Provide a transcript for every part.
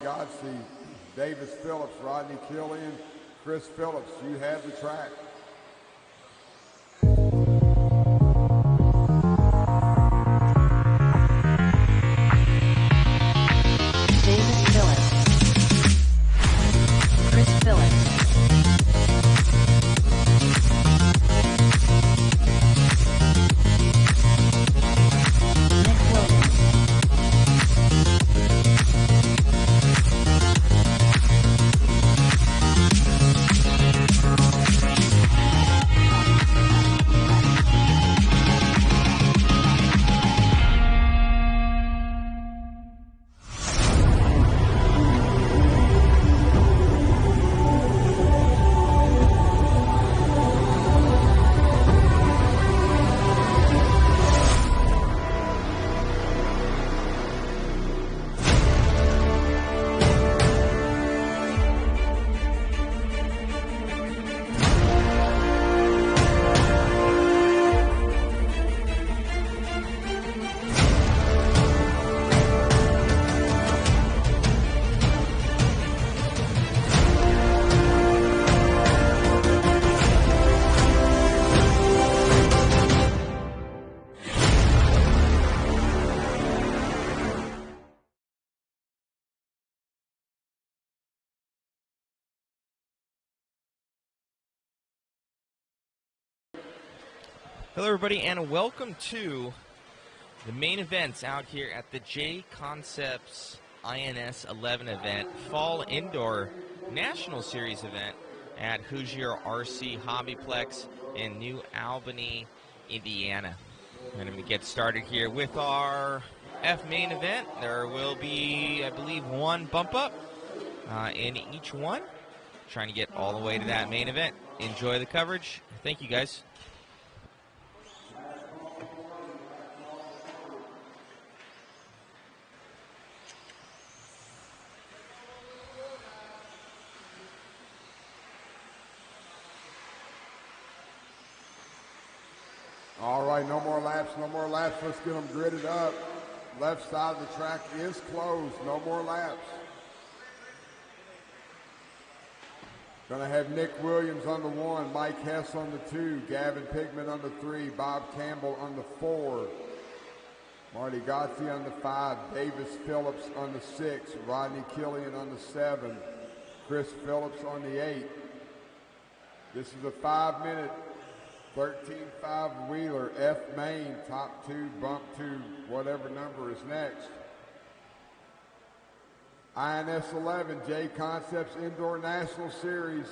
Godsey, Davis Phillips, Rodney Killian, Chris Phillips, you have the track. Davis Phillips, Chris Phillips, Nick Williams, Hello everybody and welcome to the main events out here at the JConcepts INS 11 event, Fall Indoor National Series event at Hoosier RC HobbyPlex in New Albany, Indiana. We're going to get started here with our F main event. There will be, I believe, one bump up in each one. Trying to get all the way to that main event. Enjoy the coverage. Thank you guys. All right, no more laps, no more laps. Let's get them gridded up. Left side of the track is closed. No more laps. Gonna have Nick Williams on the 1, Mike Hess on the 2, Gavin Pigman on the 3, Bob Campbell on the 4, Marty Gotti on the 5, Davis Phillips on the 6, Rodney Killian on the 7, Chris Phillips on the 8. This is a 5-minute 13.5 wheeler, F main, top 2, bump 2, whatever number is next. INS 11, JConcepts Indoor National Series,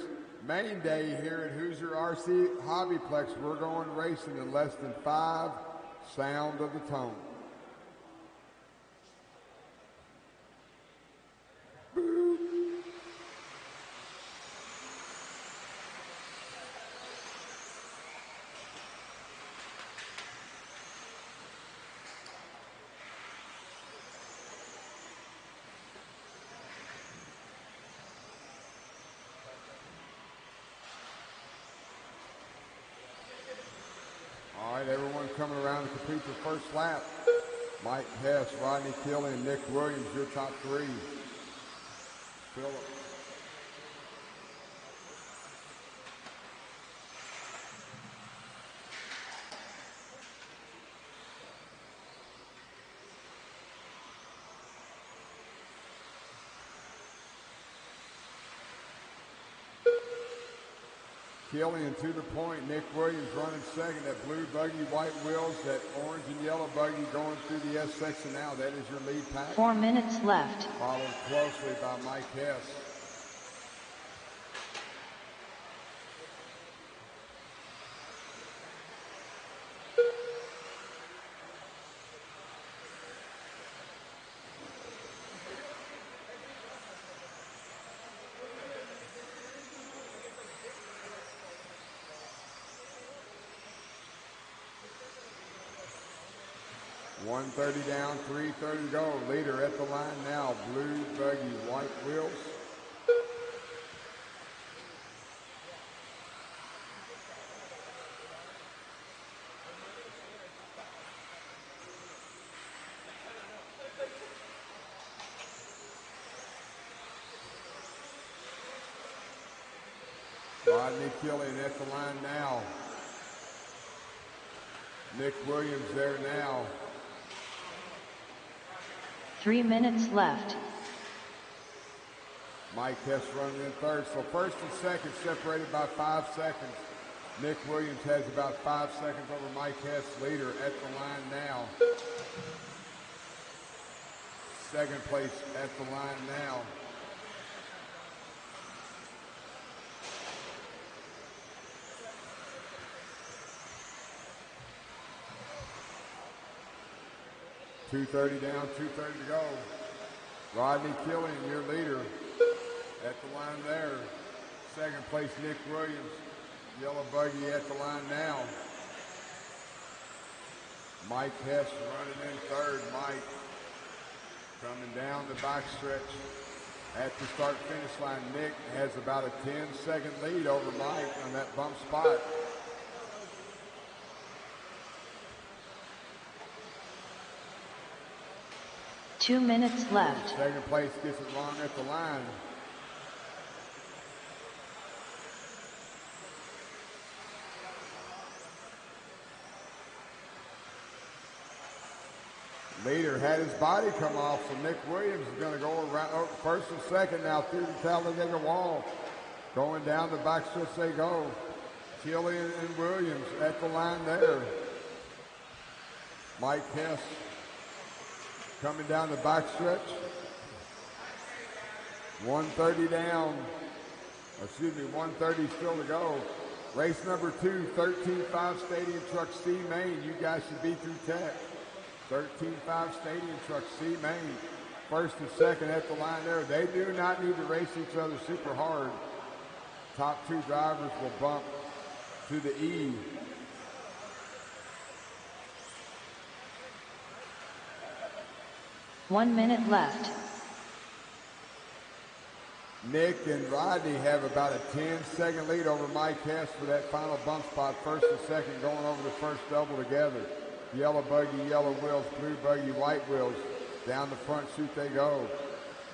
main day here at Hoosier RC HobbyPlex. We're going racing in less than 5. Sound of the tone. All right, everyone coming around to complete the first lap. Mike Hess, Rodney Killian, Nick Williams, your top 3. Phillips. Killian to the point. Nick Williams running second. That blue buggy, white wheels, that orange and yellow buggy going through the S section now. That is your lead pack. 4 minutes left. Followed closely by Mike Hess. .130 down, 3:30 to go. Leader at the line now. Blue buggy, white wheels. Rodney Killian at the line now. Nick Williams there now. 3 minutes left. Mike Hess running in third. So first and second separated by 5 seconds. Nick Williams has about 5 seconds over Mike Hess, leader at the line now. Second place at the line now. .230 down, 2:30 to go. Rodney Killian, your leader, at the line there. Second place, Nick Williams. Yellow Buggy at the line now. Mike Hess running in third. Mike coming down the backstretch at the start-finish line. Nick has about a 10-second lead over Mike on that bump spot. Two minutes left. Second place gets it wrong at the line. Leader had his body come off, so Nick Williams is going to go around first and second now through the Talladega wall. Going down the backstretch they go. Killian and Williams at the line there. Mike Hess coming down the backstretch. 1:30 down. Excuse me, 1:30 still to go. Race number 2, 13.5 Stadium Truck C Main. You guys should be through tech. 13.5 Stadium Truck C Main. First and second at the line there. They do not need to race each other super hard. Top 2 drivers will bump to the E. One minute left. Nick and Rodney have about a 10-second lead over Mike Hess for that final bump spot. First and second going over the first double together. Yellow Buggy, yellow wheels, blue Buggy, white wheels. Down the front chute they go.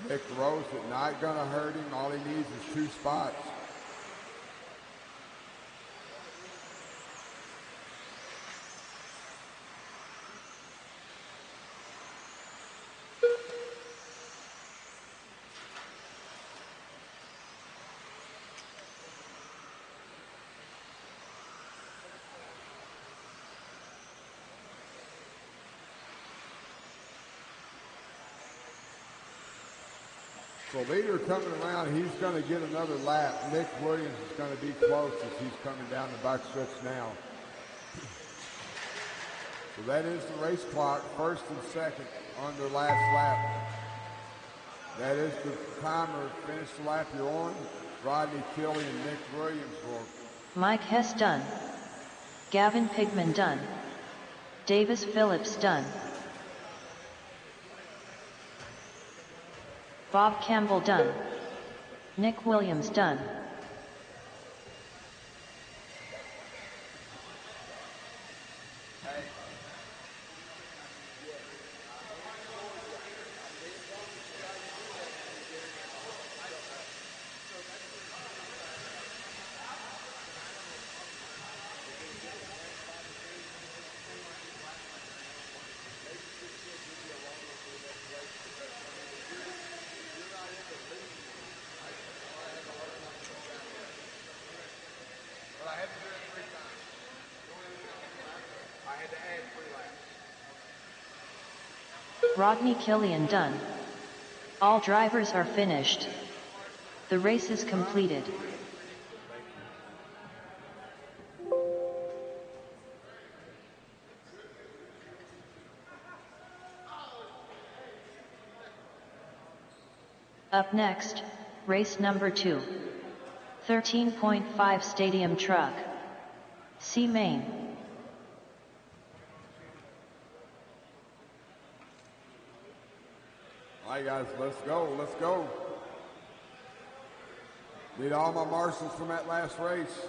Nick Rose, it not going to hurt him. All he needs is 2 spots. So leader coming around, he's going to get another lap. Nick Williams is going to be close as he's coming down the backstretch now. So that is the race clock, first and second on their last lap. That is the timer. Finish the lap you're on. Rodney Killian, Nick Williams will. Mike Hess done. Gavin Pigman done. Davis Phillips done. Bob Campbell done. Nick Williams done. Rodney Killian done. All drivers are finished. The race is completed. Up next, race number 2. 13.5 Stadium Truck. C Main. All right, guys, let's go, let's go. Need all my marshals from that last race.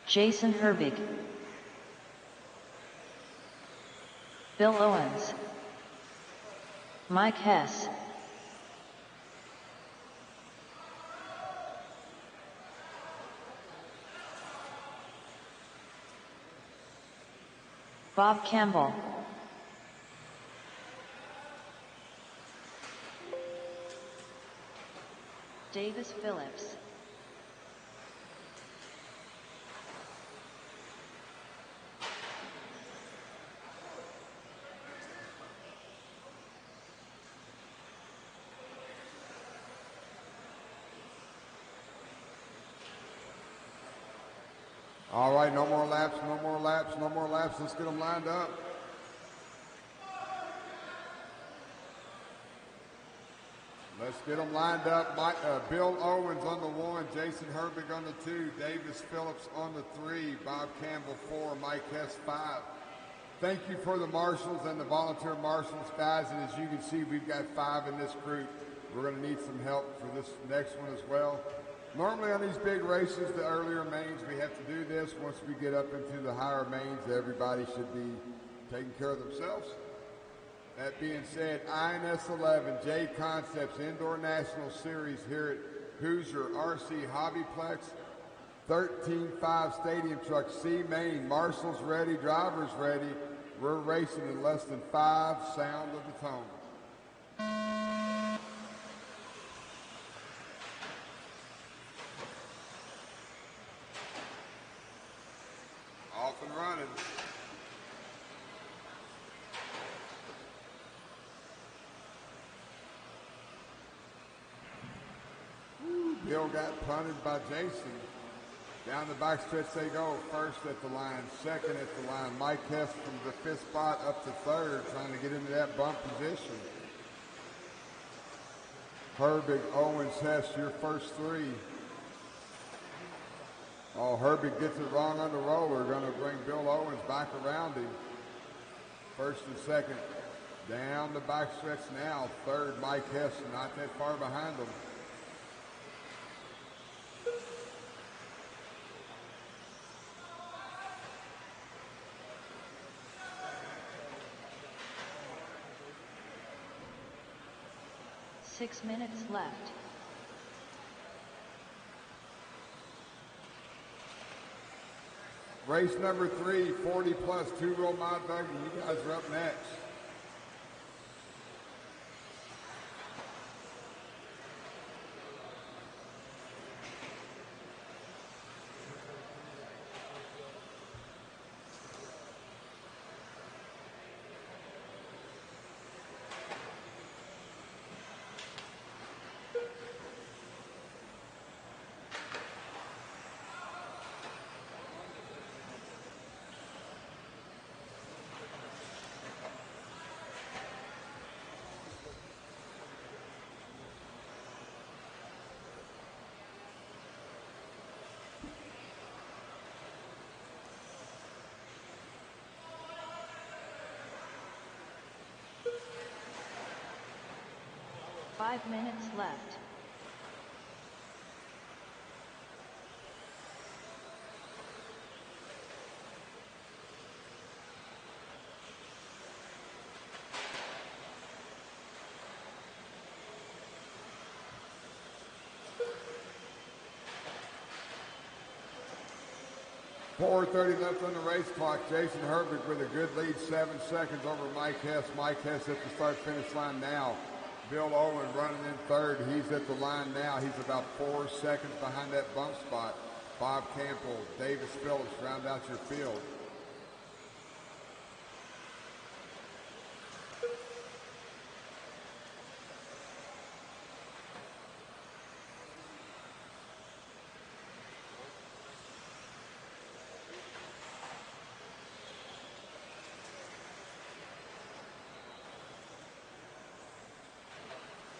Jason Herbig. Bill Owens. Mike Hess. Bob Campbell. Davis Phillips. All right, no more laps, no more laps, no more laps. Let's get them lined up. Let's get them lined up. Bill Owens on the 1, Jason Herbig on the 2, Davis Phillips on the 3, Bob Campbell 4, Mike Hess 5. Thank you for the marshals and the volunteer marshals, guys. And as you can see, we've got 5 in this group. We're going to need some help for this next one as well. Normally on these big races, the earlier mains, we have to do this. Once we get up into the higher mains, everybody should be taking care of themselves. That being said, INS 11, JConcepts Indoor National Series here at Hoosier RC HobbyPlex, 13.5 Stadium Truck C main, marshals ready, drivers ready. We're racing in less than 5, sound of the tone. Off and running. Bill got punted by Jason. Down the backstretch they go. First at the line, second at the line. Mike Hess from the 5th spot up to 3rd, trying to get into that bump position. Herbig, Owens, Hess, your first 3. Oh, Herbig gets it wrong on the roller. Going to bring Bill Owens back around him. First and second. Down the backstretch now. 3rd, Mike Hess, not that far behind him. Six minutes left. Race number 3, 40 plus, 2-wheel mod buggy. You guys are up next. Five minutes left. .430 left on the race clock. Jason Herbig with a good lead, 7 seconds over Mike Hess. Mike Hess at the start-finish line now. Bill Owen running in 3rd. He's at the line now. He's about 4 seconds behind that bump spot. Bob Campbell, Davis Phillips round out your field.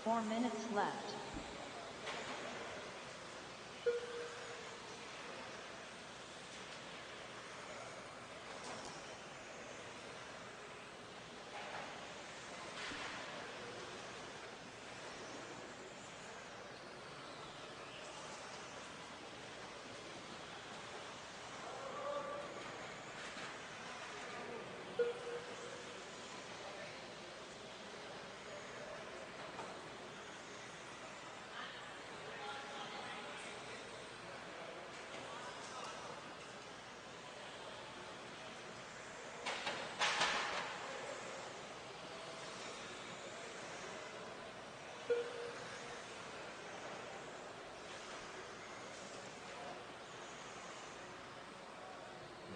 Four minutes left.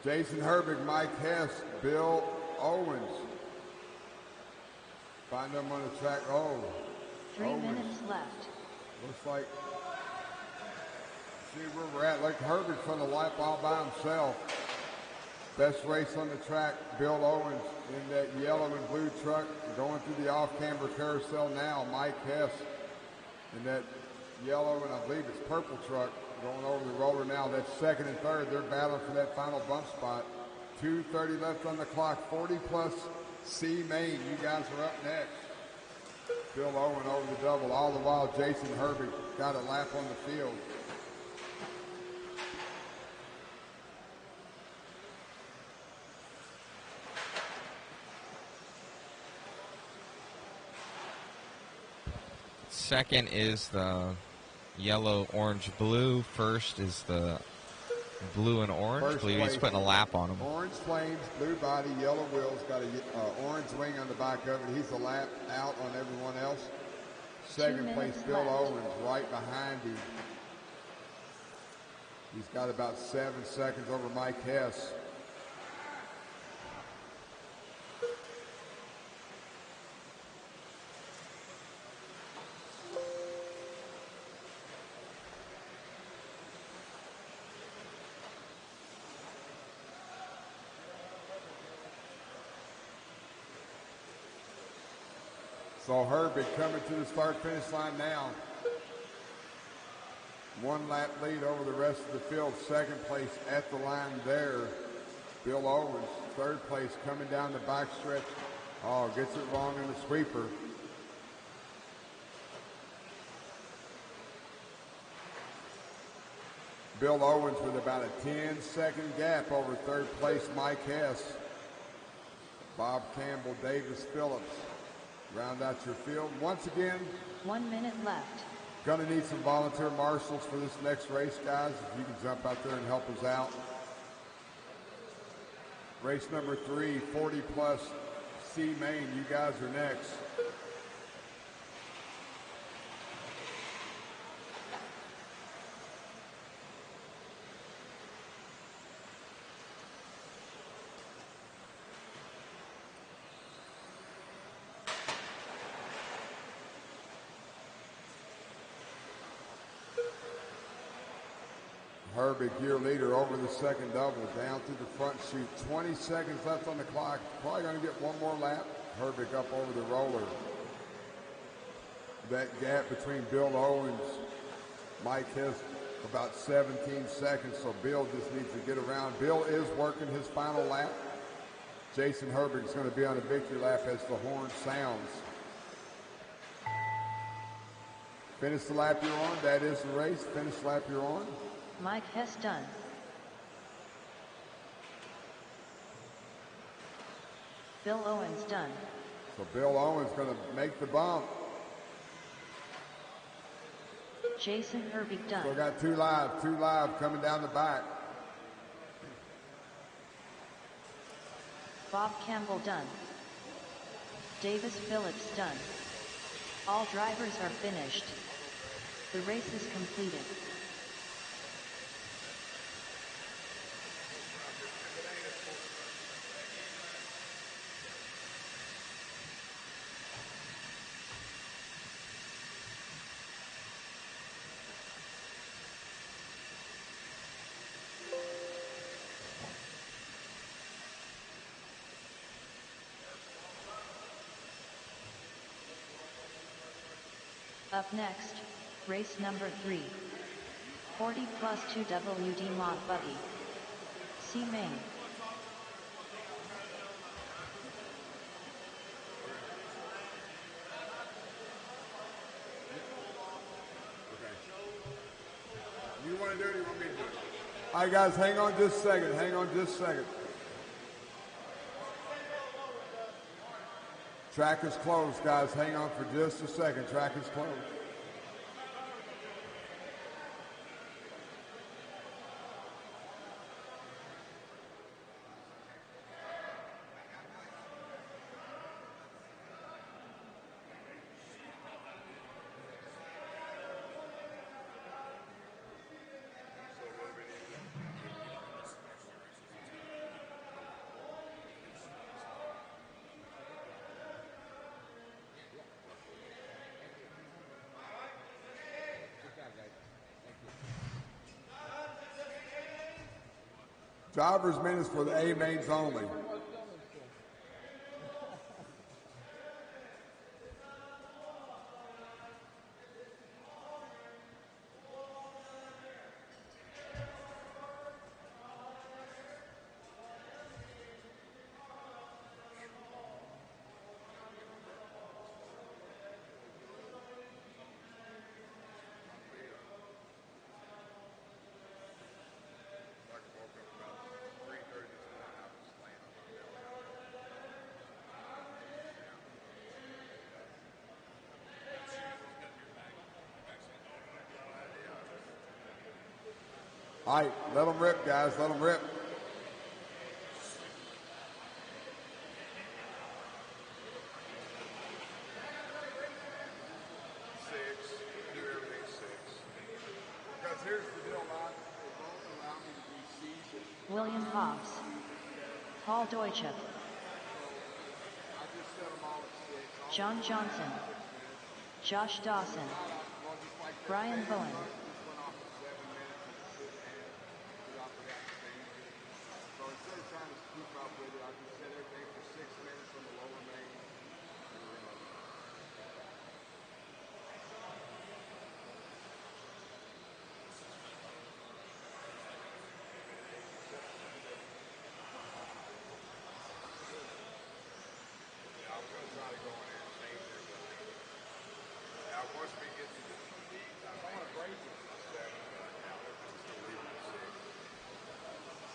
Jason Herbig, Mike Hess, Bill Owens. Find them on the track. Oh, 3 Owens. minutes left. Looks like, see where we're at. Like Herbig's on the lap all by himself. Best race on the track, Bill Owens in that yellow and blue truck. Going through the off-camber carousel now, Mike Hess in that yellow and I believe it's purple truck going over the roller now. That's second and third. They're battling for that final bump spot. 2:30 left on the clock. 40 plus C Main. You guys are up next. Bill Owen over the double. All the while, Jason Herbig got a lap on the field. Second is the yellow, orange, blue. First is the blue and orange. I believe he's putting a lap on him. Orange flames, blue body, yellow wheels. Got a orange wing on the back of it. He's a lap out on everyone else. Second place, Bill Owens, right behind him. He's got about 7 seconds over Mike Hess. So Herbig coming to the start-finish line now. 1 lap lead over the rest of the field. Second place at the line there, Bill Owens. Third place coming down the back stretch. Oh, gets it wrong in the sweeper. Bill Owens with about a 10-second gap over third place Mike Hess. Bob Campbell, Davis Phillips. Round out your field. Once again, 1 minute left. Gonna need some volunteer marshals for this next race, guys. If you can jump out there and help us out. Race number 3, 40 plus C Main. You guys are next. Herbig, your leader, over the second double, down through the front chute. 20 seconds left on the clock. Probably going to get one more lap. Herbig up over the roller. That gap between Bill Owens, Mike Hess, about 17 seconds, so Bill just needs to get around. Bill is working his final lap. Jason Herbig is going to be on a victory lap as the horn sounds. Finish the lap you're on. That is the race. Finish the lap you're on. Mike Hess done. Bill Owens done. So Bill Owens going to make the bump. Jason Herbig done. Still got two live coming down the back. Bob Campbell done. Davis Phillips done. All drivers are finished. The race is completed. Up next, race number 3. 40 plus 2 WD mod Buggy. C Main. You want to do it or you want me to do it? All right, guys, hang on just a second. Hang on just a second. Track is closed, guys. Hang on for just a second. Track is closed. Driver's minutes for the A mains only. All right, let them rip, guys. Let them rip. Because here's the deal, man. They won't allow me to be seasoned. William Hobbs. Paul Deutsche. I just set them all at 6. John Johnson. Josh Dawson. Brian Bowen. So instead of trying to keep up with it, I just set everything for 6 minutes on the lower main. I was going to try to go in there and change everything. Now, once we get to the speed, I want to break it to 7, but now we're just going to leave it at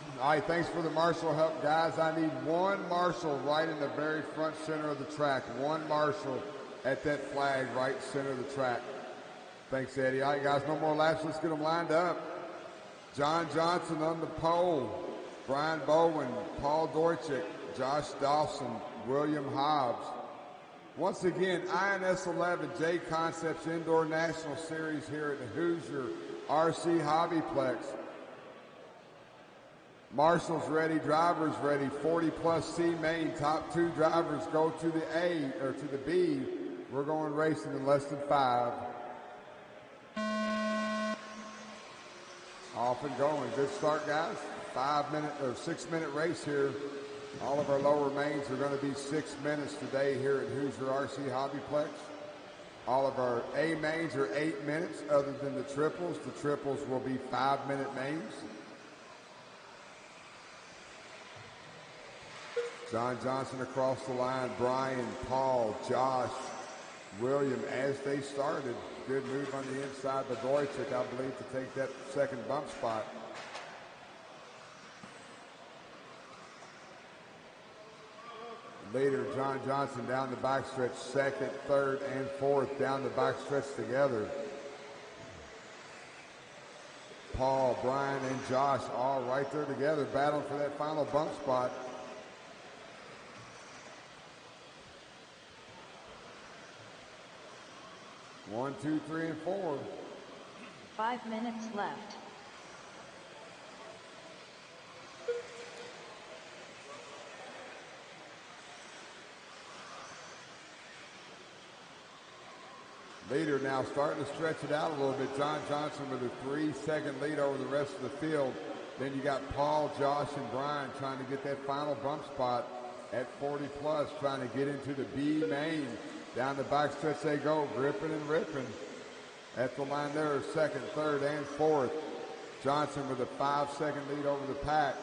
6. All right, thanks for the marshal help, guys. I need one marshal right in the very front center of the track. One marshal at that flag right center of the track. Thanks, Eddie. All right, guys, no more laps. Let's get them lined up. John Johnson on the pole. Brian Bowen, Paul Deutsche, Josh Dawson, William Hobbs. Once again, INS 11 JConcepts Indoor National Series here at the Hoosier RC HobbyPlex. Marshals ready, drivers ready, 40+ C main. Top 2 drivers go to the A or to the B. We're going racing in less than 5. Off and going. Good start, guys. 5-minute or 6-minute race here. All of our lower mains are going to be 6 minutes today here at Hoosier RC HobbyPlex. All of our A mains are 8 minutes other than the triples. The triples will be 5-minute mains. John Johnson across the line, Brian, Paul, Josh, William as they started. Good move on the inside by Deutsche, I believe, to take that second bump spot. Leader John Johnson down the backstretch, second, third, and fourth down the backstretch together. Paul, Brian, and Josh all right there together, battling for that final bump spot. One, two, 3, and 4. 5 minutes left. Leader now starting to stretch it out a little bit. John Johnson with a 3-second lead over the rest of the field. Then you got Paul, Josh, and Brian trying to get that final bump spot at 40+, trying to get into the B main. Down the backstretch they go, gripping and ripping. At the line there, second, third, and fourth. Johnson with a 5-second lead over the pack.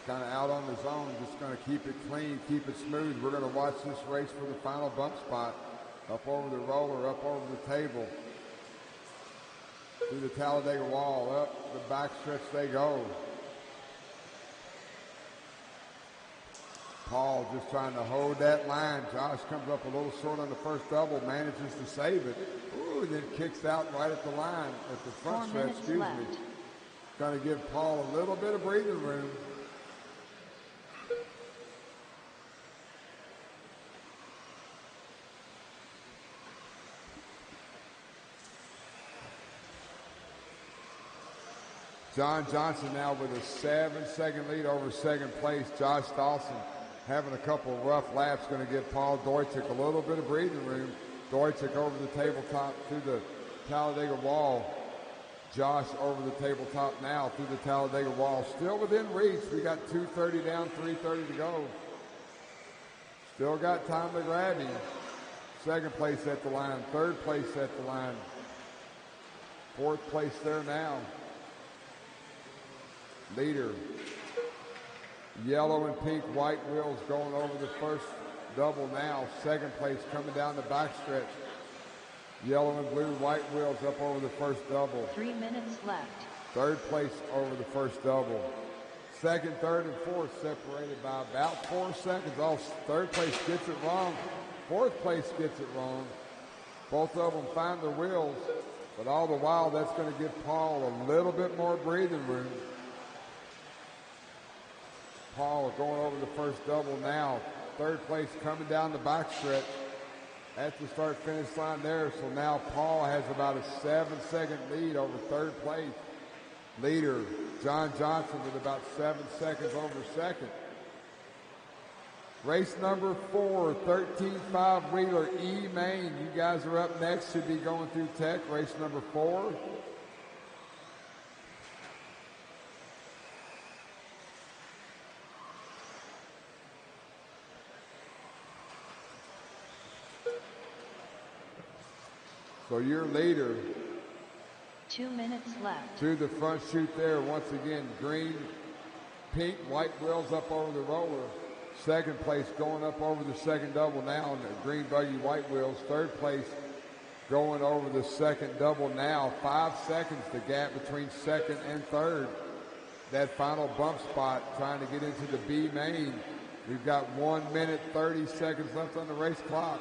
Kind of out on his own, just going to keep it clean, keep it smooth. We're going to watch this race for the final bump spot. Up over the roller, up over the table. Through the Talladega wall, up the backstretch they go. Paul just trying to hold that line. Josh comes up a little short on the first double, manages to save it. Ooh, and then kicks out right at the line, at the front stretch, excuse me. Going to give Paul a little bit of breathing room. John Johnson now with a 7-second lead over second place. Josh Dawson having a couple of rough laps, going to give Paul Deutsche a little bit of breathing room. Deutsche over the tabletop through the Talladega wall. Josh over the tabletop now through the Talladega wall. Still within reach. We got 2:30 down, 3:30 to go. Still got time to grab him. Second place at the line. Third place at the line. Fourth place there now. Leader. Yellow and pink white wheels going over the first double now. Second place coming down the backstretch. Yellow and blue white wheels up over the first double. 3 minutes left. Third place over the first double. Second, third, and fourth separated by about 4 seconds. Oh, third place gets it wrong. Fourth place gets it wrong. Both of them find their wheels, but all the while that's going to give Paul a little bit more breathing room. Paul going over the first double now. Third place coming down the backstretch at the start-finish line there. So now Paul has about a 7-second lead over third place. Leader, John Johnson, with about 7 seconds over second. Race number 4, 13.5 wheeler E main. You guys are up next. Should be going through tech. Race number 4. So your leader. 2 minutes left. To the front chute there. Once again, green, pink, white wheels up over the roller. Second place going up over the second double now. And the green buggy white wheels. Third place going over the second double now. 5 seconds the gap between second and third. That final bump spot trying to get into the B main. We've got 1 minute, 30 seconds left on the race clock.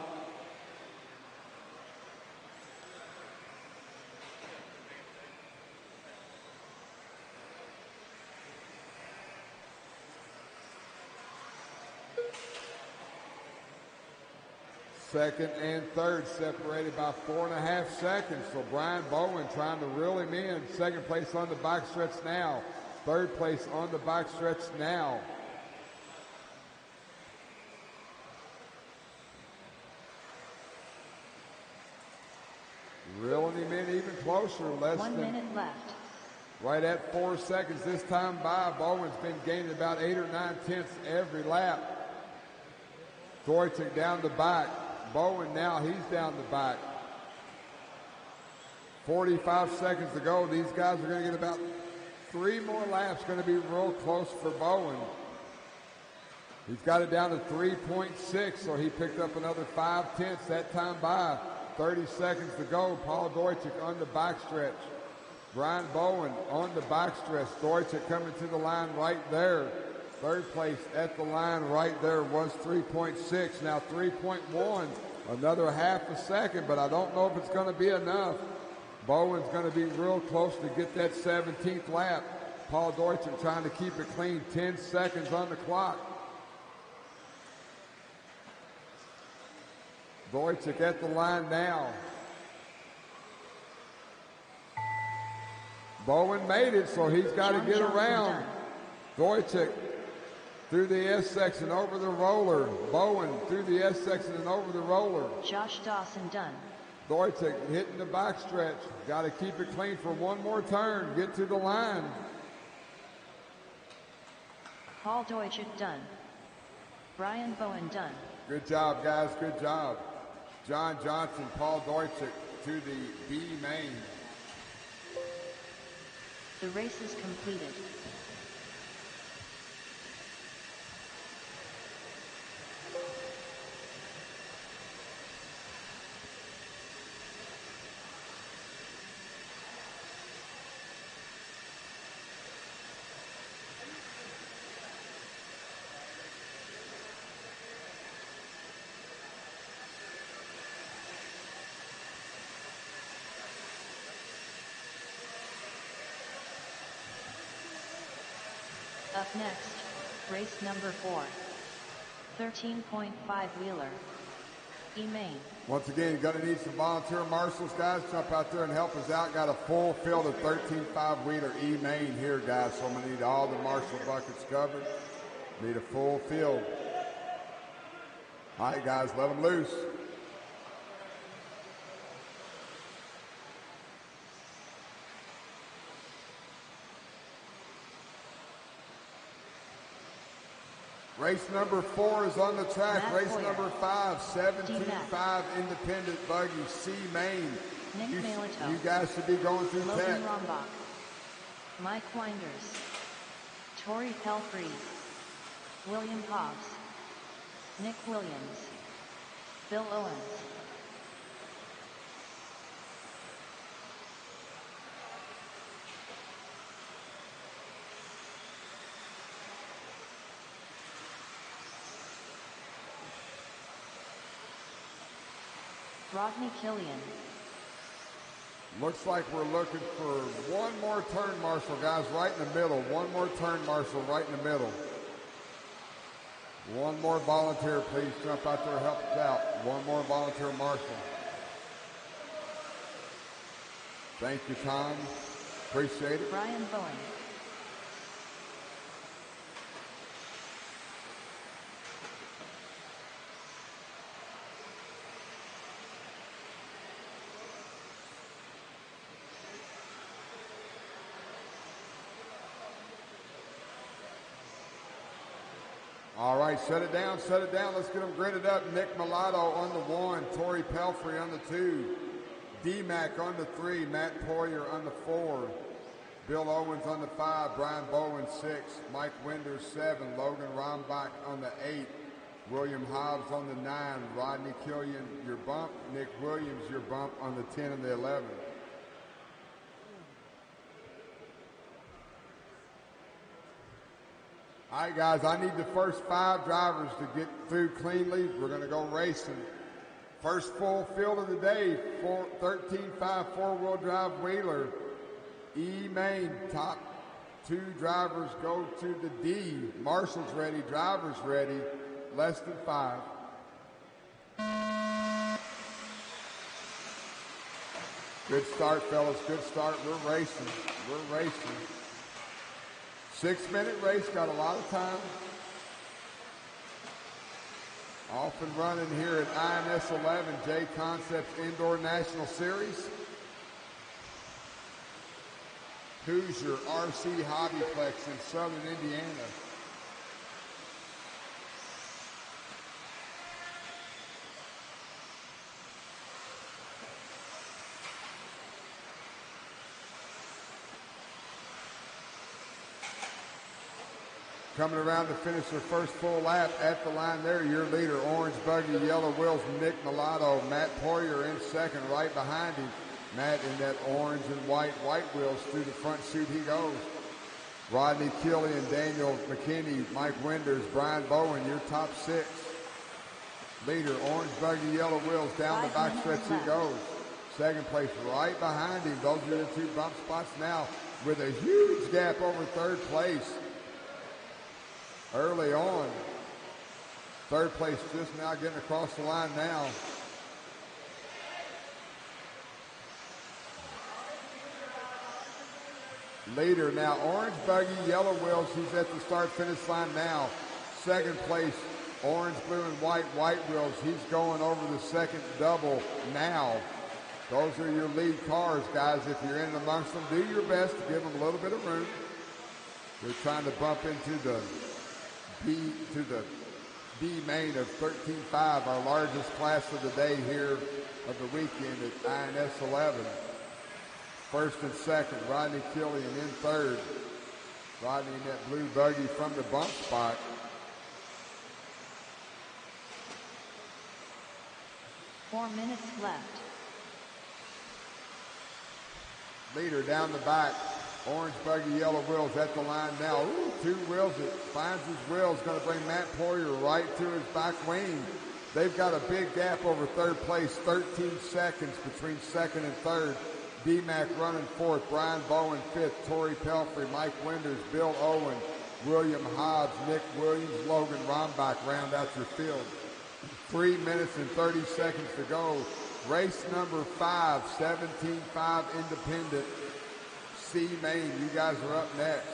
Second and third separated by 4.5 seconds. So Brian Bowen trying to reel him in. Second place on the backstretch now. Third place on the backstretch now. Reeling him in even closer. 1 minute left. Right at 4 seconds this time by. Bowen's been gaining about 8 or 9 tenths every lap. Deutschig down the back. Bowen now, he's down the back. 45 seconds to go. These guys are going to get about 3 more laps. Going to be real close for Bowen. He's got it down to 3.6, so he picked up another 5 tenths that time by. 30 seconds to go. Paul Deutschig on the backstretch. Brian Bowen on the backstretch. Deutschig coming to the line right there. Third place at the line right there was 3.6. Now 3.1. Another half a second, but I don't know if it's going to be enough. Bowen's going to be real close to get that 17th lap. Paul Deutschig trying to keep it clean. 10 seconds on the clock. Deutschig at the line now. Bowen made it, so he's got to get around. Deutschig through the S section over the roller. Bowen through the S section and over the roller. Josh Dawson done. Deutschig hitting the backstretch. Got to keep it clean for one more turn. Get to the line. Paul Deutschig done. Brian Bowen done. Good job, guys. Good job. John Johnson, Paul Deutschig to the B main. The race is completed. Up next, race number 4. 13.5 wheeler. E-main. Once again, you're going to need some volunteer marshals, guys. Jump out there and help us out. Got a full field of 13.5 wheeler E-main here, guys. So I'm going to need all the marshal buckets covered. Need a full field. All right, guys, let them loose. Race number 4 is on the track. Matt Race Hoyer. number 5, 17.5 independent Buggy, C Main. Nick Milito. You guys should be going through Logan tech. Rombach. Mike Winders. Tori Pelfrey. William Hobbs. Nick Williams. Bill Owens. Rodney Killian. Looks like we're looking for one more turn marshal, guys, right in the middle. One more turn marshal right in the middle. One more volunteer, please jump out there, help us out. One more volunteer marshal. Thank you, Tom. Appreciate it. Brian Bowen. All right, shut it down, shut it down. Let's get them gridded up. Nick Mulatto on the 1, Tori Pelfrey on the 2, D-Mac on the 3, Matt Poyer on the 4, Bill Owens on the 5, Brian Bowen 6, Mike Winders 7, Logan Rombach on the 8, William Hobbs on the 9, Rodney Killian, your bump, Nick Williams, your bump on the 10 and the 11. All right, guys, I need the first 5 drivers to get through cleanly. We're going to go racing. First full field of the day, 13.5 four-wheel drive wheeler. E-Main, top 2 drivers go to the D. Marshall's ready, drivers ready, less than 5. Good start, fellas, good start. We're racing, we're racing. 6-minute race, got a lot of time. Off and running here at INS 11, JConcepts Indoor National Series. Hoosier RC HobbyPlex in Southern Indiana. Coming around to finish their first full lap at the line there, your leader, orange buggy, yellow wheels, Nick Mulatto. Matt Poyer in second, right behind him. Matt in that orange and white wheels through the front chute he goes. Rodney Killian, Daniel McKinney, Mike Winders, Brian Bowen, your top 6. Leader, orange buggy, yellow wheels, down the back stretch he goes. Second place right behind him. Those are the 2 bump spots now with a huge gap over third place. Early on, third place just now getting across the line now. Leader now, orange buggy, yellow wheels, he's at the start-finish line now. Second place, orange, blue, and white wheels, he's going over the second double now. Those are your lead cars, guys. If you're in amongst them, do your best to give them a little bit of room. We're trying to bump into the D main of 13.5, our largest class of the day here of the weekend at INS 11. First and second, Rodney Killian in third. Rodney in that blue buggy from the bump spot. Four minutes left. Leader down the back. Orange buggy, yellow wheels at the line now. Ooh, 2 wheels. It finds his wheels. Going to bring Matt Poyer right to his back wing. They've got a big gap over third place. 13 seconds between second and third. D-Mac running fourth. Brian Bowen fifth. Tori Pelfrey, Mike Winders, Bill Owen, William Hobbs, Nick Williams, Logan Rombach round out your field. 3 minutes and 30 seconds to go. Race number 5, 17.5 independent. C Main, you guys are up next.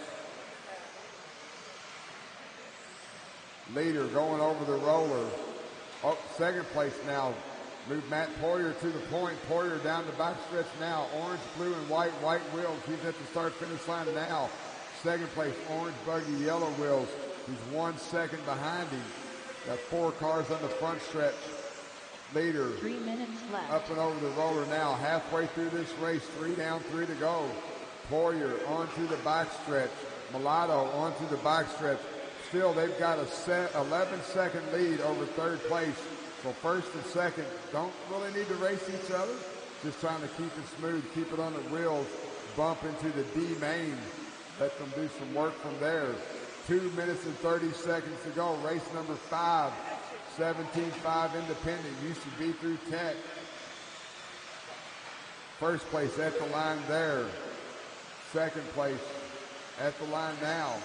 Leader going over the roller. Oh, second place now. Move Matt Poyer to the point. Poyer down the back stretch now. Orange, blue, and white wheels. He's at the start-finish line now. Second place, orange buggy, yellow wheels. He's 1 second behind him. Got 4 cars on the front stretch. Leader 3 minutes left. up and over the roller now. Halfway through this race, 3 down, 3 to go. Poirier onto the backstretch. Mulatto onto the backstretch. Still, they've got a 11-second lead over third place. So first and second don't really need to race each other. Just trying to keep it smooth, keep it on the wheels, bump into the D main. Let them do some work from there. 2 minutes and 30 seconds to go. Race number 5. 17.5 independent. Used to be through Tech. First place at the line there. Second place at the line now.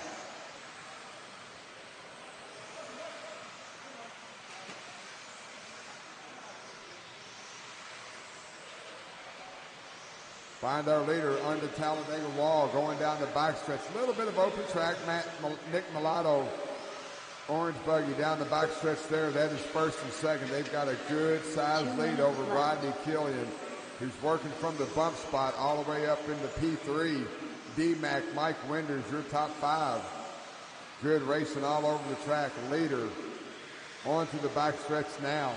Find our leader on the Talladega wall, going down the backstretch. A little bit of open track. Nick Mulatto, orange buggy down the backstretch there. That is first and second. They've got a good size lead over Rodney Killian, who's working from the bump spot all the way up into P3. D-Mac, Mike Winders, your top 5. Good racing all over the track. Leader onto the backstretch now.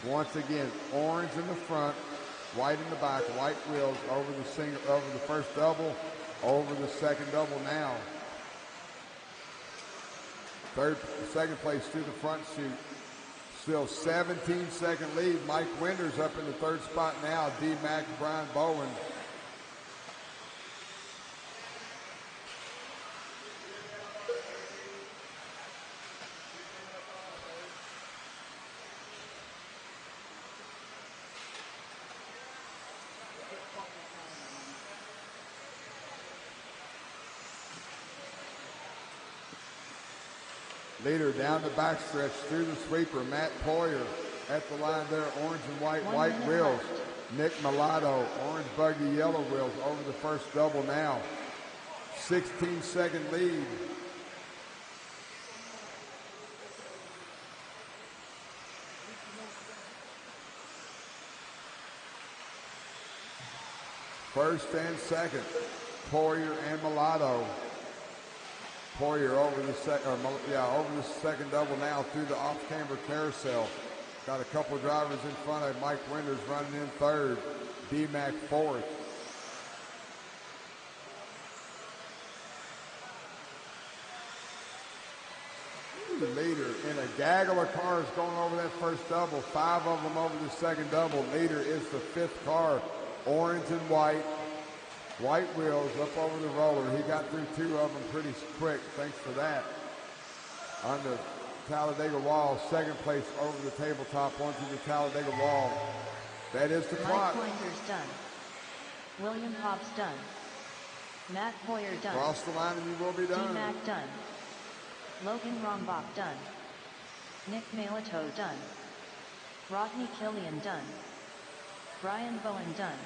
Once again, orange in the front, white in the back, white wheels over the first double, over the second double now. Second place to the front chute. Still 17-second lead. Mike Winders up in the third spot now. D-Mac, Brian Bowen. Leader down the backstretch through the sweeper. Matt Poirier at the line there. Orange and white wheels. Nick Mulatto, orange buggy, yellow wheels over the first double now. 16-second lead. First and second, Poirier and Mulatto. Poirier over the second double now through the off-camber carousel. Got a couple of drivers in front of Mike Winders running in third. D-Mac fourth. The leader in a gaggle of cars going over that first double. 5 of them over the second double. Leader is the 5th car. Orange and white. White wheels up over the roller. He got through 2 of them pretty quick. Thanks for that. On the Talladega wall, second place over the tabletop onto the Talladega wall. That is the clock. Mike Winders done. William Hobbs done. Matt Poirier done. Cross the line and you will be done. D-Mac done. Logan Rombach done. Nick Mulatto done. Rodney Killian done. Brian Bowen done.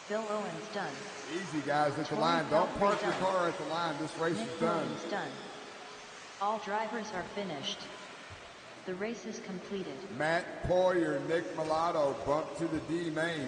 Bill Owens done. Easy, guys, at the line. Don't park your car at the line. This race is done. Williams done. All drivers are finished. The race is completed. Matt Poirier, Nick Mulatto bumped to the D main.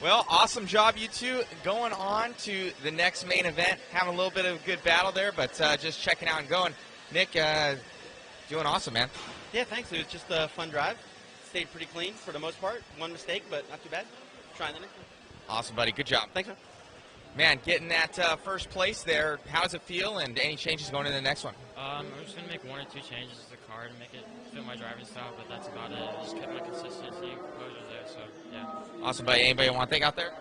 Well, awesome job, you two. Going on to the next main event. Having a little bit of a good battle there, but just checking out and going. Nick, doing awesome, man. Yeah, thanks. It was just a fun drive. Stayed pretty clean for the most part. One mistake, but not too bad. Trying the next one. Awesome, buddy. Good job. Thanks, man. Man, getting that first place there, how does it feel, and any changes going into the next one? I'm just going to make 1 or 2 changes to the car to make it fit my driving style, but that's about it. I just kept my consistency and composure there, so, yeah. Awesome, buddy. Anybody want to think out there?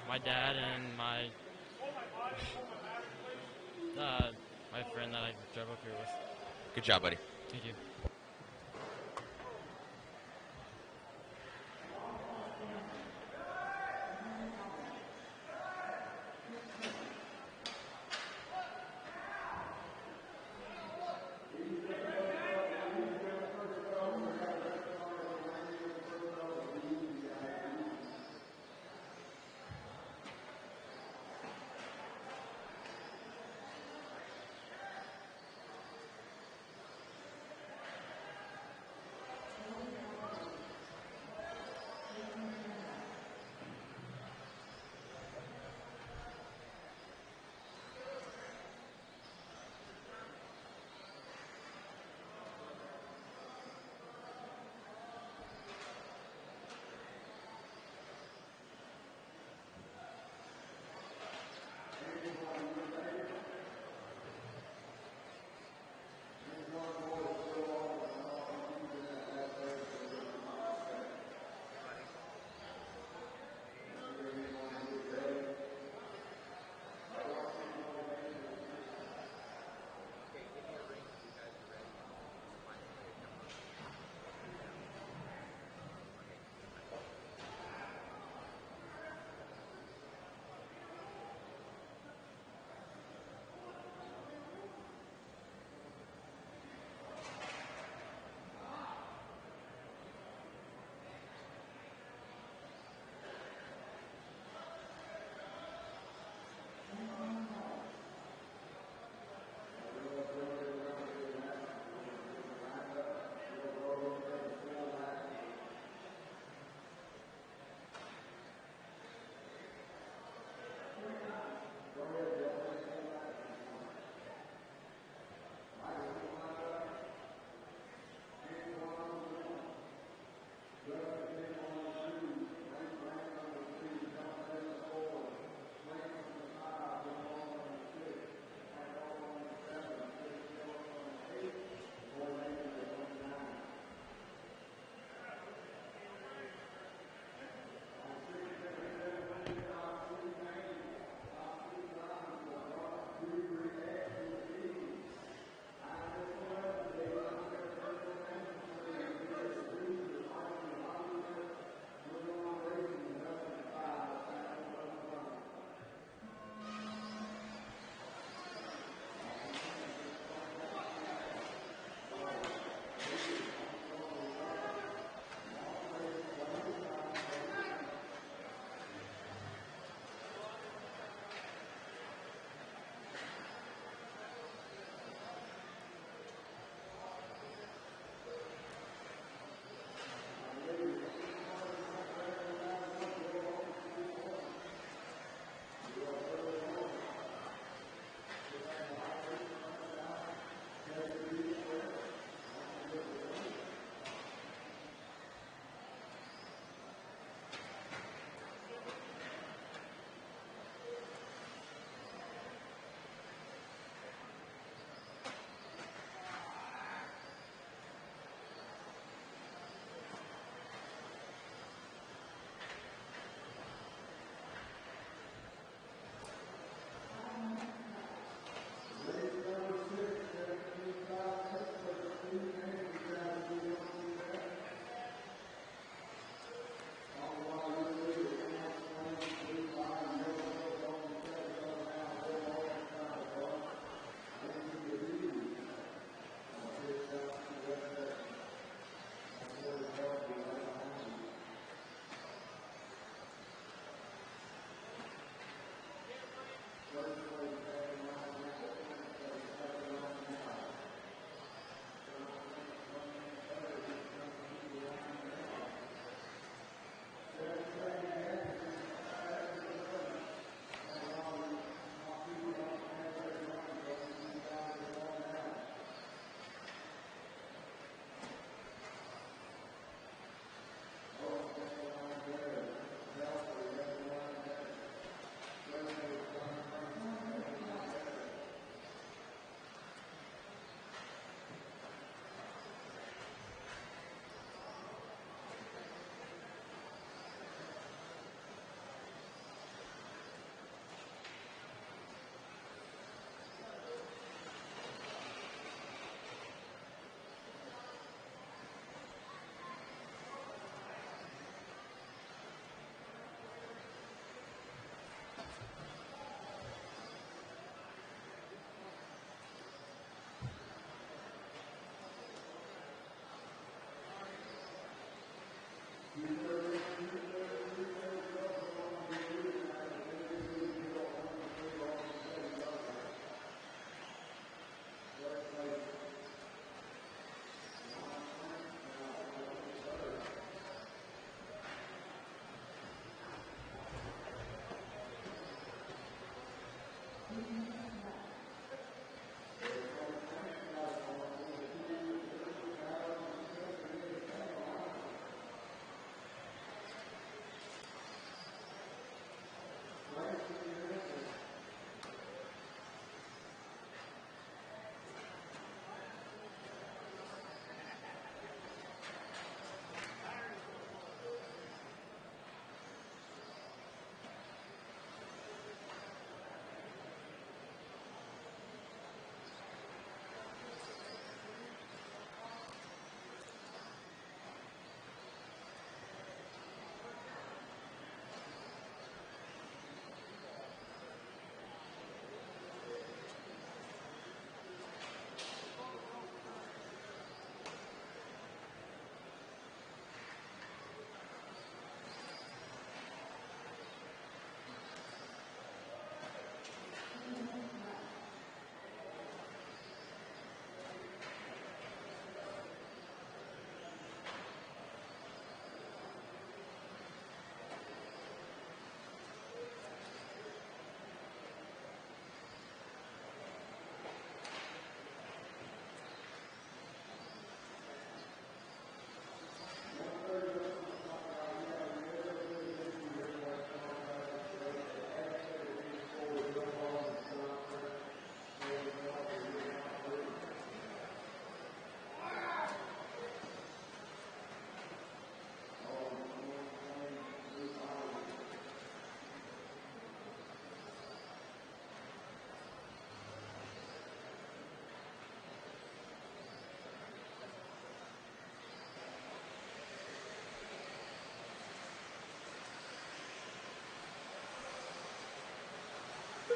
My dad and my friend that I drove up here with. Good job, buddy. Thank you.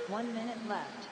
1 minute left.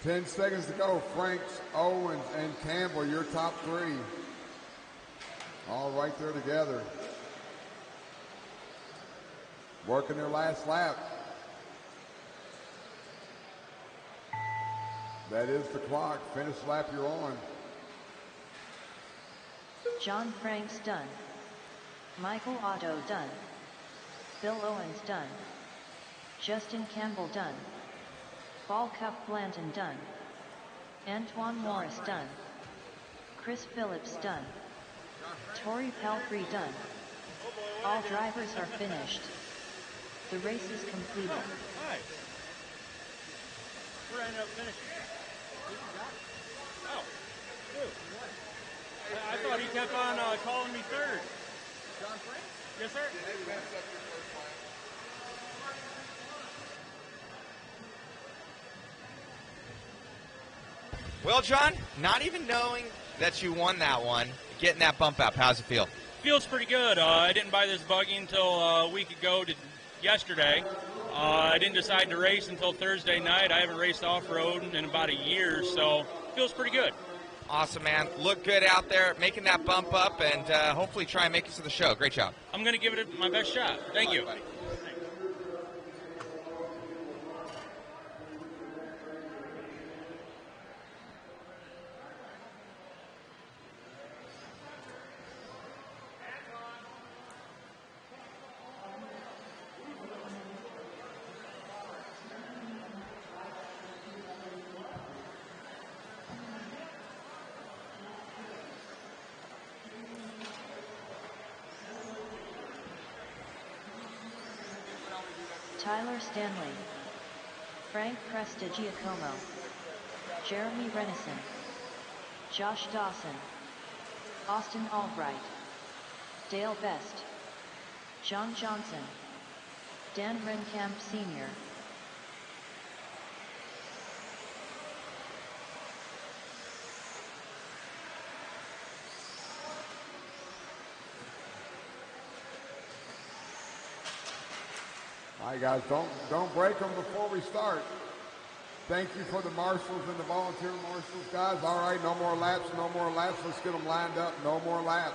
Ten seconds to go. Franks, Owens, and Campbell, your top three. All right there together. Working their last lap. That is the clock. Finish lap you're on. John Franks done. Michael Otto done. Bill Owens done. Justin Campbell done. Paul Cup Blanton done. Antoine Morris done. Chris Phillips done. Tori Pelfrey done. All drivers are finished. The race is completed. Hi. Where did I end up finishing? Oh, dude. I thought he kept on calling me third. John Frank? Yes, sir. Well, John, not even knowing that you won that one, getting that bump up, how's it feel? Feels pretty good. I didn't buy this buggy until a week ago to yesterday. I didn't decide to race until Thursday night. I haven't raced off-road in about a year, so feels pretty good. Awesome, man. Look good out there, making that bump up, and hopefully try and make it to the show. Great job. I'm going to give it my best shot. Thank you. Buddy. Tyler Stanley. Frank Prestigiacomo. Jeremy Renison. Josh Dawson. Austin Albright. Dale Best. John Johnson. Dan Renkamp Sr. All right, guys, don't break them before we start. Thank you for the marshals and the volunteer marshals, guys. All right, no more laps, no more laps. Let's get them lined up. No more laps.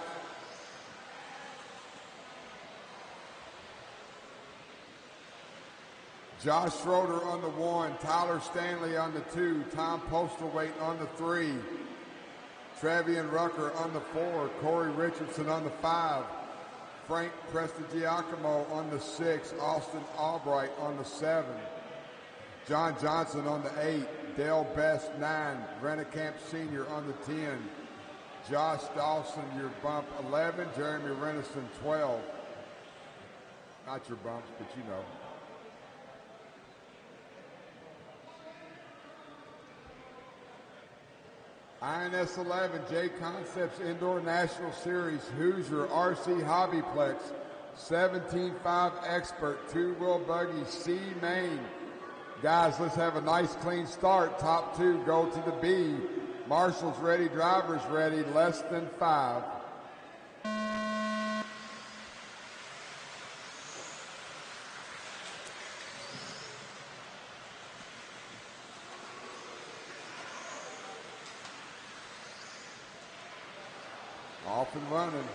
Josh Schroeder on the 1, Tyler Stanley on the 2, Tom Postlethwaite on the 3, Travian Rucker on the 4, Corey Richardson on the 5, Frank Prestigiacomo on the 6, Austin Albright on the 7, John Johnson on the 8, Dale Best 9, Rennekamp Sr. on the 10, Josh Dawson, your bump 11, Jeremy Renison 12. Not your bumps, but you know. INS 11, JConcepts Indoor National Series, Hoosier RC HobbyPlex, 17.5 Expert, 2-wheel buggy, C main. Guys, let's have a nice clean start. Top 2 go to the B. Marshals ready, drivers ready, less than 5. Off and running.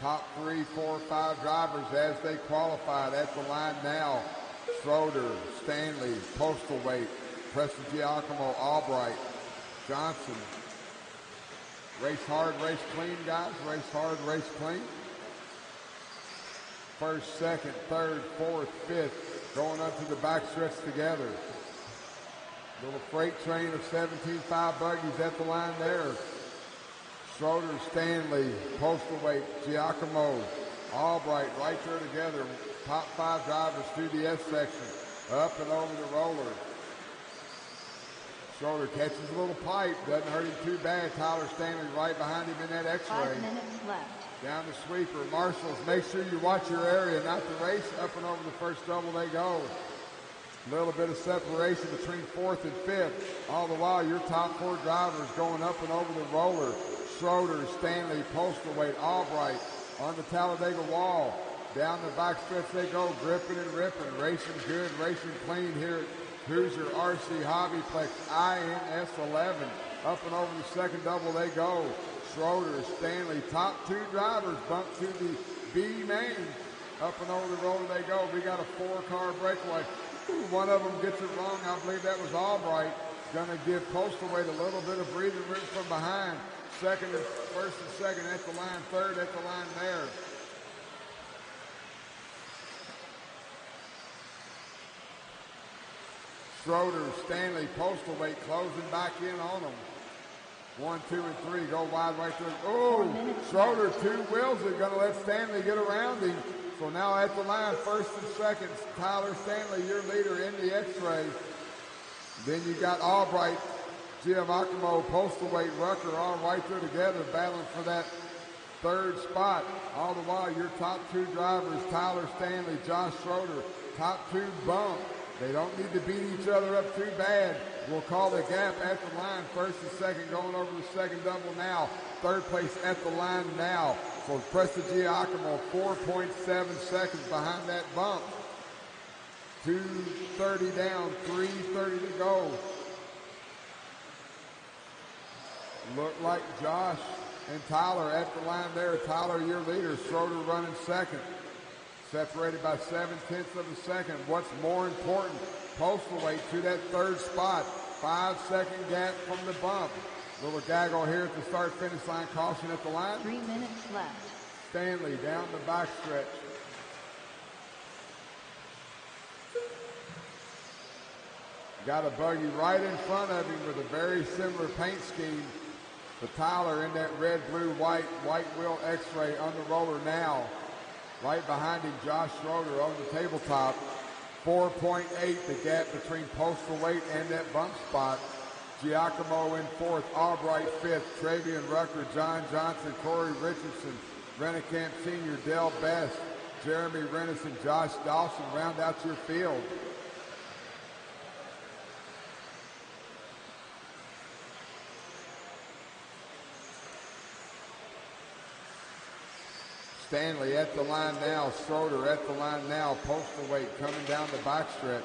Top 3, 4, 5 drivers as they qualified at the line now. Schroeder, Stanley, Postlethwaite, Prestigiacomo, Albright, Johnson. Race hard, race clean, guys. Race hard, race clean. First, second, third, fourth, fifth, going up to the backstretch together. Little freight train of 17.5 buggies at the line there. Schroeder, Stanley, Postlethwaite, Giacomo, Albright right there together. Top 5 drivers through the S section. Up and over the roller. Schroeder catches a little pipe. Doesn't hurt him too bad. Tyler Stanley right behind him in that X-ray. 5 minutes left. Down the sweeper. Marshals, make sure you watch your area, not the race. Up and over the first double they go. A little bit of separation between 4th and 5th. All the while, your top 4 drivers going up and over the roller. Schroeder, Stanley, Postlethwaite, Albright on the Talladega wall. Down the backstretch they go, gripping and ripping. Racing good, racing clean here at Hoosier RC HobbyPlex INS 11. Up and over the second double they go. Schroeder, Stanley, top 2 drivers bump to the B main. Up and over the roller they go. We got a 4-car breakaway. One of them gets it wrong. I believe that was Albright. Going to give Postlethwaite a little bit of breathing room from behind. First and second at the line, third at the line there. Schroeder, Stanley, Postlethwaite closing back in on them. 1, 2, and 3 go wide right there. Oh, Schroeder 2 wheels it. Going to let Stanley get around him. So now at the line, first and second, Tyler Stanley, your leader in the X-ray. Then you got Albright, Giacomo, Postlethwaite, Rucker all right there together battling for that 3rd spot. All the while, your top 2 drivers, Tyler Stanley, Josh Schroeder, top 2 bump. They don't need to beat each other up too bad. We'll call the gap at the line. First and second going over the second double now. 3rd place at the line now. So Prestigiacomo 4.7 seconds behind that bump. 2:30 down, 3:30 to go. Look like Josh and Tyler at the line there. Tyler, your leader. Schroeder running second. Separated by 0.7 of a second. What's more important, Postlethwaite to that 3rd spot. 5-second gap from the bump. Little gaggle here at the start-finish line. Caution at the line. 3 minutes left. Stanley down the backstretch. Got a buggy right in front of him with a very similar paint scheme. But Tyler in that red, blue, white wheel X-ray on the roller now. Right behind him, Josh Schroeder on the tabletop. 4.8 the gap between Postlethwaite and that bump spot. Giacomo in 4th, Albright 5th, Travian Rucker, John Johnson, Corey Richardson, Rennekamp Sr., Dale Best, Jeremy Renison, Josh Dawson round out your field. Stanley at the line now, Schroeder at the line now, Postlethwaite coming down the backstretch.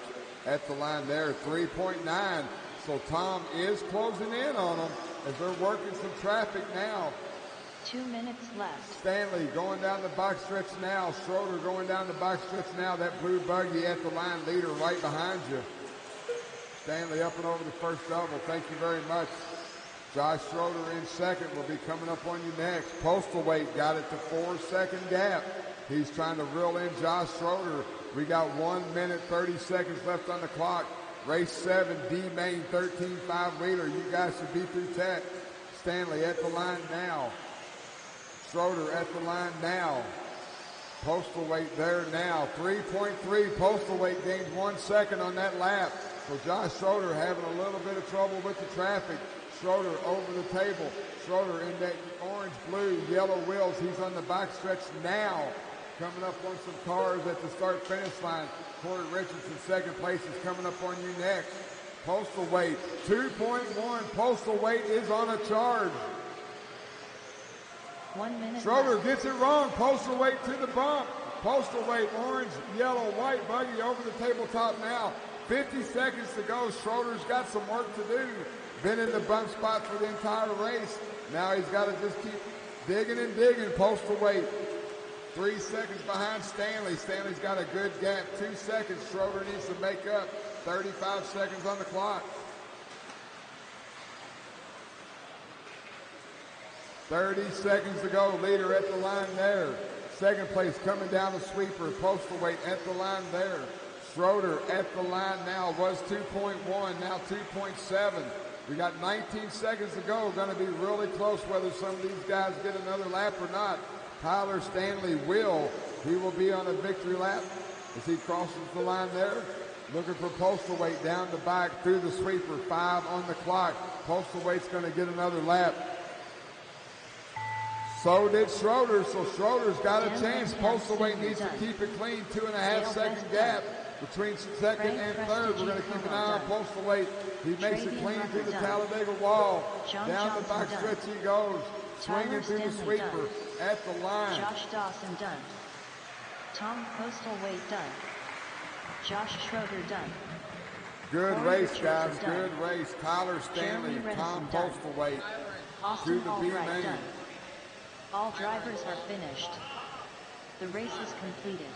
at the line there, 3.9. So Tom is closing in on them as they're working some traffic now. 2 minutes left. Stanley going down the box stretch now. Schroeder going down the box stretch now. That blue buggy at the line, leader right behind you. Stanley up and over the first double. Thank you very much. Josh Schroeder in second will be coming up on you next. Postal weight got it to 4-second gap. He's trying to reel in Josh Schroeder. We got 1 minute, 30 seconds left on the clock. Race 7, D-Main, 13.5 leader. You guys should be through tech. Stanley at the line now. Schroeder at the line now. Postal weight there now. 3.3. Postal weight gained 1 second on that lap. So Josh Schroeder having a little bit of trouble with the traffic. Schroeder over the table. Schroeder in that orange, blue, yellow wheels. He's on the back stretch now. Coming up on some cars at the start-finish line. Corey Richardson, second place, is coming up on you next. Postal weight, 2.1. Postal weight is on a charge. 1 minute Schroeder left. gets it wrong. Postal weight to the bump. Postal weight, orange, yellow, white, buggy over the tabletop now. 50 seconds to go. Schroeder's got some work to do. Been in the bump spot for the entire race. Now he's got to just keep digging and digging. Postal weight, 3 seconds behind Stanley. Stanley's got a good gap. 2 seconds. Schroeder needs to make up. 35 seconds on the clock. 30 seconds to go. Leader at the line there. Second place coming down the sweeper. Postal weight at the line there. Schroeder at the line now. Was 2.1, now 2.7. We got 19 seconds to go. Going to be really close whether some of these guys get another lap or not. Tyler Stanley will. He will be on a victory lap as he crosses the line there. Looking for Postal weight down the back through the sweeper. 5 on the clock. Postal weight's going to get another lap. So did Schroeder. So Schroeder's got a chance. Postal weight needs to keep it clean. 2.5 second gap between second and third. We're going to keep an eye on Postal weight. He makes it clean through the Talladega wall. Down the back stretch he goes. Swinging through the sweeper at the line. Josh Dawson done. Tom Postal weight done. Josh Schroeder done. Good Corey race, guys. Richardson done. Good race. Tyler Stanley, Jeremy Tom Renison done. Postal weight to Austin the Albright B-Main. done. All drivers are finished. The race is completed.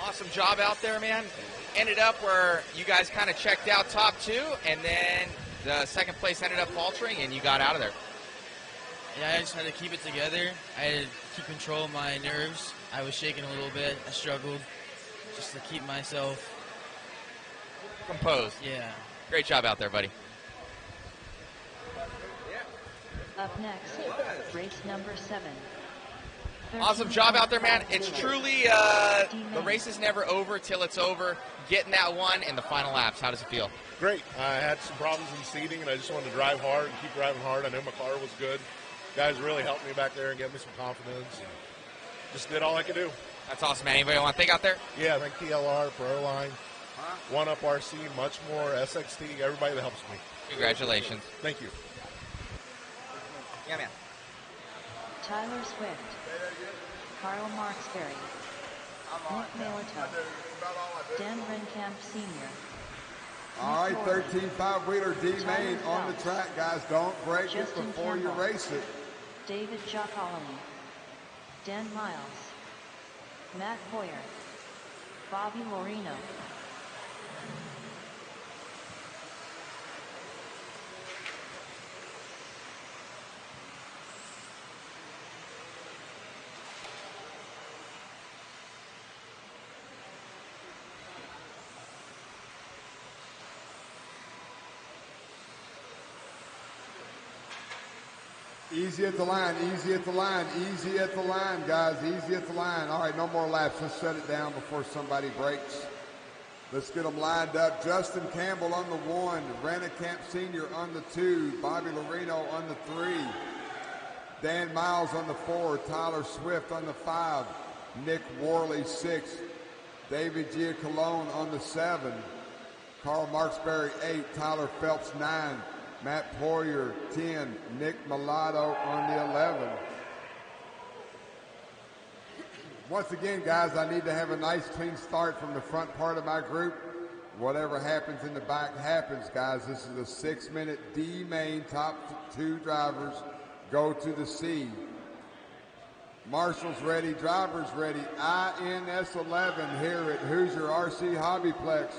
Awesome job out there, man. Ended up where you guys kind of checked out top 2, and then the second place ended up faltering, and you got out of there. Yeah, I just had to keep it together. I had to keep control of my nerves. I was shaking a little bit. I struggled just to keep myself composed. Yeah. Great job out there, buddy. Up next, race number 7. Awesome job out there, man. It's truly, the race is never over till it's over. Getting that one in the final laps, how does it feel? Great. I had some problems in seating, and I just wanted to drive hard and keep driving hard. I know my car was good. Guys really helped me back there and gave me some confidence. Just did all I could do. That's awesome, man. Anybody want to thank out there? Yeah, thank TLR, Proline, One Up RC, much more, SXT, everybody that helps me. Congratulations. Thank you. Yeah, man. Tyler Swift. Carl Marksberry. Nick Malato. Dan Renkamp Sr. All right, 13.5 wheeler D-Main on the track, guys. Don't break Justin it before you Campbell. race it. David Giacolini. Dan Miles. Matt Hoyer. Bobby Lorino. Easy at the line, easy at the line, easy at the line, guys, easy at the line. All right, no more laps. Let's shut it down before somebody breaks. Let's get them lined up. Justin Campbell on the 1, Renkamp Sr. on the 2, Bobby Lorino on the 3, Dan Miles on the 4, Tyler Swift on the 5, Nick Worley 6, David Giacalone on the 7. Carl Marksberry 8. Tyler Phelps 9. Matt Poirier 10. Nick Mulatto on the 11. Once again, guys, I need to have a nice clean start from the front part of my group. Whatever happens in the back happens, guys. This is a 6-minute D main. Top 2 drivers go to the C. Marshall's ready, drivers ready. INS 11 here at Hoosier RC HobbyPlex.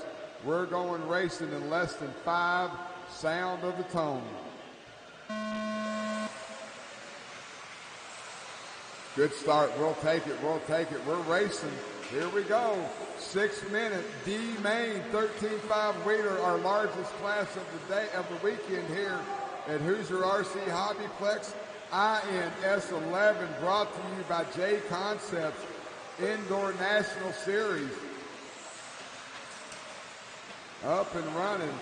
We're going racing in less than 5. Sound of the tone. Good start. We'll take it. We'll take it. We're racing. Here we go. 6-minute D main 13.5 wheeler, our largest class of the day of the weekend here at Hoosier RC HobbyPlex. INS 11 brought to you by JConcepts Indoor National Series. Up and running.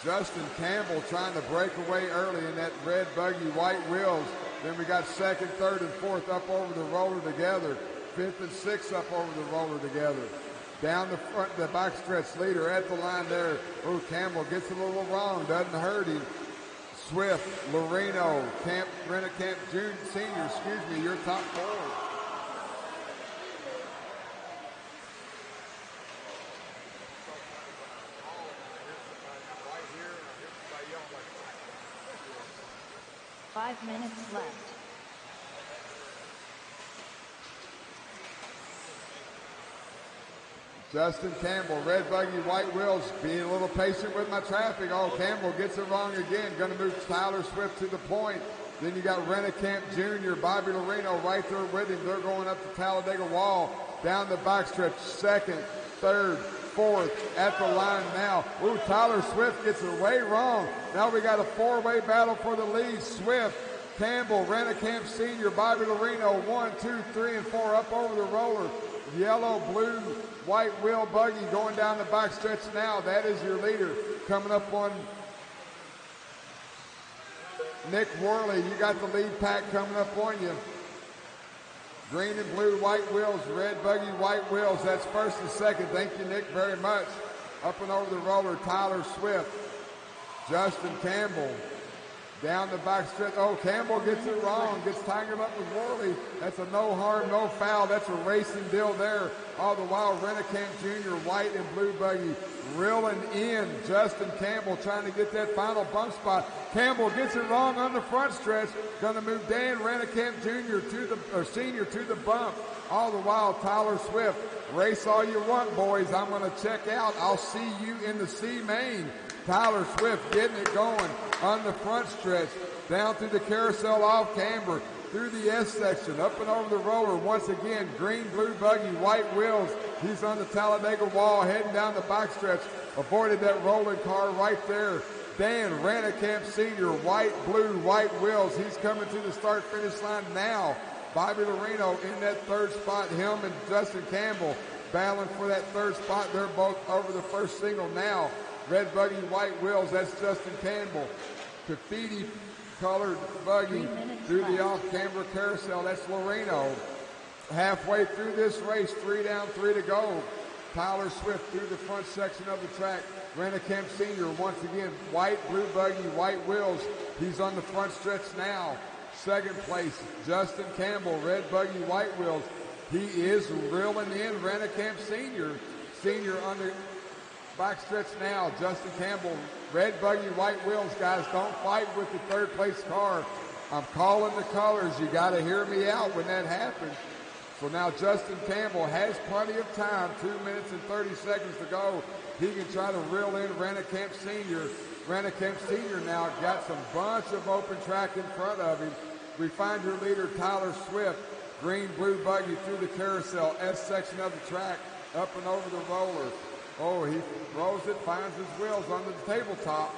Justin Campbell trying to break away early in that red buggy, white wheels. Then we got 2nd, 3rd, and 4th up over the roller together. 5th and 6th up over the roller together. Down the front, the backstretch leader at the line there. Oh, Campbell gets a little wrong, doesn't hurt him. Swift, Loreno, Rennekamp Jr., Senior, your top 4. Five minutes left. Justin Campbell, red buggy, white wheels, being a little patient with my traffic. Oh, Campbell gets it wrong again. Going to move Tyler Swift to the point. Then you got Rennekamp Jr., Bobby Loreno right there with him. They're going up the Talladega Wall. Down the backstretch, 2nd, 3rd, 4th at the line now. Ooh, Tyler Swift gets it way wrong. Now we got a 4-way battle for the lead. Swift, Campbell, Rennekamp Sr., Bobby Loreno, 1, 2, 3, and 4 up over the roller. Yellow, blue, white wheel buggy going down the backstretch now. That is your leader. Coming up on Nick Worley. You got the lead pack coming up on you. Green and blue, white wheels, red buggy, white wheels. That's 1st and 2nd. Thank you, Nick, very much. Up and over the roller, Tyler Swift. Justin Campbell. Down the backstretch. Oh, Campbell gets it wrong. Gets tangled up with Worley. That's a no harm, no foul. That's a racing deal there. All the while, Rennekamp Jr., white and blue buggy, reeling in. Justin Campbell trying to get that final bump spot. Campbell gets it wrong on the front stretch. Going to move Dan Rennekamp Jr. Senior to the bump. All the while, Tyler Swift. Race all you want, boys. I'm going to check out. I'll see you in the C main. Tyler Swift getting it going on the front stretch, down through the carousel off camber, through the S section, up and over the roller. Once again, green, blue buggy, white wheels. He's on the Talladega Wall, heading down the backstretch. Avoided that rolling car right there. Dan Rennekamp Sr., white, blue, white wheels. He's coming to the start-finish line now. Bobby Loreno in that 3rd spot. Him and Justin Campbell battling for that 3rd spot. They're both over the first single now. Red buggy, white wheels, that's Justin Campbell. Graffiti colored buggy through the off-camber carousel, that's Loreno. Halfway through this race, 3 down, 3 to go. Tyler Swift through the front section of the track. Rennekamp Sr., once again, white, blue buggy, white wheels. He's on the front stretch now. 2nd place, Justin Campbell, red buggy, white wheels. He is reeling in Rennekamp Sr. Senior on the backstretch now. Justin Campbell, red buggy, white wheels, guys. Don't fight with the 3rd place car. I'm calling the colors. You got to hear me out when that happens. So now Justin Campbell has plenty of time, 2 minutes and 30 seconds to go. He can try to reel in Rennekamp Sr. Rennekamp Sr. now got some bunch of open track in front of him. We find your leader, Tyler Swift, green, blue buggy through the carousel, S section of the track, up and over the roller. Oh, he throws it, finds his wheels on the tabletop.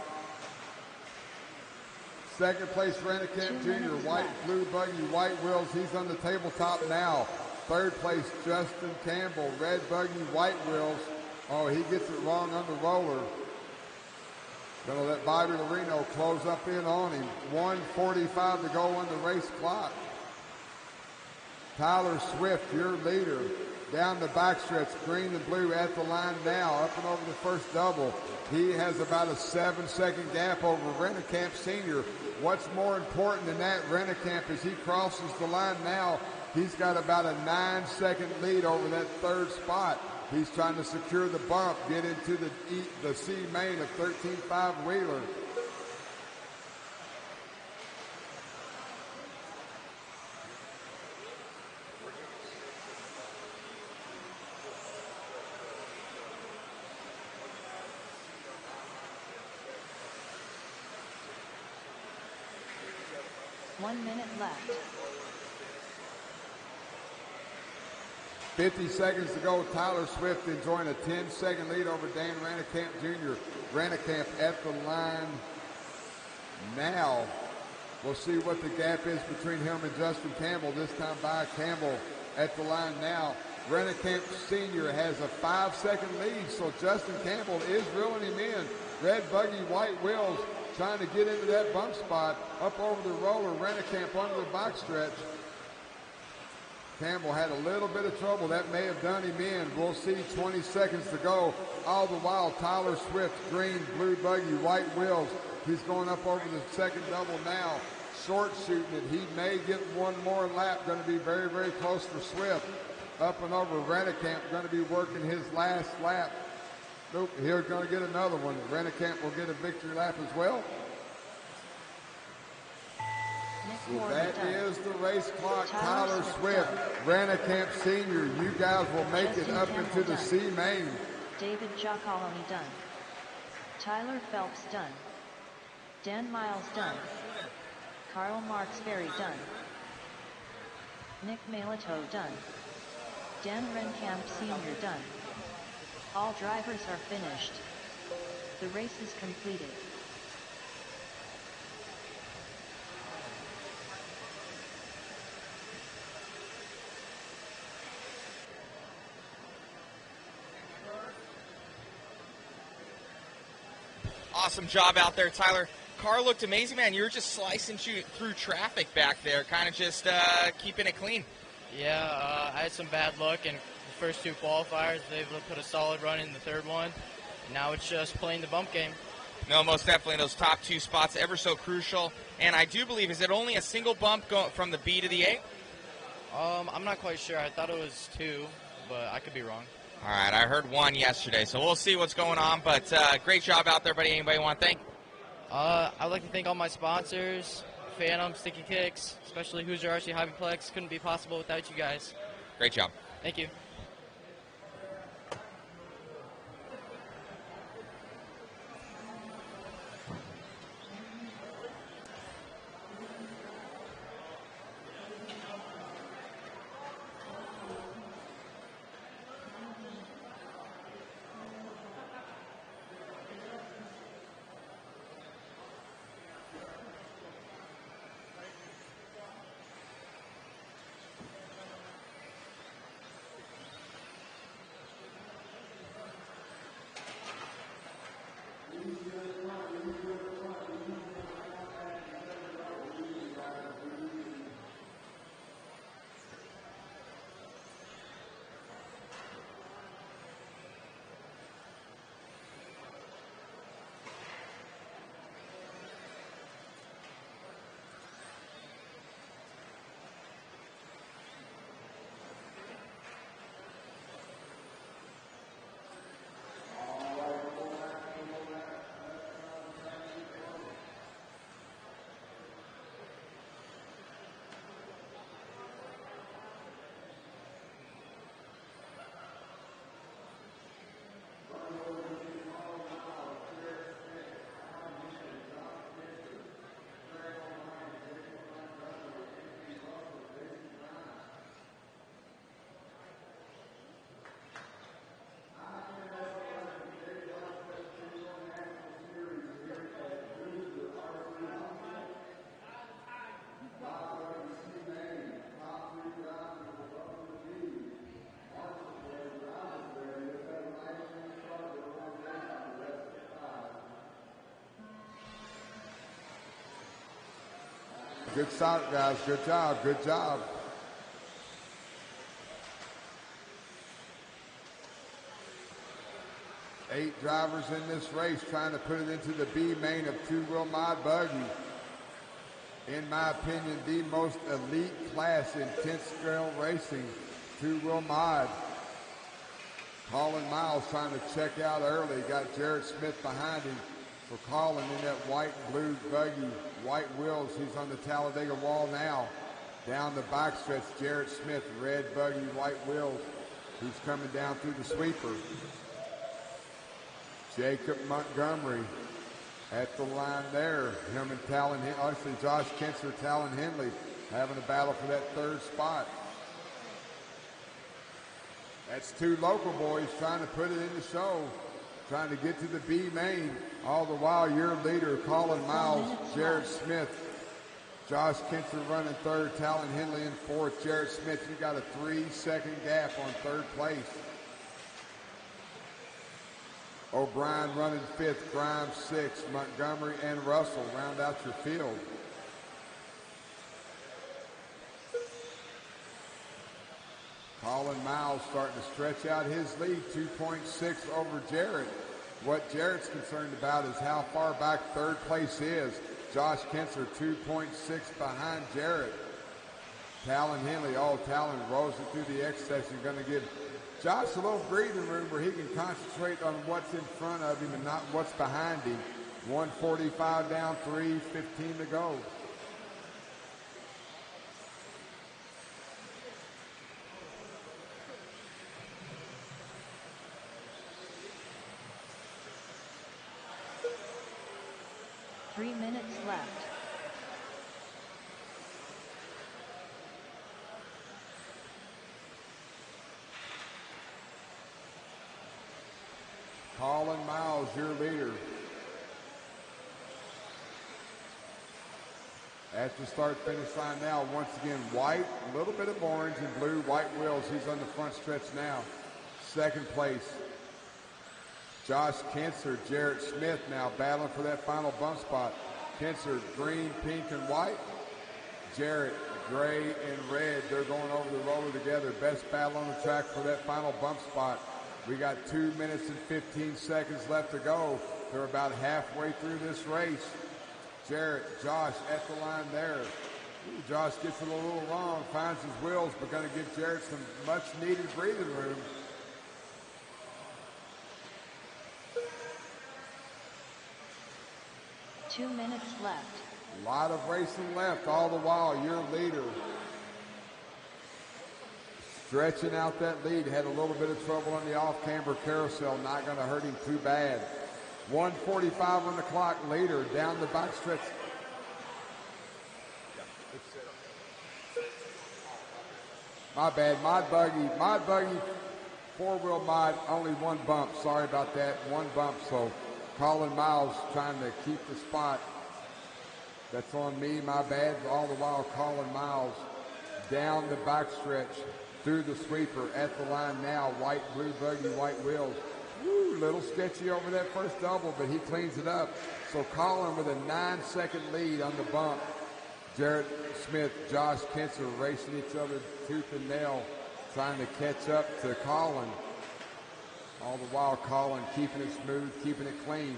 2nd place, Rennekamp Jr., white, blue buggy, white wheels. He's on the tabletop now. 3rd place, Justin Campbell, red buggy, white wheels. Oh, he gets it wrong on the roller. Gonna let Bobby Loreno close up in on him. 1:45 to go on the race clock. Tyler Swift, your leader. down the backstretch. Green and blue at the line now, up and over the first double. He has about a 7-second gap over Rennekamp Senior. What's more important than that, Rennekamp, as he crosses the line now, he's got about a 9-second lead over that third spot. He's trying to secure the bump, get into the C main of 13.5 Wheeler. One minute left. 50 seconds to go. Tyler Swift enjoying a 10-second lead over Dan Rennekamp Jr. Rennekamp at the line now. We'll see what the gap is between him and Justin Campbell. This time by Campbell at the line now. Rennekamp Sr. has a 5-second lead, so Justin Campbell is reeling him in. Red Buggy, white wheels, trying to get into that bump spot. Up over the roller, Rennekamp under the box stretch. Campbell had a little bit of trouble. That may have done him in. We'll see 20 seconds to go. All the while, Tyler Swift, green, blue buggy, white wheels. He's going up over the second double now. Short shooting it. He may get one more lap. Going to be very, very close for Swift. Up and over Rennekamp. Going to be working his last lap. Nope, he's going to get another one. Rennekamp will get a victory lap as well. So that is the race clock. Tyler Swift, Rennekamp Sr. You guys will make it up into the C main. David Giacoloni done. Tyler Phelps done. Dan Miles done. Karl Marx Ferry done. Nick Malito done. Dan Renkamp Sr. done. All drivers are finished. The race is completed. Awesome job out there, Tyler. Car looked amazing, man. You were just slicing through traffic back there, kind of just keeping it clean. Yeah, I had some bad luck in the first two qualifiers. I was able to put a solid run in the third one. Now it's just playing the bump game. No, most definitely those top two spots, ever so crucial. And I do believe, is it only a single bump going from the B to the A? I'm not quite sure. I thought it was two, but I could be wrong. All right, I heard one yesterday, so we'll see what's going on. But great job out there, buddy. Anybody want to thank? I'd like to thank all my sponsors, Phantom, Sticky Kicks, especially Hoosier RC HobbyPlex. Couldn't be possible without you guys. Great job. Thank you. Good start, guys. Good job. Good job. 8 drivers in this race trying to put it into the B main of two-wheel mod buggy. In my opinion, the most elite class in 10th scale racing, two-wheel mod. Colin Miles trying to check out early. Got Jared Smith behind him. For Colin in that white and blue buggy, white wheels. He's on the Talladega wall now. Down the backstretch, Jared Smith, red buggy, white wheels. He's coming down through the sweeper. Jacob Montgomery at the line there. Him and Talon, actually Josh Kinser, Talon Henley having a battle for that third spot. That's two local boys trying to put it in the show, trying to get to the B main. All the while, your leader, Colin Miles, Jared Smith, Josh Kinser running third, Talon Henley in fourth. Jared Smith, you got a 3-second gap on third place. O'Brien running fifth, Grimes sixth, Montgomery and Russell round out your field. Colin Miles starting to stretch out his lead, 2.6 over Jared. What Jared's concerned about is how far back third place is. Josh Kinser 2.6 behind Jared. Talon Henley, Talon rolls it through the X section, going to give Josh a little breathing room where he can concentrate on what's in front of him and not what's behind him. 145 down, 3:15 to go. Three minutes left. Colin Miles, your leader. At the start-finish line now, once again, white, a little bit of orange and blue, white wheels. He's on the front stretch now. Second place, Josh Kinser, Jared Smith now battling for that final bump spot. Kinser, green, pink, and white. Jared, gray and red. They're going over the roller together. Best battle on the track for that final bump spot. We got 2 minutes and 15 seconds left to go. They're about halfway through this race. Jared, Josh at the line there. Ooh, Josh gets it a little wrong, finds his wheels, but going to give Jared some much needed breathing room. Two minutes left. A lot of racing left. All the while, your leader stretching out that lead. Had a little bit of trouble on the off-camber carousel. Not going to hurt him too bad. 1:45 on the clock. Leader down the backstretch. My bad. Mod Buggy, four-wheel mod, only one bump. Sorry about that. One bump. So Colin Miles trying to keep the spot. That's on me. My bad. All the while, Colin Miles down the backstretch through the sweeper at the line now. White, blue buggy, white wheels. Woo, little sketchy over that first double, but he cleans it up. So Colin with a 9-second lead on the bump. Jared Smith, Josh Kinser racing each other tooth and nail, trying to catch up to Colin. All the while, Colin keeping it smooth, keeping it clean.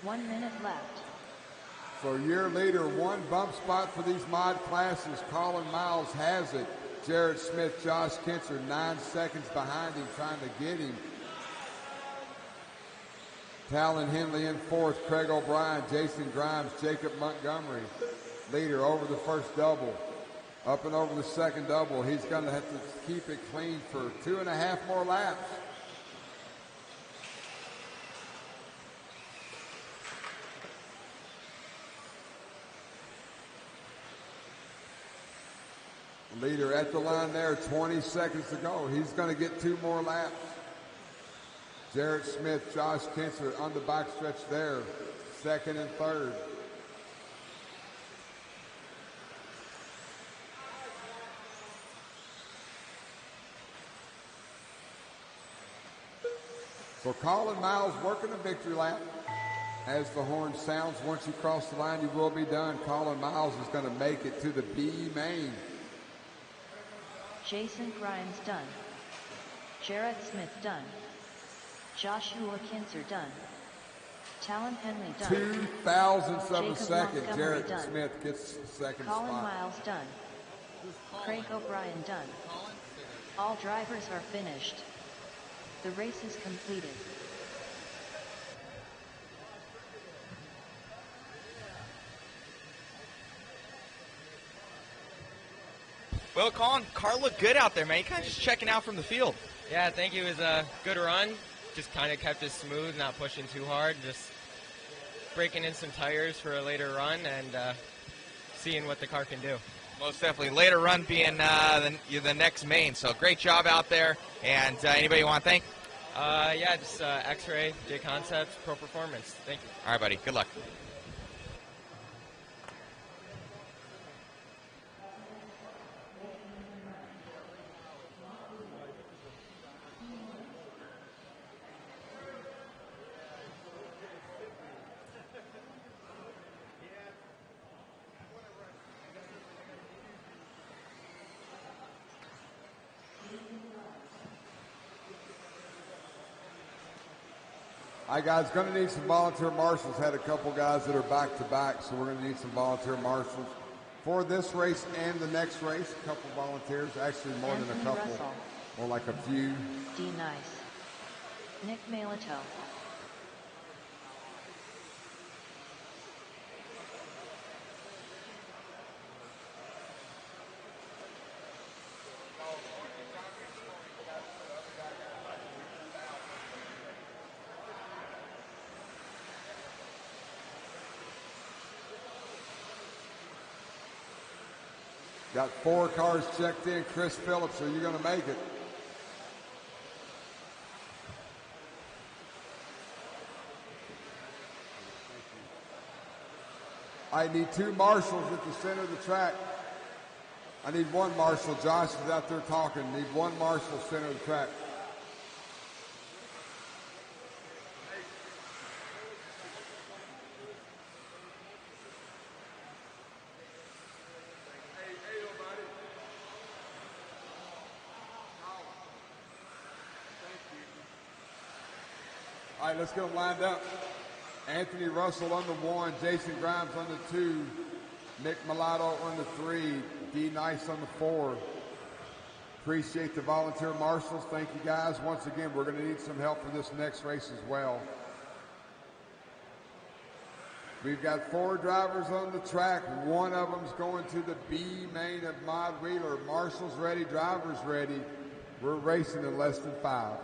1 minute left. So your leader, one bump spot for these mod classes. Colin Miles has it. Jared Smith, Josh Kinser, 9 seconds behind him, trying to get him. Talon Henley in fourth, Craig O'Brien, Jason Grimes, Jacob Montgomery. Leader over the first double. Up and over the second double. He's going to have to keep it clean for 2.5 more laps. Leader at the line there, 20 seconds to go. He's going to get 2 more laps. Jared Smith, Josh Kinser on the backstretch there, second and third. So Colin Miles working a victory lap. As the horn sounds, once you cross the line, you will be done. Colin Miles is going to make it to the B main. Jason Grimes done. Jared Smith done. Joshua Kinzer done. Talon Henley done. 2,000ths of a Jacob second. Montgomery Jared done. Smith gets the second Colin spot. Miles done. Craig O'Brien done. All drivers are finished. The race is completed. Well, Colin, car looked good out there, man. You kind of just checking out from the field. Yeah, I think it was a good run. Just kind of kept it smooth, not pushing too hard. Just breaking in some tires for a later run and seeing what the car can do. Most definitely. Later run being the next main. So great job out there. And anybody you want to thank? Yeah, just X-Ray, JConcepts, Pro Performance. Thank you. All right, buddy. Good luck. All right, guys, going to need some volunteer marshals. Had a couple guys that are back-to-back, so we're going to need some volunteer marshals for this race and the next race. A couple volunteers, actually more than a Anthony couple, Russell. more like a few. D. Nice. Nick Malito. Got 4 cars checked in. Chris Phillips, are you going to make it? I need 2 marshals at the center of the track. I need 1 marshal. Josh is out there talking. Need 1 marshal center of the track. All right, let's get them lined up. Anthony Russell on the 1, Jason Grimes on the 2, Nick Mulatto on the 3, D. Nice on the 4. Appreciate the volunteer marshals. Thank you, guys. Once again, we're going to need some help for this next race as well. We've got 4 drivers on the track. 1 of them's going to the B main of Mod Wheeler. Marshals ready, drivers ready. We're racing in less than 5.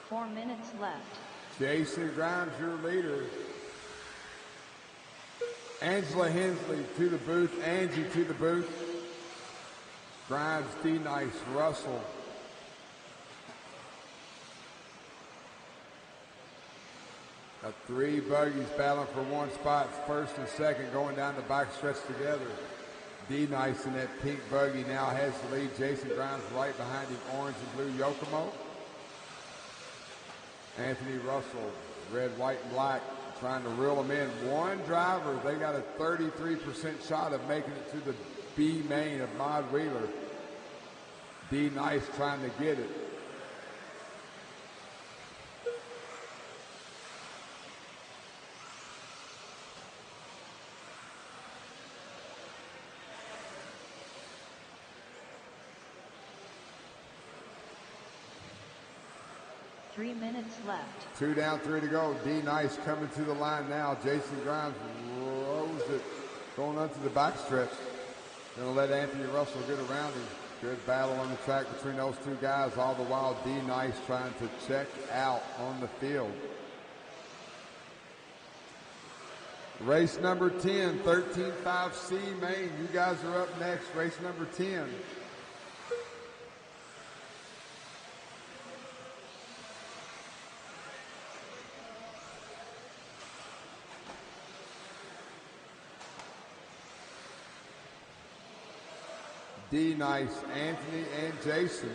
Four minutes left. Jason Grimes, your leader. Angela Hensley to the booth. Angie to the booth. Grimes, D. Nice, Russell. Got 3 buggies battling for 1 spot. First and second going down the backstretch together. D. Nice in that pink buggy now has the lead. Jason Grimes right behind him, orange and blue Yokomo. Anthony Russell, red, white, and black, trying to reel them in. 1 driver, they got a 33% shot of making it to the B main of Mod Wheeler. D. Nice trying to get it. 3 minutes left. 2 down, 3 to go. D Nice coming to the line now. Jason Grimes rolls it, going onto the backstretch. Gonna let Anthony Russell get around him. Good battle on the track between those two guys. All the while, D Nice trying to check out on the field. Race number 10, 13.5C Maine. You guys are up next. Race number 10. D Nice, Anthony, and Jason.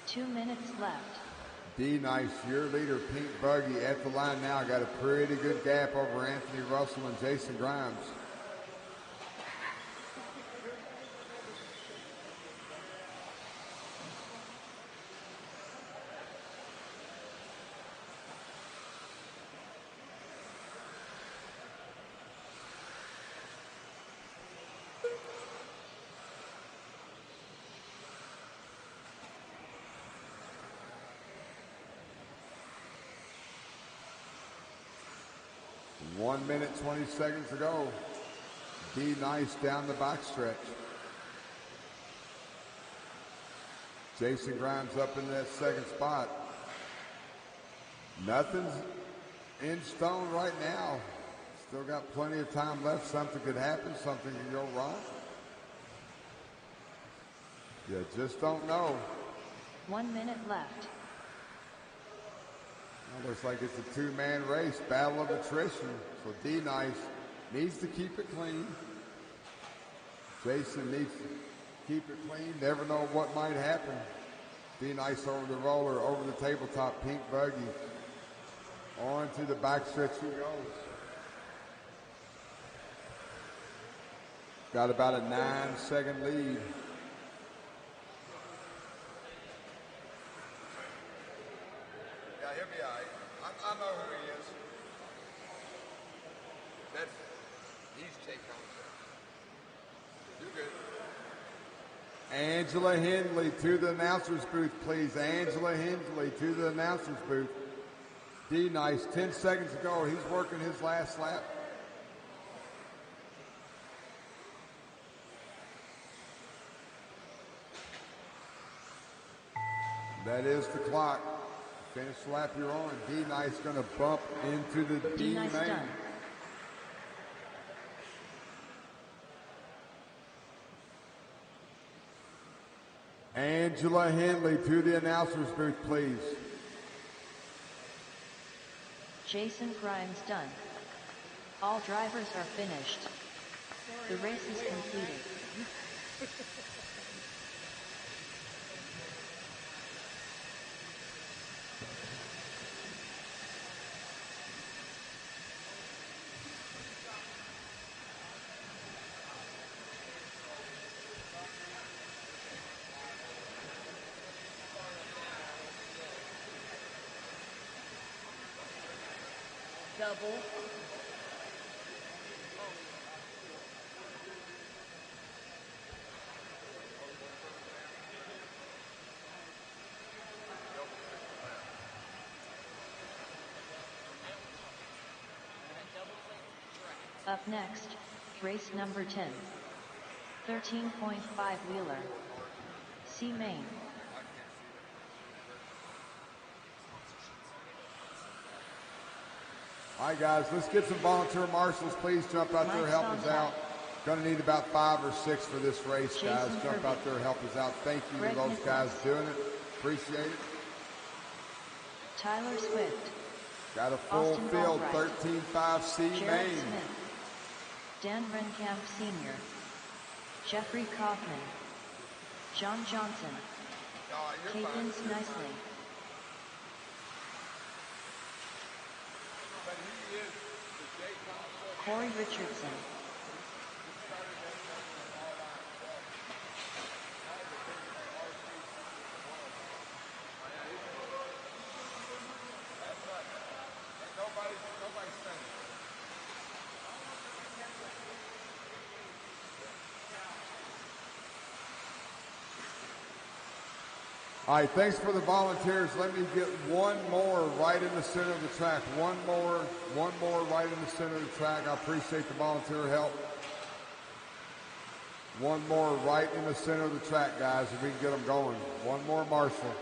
Two minutes left. D Nice, your leader, Pink Buggy, at the line now. Got a pretty good gap over Anthony Russell and Jason Grimes. One minute, 20 seconds to go. D Nice down the backstretch. Jason Grimes up in that second spot. Nothing's in stone right now. Still got plenty of time left. Something could happen. Something can go wrong. You just don't know. 1 minute left. Well, looks like it's a two-man race, battle of attrition. So D Nice needs to keep it clean. Jason needs to keep it clean. Never know what might happen. D Nice over the roller, over the tabletop, Pink Buggy. On to the backstretch he goes. Got about a 9-second lead. Yeah, he'll be all right. I know who he is. He's JConcepts. You good. Angela Hindley to the announcer's booth, please. Angela Hindley to the announcer's booth. D Nice, 10 seconds to go. He's working his last lap. That is the clock. Finish lap you're on. D Nice going to bump into the D Nice main. done. Angela Hindley to the announcer's booth, please. Jason Grimes done. All drivers are finished. The race is completed. Double. Up next, race number 10. 13.5 wheeler. C main. All right, guys, let's get some volunteer marshals. Please jump out there, help us out. Gonna need about 5 or 6 for this race, guys. Jump out there, help us out. Thank you to those guys doing it. Appreciate it. Tyler Swift. Got a full Austin field, Albright. 13.5C Jared main. Smith. Dan Renkamp Sr. Jeffrey Kaufman. John Johnson. Cadence Nicely. Corey Richardson. All right, thanks for the volunteers. Let me get one more right in the center of the track. One more right in the center of the track. I appreciate the volunteer help. One more right in the center of the track, guys, if we can get them going. One more, Marshall.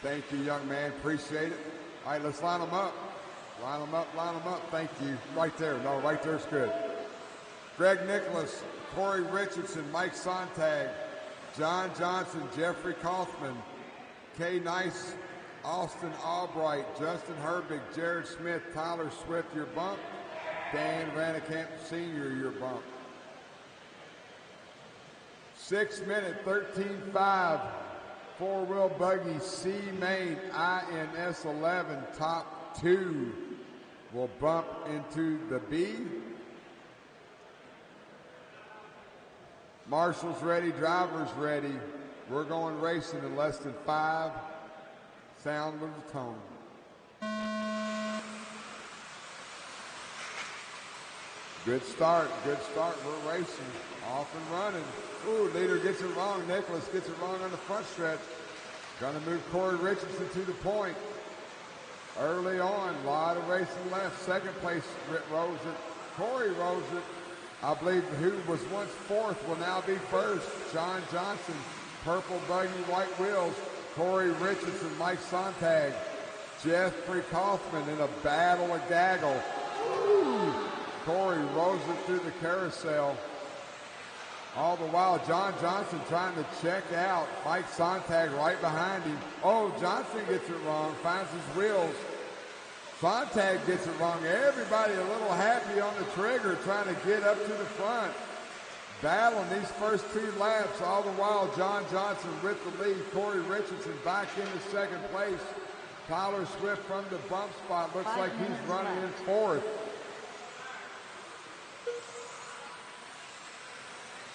Thank you, young man. Appreciate it. All right, let's line them up. Line them up, line them up. Thank you. Right there. No, right there's good. Greg Nicholas, Corey Richardson, Mike Sontag, John Johnson, Jeffrey Kaufman, Kay Nice, Austin Albright, Justin Herbig, Jared Smith, Tyler Swift, your bump. Dan Vannekamp Sr., your bump. 6 minute, 13.5, four-wheel buggy, C main, INS 11, top 2 will bump into the B. Marshall's ready, driver's ready. We're going racing in less than 5. Sound with the tone. Good start, we're racing, off and running. Ooh, leader gets it wrong, Nicholas gets it wrong on the front stretch. Gonna move Corey Richardson to the point. Early on, a lot of racing left. Second place, rose it. Corey rose it. I believe who was once fourth will now be first. John Johnson, purple buggy, white wheels. Corey Richardson, Mike Sontag, Jeffrey Kaufman in a battle of gaggle. Ooh. Corey rose it through the carousel. All the while, John Johnson trying to check out. Mike Sontag right behind him. Oh, Johnson gets it wrong, finds his wheels. Sontag gets it wrong. Everybody a little happy on the trigger trying to get up to the front. Battling these first 2 laps. All the while, John Johnson with the lead. Corey Richardson back into second place. Tyler Swift from the bump spot. Looks like he's running in fourth.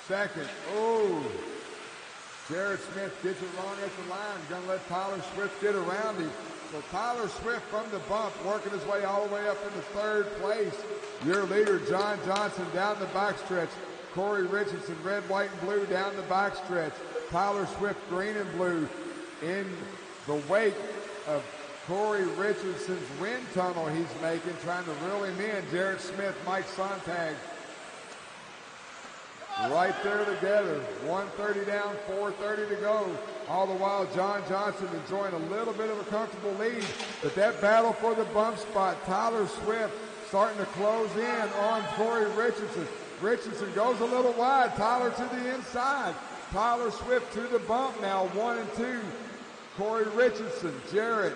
Second. Oh, Jared Smith gets it wrong at the line. Gonna let Tyler Swift get around him. So Tyler Swift from the bump, working his way all the way up into third place. Your leader, John Johnson, down the backstretch. Corey Richardson, red, white, and blue down the backstretch. Tyler Swift, green and blue. In the wake of Corey Richardson's wind tunnel he's making, trying to reel him in. Jared Smith, Mike Sontag. Right there together. 130 down, 430 to go. All the while, John Johnson enjoying a little bit of a comfortable lead. But that battle for the bump spot, Tyler Swift starting to close in on Corey Richardson. Richardson goes a little wide. Tyler to the inside. Tyler Swift to the bump now, 1 and 2. Corey Richardson, Jarrett,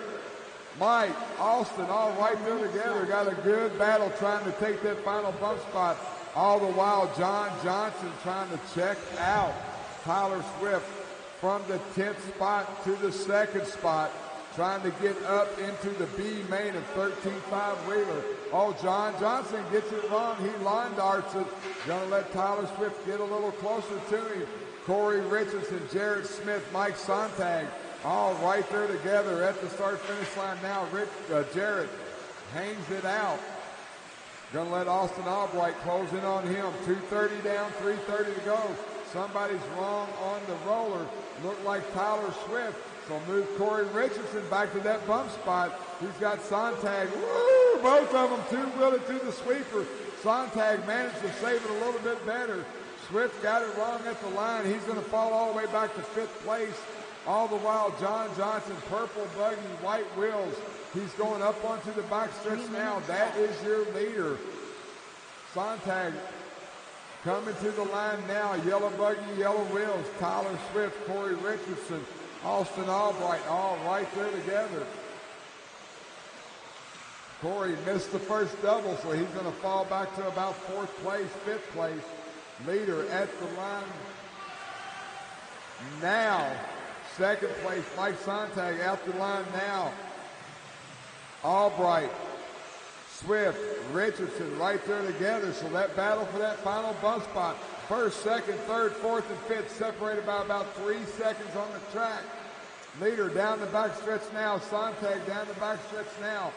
Mike, Austin, all right there together. Got a good battle trying to take that final bump spot. All the while, John Johnson trying to check out Tyler Swift from the 10th spot to the 2nd spot, trying to get up into the B main of 13.5 wheeler. Oh, John Johnson gets it wrong. He line darts it. Gonna let Tyler Swift get a little closer to him. Corey Richardson, Jared Smith, Mike Sontag, all right there together at the start-finish line now. Jared hangs it out. Gonna let Austin Albright close in on him. 230 down, 330 to go. Somebody's wrong on the roller. Looked like Tyler Swift. So move Corey Richardson back to that bump spot. He's got Sontag. Woo! Both of them two-wheeled to the sweeper. Sontag managed to save it a little bit better. Swift got it wrong at the line. He's going to fall all the way back to 5th place. All the while, John Johnson, purple buggy, white wheels. He's going up onto the back stretch now. That is your leader. Sontag coming to the line now. Yellow buggy, yellow wheels. Tyler Swift, Corey Richardson, Austin Albright, all right there together. Corey missed the first double, so he's going to fall back to about 4th place, 5th place. Leader at the line now. 2nd place, Mike Sontag out the line now. Albright, Swift, Richardson right there together. So that battle for that final bump spot. 1st, 2nd, 3rd, 4th, and 5th separated by about 3 seconds on the track. Leader down the back stretch now. Sontag down the back stretch now.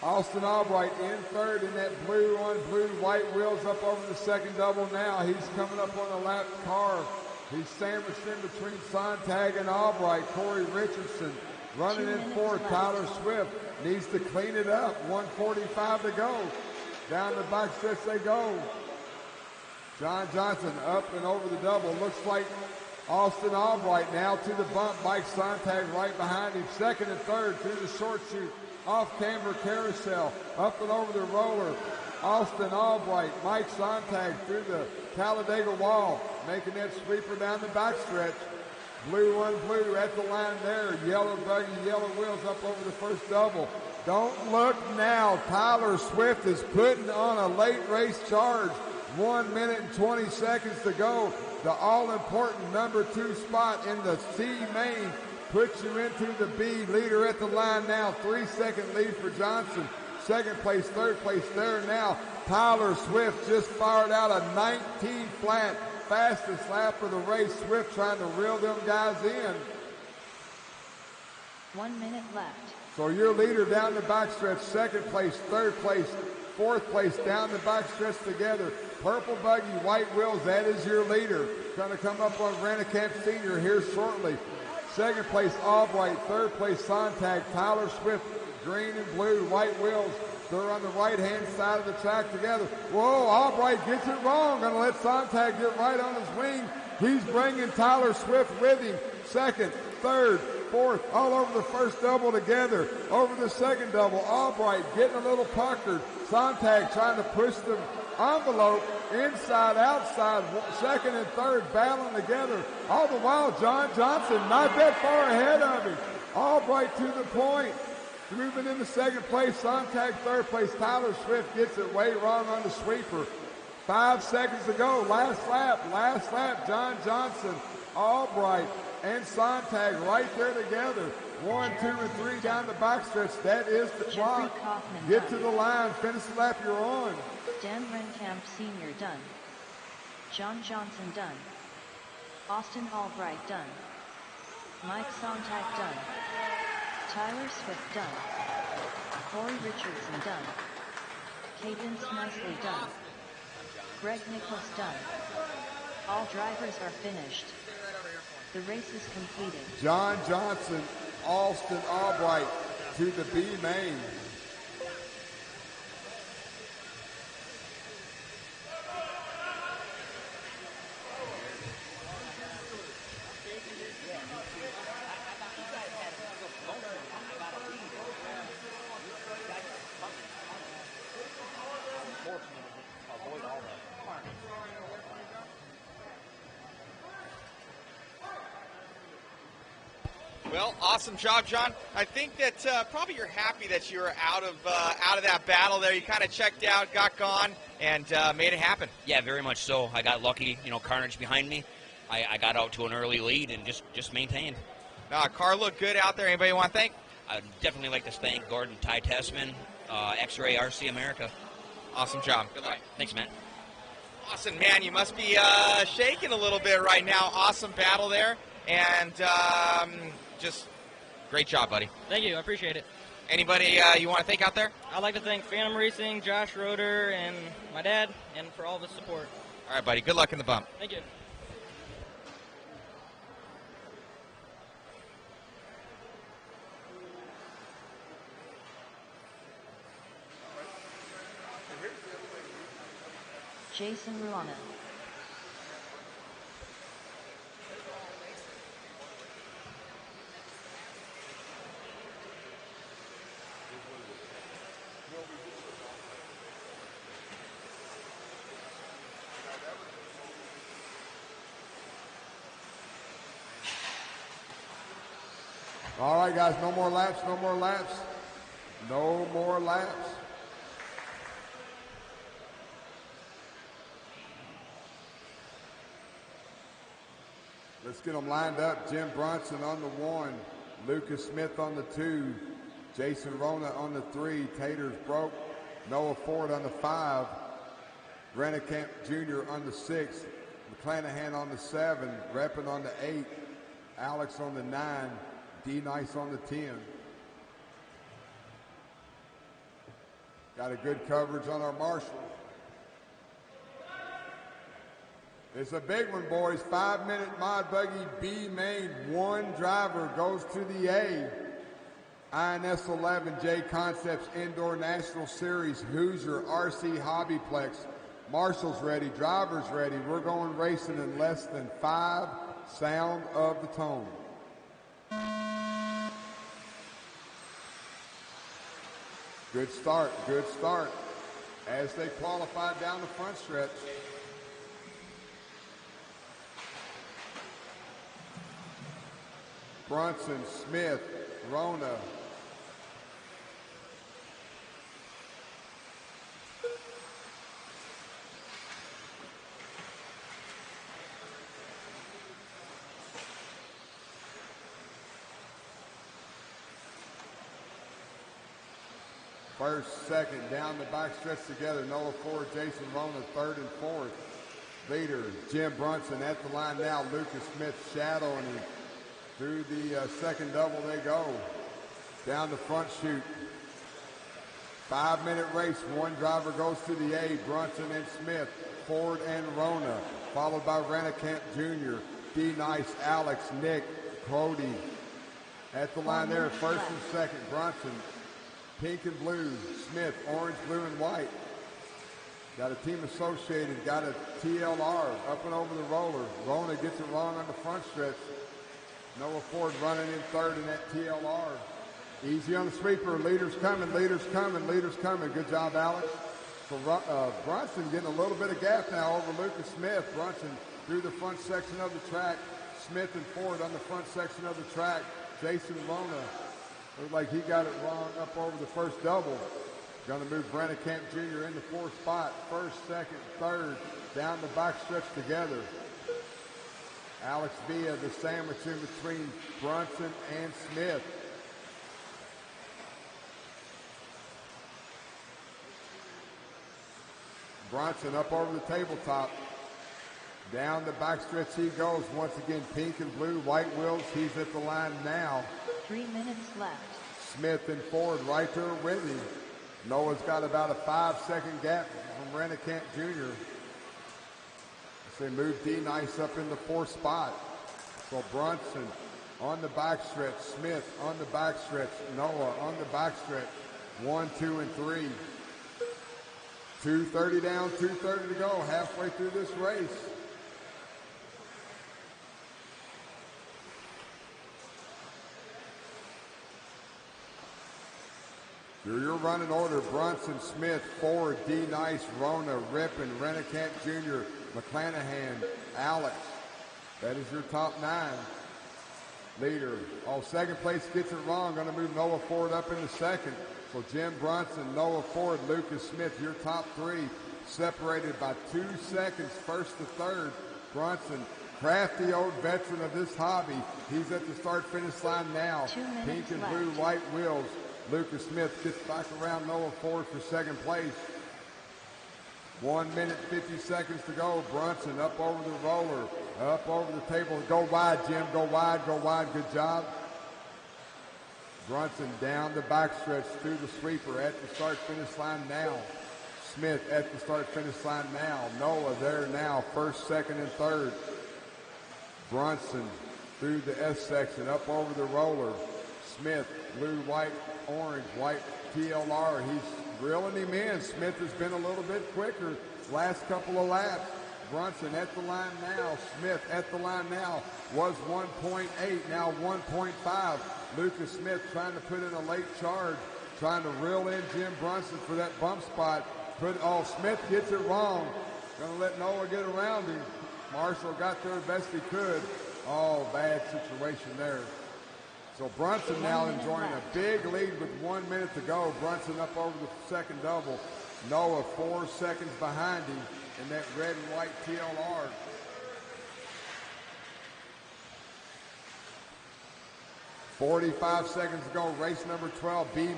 Austin Albright in third in that blue on blue, white wheels up over the second double now. He's coming up on the lap car. He's sandwiched in between Sontag and Albright. Corey Richardson running in fourth. Tyler Swift needs to clean it up. 1:45 to go. Down the back stretch they go. John Johnson up and over the double. Looks like Austin Albright now to the bump. Mike Sontag right behind him. Second and third through the short chute. Off camber carousel. Up and over the roller. Austin Albright. Mike Sontag through the Talladega wall. Making that sweeper down the backstretch. Blue on blue at the line there. Yellow buggy, yellow wheels up over the first double. Don't look now. Tyler Swift is putting on a late race charge. 1 minute and 20 seconds to go. The all-important number 2 spot in the C main puts you into the B. Leader at the line now. 3-second lead for Johnson. Second place, third place there now. Tyler Swift just fired out a 19 flat. Fastest lap of the race. Swift trying to reel them guys in. 1 minute left. So your leader down the backstretch, second place, third place, fourth place down the backstretch together. Purple buggy, white wheels, that is your leader. Going to come up on Rannicamp Senior here shortly. Second place, Albright. Third place, Sontag. Tyler Swift, green and blue, white wheels. They're on the right-hand side of the track together. Whoa, Albright gets it wrong. Going to let Sontag get right on his wing. He's bringing Tyler Swift with him. Second, third, fourth, all over the first double together. Over the second double, Albright getting a little puckered. Sontag trying to push the envelope inside, outside. Second and third battling together. All the while, John Johnson not that far ahead of him. Albright to the point. Moving into second place, Sontag third place. Tyler Swift gets it way wrong on the sweeper. 5 seconds to go. Last lap. John Johnson, Albright, and Sontag right there together. 1, 2, and 3 down the backstretch. That is the clock. Get to the line. Finish the lap you're on. Dan Renkamp Sr. done. John Johnson done. Austin Albright done. Mike Sontag done. Tyler Swift done. Corey Richardson done. Cadence Nicely done. Greg Nicholas done. All drivers are finished. The race is completed. John Johnson, Austin Albright to the B main. Well, awesome job, John. I think that probably you're happy that you were out of that battle there. You kind of checked out, got gone, and made it happen. Yeah, very much so. I got lucky, Carnage behind me. I got out to an early lead and just maintained. Car looked good out there. Anybody you want to thank? I'd definitely like to thank Gordon Ty Tessman, X-Ray RC America. Awesome job. Good luck. Thanks, Matt. Awesome, man. You must be shaking a little bit right now. Awesome battle there. And just great job, buddy. Thank you. I appreciate it. Anybody you want to thank out there? I'd like to thank Phantom Racing, Josh Roeder, and my dad, and for all the support. All right, buddy. Good luck in the bump. Thank you. Jason Ruana. All right, guys, no more laps. Let's get them lined up. Jim Bronson on the 1, Lucas Smith on the 2, Jason Rona on the 3, Taters broke, Noah Ford on the 5, Rennicamp Jr. on the 6, McClanahan on the 7, Reppin on the 8, Alex on the 9, D Nice on the 10. Got a good coverage on our marshal. It's a big one, boys. 5-minute mod buggy B main. One driver goes to the A. INS 11 JConcepts Indoor National Series Hoosier RC HobbyPlex. Marshall's ready, driver's ready. We're going racing in less than 5. Sound of the tone. Good start, good start. As they qualify down the front stretch. Brunson, Smith, Rona. First, second, down the back stretch together. Noah Ford, Jason Rona, third and fourth. Leader, Jim Brunson at the line now. Lucas Smith shadowing him. Through the second double they go. Down the front chute. 5-minute race. One driver goes to the A. Brunson and Smith. Ford and Rona. Followed by Renikamp Jr. D. Nice, Alex, Nick, Cody. At the line there, first and second. Brunson, pink and blue. Smith, orange, blue, and white. Got a team associated. Got a TLR up and over the roller. Rona gets it wrong on the front stretch. Noah Ford running in third in that TLR. Easy on the sweeper. Leaders coming, leaders coming, leaders coming. Good job, Alex. So Brunson getting a little bit of gap now over Lucas Smith. Brunson through the front section of the track. Smith and Ford on the front section of the track. Jason Rona looked like he got it wrong up over the first double. Going to move Renikamp Jr. in the fourth spot. First, second, third, down the back stretch together. Alex Villa, the sandwich in between Brunson and Smith. Brunson up over the tabletop. Down the backstretch he goes. Once again, pink and blue, white wheels. He's at the line now. 3 minutes left. Smith and Ford right there with him. Noah's got about a 5-second gap from Renikamp Jr. They move D Nice up in the fourth spot. So Brunson on the backstretch, Smith on the backstretch, Noah on the backstretch. 1, 2, and 3. 2:30 down, 2:30 to go, halfway through this race. Through your running order, Brunson, Smith, Ford, D Nice, Rona, Rippin, Renikamp Jr., McClanahan, Alex. That is your top 9. Leader. Second place gets it wrong. Going to move Noah Ford up in the second. So Jim Brunson, Noah Ford, Lucas Smith, your top 3. Separated by 2 seconds, first to third. Brunson, crafty old veteran of this hobby. He's at the start-finish line now. Pink and blue, white wheels. Lucas Smith gets back around Noah Ford for second place. 1 minute, 50 seconds to go. Brunson up over the roller, up over the table. Go wide, Jim. Go wide, go wide. Good job. Brunson down the backstretch through the sweeper at the start-finish line now. Smith at the start-finish line now. Noah there now, first, second, and third. Brunson through the S section, up over the roller. Smith, blue, white, orange, white TLR. He's reeling him in. Smith has been a little bit quicker last couple of laps. Brunson at the line now. Smith at the line now. Was 1.8, now 1.5. Lucas Smith trying to put in a late charge, trying to reel in Jim Brunson for that bump spot. Smith gets it wrong. Going to let Noah get around him. Marshall got there best he could. Bad situation there. So Brunson now enjoying a big lead with 1 minute to go. Brunson up over the second double. Noah 4 seconds behind him in that red and white TLR. .45 seconds to go. Race number 12, B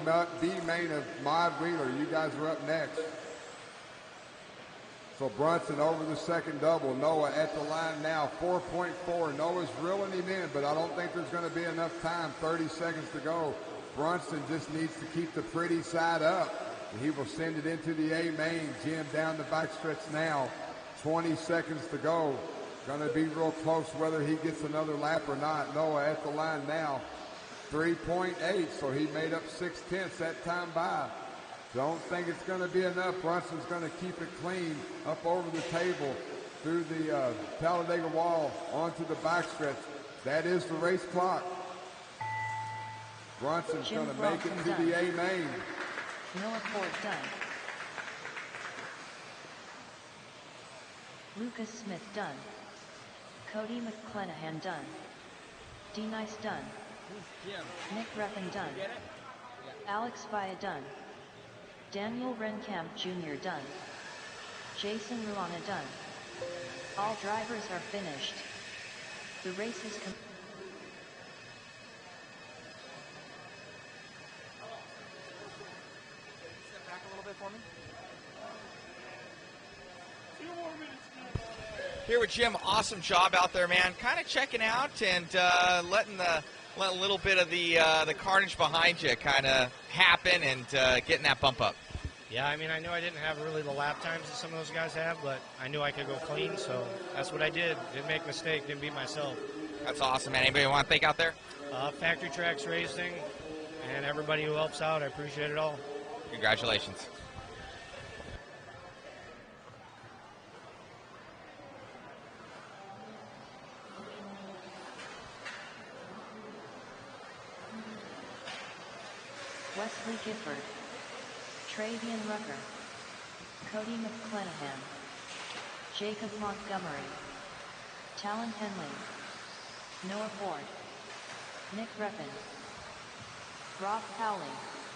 main of Mod Wheeler. You guys are up next. So Brunson over the second double. Noah at the line now, 4.4. Noah's reeling him in, but I don't think there's going to be enough time. 30 seconds to go. Brunson just needs to keep the pretty side up. He will send it into the A main. Jim down the backstretch now. 20 seconds to go. Going to be real close whether he gets another lap or not. Noah at the line now. 3.8, so he made up 0.6 that time by. Don't think it's going to be enough. Brunson's going to keep it clean up over the table through the Talladega wall onto the backstretch. That is the race clock. Brunson's going to make it to the A main. Noah Ford done. Lucas Smith done. Cody McClenahan done. D. Nice done. Nick Reppin done. Alex Via done. Daniel Renkamp Jr. done. Jason Ruana done. All drivers are finished. The race is complete. Step back a little bit for me. Here with Jim, awesome job out there, man. Kind of checking out and letting a little bit of the carnage behind you kind of happen and getting that bump up. Yeah, I mean, I knew I didn't have really the lap times that some of those guys have, but I knew I could go clean, so that's what I did. Didn't make a mistake, didn't beat myself. That's awesome, man. Anybody want to thank out there? Factory Tracks Racing and everybody who helps out. I appreciate it all. Congratulations. Wesley Gifford, Travian Rucker, Cody McClenahan, Jacob Montgomery, Talon Henley, Noah Ford, Nick Reppin, Rob Howley.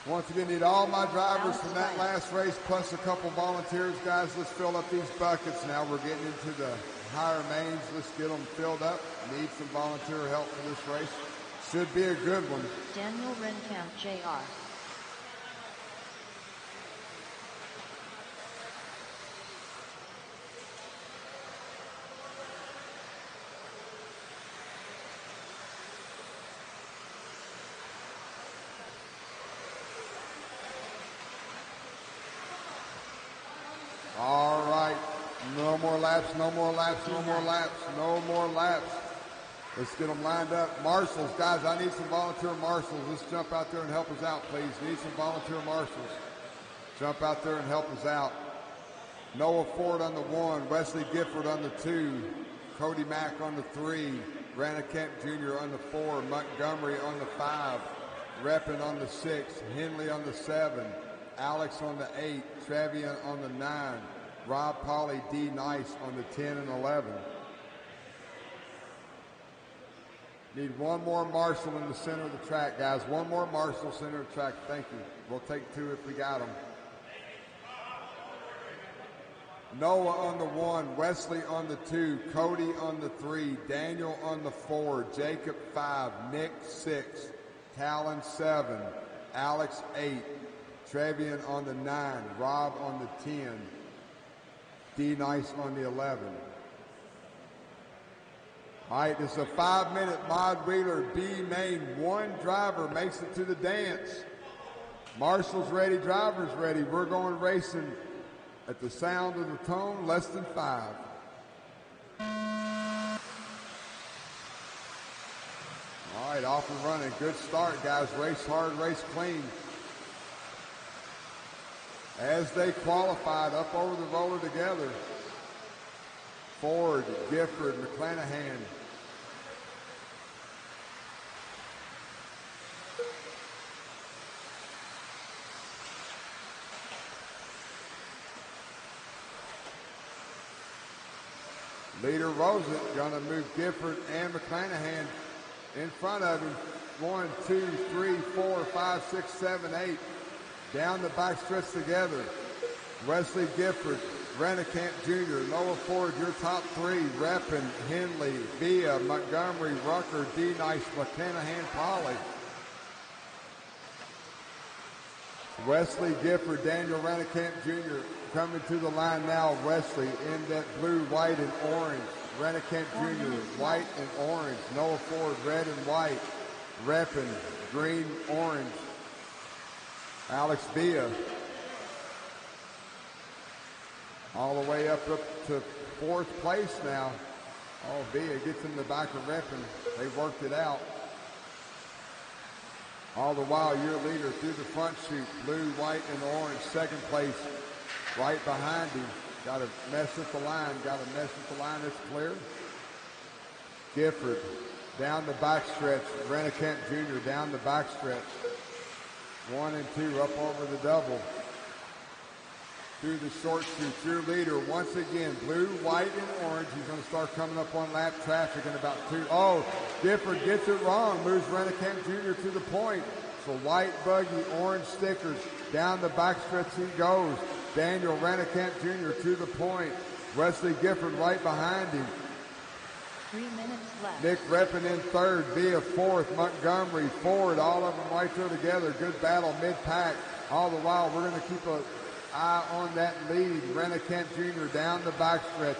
Once again, need all my drivers from that last race plus a couple volunteers. Guys, let's fill up these buckets now. We're getting into the higher mains. Let's get them filled up. Need some volunteer help for this race. Should be a good one. Daniel Renkamp Jr. All right, no more laps, no more laps, no more laps, no more laps. Let's get them lined up. Marshals, guys, I need some volunteer marshals. Let's jump out there and help us out, please. Need some volunteer marshals. Jump out there and help us out. Noah Ford on the 1, Wesley Gifford on the 2, Cody Mack on the 3, Rannekamp Jr. on the 4, Montgomery on the 5, Reppin on the 6, Henley on the 7, Alex on the 8, Travian on the 9, Rob Polly, D. Nice on the 10 and 11. Need one more marshal in the center of the track, guys. One more marshal center of the track. Thank you. We'll take 2 if we got them. Noah on the 1, Wesley on the 2, Cody on the 3, Daniel on the 4, Jacob 5, Nick 6, Talon 7, Alex 8, Travian on the 9, Rob on the 10, D. Nice on the 11. All right, this is a 5-minute mod wheeler B main. One driver makes it to the dance. Marshall's ready, drivers ready. We're going racing at the sound of the tone, less than 5. All right, off and running. Good start, guys. Race hard, race clean. As they qualified up over the roller together, Ford, Gifford, McClenahan. Leader Rosett going to move Gifford and McClenahan in front of him. 1, 2, 3, 4, 5, 6, 7, 8. Down the back stretch together. Wesley Gifford, Rennekamp Jr., Noah Ford, your top 3. Reppin, Henley, Via, Montgomery, Rucker, D. Nice, McClenahan, Polly. Wesley Gifford, Daniel Rennekamp Jr. coming to the line now. Wesley in that blue, white, and orange. Rennekamp Jr., white and orange. Noah Ford, red and white. Reppin, green, orange. Alex Villa All the way up to 4th place now. Oh, Villa gets in the back of Reppin. They worked it out. All the while, your leader through the front chute, blue, white, and orange, 2nd place, right behind him. Got to mess with the line. It's clear. Gifford down the backstretch. Rennekamp Jr. down the backstretch. 1 and 2 up over the double. Through the short chute, your leader once again, blue, white, and orange. He's going to start coming up on lap traffic in about 2. Oh, Gifford gets it wrong. Moves Rennekamp Jr. to the point. So white, Buggy, orange stickers. Down the backstretch he goes. Daniel Rennekamp Jr. to the point. Wesley Gifford right behind him. 3 minutes left. Nick Reppin in 3rd, Villa 4th, Montgomery, Ford, all of them right there together. Good battle mid-pack. All the while, we're going to keep an eye on that lead. Rennekamp Jr. down the backstretch.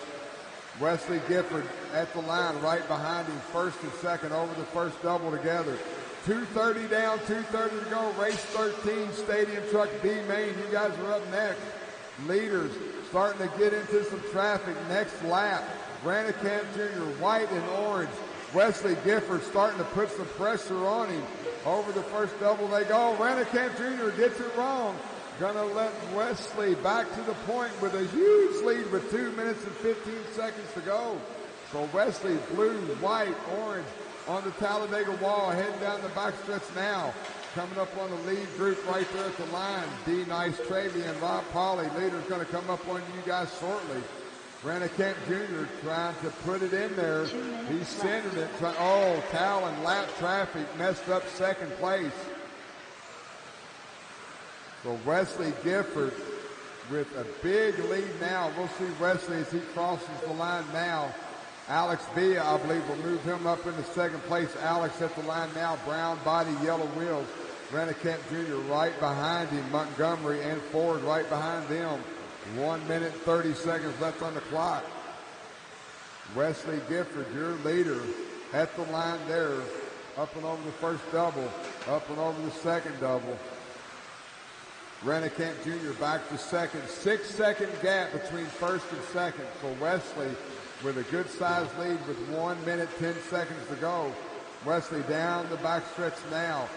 Wesley Gifford at the line right behind him. 1st and 2nd over the first double together. 2:30 down, 2:30 to go. Race 13, Stadium Truck B main. You guys are up next. Leaders starting to get into some traffic. Next lap. Rennekamp Jr., white and orange. Wesley Gifford starting to put some pressure on him. Over the first double they go. Rennekamp Jr. gets it wrong. Gonna let Wesley back to the point with a huge lead with 2 minutes and 15 seconds to go. So Wesley, blue, white, orange on the Talladega wall, heading down the backstretch now. Coming up on the lead group right there at the line. D. Nice, Travian, Rob Polly. Leader's gonna come up on you guys shortly. Rennekamp Jr. trying to put it in there. He's sending it. Oh, Talon, lap traffic, messed up 2nd place. So Wesley Gifford with a big lead now. We'll see Wesley as he crosses the line now. Alex Villa, I believe, will move him up into 2nd place. Alex at the line now. Brown body, yellow wheels. Rennekamp Jr. right behind him. Montgomery and Ford right behind them. 1 minute, 30 seconds left on the clock. Wesley Gifford, your leader, at the line there. Up and over the first double. Up and over the second double. Rennekamp Jr. back to 2nd. 6-second gap between 1st and 2nd. So Wesley with a good-sized lead with 1 minute, 10 seconds to go. Wesley down the backstretch now.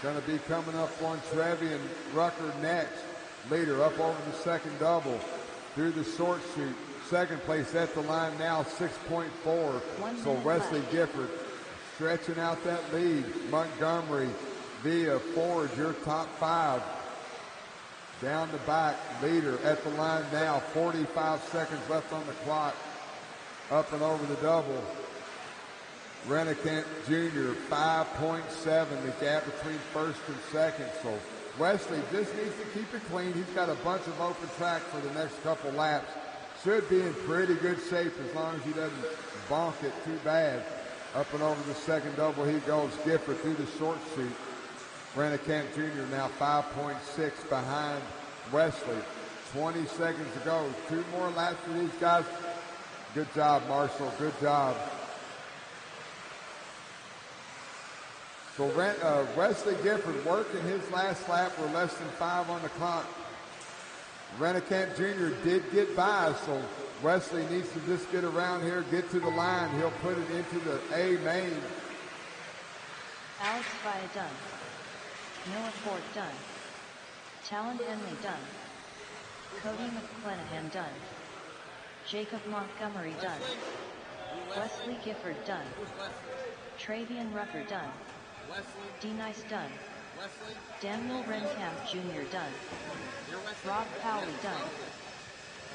Going to be coming up on Trevian Rucker next. Leader up over the second double. Through the short chute. 2nd place at the line now, 6.4. So Wesley Gifford stretching out that lead. Montgomery, Villa, Ford, your top 5. Down the back, leader at the line now, 45 seconds left on the clock. Up and over the double. Rennekamp Jr., 5.7, the gap between 1st and 2nd. So Wesley just needs to keep it clean. He's got a bunch of open track for the next couple laps. Should be in pretty good shape as long as he doesn't bonk it too bad. Up and over the second double he goes. Gifford through the short chute. Rennekamp Jr. now 5.6 behind Wesley. 20 seconds to go. 2 more laps for these guys. Good job, Marshall. Good job. So Wesley Gifford working his last lap with less than 5 on the clock. Rennekamp Jr. did get by, so Wesley needs to just get around here, get to the line. He'll put it into the A main. Alex Via done. Noah Ford done. Talon Henley done. Cody McClanahan done. Jacob Montgomery done. Wesley Gifford done. Travian Rucker done. D. Nice done. Daniel Renkamp Jr. done. Rob Powley done.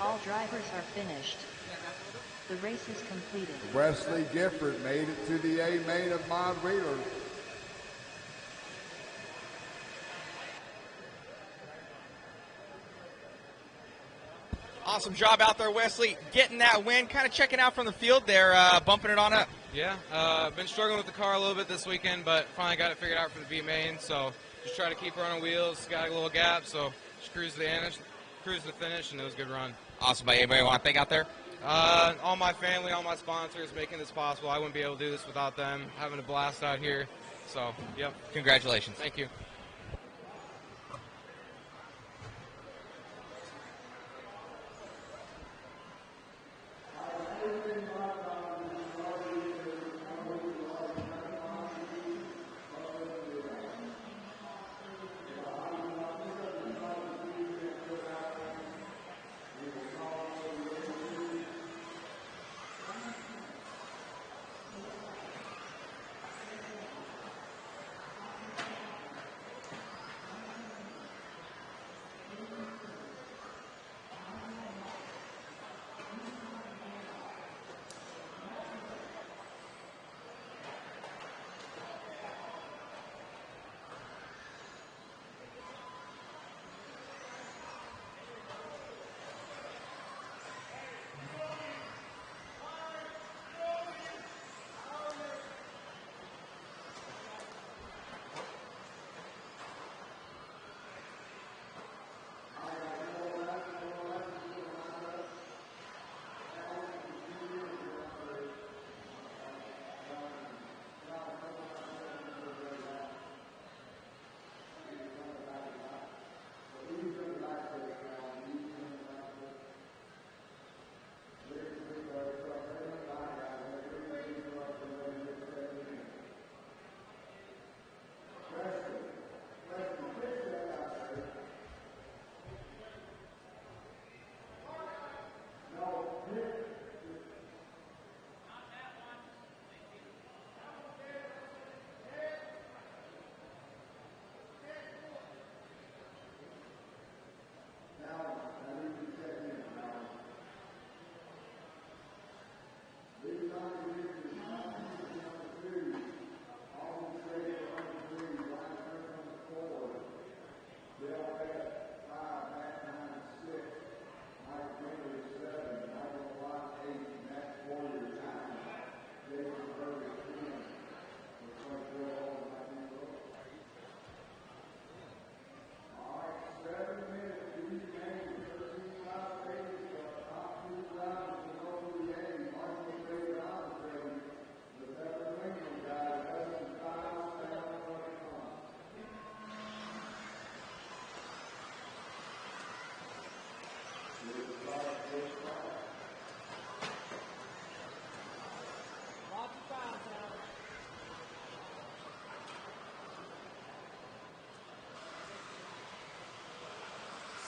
All drivers are finished. The race is completed. Wesley Gifford made it to the A main of Mod Wheeler. Awesome job out there, Wesley, getting that win. Kind of checking out from the field there, bumping it on up. Yeah, I've been struggling with the car a little bit this weekend, but finally got it figured out for the B main. So just try to keep her on wheels. Got a little gap, so just cruise to the finish, and it was a good run. Awesome. Anybody want to thank out there? All my family, all my sponsors making this possible. I wouldn't be able to do this without them. Having a blast out here. So, yep. Congratulations. Thank you.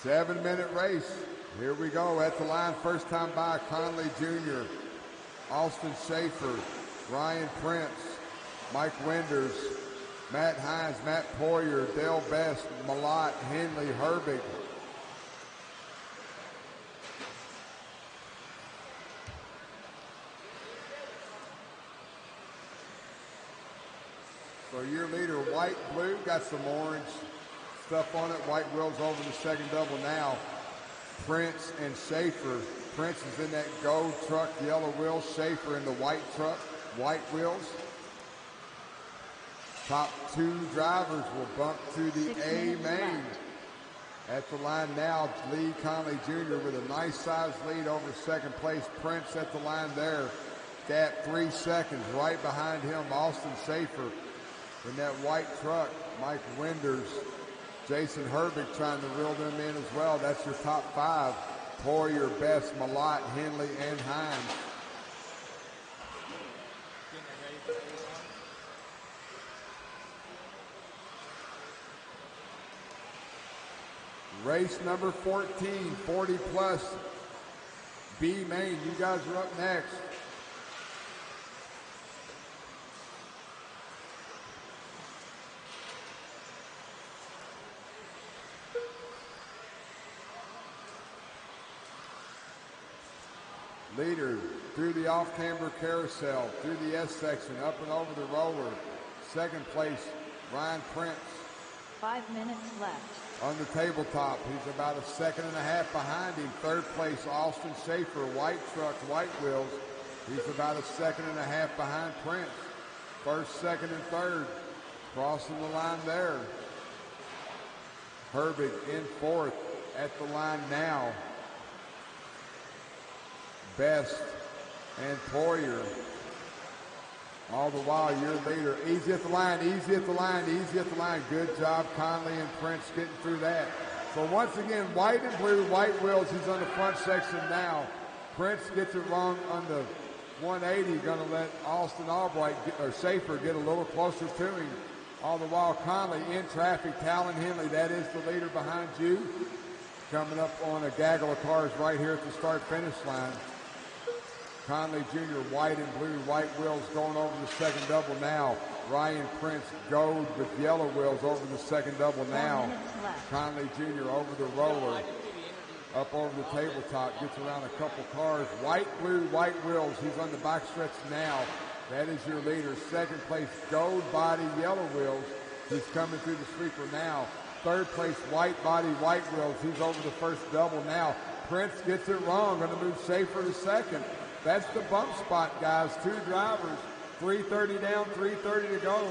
7-minute race. Here we go. At the line, first time by Conley Jr., Austin Schaefer, Ryan Prince, Mike Winders, Matt Hines, Matt Poyer, Dale Best, Malott, Henley, Herbig. So your leader, white, blue, got some orange stuff on it. White wheels over the second double now. Prince and Schaefer. Prince is in that gold truck, yellow wheels. Schaefer in the white truck, white wheels. Top two drivers will bump to the A main. At the line now, Lee Conley Jr. with a nice size lead over second place. Prince at the line there. Gap 3 seconds. Right behind him, Austin Schaefer in that white truck. Mike Winders, Jason Herbig trying to reel them in as well. That's your top five. Poyer, Best, Malott, Henley, and Hines. Race number 14, 40 plus. B main, you guys are up next. Leader through the off-camber carousel, through the S section, up and over the roller. Second place, Ryan Prince. 5 minutes left. On the tabletop, he's about a second and a half behind him. Third place, Austin Schaefer, white truck, white wheels. He's about a second and a half behind Prince. First, second, and third. Crossing the line there. Herbig in fourth at the line now. Best and Poyer. All the while, your leader. Easy at the line, easy at the line, easy at the line. Good job, Conley and Prince getting through that. So once again, white and blue, white wheels. He's on the front section now. Prince gets it wrong on the 180. Going to let Austin Albright or Schaefer get a little closer to him. All the while, Conley in traffic. Talon Henley, that is the leader behind you. Coming up on a gaggle of cars right here at the start-finish line. Conley Jr., white and blue, white wheels going over the second double now. Ryan Prince, gold with yellow wheels over the second double now. Conley Jr. over the roller, up over the tabletop, gets around a couple cars. White, blue, white wheels. He's on the backstretch now. That is your leader. Second place, gold body, yellow wheels. He's coming through the sweeper now. Third place, white body, white wheels. He's over the first double now. Prince gets it wrong. Going to move Schaefer to second. That's the bump spot, guys. Two drivers. 3:30 down, 3:30 to go.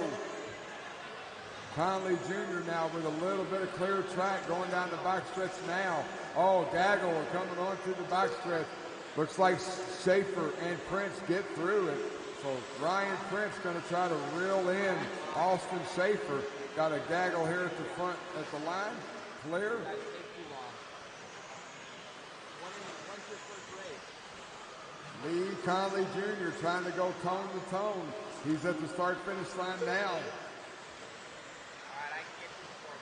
Conley Jr. now with a little bit of clear track going down the backstretch now. Oh, Gaggle are coming on through the backstretch. Looks like Schaefer and Prince get through it. So Ryan Prince going to try to reel in Austin Schaefer. Got a Gaggle here at the front at the line. Clear. Lee Conley Jr. trying to go tone to tone. He's at the start-finish line now.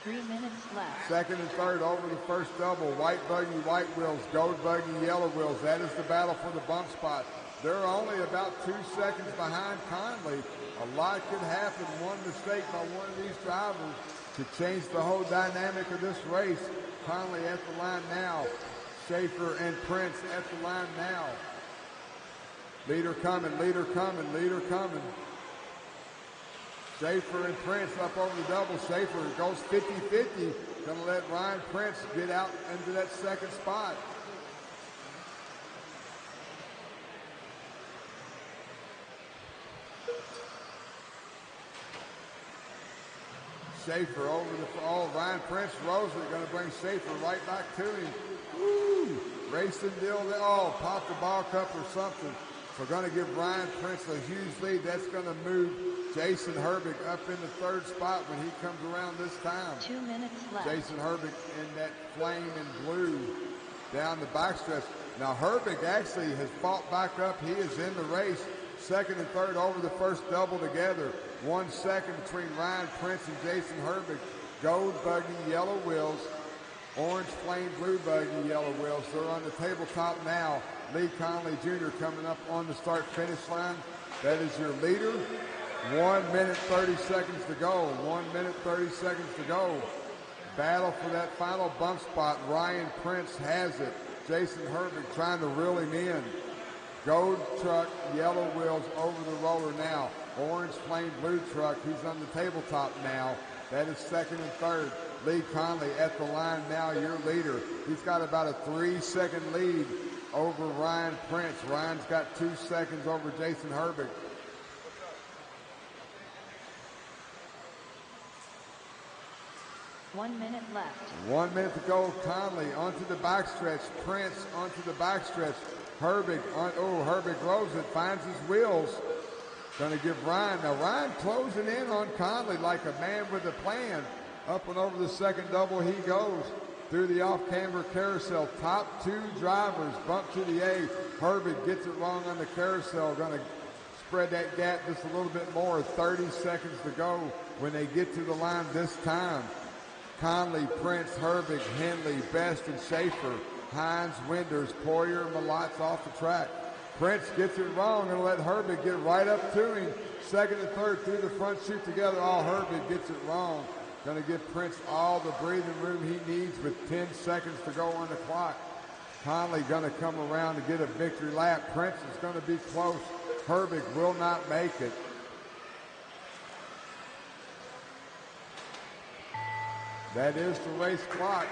3 minutes left. Second and third over the first double. White buggy, white wheels, gold buggy, yellow wheels. That is the battle for the bump spot. They're only about 2 seconds behind Conley. A lot could happen. One mistake by one of these drivers could change the whole dynamic of this race. Conley at the line now. Schaefer and Prince at the line now. Leader coming, leader coming, leader coming. Schaefer and Prince up over the double. Schaefer goes 50-50. Going to let Ryan Prince get out into that second spot. Schaefer over the, Ryan Prince Rosa going to bring Schaefer right back to him. Woo! Racing deal there. Oh, pop the ball cup or something. So going to give Ryan Prince a huge lead. That's going to move Jason Herbig up in the third spot when he comes around this time. 2 minutes left. Jason Herbig in that flame and blue down the backstretch. Now Herbig actually has fought back up. He is in the race. Second and third over the first double together. 1 second between Ryan Prince and Jason Herbig. Gold buggy, yellow wheels. Orange Flame Blue Buggy, yellow wheels. They're on the tabletop now. Lee Conley Jr. coming up on the start-finish line. That is your leader. 1 minute, 30 seconds to go. 1 minute, 30 seconds to go. Battle for that final bump spot. Ryan Prince has it. Jason Herbig trying to reel him in. Gold truck, yellow wheels over the roller now. Orange Flame Blue truck, he's on the tabletop now. That is second and third. Lee Conley at the line now, your leader. He's got about a 3-second lead over Ryan Prince. Ryan's got 2 seconds over Jason Herbig. One minute left. 1 minute to go. Conley onto the backstretch. Prince onto the backstretch. Herbig, Herbig blows it, finds his wheels. Going to give Ryan. Now Ryan closing in on Conley like a man with a plan. Up and over the second double he goes through the off-camber carousel. Top 2 drivers bump to the A. Herbig gets it wrong on the carousel. Going to spread that gap just a little bit more. 30 seconds to go when they get to the line this time. Conley, Prince, Herbig, Henley, Best, and Schaefer. Hines, Winders, Poyer, Malotz off the track. Prince gets it wrong and let Herbig get right up to him. Second and third through the front chute together. Herbig gets it wrong. Going to give Prince all the breathing room he needs with 10 seconds to go on the clock. Conley going to come around to get a victory lap. Prince is going to be close. Herbig will not make it. That is the race clock.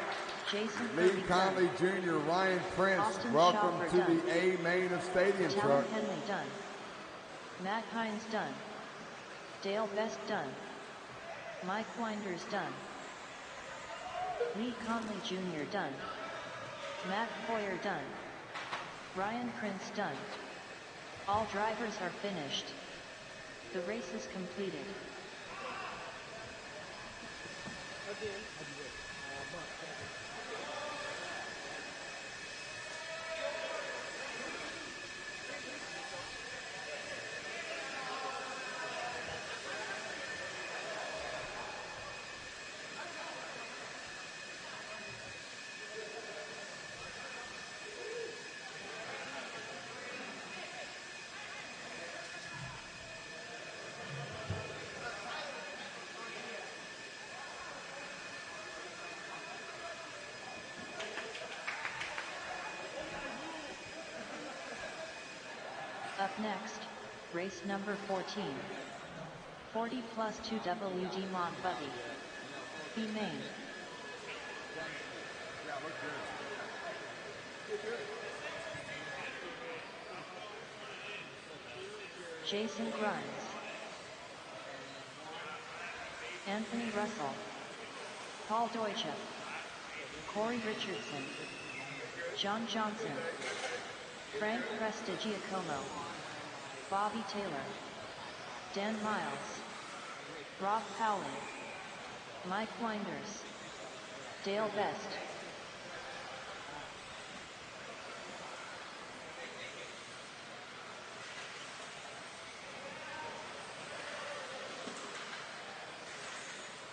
Jason Lee Herbig Conley done. Jr., Ryan Prince, Austin welcome Schauber to done. the A main of Stadium Talon Truck. Henley done. Matt Hines done. Dale Best done. Mike Winders done. Lee Conley Jr. done. Matt Poyer done. Ryan Prince done. All drivers are finished. The race is completed. Up next, race number 14. 40 plus 2 WD Mod Buggy. B main. Jason Grimes. Anthony Russell. Paul Deutsche. Corey Richardson. John Johnson. Frank Prestigiacomo. Bobby Taylor. Dan Miles. Rob Powley. Mike Winders. Dale Best.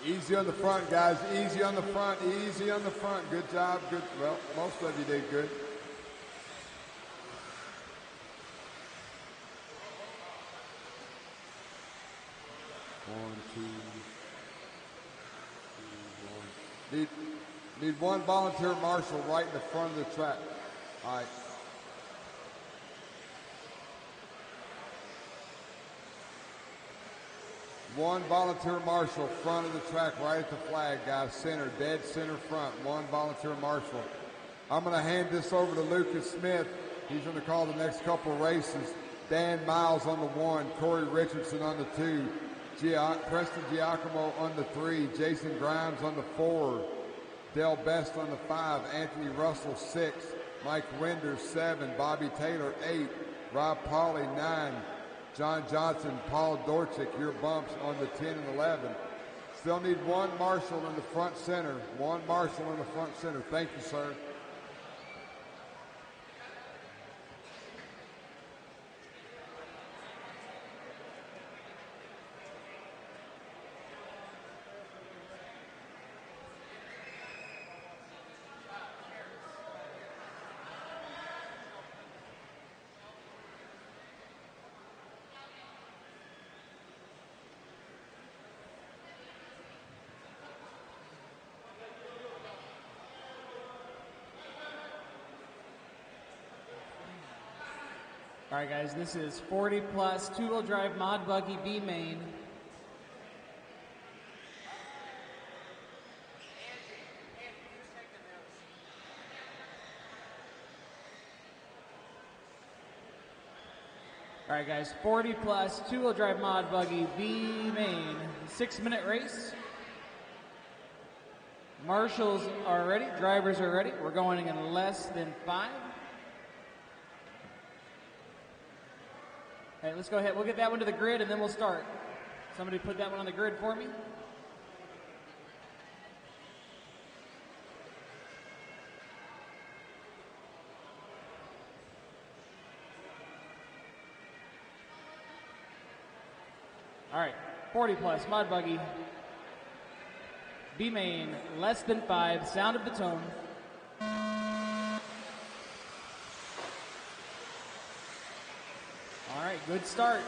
Easy on the front, guys. Easy on the front. Easy on the front. Good job. Good. Well, most of you did good. One, two, one. Need one volunteer marshal right in the front of the track. All right. One volunteer marshal, front of the track, right at the flag, guys. Center, dead center front. One volunteer marshal. I'm going to hand this over to Lucas Smith. He's going to call the next couple races. Dan Miles on the 1, Corey Richardson on the 2, Preston Giacomo on the 3, Jason Grimes on the 4, Dale Best on the 5, Anthony Russell 6, Mike Winders 7, Bobby Taylor 8, Rob Pauley 9, John Johnson, Paul Dorchick, your bumps on the 10 and 11. Still need one marshal in the front center. One marshal in the front center. Thank you, sir. All right, guys, this is 40 plus two-wheel drive mod buggy B main. All right, guys, 40 plus two-wheel drive mod buggy B main. 6-minute race. Marshals are ready. Drivers are ready. We're going in less than 5. All right, let's go ahead. We'll get that one to the grid, and then we'll start. Somebody put that one on the grid for me. All right, 40 plus, mod buggy. B main, less than 5, sound of the tone. All right, good start.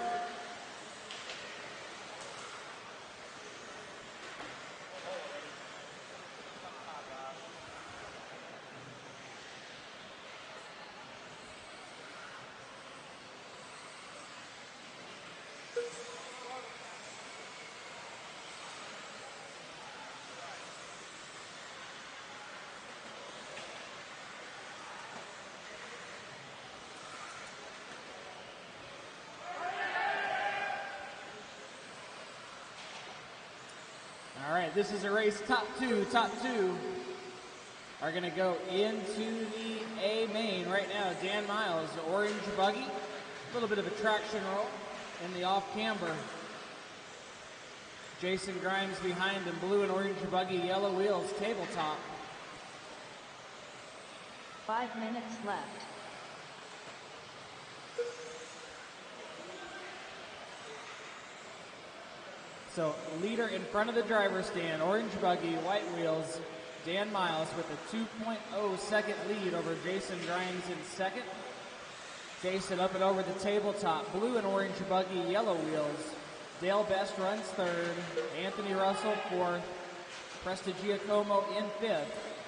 All right, this is a race top two. Top two are going to go into the A main right now. Dan Miles, orange buggy, a little bit of a traction roll in the off camber. Jason Grimes behind him, blue and orange buggy, yellow wheels, tabletop. 5 minutes left. So leader in front of the driver's stand, orange buggy, white wheels, Dan Miles with a 2.0 second lead over Jason Grimes in second. Jason up and over the tabletop, blue and orange buggy, yellow wheels. Dale Best runs third, Anthony Russell fourth, Prestigiacomo in fifth.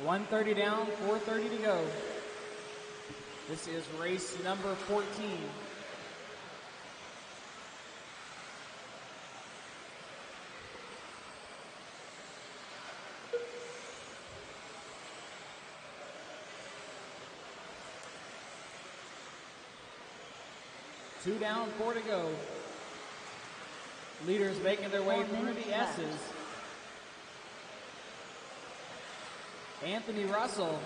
.130 down, 4:30 to go. This is race number 14. Two down, 4 to go. Leaders making their way through the S's. Anthony Russell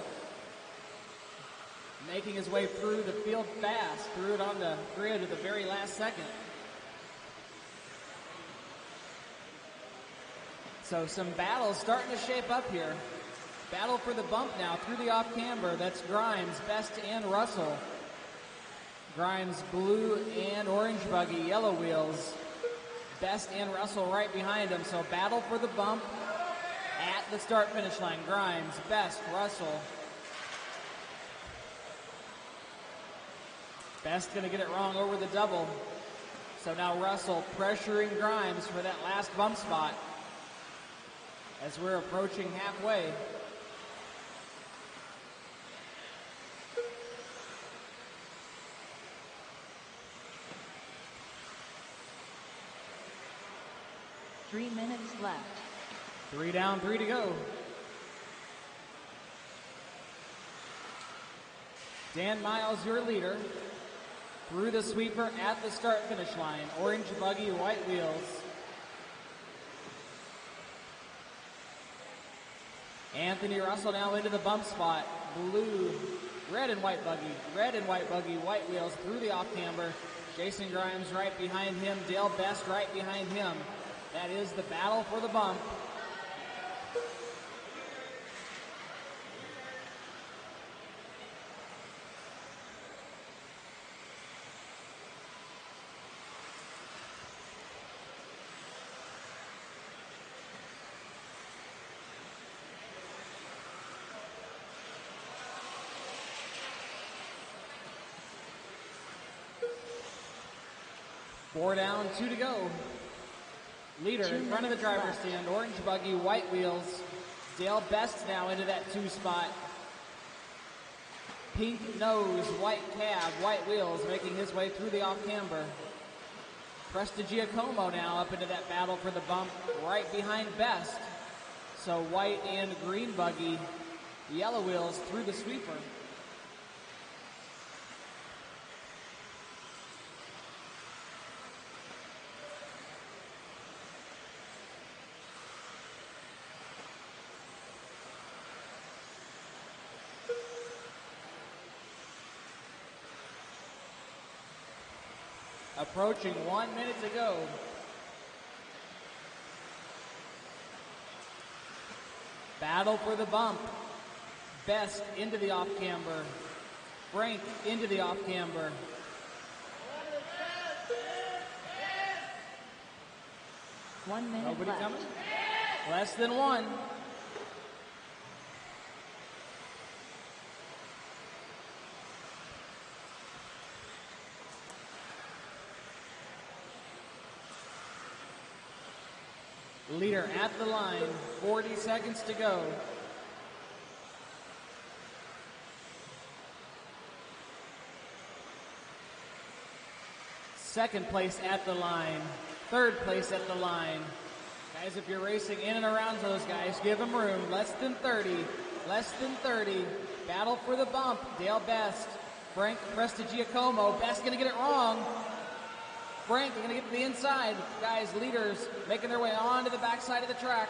making his way through the field fast, threw it on the grid at the very last second. So some battles starting to shape up here. Battle for the bump now through the off camber. That's Grimes, Best and Russell. Grimes blue and orange buggy, yellow wheels. Best and Russell right behind him. So battle for the bump at the start finish line. Grimes, Best, Russell. Best going to get it wrong over the double. So now Russell pressuring Grimes for that last bump spot as we're approaching halfway. Three minutes left. 3 down, 3 to go. Dan Miles, your leader. Through the sweeper at the start finish line. Orange buggy, white wheels. Anthony Russell now into the bump spot. Blue, red and white buggy, white wheels through the off camber. Jason Grimes right behind him. Dale Best right behind him. That is the battle for the bump. Four down, 2 to go. Leader in front of the driver's stand, orange buggy, white wheels. Dale Best now into that 2 spot. Pink nose, white cab, white wheels, making his way through the off-camber. Prestigiacomo now up into that battle for the bump, right behind Best. So white and green buggy, yellow wheels through the sweeper. Approaching 1 minute to go. Battle for the bump. Best into the off-camber. Frank into the off-camber. One minute Nobody left. coming? Less than one. Leader at the line, 40 seconds to go. Second place at the line, third place at the line. Guys, if you're racing in and around those guys, give them room. Less than 30, less than 30. Battle for the bump, Dale Best. Frank Prestigiacomo, Best gonna get it wrong. Frank, they're going to get to the inside. Guys, leaders making their way onto the backside of the track.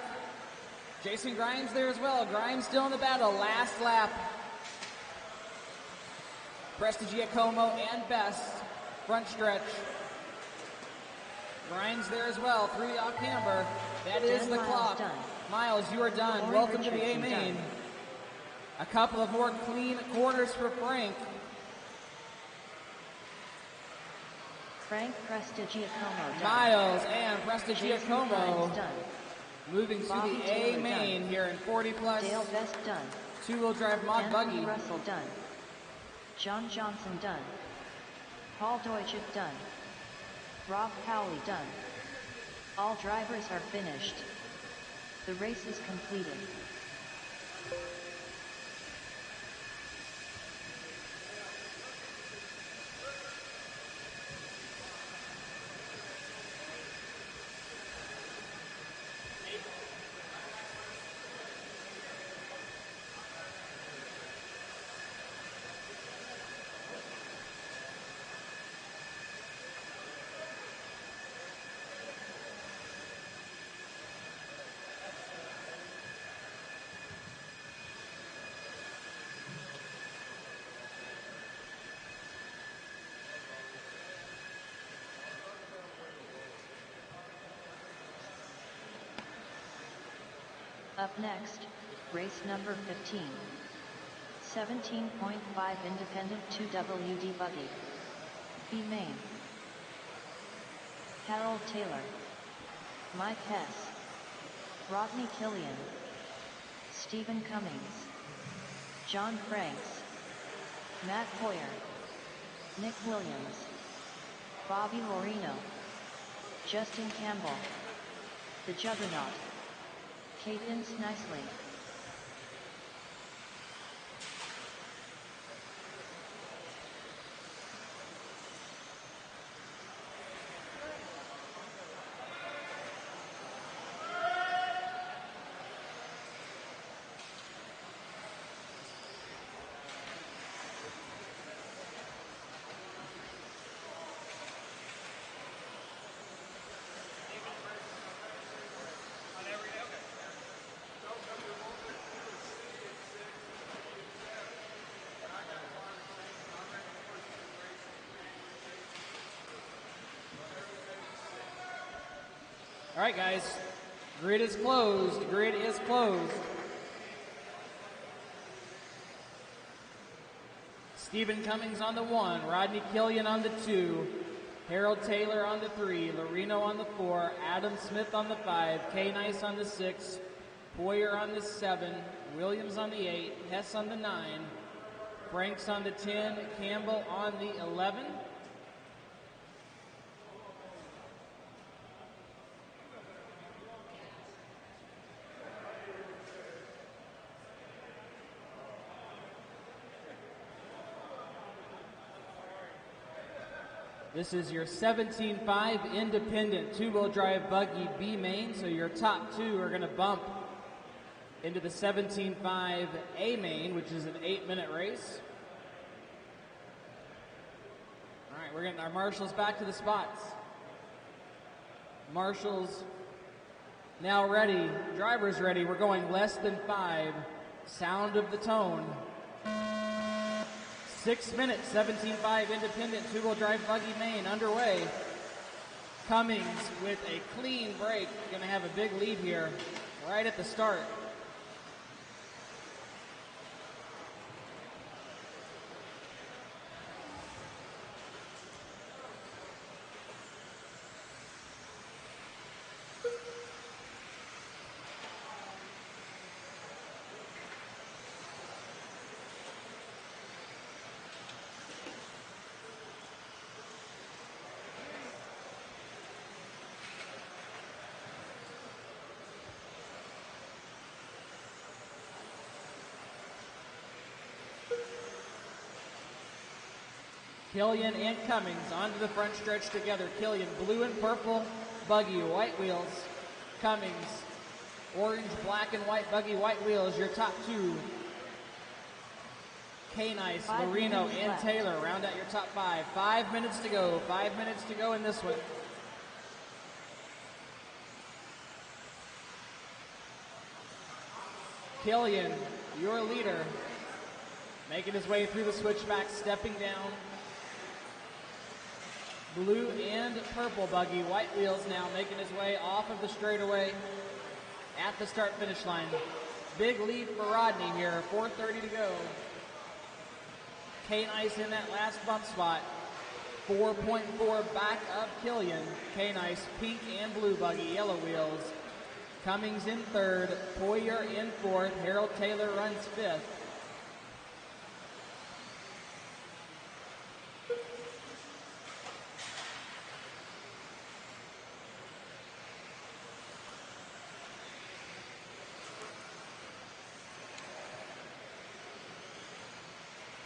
Jason Grimes there as well. Grimes still in the battle. Last lap. Prestigiacomo and Best. Front stretch. Grimes there as well through the off-camber. That is the clock. Done. Miles, you are done. Corey Welcome to the Richardson A-main. done. A couple of more clean corners for Frank. Frank Prestigiacomo done. Miles and Jason Prestigiacomo Grimes done. moving to Bobby the Taylor A-main done. here in 40 plus. Dale Best done. Two-wheel drive mod Anthony buggy. Russell done. John Johnson done. Paul Deutschett done. Rob Cowley done. All drivers are finished. The race is completed. Up next, race number 15. 17.5 independent 2WD buggy. B main. Harold Taylor. Mike Hess. Rodney Killian. Stephen Cummings. John Franks. Matt Hoyer. Nick Williams. Bobby Lorino. Justin Campbell. The Juggernaut. Cadence Nicely. All right, guys. Grid is closed. Grid is closed. Stephen Cummings on the 1. Rodney Killian on the 2. Harold Taylor on the 3. Lorino on the 4. Adam Smith on the 5. K. Nice on the 6. Hoyer on the 7. Williams on the 8. Hess on the 9. Franks on the 10. Campbell on the 11. This is your 17.5 independent two-wheel drive buggy B main, so your top two are going to bump into the 17.5 A main, which is an 8-minute race. All right, we're getting our marshals back to the spots. Marshals now ready, drivers ready. We're going less than 5. Sound of the tone. 6 minutes, 17.5 independent two-wheel drive buggy main underway. Cummings with a clean break, going to have a big lead here right at the start. Killian and Cummings onto the front stretch together. Killian, blue and purple buggy, white wheels. Cummings, orange, black, and white buggy, white wheels. Your top two. K-Nice, Marino, and Taylor round out your top 5. 5 minutes to go. 5 minutes to go in this one. Killian, your leader, making his way through the switchback, stepping down. Blue and purple buggy, white wheels now making his way off of the straightaway at the start-finish line. Big lead for Rodney here, 4:30 to go. K-Nice in that last bump spot, 4.4 back of Killian. K-Nice, pink and blue buggy, yellow wheels. Cummings in 3rd, Poyer in 4th, Harold Taylor runs 5th.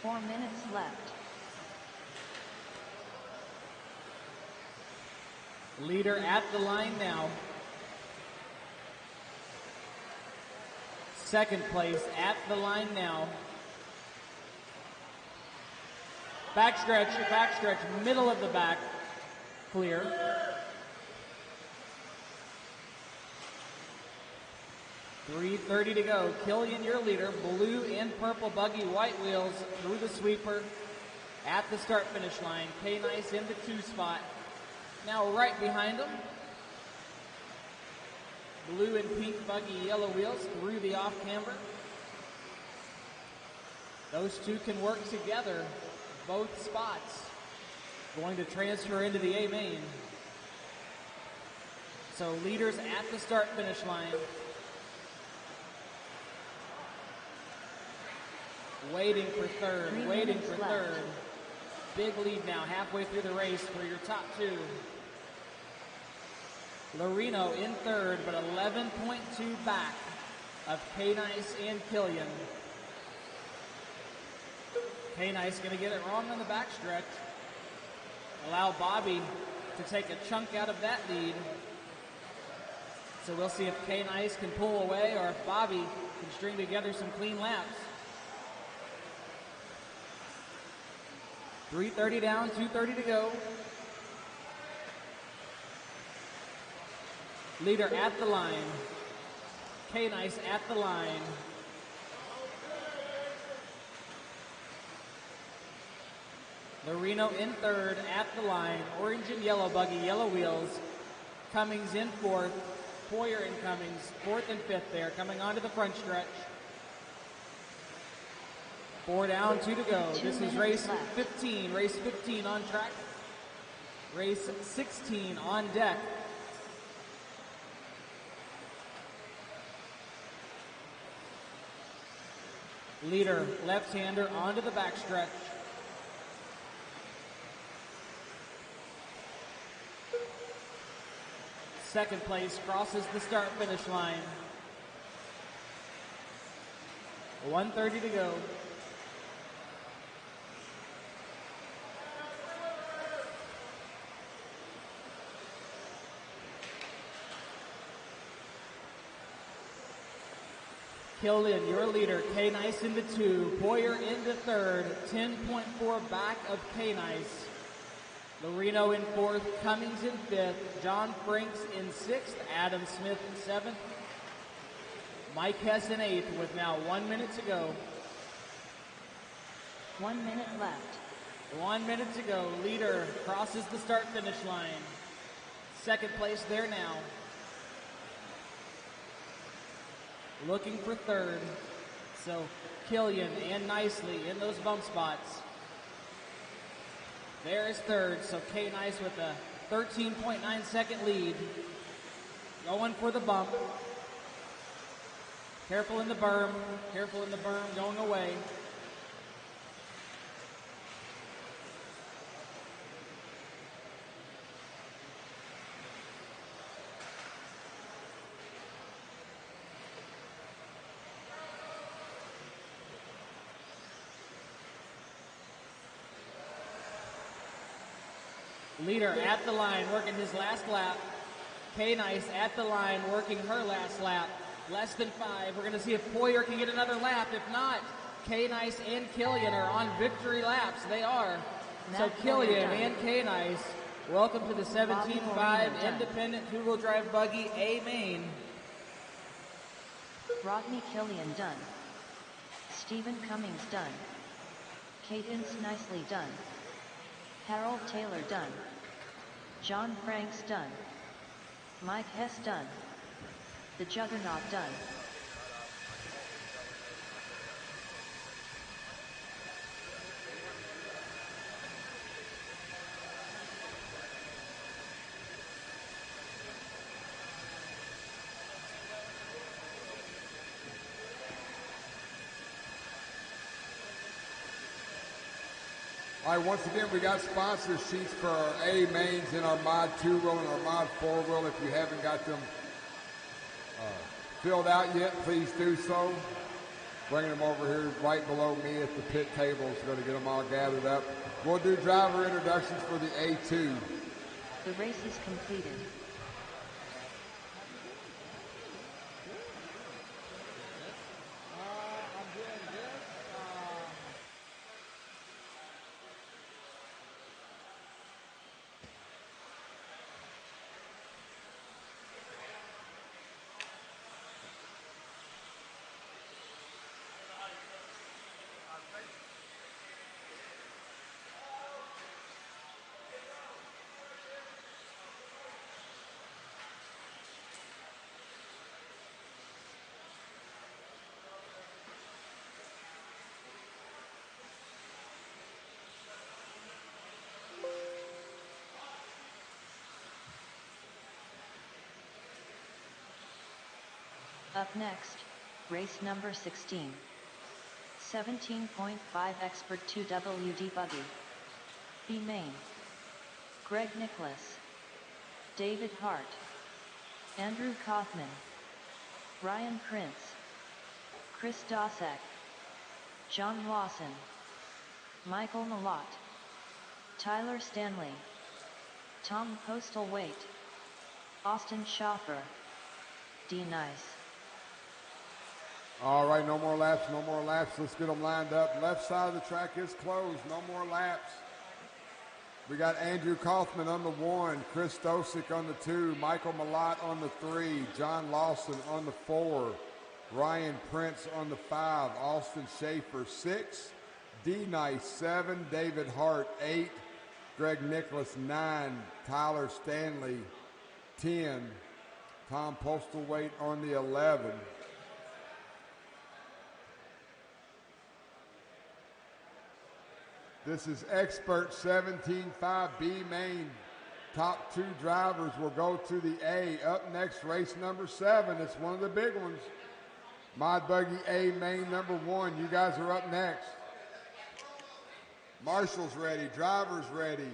Four minutes left. Leader at the line now. Second place at the line now. Backstretch, middle of the back, clear. .330 to go. Killian, your leader. Blue and purple buggy, white wheels through the sweeper at the start-finish line. K-Nice in the 2 spot. Now right behind them. Blue and pink buggy, yellow wheels through the off-camber. Those two can work together, both spots. Going to transfer into the A main. So leaders at the start-finish line. Waiting for third, waiting for third. Big lead now, halfway through the race for your top two. Lorino in 3rd, but 11.2 back of K-Nice and Killian. K-Nice going to get it wrong on the backstretch. Allow Bobby to take a chunk out of that lead. So we'll see if K-Nice can pull away or if Bobby can string together some clean laps. 3:30 down, 2:30 to go. Leader at the line. K-Nice at the line. Lorino in 3rd at the line. Orange and yellow buggy, yellow wheels. Cummings in 4th. Poyer and Cummings, 4th and 5th there, coming onto the front stretch. 4 down, 2 to go. This is race 15. Race 15 on track. Race 16 on deck. Leader, left-hander onto the backstretch. Second place crosses the start-finish line. 1:30 to go. . Killian, your leader. K-Nice into 2. Poyer into 3rd. 10.4 back of K-Nice. Loreno in 4th. Cummings in 5th. John Franks in 6th. Adam Smith in 7th. Mike Hess in 8th with now 1 minute to go. 1 minute left. 1 minute to go. Leader crosses the start-finish line. Second place there now. Looking for 3rd. So Killian and Nicely in those bump spots. There is 3rd. So K-Nice with a 13.9 second lead. Going for the bump. Careful in the berm. Careful in the berm. Going away. Leader at the line, working his last lap. K-Nice at the line, working her last lap. Less than 5. We're going to see if Poyer can get another lap. If not, K-Nice and Killian are on victory laps. They are. So Killian and K-Nice, welcome to the 17.5 Independent Two-Wheel Drive Buggy A main. Rodney Killian done. Stephen Cummings done. Cadence Nicely done. Harold Taylor done. John Franks done. Mike Hess done. The Juggernaut done. All right, once again, we got sponsor sheets for our A mains in our Mod 2-wheel and our Mod 4-wheel. If you haven't got them filled out yet, please do so. Bringing them over here right below me at the pit table. So going to get them all gathered up. We'll do driver introductions for the A2. The race is completed. Up next, race number 16. 17.5 Expert 2WD Buggy. B main. Greg Nicholas. David Hart. Andrew Kaufman. Ryan Prince. Chris Dosek. John Lawson. Michael Malott. Tyler Stanley. Tom Postlethwaite. Austin Schaffer. D. Nice. All right, no more laps, no more laps. Let's get them lined up. Left side of the track is closed. No more laps. We got Andrew Kaufman on the 1, Chris Dosick on the 2, Michael Malott on the 3, John Lawson on the 4, Ryan Prince on the 5, Austin Schaefer 6, D. Nice 7, David Hart 8, Greg Nicholas 9, Tyler Stanley 10, Tom Postlethwaite on the 11. This is Expert 17.5 B main. Top 2 drivers will go to the A. Up next, race number 7. It's one of the big ones. Mod Buggy A main number 1. You guys are up next. Marshall's ready. Drivers ready.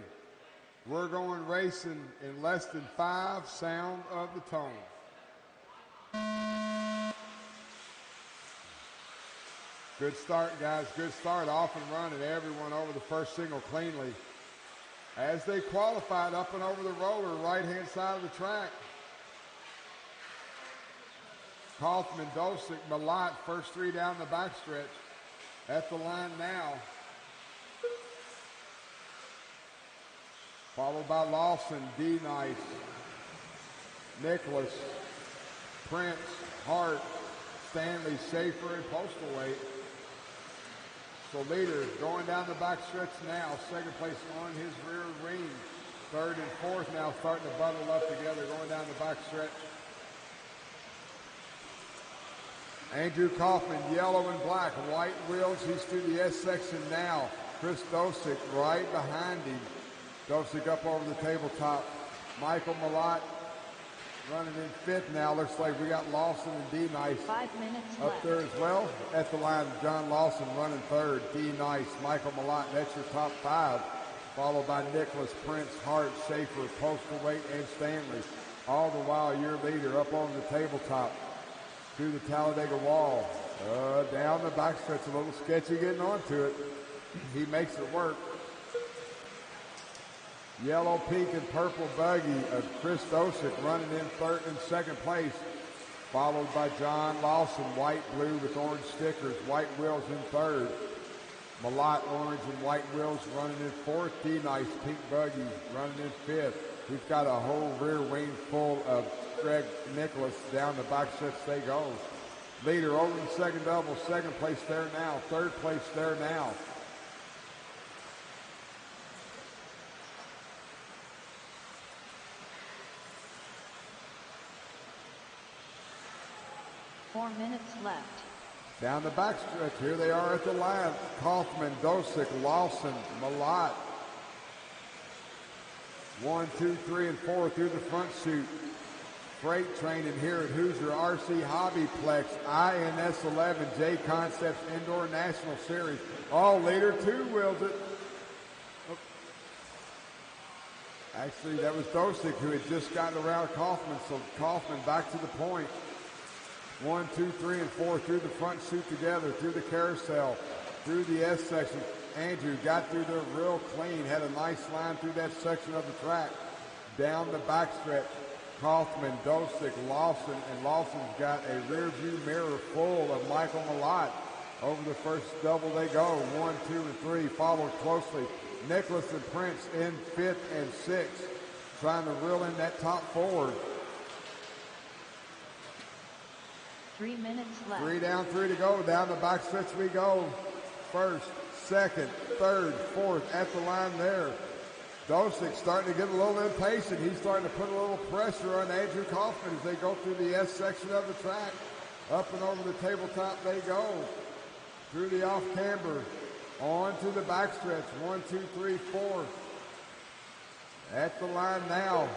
We're going racing in less than 5. Sound of the tone. Good start, guys. Good start. Off and running. Everyone over the first signal cleanly. As they qualified up and over the roller, right-hand side of the track. Kaufman, Dosick, Malott, first three down the backstretch. At the line now. Followed by Lawson, D. Nice, Nicholas, Prince, Hart, Stanley, Schaefer, and Postal Weight. So leader going down the back stretch now. Second place on his rear wing. Third and fourth now starting to bundle up together going down the back stretch. Andrew Kaufman, yellow and black, white wheels. He's through the S section now. Chris Dosick right behind him. Dosick up over the tabletop. Michael Malott running in fifth now. Looks like we got Lawson and D. Nice 5 minutes up left. there as well. At the line, John Lawson running third. D. Nice, Michael Malott, that's your top five. Followed by Nicholas, Prince, Hart, Schaefer, Postal Weight, and Stanley. All the while, your leader up on the tabletop. Through the Talladega wall. Down the backstretch, a little sketchy getting onto it. He makes it work. Yellow, pink, and purple buggy of Chris Dosick running in third and second place. Followed by John Lawson, white, blue with orange stickers, white wheels in third. Malott, orange and white wheels running in fourth. D-Nice, pink buggy running in fifth. He's got a whole rear wing full of Greg Nicholas. Down the back stretch they go. Leader over the second double, second place there now, third place there now. Four minutes left. Down the backstretch, here they are at the line. Kaufman, Dosick, Lawson, Malott. 1, 2, 3, and 4 through the front chute. Freight training here at Hoosier RC HobbyPlex, INS 11, JConcepts Indoor National Series. Oh, leader two wheels it. Oh. Actually, that was Dosick who had just gotten around Kaufman, so Kaufman back to the point. 1, 2, 3, and 4 through the front chute together, through the carousel, through the S section. Andrew got through there real clean, had a nice line through that section of the track. Down the backstretch, Kaufman, Dosick, Lawson, and Lawson's got a rear view mirror full of Michael Malott. Over the first double they go, 1, 2, and 3, followed closely. Nicholas and Prince in fifth and sixth, trying to reel in that top four. 3 minutes left. 3 down, 3 to go. Down the backstretch we go. First, second, third, fourth at the line there. Dosick starting to get a little impatient. He's starting to put a little pressure on Andrew Kaufman as they go through the S section of the track. Up and over the tabletop they go. Through the off camber. On to the backstretch. 1, 2, 3, 4. At the line now.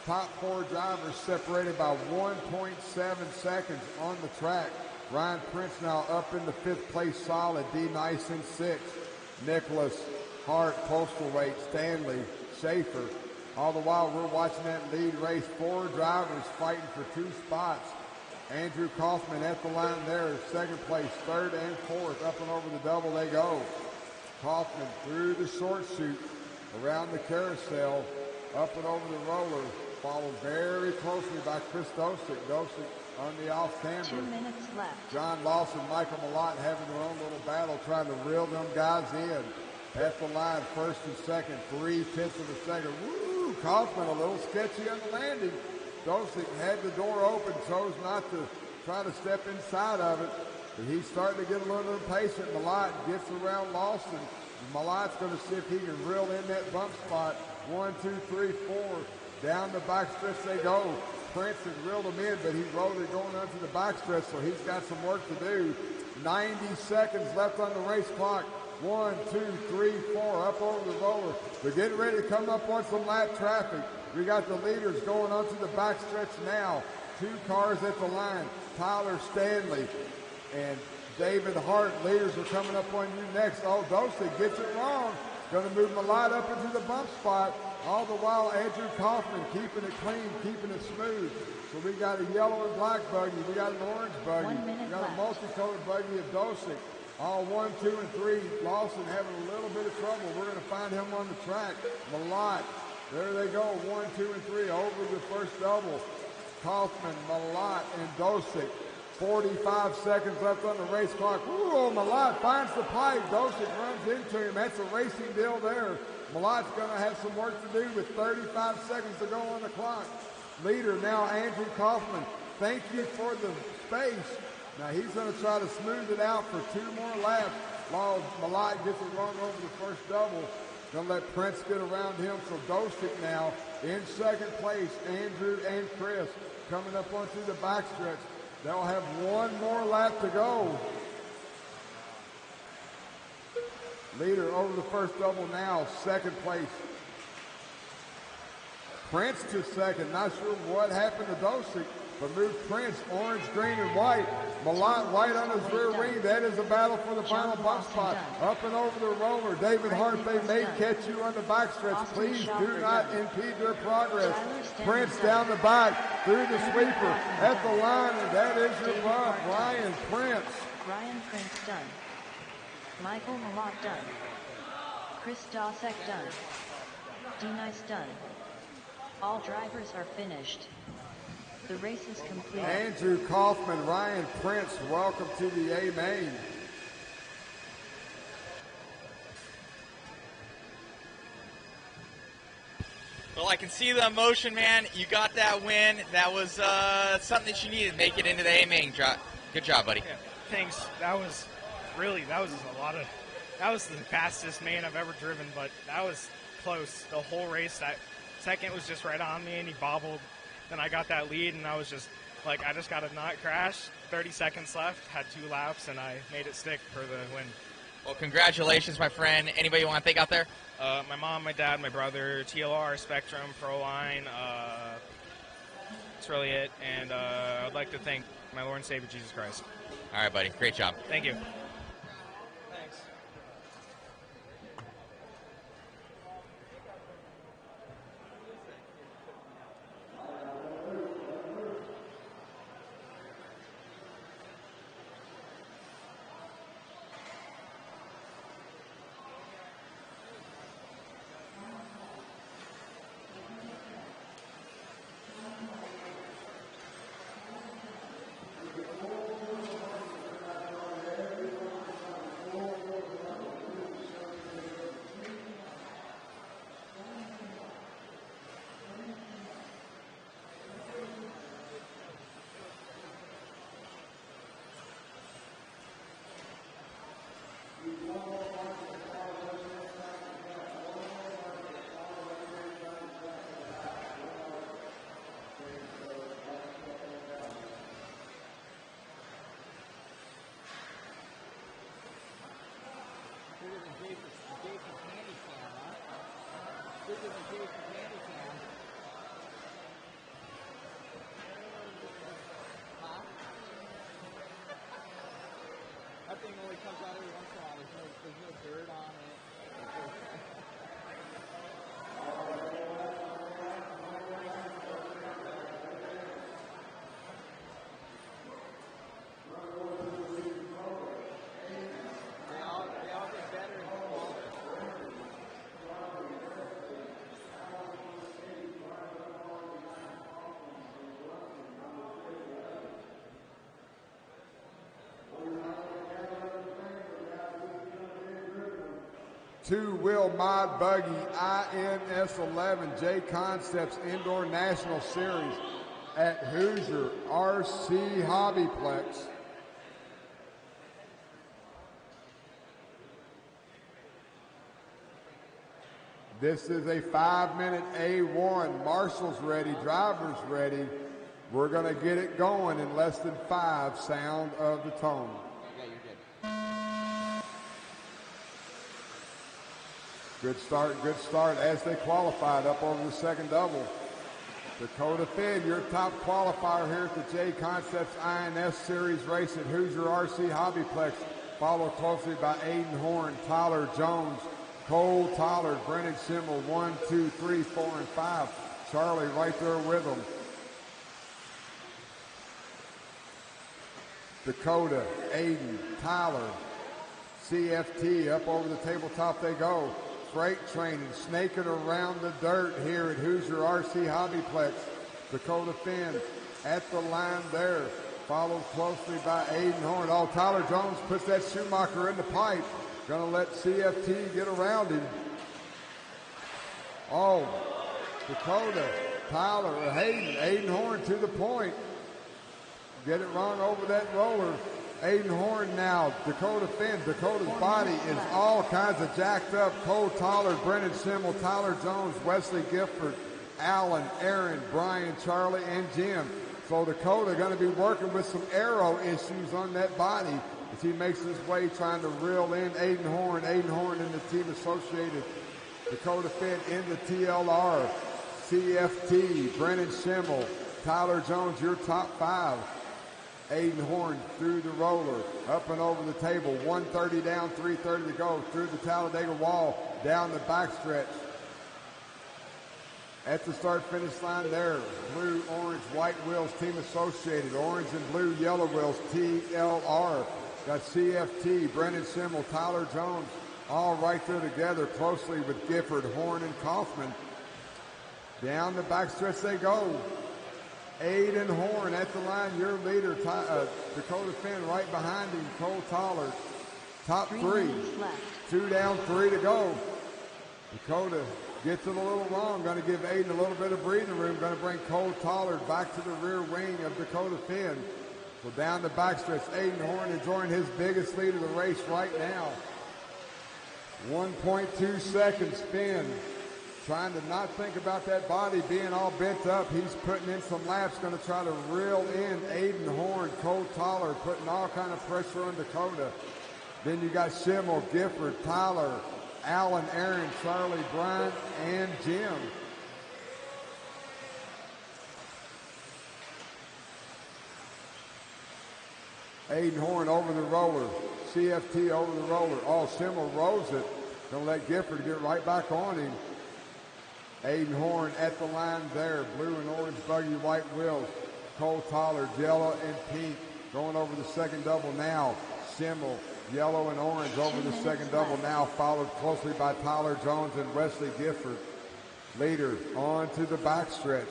Top four drivers separated by 1.7 seconds on the track. Ryan Prince now up in the fifth place solid. D. Nice in sixth. Nicholas, Hart, Postal Weight, Stanley, Schaefer. All the while we're watching that lead race. Four drivers fighting for two spots. Andrew Kaufman at the line there, second place, third and fourth. Up and over the double they go. Kaufman through the short chute, around the carousel, up and over the roller. Followed very closely by Chris Dosick. Dosick on the off camber. 2 minutes left. John Lawson, Michael Malott having their own little battle trying to reel them guys in. At the line, first and second, 3/10 of a second. Woo! Kaufman a little sketchy on the landing. Dosick had the door open, chose not to try to step inside of it. But he's starting to get a little impatient. Malott gets around Lawson. Malott's going to see if he can reel in that bump spot. 1, 2, 3, 4. Down the backstretch they go. Prince has reeled him in, but he rolled it going onto the backstretch, so he's got some work to do. 90 seconds left on the race clock. 1, 2, 3, 4, up over the roller. They're getting ready to come up on some lap traffic. We got the leaders going onto the backstretch now. Two cars at the line. Tyler Stanley and David Hart. Leaders are coming up on you next. Oh, Dosick gets it wrong. Going to move Malott up into the bump spot. All the while, Andrew Kaufman keeping it clean, keeping it smooth. So we got a yellow and black buggy. We got an orange buggy. 1 minute We got left. a multicolored buggy of Dosick. All 1, 2, and 3. Lawson having a little bit of trouble. We're going to find him on the track. Malott. There they go. 1, 2, and 3 over the first double. Kaufman, Malott, and Dosick 45 seconds left on the race clock. Ooh, Malott finds the pipe. Dosic runs into him. That's a racing deal there. Malott's going to have some work to do with 35 seconds to go on the clock. Leader now Andrew Kaufman. Thank you for the space. Now he's going to try to smooth it out for 2 more laps. Malott gets it run over the first double. Going to let Prince get around him. So Dosic now in second place. Andrew and Chris coming up onto the backstretch. They'll have 1 more lap to go. Leader over the first double now, second place. Prince to second. Not sure what happened to Dosic, but moved Prince, orange, green, and white. Malott white on his rear wing. That is a battle for the final bump spot. Up and over the roller. David Hart, they may catch you on the backstretch. Please do not impede their progress. Prince down the back, through the sweeper, at the line, and that is your bump. Ryan Prince. Ryan Prince done. Michael Malott done. Chris Dosek done. D-Nice done. All drivers are finished. The race is complete. Andrew Kaufman, Ryan Prince, welcome to the A main. Well, I can see the emotion, man. You got that win. That was something that you needed to make it into the A main. Good job, buddy. Yeah, thanks. That was the fastest main I've ever driven, but that was close. The whole race, that second was just right on me, and he bobbled. Then I got that lead, and I was just like, I just got to not crash. 30 seconds left, had 2 laps, and I made it stick for the win. Well, congratulations, my friend. Anybody you want to thank out there? My mom, my dad, my brother, TLR, Spectrum, Proline. That's really it. And I'd like to thank my Lord and Savior, Jesus Christ. All right, buddy. Great job. Thank you. Thanks. That thing only comes out every once in a while. There's no dirt on it. They all get better and smaller. Two-wheel mod buggy INS11 JConcepts Indoor National Series at Hoosier RC HobbyPlex. This is a 5-minute A1. Marshall's ready, driver's ready. We're going to get it going in less than 5. Sound of the tone. Good start as they qualified up over the second double. Dakota Finn, your top qualifier here at the JConcepts INS Series race at Hoosier RC HobbyPlex, followed closely by Aiden Horn, Tyler Jones, Cole Tyler, Brennan Simmel, 1, 2, 3, 4, and 5. Charlie right there with them. Dakota, Aiden, Tyler, CFT, up over the tabletop they go. Freight training, snaking around the dirt here at Hoosier RC HobbyPlex. Dakota Finn at the line there. followed closely by Aiden Horn. Oh, Tyler Jones puts that Schumacher in the pipe. Gonna let CFT get around him. Oh, Dakota, Tyler, or Aiden Horn to the point. Get it wrong over that roller. Aiden Horn now, Dakota Finn. Dakota's body is all kinds of jacked up. Cole Tollard, Brennan Schimmel, Tyler Jones, Wesley Gifford, Allen, Aaron, Brian, Charlie, and Jim. So Dakota going to be working with some aero issues on that body as he makes his way trying to reel in Aiden Horn. Aiden Horn in the team associated. Dakota Finn in the TLR. CFT, Brennan Schimmel, Tyler Jones, your top 5. Aiden Horn through the roller, up and over the table. 130 down, 330 to go. Through the Talladega wall, down the backstretch. At the start-finish line there, blue, orange, white wheels, team associated. Orange and blue, yellow wheels, TLR. Got CFT, Brennan Schimmel, Tyler Jones, all right there together closely with Gifford, Horn, and Kaufman. Down the backstretch they go. Aiden Horn at the line, your leader, Dakota Finn right behind him, Cole Tollard. Top 3. 2 down, 3 to go. Dakota gets it a little wrong, going to give Aiden a little bit of breathing room, going to bring Cole Tollard back to the rear wing of Dakota Finn. So down the backstretch, Aiden Horn enjoying his biggest lead of the race right now. 1.2 seconds spin. Trying to not think about that body being all bent up. He's putting in some laps, going to try to reel in Aiden Horn, Cole Tollard, putting all kind of pressure on Dakota. Then you got Schimmel, Gifford, Tyler, Allen, Aaron, Charlie, Brian, and Jim. Aiden Horn over the roller. CFT over the roller. Oh, Schimmel rolls it. Going to let Gifford get right back on him. Aiden Horn at the line there. Blue and orange buggy, white wheels. Cole Tollard, yellow and pink. Going over the second double now. Schimmel, yellow and orange over the second double now. Followed closely by Tyler Jones and Wesley Gifford. Leader on to the backstretch.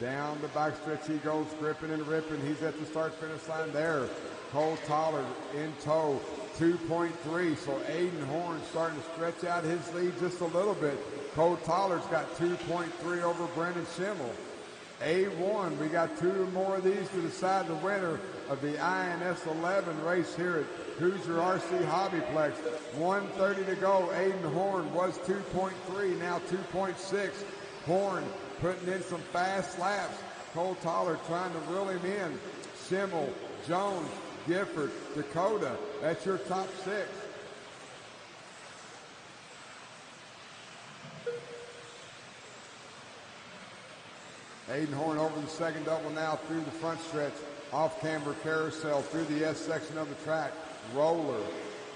Down the backstretch he goes, gripping and ripping. He's at the start-finish line there. Cole Tollard in tow, 2.3. So Aiden Horn starting to stretch out his lead just a little bit. Cole Tollard's got 2.3 over Brennan Schimmel. A1, we got 2 more of these to decide the winner of the INS 11 race here at Hoosier RC HobbyPlex. 1:30 to go. Aiden Horn was 2.3, now 2.6. Horn putting in some fast laps. Cole Tollard trying to reel him in. Schimmel, Jones, Gifford, Dakota. That's your top 6. Aiden Horn over the second double now through the front stretch. Off camber carousel through the S section of the track. Roller,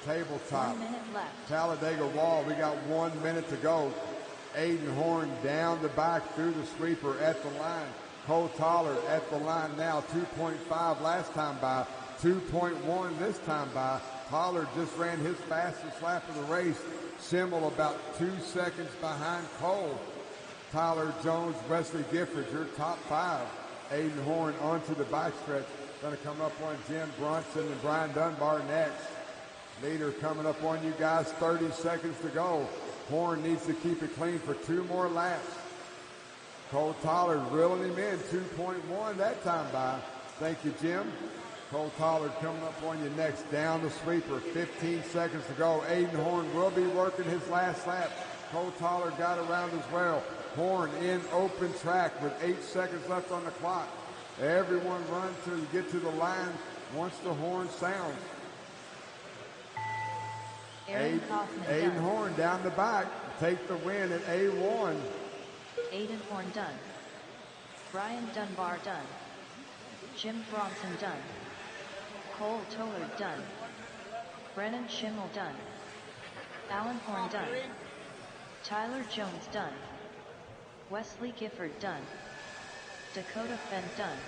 tabletop, 1 minute left. Talladega wall. We got 1 minute to go. Aiden Horn down the back through the sweeper at the line. Cole Tollard at the line now. 2.5 last time by. 2.1 this time by. Tollard just ran his fastest lap of the race. Schimmel about 2 seconds behind Cole. Tyler Jones, Wesley Gifford, your top 5. Aiden Horn onto the backstretch. Going to come up on Jim Brunson and Brian Dunbar next. Leader coming up on you guys, 30 seconds to go. Horn needs to keep it clean for 2 more laps. Cole Tollard reeling him in, 2.1 that time by. Thank you, Jim. Cole Tollard coming up on you next. Down the sweeper, 15 seconds to go. Aiden Horn will be working his last lap. Cole Tollard got around as well. Horn in open track with 8 seconds left on the clock. Everyone run till you get to the line once the horn sounds. Aiden Horn down the back. Take the win at A1. Aiden Horn done. Brian Dunbar done. Jim Bronson done. Cole Tollard done. Brennan Schimmel done. Alan Horn done. Tyler Jones done. Wesley Gifford done. Dakota Fenn done.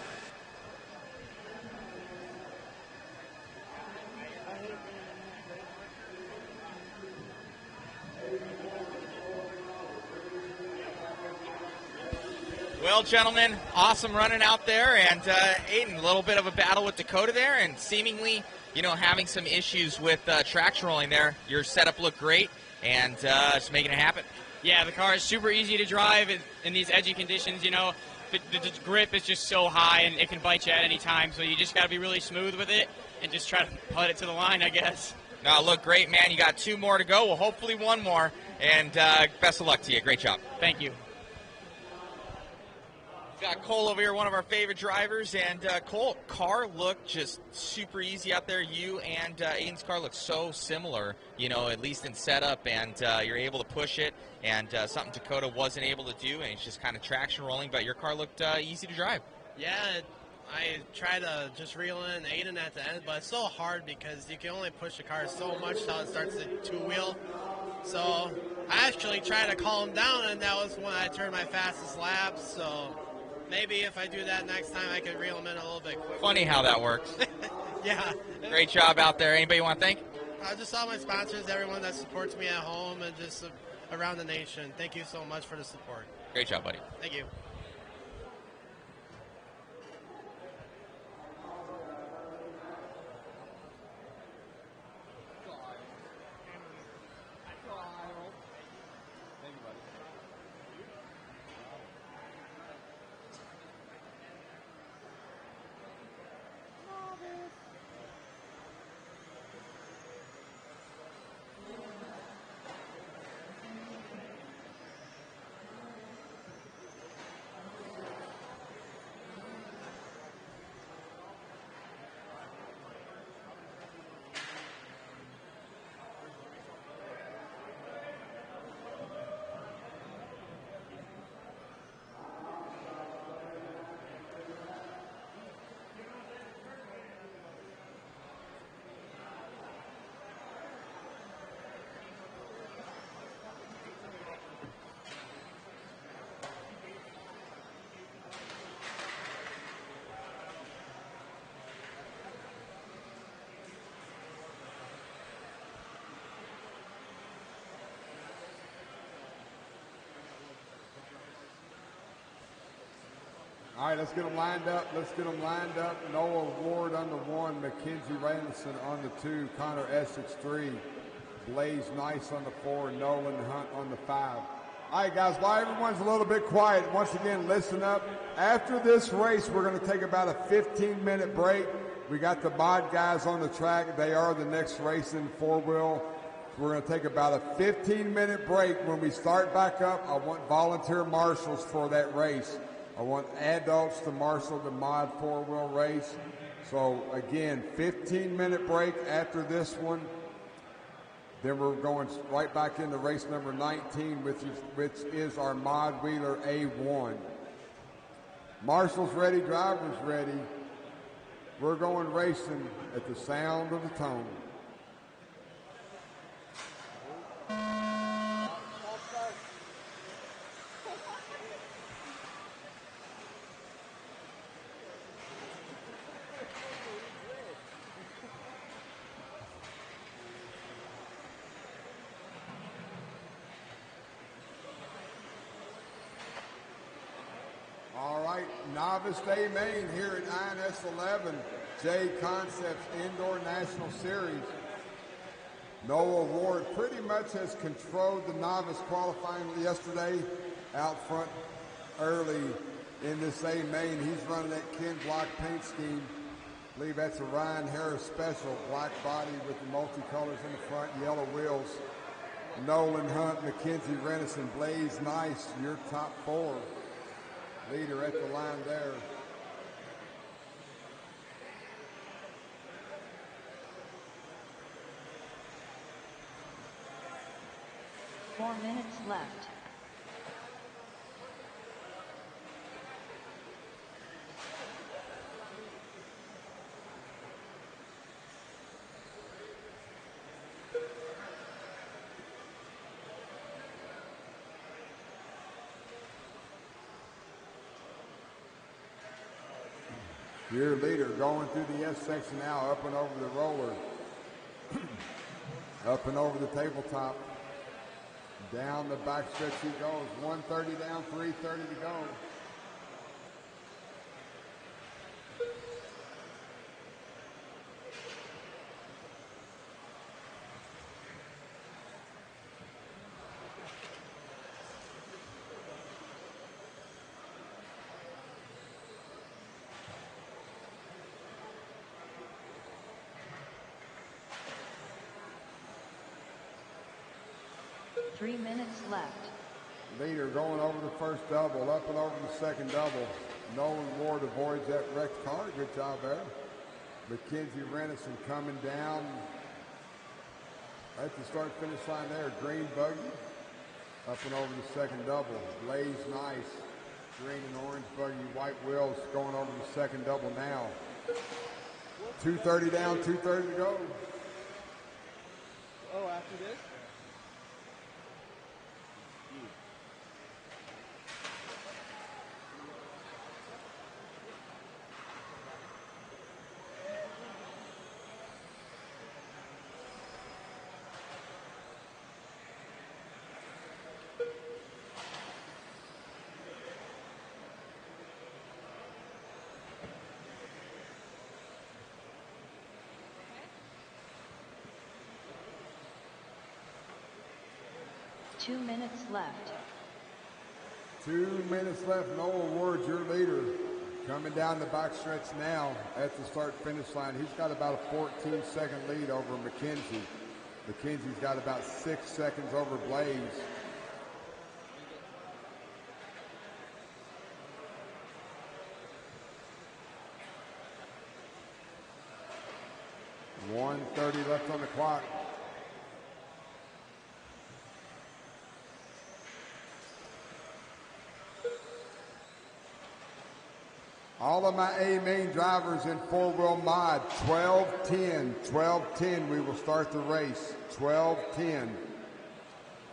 Well, gentlemen, awesome running out there, and Aiden, a little bit of a battle with Dakota there, and seemingly, having some issues with traction rolling there. Your setup looked great, and just making it happen. Yeah, the car is super easy to drive in these edgy conditions. The grip is just so high, and it can bite you at any time, so you just got to be really smooth with it and just try to putt it to the line, I guess. No, look great, man. You got 2 more to go. Well, hopefully 1 more, and best of luck to you. Great job. Thank you. Got Cole over here, one of our favorite drivers, and Cole, car looked just super easy out there. You and Aiden's car look so similar, at least in setup, and you're able to push it, and something Dakota wasn't able to do, and it's just kind of traction rolling, but your car looked easy to drive. Yeah, I tried to just reel in Aiden at the end, but it's so hard because you can only push the car so much till it starts to two-wheel. So I actually tried to calm him down, and that was when I turned my fastest laps, so maybe if I do that next time, I could reel them in a little bit quicker. Funny how that works. Yeah. Great job out there. Anybody you want to thank? Just all my sponsors, everyone that supports me at home, and just around the nation. Thank you so much for the support. Great job, buddy. Thank you. All right, let's get them lined up. Noah Ward on the 1, Mackenzie Randerson on the 2, Connor Essex 3, Blaze Nice on the 4, Nolan Hunt on the 5. All right, guys, while everyone's a little bit quiet, once again, listen up. After this race, we're going to take about a 15-minute break. We got the mod guys on the track. They are the next race in 4-wheel. We're going to take about a 15-minute break. When we start back up, I want volunteer marshals for that race. I want adults to marshal the mod 4-wheel race. So, again, 15-minute break after this one. Then we're going right back into race number 19, which is our mod wheeler A1. Marshals ready, drivers ready. We're going racing at the sound of the tone. Novice Day Main here at INS 11, JConcepts Indoor National Series. Noah Ward pretty much has controlled the novice qualifying yesterday out front early in this A Main. He's running that Ken Block paint scheme. I believe that's a Ryan Harris special, black body with the multicolors in the front, yellow wheels. Nolan Hunt, Mackenzie Renison, Blaze Nice, your top 4. Leader at the line there. Four minutes left. Your leader going through the S section now, up and over the roller, up and over the tabletop. Down the backstretch he goes, 130 down, 330 to go. 3 minutes left. Leader going over the first double, up and over the second double. Nolan Ward avoids that wrecked car. Good job there. Mackenzie Renison coming down at the start-finish line there. Green Buggy up and over the second double. Blaze Nice. Green and orange Buggy. White Wheels going over the second double now. 2:30 down, 2:30 to go. Oh, after this? Two minutes left. 2 minutes left. Noah Ward, your leader, coming down the back stretch now at the start-finish line. He's got about a 14-second lead over McKenzie. McKenzie's got about 6 seconds over Blaze. .130 left on the clock. All of my A main drivers in four-wheel mod, 12-10, 12-10, we will start the race, 12-10.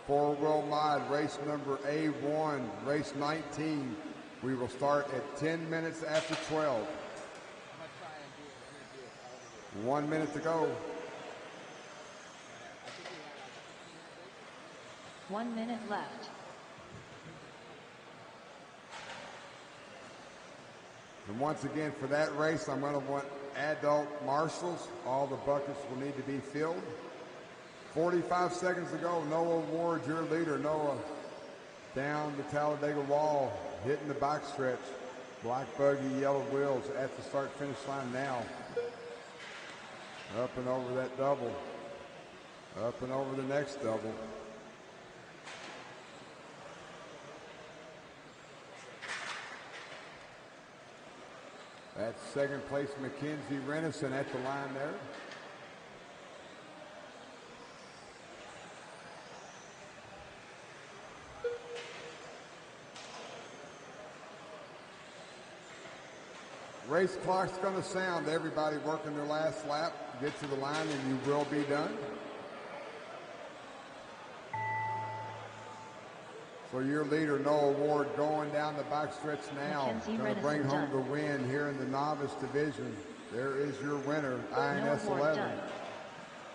Four-wheel mod, race number A1, race 19, we will start at 10 minutes after 12. 1 minute to go. 1 minute left. And once again, for that race, I'm going to want adult marshals. All the buckets will need to be filled. 45 seconds to go. Noah Ward, your leader. Noah down the Talladega wall, hitting the back stretch. Black Buggy, yellow wheels at the start-finish line now. Up and over that double. Up and over the next double. That's second place Mackenzie Renison at the line there. Race clock's going to sound. Everybody working their last lap. Get to the line and you will be done. For your leader, Noah Ward, going down the backstretch now. Going to bring home the win here in the novice division. There is your winner, INS 11.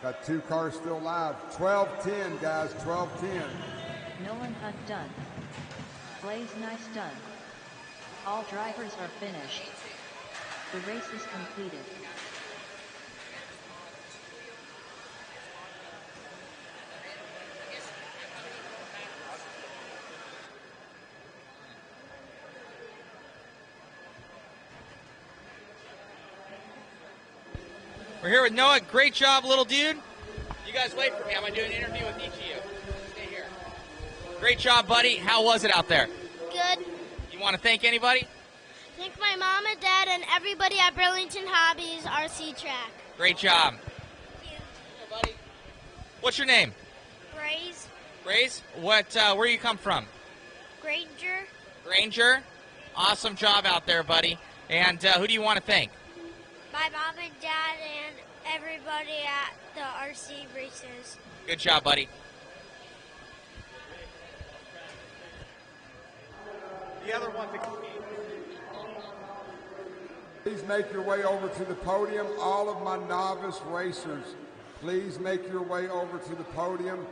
Got 2 cars still live. 12-10, guys, 12-10. Nolan Hunt done. Blaze Nice done. All drivers are finished. The race is completed. We're here with Noah. Great job, little dude. You guys wait for me. I'm going to do an interview with each of you. Stay here. Great job, buddy. How was it out there? Good. You want to thank anybody? Thank my mom and dad and everybody at Burlington Hobbies RC Track. Great job. Thank you. Here, buddy. What's your name? Braze. Braze? Where you come from? Granger. Granger? Awesome job out there, buddy. And who do you want to thank? My mom and dad and everybody at the RC races. Good job, buddy. The other one. Please make your way over to the podium. All of my novice racers, please make your way over to the podium.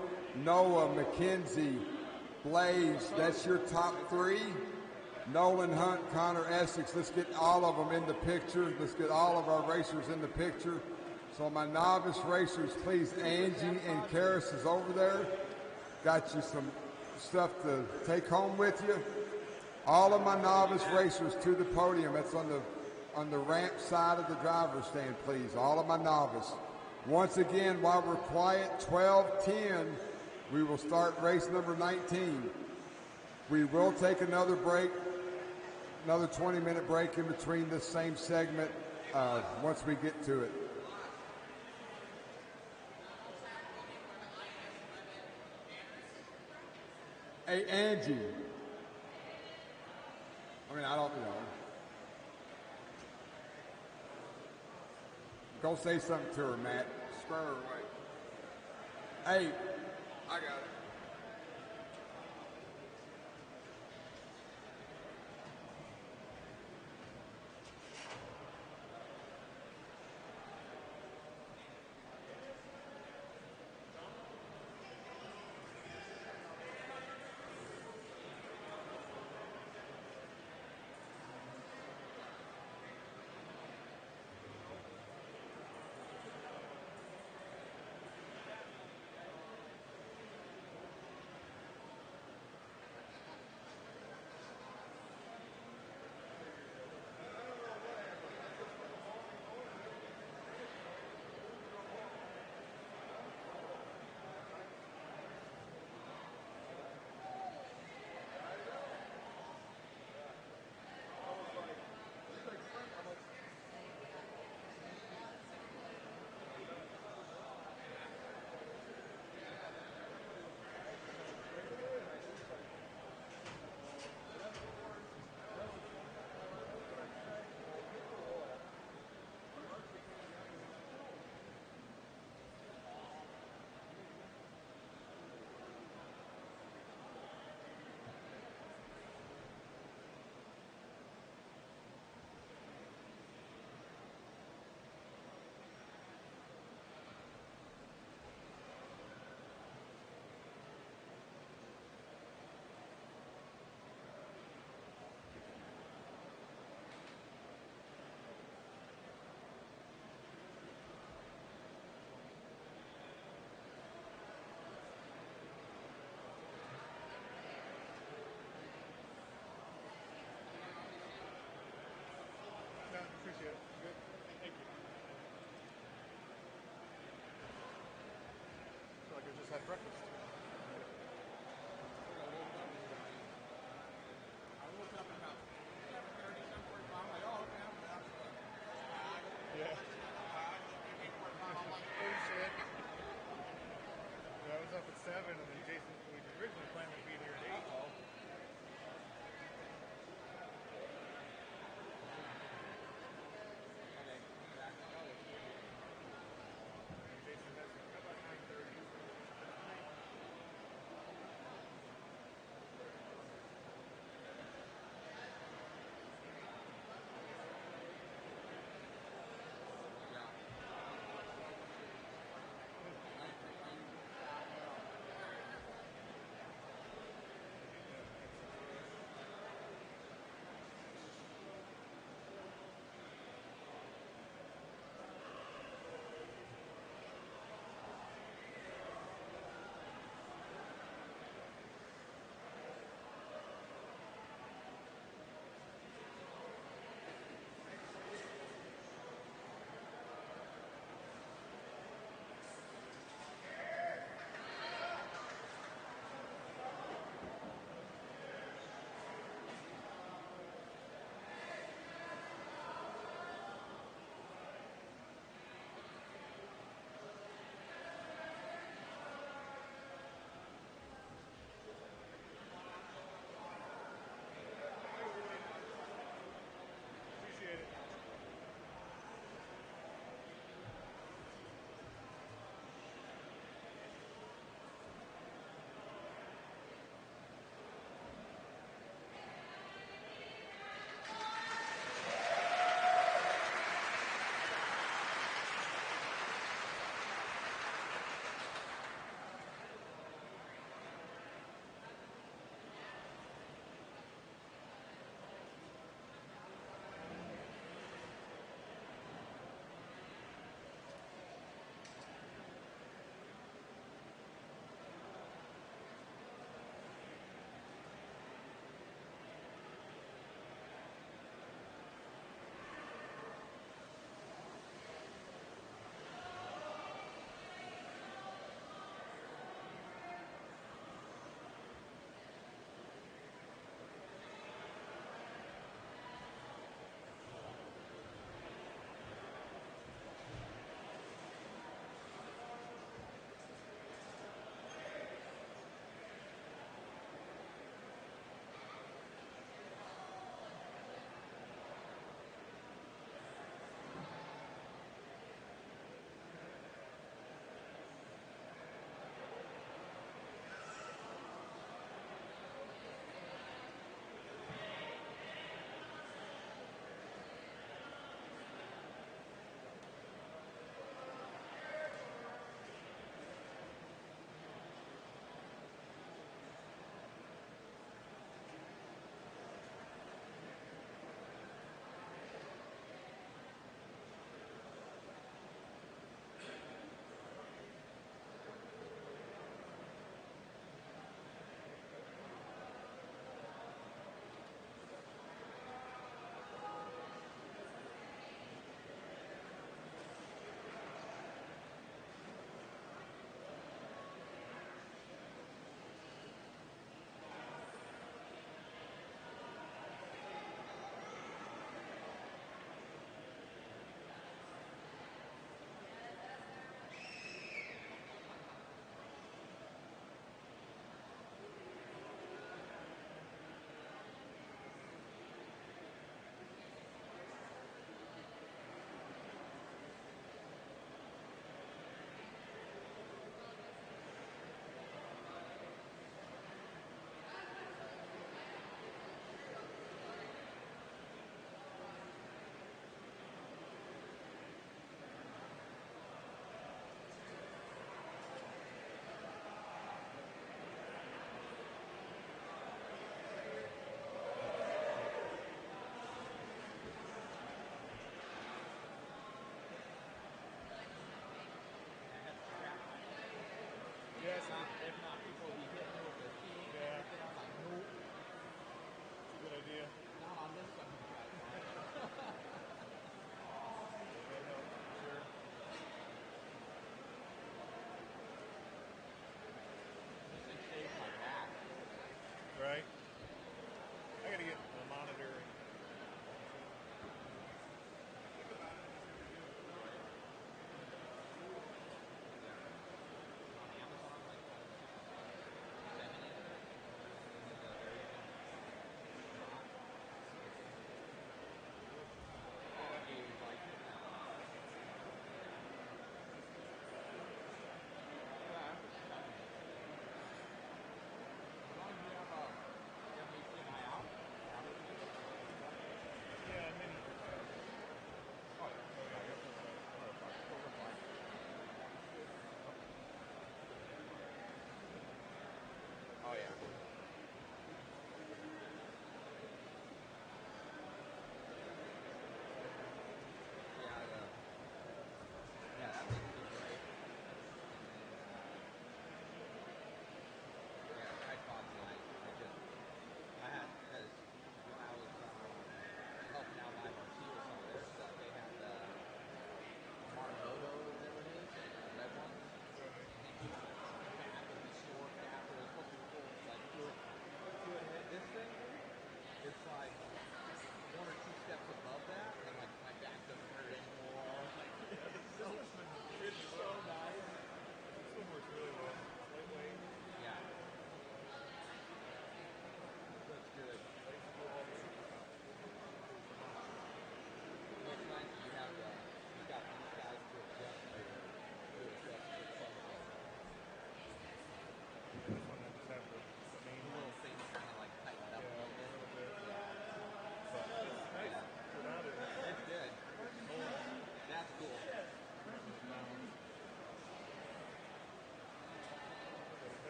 Noah, McKenzie, Blaze, that's your top 3. Nolan Hunt, Connor Essex, let's get all of them in the picture. Let's get all of our racers in the picture. So my novice racers, please, Angie and Karis is over there. Got you some stuff to take home with you. All of my novice racers to the podium. That's on the ramp side of the driver's stand, please. All of my novice. Once again, while we're quiet, 12-10. We will start race number 19. We will take another break, another 20-minute break in between this same segment once we get to it. Hey, Angie. I mean, I don't know. Go say something to her, Matt. Spur her away. Hey. I got it.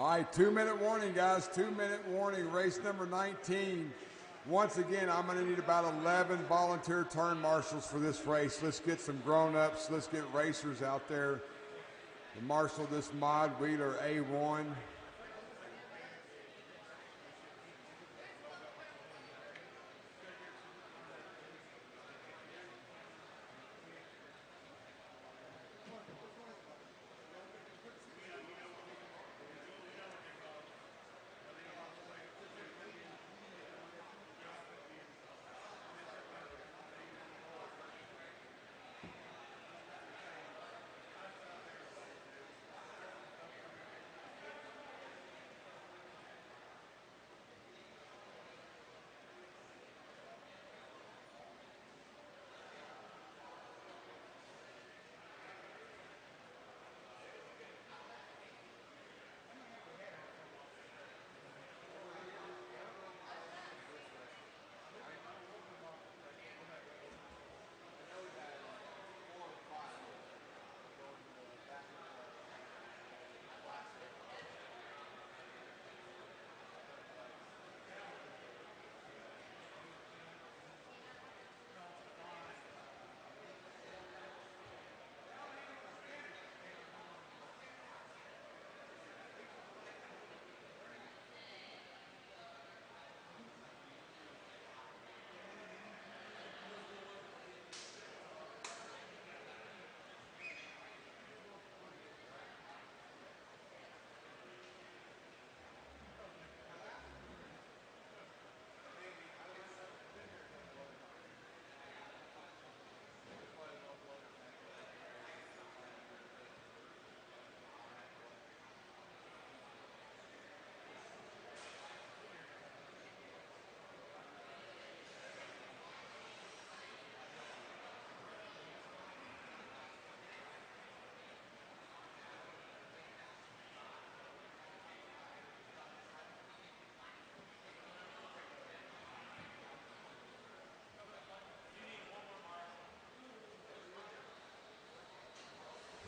All right, 2-minute warning, guys. 2-minute warning. Race number 19. Once again, I'm going to need about 11 volunteer turn marshals for this race. Let's get some grown-ups. Let's get racers out there to marshal this mod wheeler A1.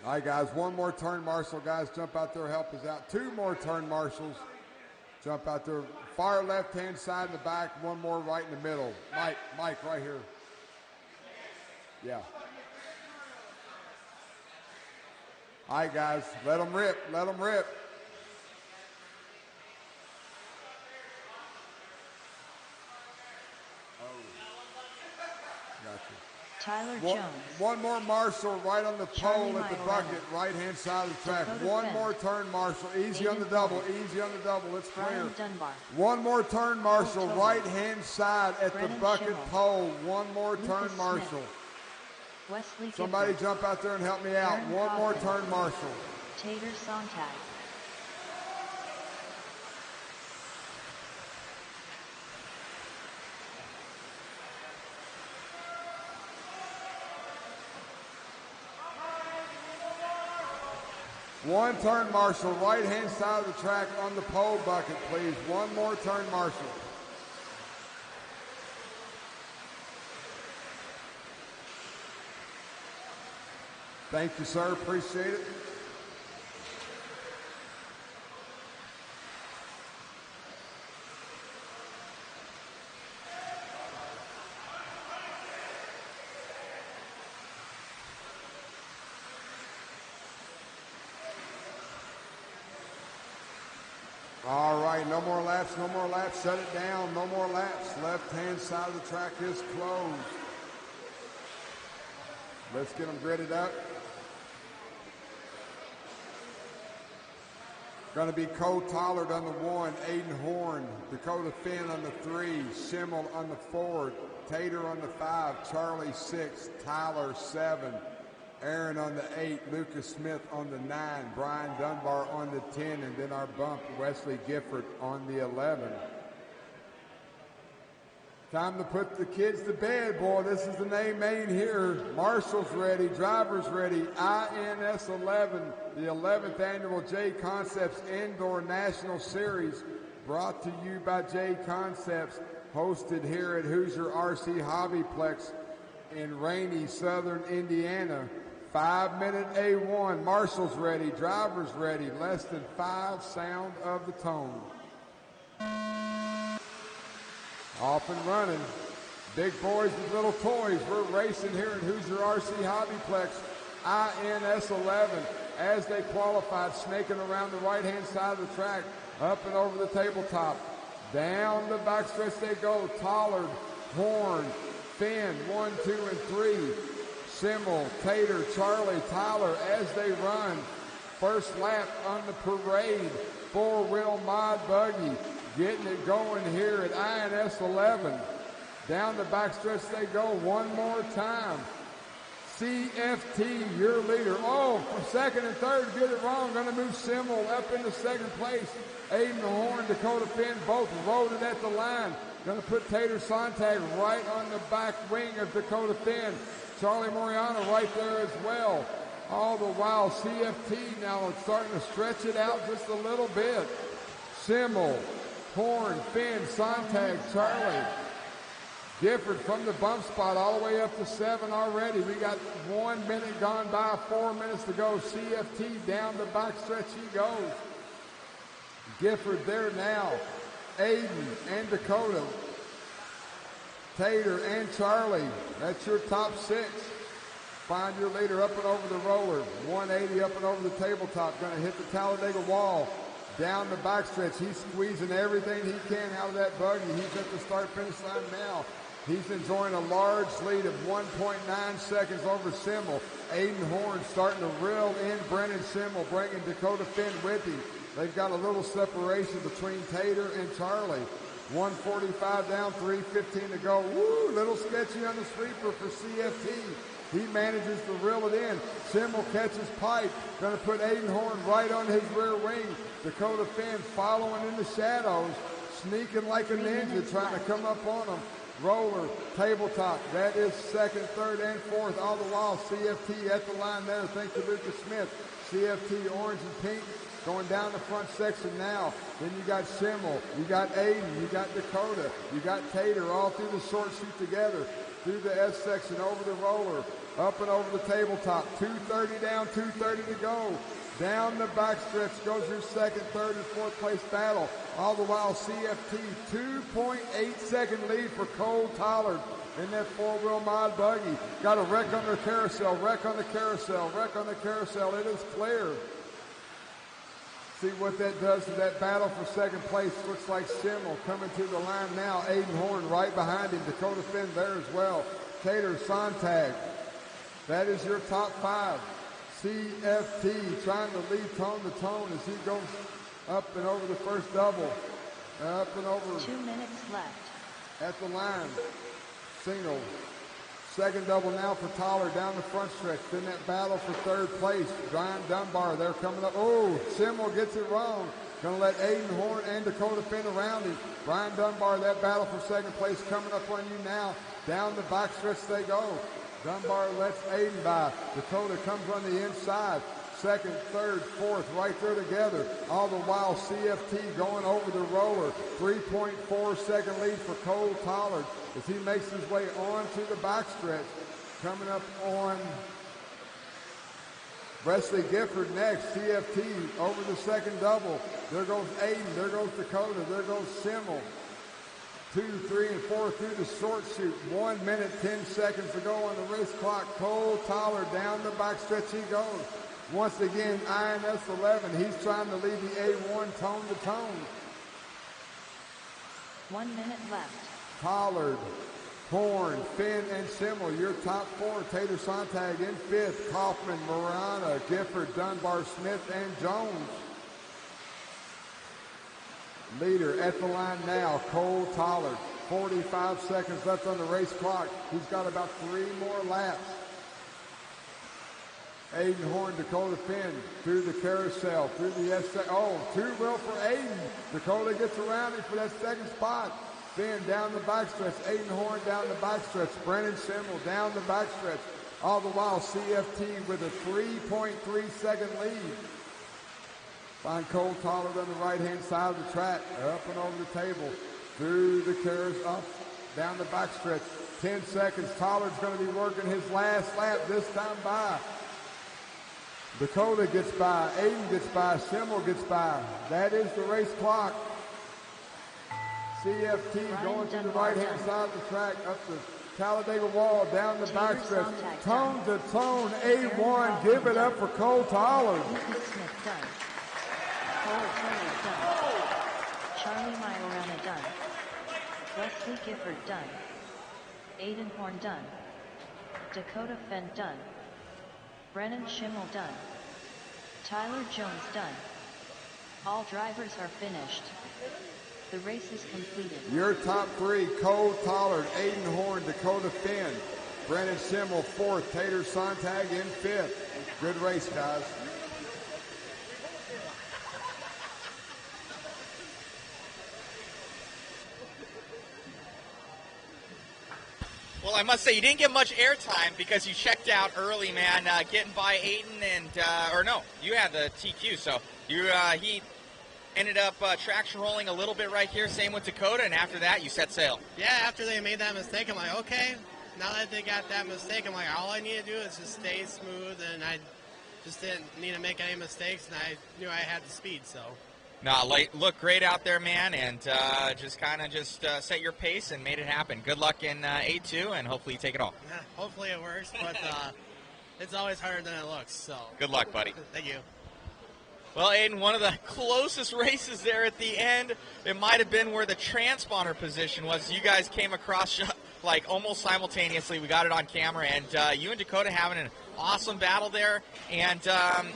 All right, guys, one more turn marshal. Guys, jump out there, help us out. 2 more turn marshals. Jump out there. Far left-hand side in the back, one more right in the middle. Mike, right here. Yeah. All right, guys, let them rip. Let them rip. Tyler Jones. One more marshal right on the pole at the bucket, right-hand side of the track. One more turn marshal, easy on the double, easy on the double, it's clear. One more turn marshal, right-hand side at the bucket pole. One more turn marshal. Somebody jump out there and help me out. One more turn marshal. Tater Sontag. One turn marshal, right-hand side of the track on the pole bucket, please. One more turn marshal. Thank you, sir. Appreciate it. All right, no more laps, no more laps. Shut it down, no more laps. Left-hand side of the track is closed. Let's get them gridded up. Going to be Cole Tollard on the 1, Aiden Horn, Dakota Finn on the 3, Schimmel on the 4, Tater on the 5, Charlie 6, Tyler 7, Aaron on the 8, Lucas Smith on the 9, Brian Dunbar on the 10, and then our bump, Wesley Gifford on the 11. Time to put the kids to bed, boy. This is the main here. Marshall's ready, driver's ready. INS 11, the 11th annual JConcepts Indoor National Series, brought to you by JConcepts, hosted here at Hoosier RC HobbyPlex in rainy southern Indiana. 5-minute A1. Marshall's ready. Driver's ready. Less than 5. Sound of the tone. Off and running. Big boys with little toys. We're racing here in Hoosier RC HobbyPlex. INS 11 as they qualified, snaking around the right-hand side of the track, up and over the tabletop. Down the backstretch they go. Tollard, Horn, Finn, 1, 2, and 3. Simmel, Tater, Charlie, Tyler as they run. First lap on the parade. Four-wheel mod buggy getting it going here at INS 11. Down the backstretch they go one more time. CFT, your leader. Oh, from second and third, get it wrong. Going to move Simmel up into second place. Aiden Horn, Dakota Finn, both loaded at the line. Going to put Tater Sontag right on the back wing of Dakota Finn. Charlie Moriano right there as well. All the while, CFT now starting to stretch it out just a little bit. Simmel, Horn, Finn, Sontag, Charlie. Gifford from the bump spot all the way up to 7 already. We got 1 minute gone by, 4 minutes to go. CFT down the backstretch he goes. Gifford there now. Aiden and Dakota. Tater and Charlie. That's your top 6. Find your leader up and over the roller. 180 up and over the tabletop. Going to hit the Talladega wall. Down the backstretch. He's squeezing everything he can out of that buggy. He's at the start-finish line now. He's enjoying a large lead of 1.9 seconds over Simmel. Aiden Horn starting to reel in Brennan Simmel, bringing Dakota Finn with him. They've got a little separation between Tater and Charlie. 1:45 down, 3:15 to go. Woo, little sketchy on the sweeper for CFT. He manages to reel it in. Simmel catches pipe. Going to put Aiden Horn right on his rear wing. Dakota Finn following in the shadows, sneaking like a ninja, trying to come up on him. Roller, tabletop, that is second, third, and fourth. All the while, CFT at the line there. Thanks to Lucas Smith. CFT orange and pink going down the front section now. Then you got Simmel, you got Aiden, you got Dakota, you got Tater all through the short chute together. Through the S section, over the roller, up and over the tabletop. 2:30 down, 2:30 to go. Down the backstretch goes your second, third, and fourth place battle. All the while, CFT, 2.8 second lead for Cole Tollard in that four-wheel mod buggy. Got a wreck on the carousel, wreck on the carousel, wreck on the carousel. It is clear. See what that does to that battle for second place. Looks like Simmel coming to the line now. Aiden Horn right behind him. Dakota Finn there as well. Tater Sontag. That is your top 5. CFT trying to lead tone to tone as he goes up and over the first double. Up and over. 2 minutes left. At the line. Single. Second double now for Toller down the front stretch. Then that battle for third place. Brian Dunbar, they're coming up. Oh, Simmel gets it wrong. Going to let Aiden Horn and Dakota Finn around him. Brian Dunbar, that battle for second place coming up on you now. Down the back stretch they go. Dunbar lets Aiden by. Dakota comes on the inside. Second, third, fourth, right there together. All the while, CFT going over the roller. 3.4 second lead for Cole Tollard as he makes his way on to the backstretch. Coming up on Wesley Gifford next. CFT over the second double. There goes Aiden. There goes Dakota. There goes Simmel. 2, 3, and 4 through the short chute. 1 minute, 10 seconds to go on the race clock. Cole Tollard down the backstretch he goes. Once again, INS 11. He's trying to lead the A1 tone to tone. 1 minute left. Tollard, Horn, Finn, and Simmel, your top 4. Tater Sontag in 5th. Kaufman, Marana, Gifford, Dunbar, Smith, and Jones. Leader at the line now, Cole Tollard. 45 seconds left on the race clock. He's got about 3 more laps. Aiden Horn, Dakota Finn, through the carousel, through the S. Oh, 2-wheel for Aiden. Dakota gets around him for that second spot. Finn down the backstretch. Aiden Horn down the backstretch. Brennan Simmel down the backstretch. All the while, CFT with a 3.3 second lead. Find Cole Tollard on the right-hand side of the track. Up and over the table. Through the carousel, up, down the backstretch. 10 seconds. Tollard's going to be working his last lap this time by. Dakota gets by, Aiden gets by, Schimmel gets by. That is the race clock. CFT going to the right-hand side of the track, up the Talladega Wall, down the backstretch. Tone to tone, A1, give it up for Cole Tollard. Smith done. Cole Turner done. Charlie Majorana done. Wesley Gifford done. Aiden Horn done. Dakota Fenn done. Brennan Schimmel done. Tyler Jones done. All drivers are finished. The race is completed. Your top three: Cole Tollard, Aiden Horn, Dakota Fenn, Brennan Schimmel fourth, Tater Sontag in fifth. Good race, guys. Well, I must say, you didn't get much airtime because you checked out early, man, getting by Aiden and, or no, you had the TQ, so he ended up traction rolling a little bit right here, same with Dakota, and after that, you set sail. Yeah, after they made that mistake, I'm like, okay, now that they got that mistake, I'm like, all I need to do is just stay smooth, and I just didn't need to make any mistakes, and I knew I had the speed, so. No, look great out there, man, and just set your pace and made it happen. Good luck in A2, and hopefully you take it all. Yeah, hopefully it works, but it's always harder than it looks, so. Good luck, buddy. Thank you. Well, Aiden, one of the closest races there at the end. It might have been where the transponder position was. You guys came across like almost simultaneously. We got it on camera, and you and Dakota having an awesome battle there. And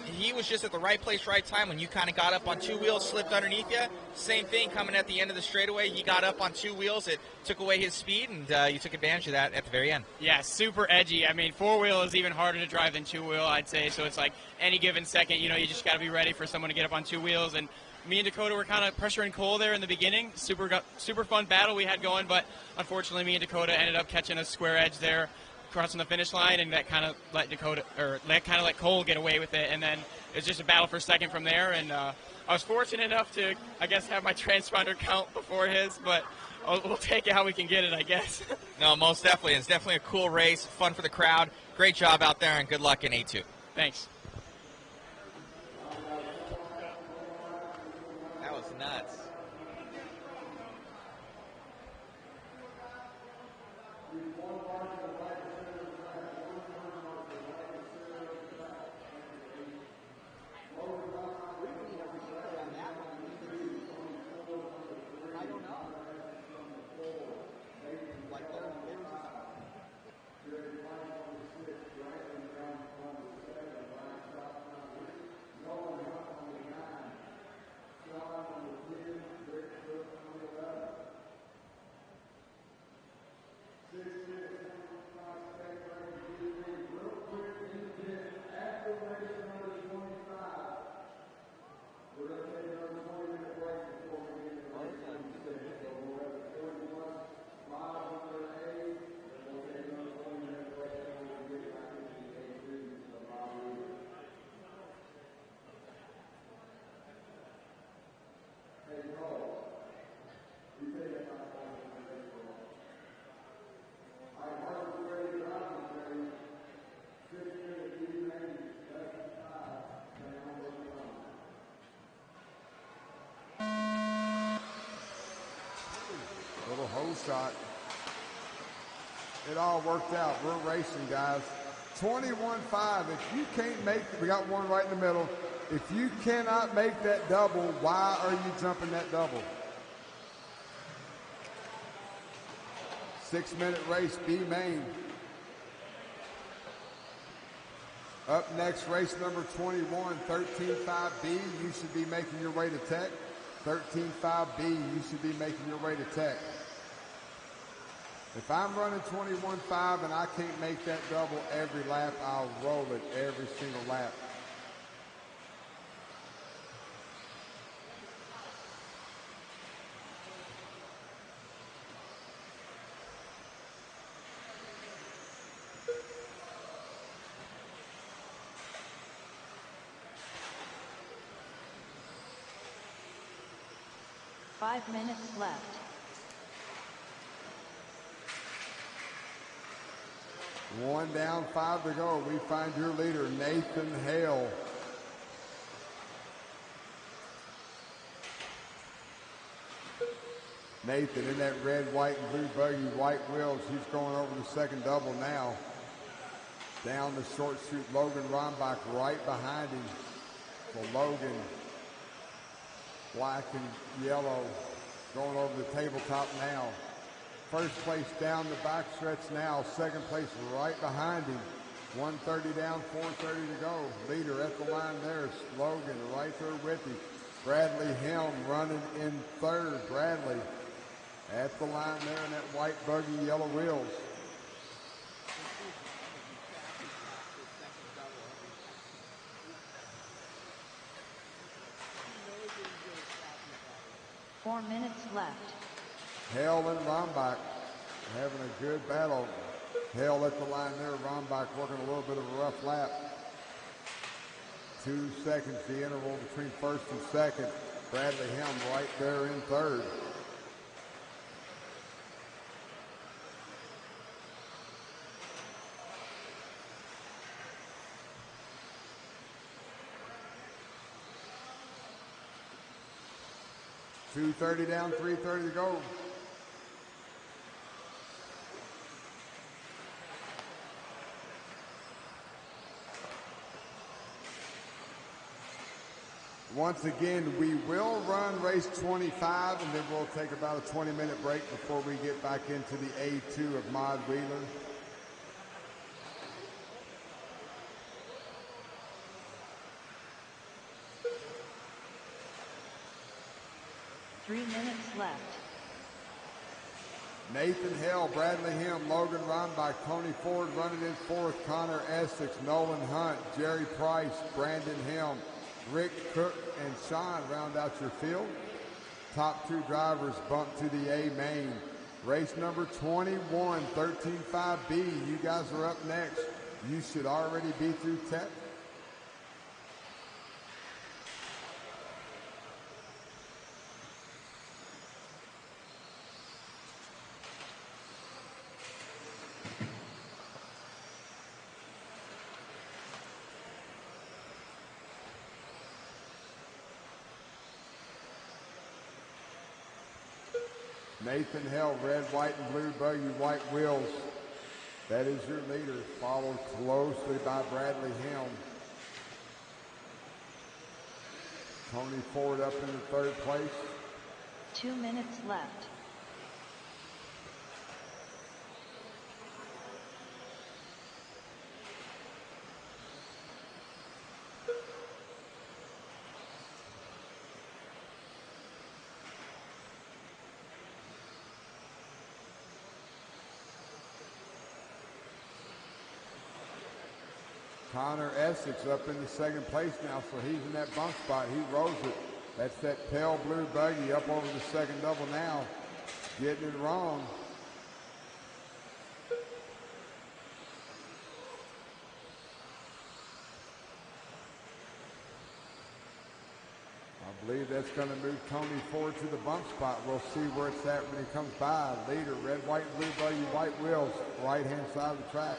he was just at the right place, right time when you kind of got up on two wheels, slipped underneath you. Same thing coming at the end of the straightaway. He got up on two wheels. It took away his speed, and you took advantage of that at the very end. Yeah, super edgy. I mean, four-wheel is even harder to drive than two-wheel, I'd say. So it's like any given second, you just got to be ready for someone to get up on two wheels. And me and Dakota were kind of pressuring Cole there in the beginning. Super fun battle we had going, but unfortunately me and Dakota ended up catching a square edge there, crossing the finish line, and that kind of let Cole get away with it. And then it was just a battle for second from there. And I was fortunate enough to, I guess, have my transponder count before his, but we'll take it how we can get it, I guess. No, most definitely. It's definitely a cool race, fun for the crowd. Great job out there, and good luck in A2. Thanks. That was nuts. Little hole shot. It all worked out. We're racing, guys. 21-5. If you can't make, we got one right in the middle. If you cannot make that double, why are you jumping that double? 6-minute race, B main. Up next, race number 21, 13.5B. You should be making your way to Tech. 13.5B, you should be making your way to Tech. If I'm running 21.5 and I can't make that double every lap, I'll roll it every single lap. Five minutes left. One down, 5 to go. We find your leader, Nathan Hale. Nathan in that red, white, and blue buggy, white wheels. He's going over the second double now. Down the short chute, Logan Rombach right behind him. So Logan, black and yellow, going over the tabletop now. First place down the back stretch now. Second place right behind him. 130 down, 430 to go. Leader at the line there. Logan right there with him. Bradley Helm running in third. Bradley at the line there in that white buggy, yellow wheels. Four minutes left. Hale and Rombach having a good battle. Hale at the line there. Rombach working a little bit of a rough lap. 2 seconds, the interval between first and second. Bradley Helm right there in third. .230 down, 3:30 to go. Once again, we will run race 25, and then we'll take about a 20-minute break before we get back into the A2 of Mod Wheeler. Three minutes left. Nathan Hale, Bradley Helm, Logan Rombach, Tony Ford running in fourth, Connor Essex, Nolan Hunt, Jerry Price, Brandon Helm, Rick Cook, and Sean round out your field. Top two drivers bump to the A main. Race number 21, 13.5B. You guys are up next. You should already be through tech. Nathan Hale, red, white, and blue buggy, white wheels. That is your leader, followed closely by Bradley Helm. Tony Ford up in the third place. 2 minutes left. Connor Essex up in the second place now, so he's in that bump spot. He rose it. That's that pale blue buggy up over the second double now. Getting it wrong. I believe that's going to move Tony Ford to the bump spot. We'll see where it's at when he comes by. Leader, red, white, and blue buggy, white wheels, right-hand side of the track.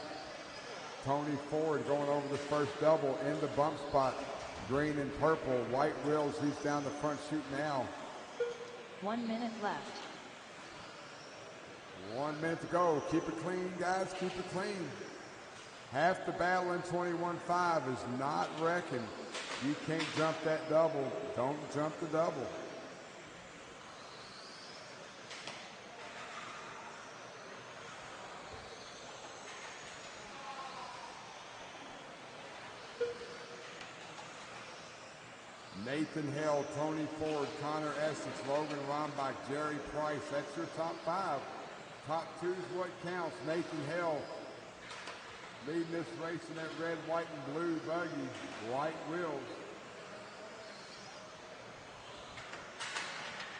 Tony Ford going over the first double in the bump spot. Green and purple, white wheels. He's down the front chute now. 1 minute left. 1 minute to go. Keep it clean, guys. Keep it clean. Half the battle in 21.5 is not wrecking. You can't jump that double. Don't jump the double. Nathan Hale, Tony Ford, Connor Essex, Logan Rombach, Jerry Price. That's your top five. Top two is what counts. Nathan Hale leading this race in that red, white, and blue buggy. White wheels.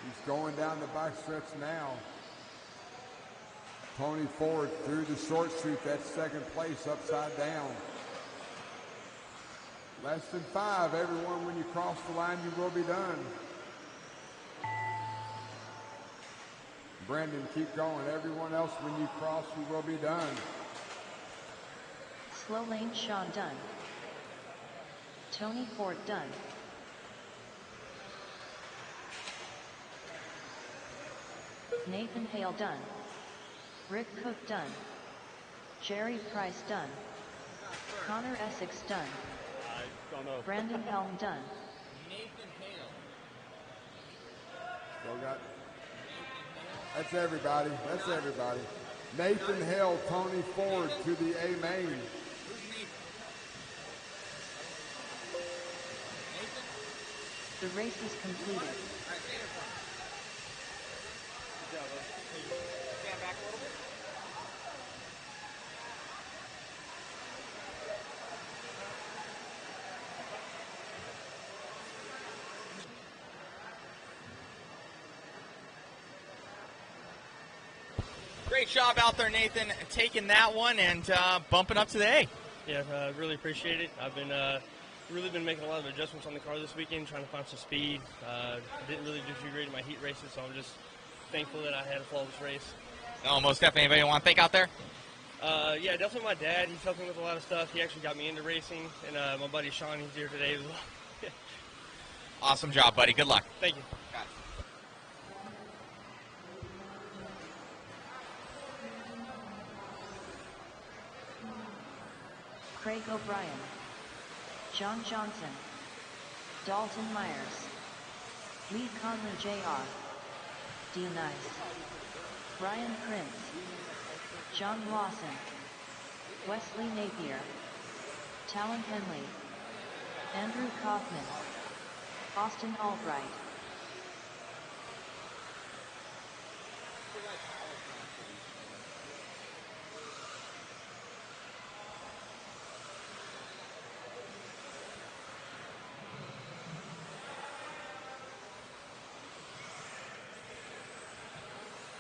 He's going down the back stretch now. Tony Ford through the short chute. That's second place upside down. Less than 5, everyone. When you cross the line, you will be done. Brendan, keep going. Everyone else, when you cross, you will be done. Slow lane Sean done. Tony Ford done. Nathan Hale done. Rick Cook done. Jerry Price done. Connor Essex done. I don't know. Brandon Helm done. Nathan Hale. Still got. That's everybody. That's everybody. Nathan Hale, Tony Ford to the A main. The race is completed. Stand back a little bit. Great job out there, Nathan, taking that one and bumping up to the A. Yeah, really appreciate it. I've been really been making a lot of adjustments on the car this weekend, trying to find some speed. Didn't really do too great in my heat races, so I'm just thankful that I had a flawless race. Oh, most definitely. Anybody want to thank out there? Yeah, definitely my dad. He's helped me with a lot of stuff. He actually got me into racing, and my buddy Sean, he's here today as well. Awesome job, buddy. Good luck. Thank you. Craig O'Brien. John Johnson. Dalton Myers. Lee Conley Jr. D. Nice. Brian Prince. John Lawson. Wesley Napier. Talon Henley. Andrew Kaufman. Austin Albright.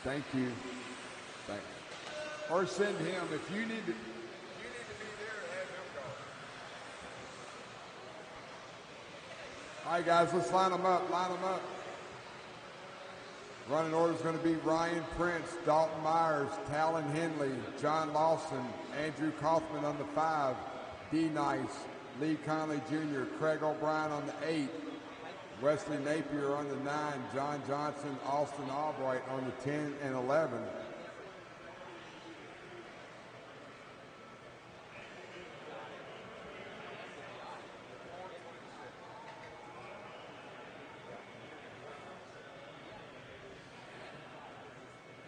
Thank you. Thank you. Or send him if you need to. You need to be there to have him go. All right, guys, let's line them up. Line them up. Running order is going to be Ryan Prince, Dalton Myers, Talon Henley, John Lawson, Andrew Kaufman on the 5, D. Nice, Lee Conley Jr., Craig O'Brien on the 8, Wesley Napier on the 9, John Johnson, Austin Albright on the 10 and 11.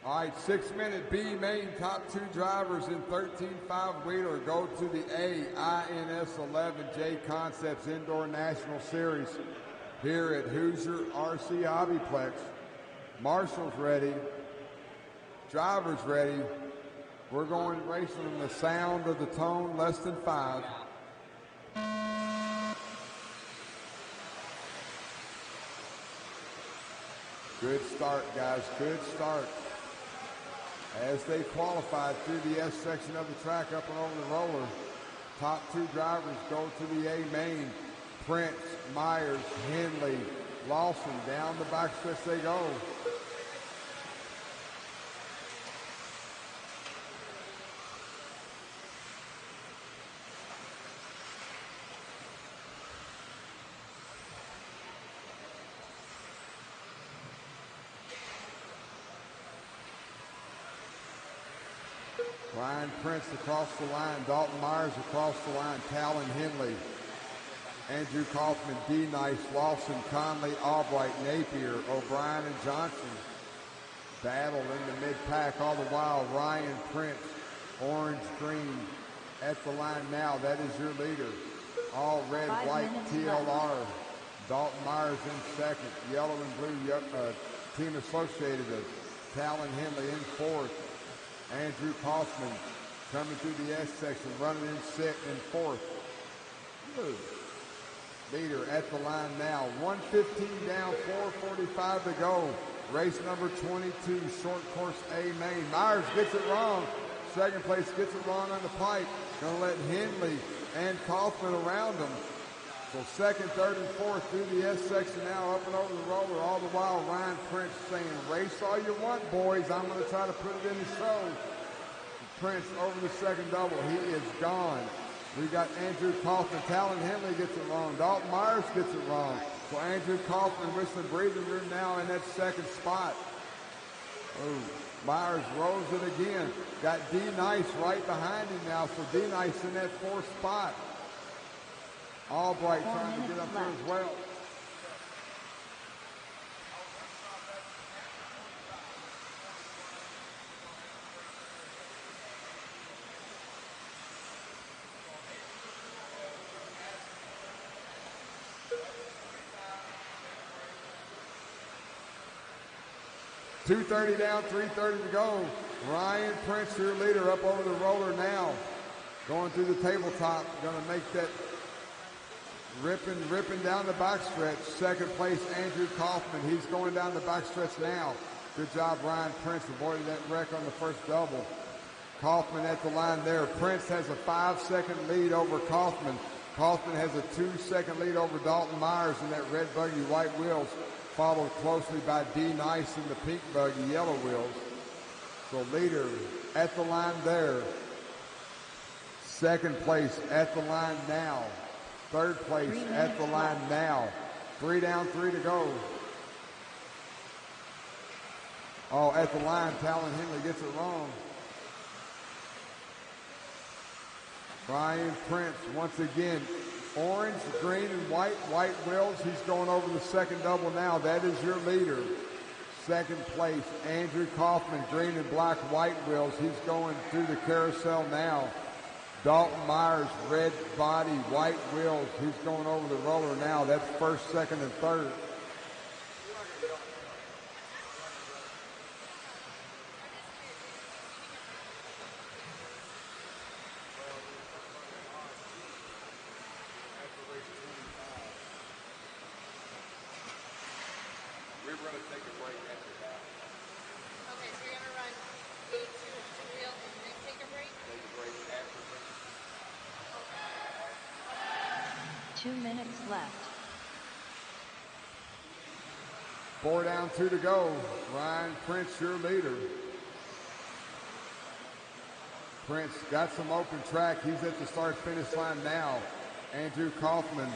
All right, 6-minute B main top 2 drivers in 13.5 wheeler go to the A INS 11 JConcepts Indoor National Series here at Hoosier RC HobbyPlex. Marshall's ready. Drivers ready. We're going racing in the sound of the tone, less than 5. Good start, guys. Good start. As they qualified through the S section of the track up and over the roller, top 2 drivers go to the A main. Prince, Myers, Henley, Lawson, down the back stretch they go. Ryan Prince across the line, Dalton Myers across the line, Talon Henley, Andrew Kaufman, D. Nice, Lawson, Conley, Albright, Napier, O'Brien, and Johnson. Battle in the mid-pack all the while. Ryan Prince, orange, green, at the line now. That is your leader. All red, white, TLR. Dalton Myers in second. Yellow and blue team associated with Talon Henley in fourth. Andrew Kaufman coming through the S section, running in fourth. Good. Leader at the line now. 1:15 down, 4:45 to go. Race number 22, short course A main. Myers gets it wrong. Second place gets it wrong on the pipe. Gonna let Henley and Kaufman around him. So second, third, and fourth through the S section now, up and over the roller. All the while, Ryan Prince saying, race all you want, boys. I'm going to try to put it in the show. Prince over the second double. He is gone. We got Andrew Kaufman. Talon Henley gets it wrong. Dalton Myers gets it wrong. So Andrew Kaufman with some breathing room now in that second spot. Oh, Myers rolls it again. Got D Nice right behind him now, so D Nice in that 4th spot. Albright trying to get up there as well. .230 down, 3:30 to go. Ryan Prince, your leader, up over the roller now. Going through the tabletop, going to make that ripping down the backstretch. Second place, Andrew Kaufman. He's going down the backstretch now. Good job, Ryan Prince, avoiding that wreck on the first double. Kaufman at the line there. Prince has a 5-second lead over Kaufman. Kaufman has a 2-second lead over Dalton Myers in that red buggy, white wheels, followed closely by D Nice in the pink buggy, yellow wheels. So leader at the line there. Second place at the line now. Third place at the line now. 3 down, 3 to go. Oh, at the line, Talon Henley gets it wrong. Brian Prince, once again, orange, green, and white wheels. He's going over the second double now. That is your leader. Second place, Andrew Kaufman, green and black, white wheels. He's going through the carousel now. Dalton Myers, red body, white wheels. He's going over the roller now. That's first, second, and third. Okay, so you're going to run 8 two wheels and then take a break? 2 minutes left. 4 down, 2 to go. Ryan Prince, your leader. Prince got some open track. He's at the start-finish line now. Andrew Kaufman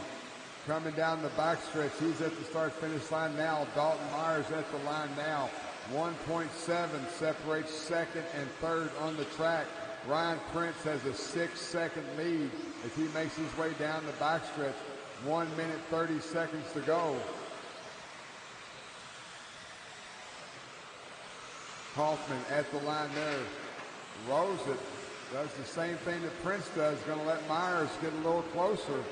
coming down the backstretch. He's at the start-finish line now. Dalton Myers at the line now. 1.7 separates second and third on the track. Ryan Prince has a 6-second lead as he makes his way down the backstretch. 1 minute, 30 seconds to go. Kaufman at the line there. Rows it. Does the same thing that Prince does. Going to let Myers get a little closer.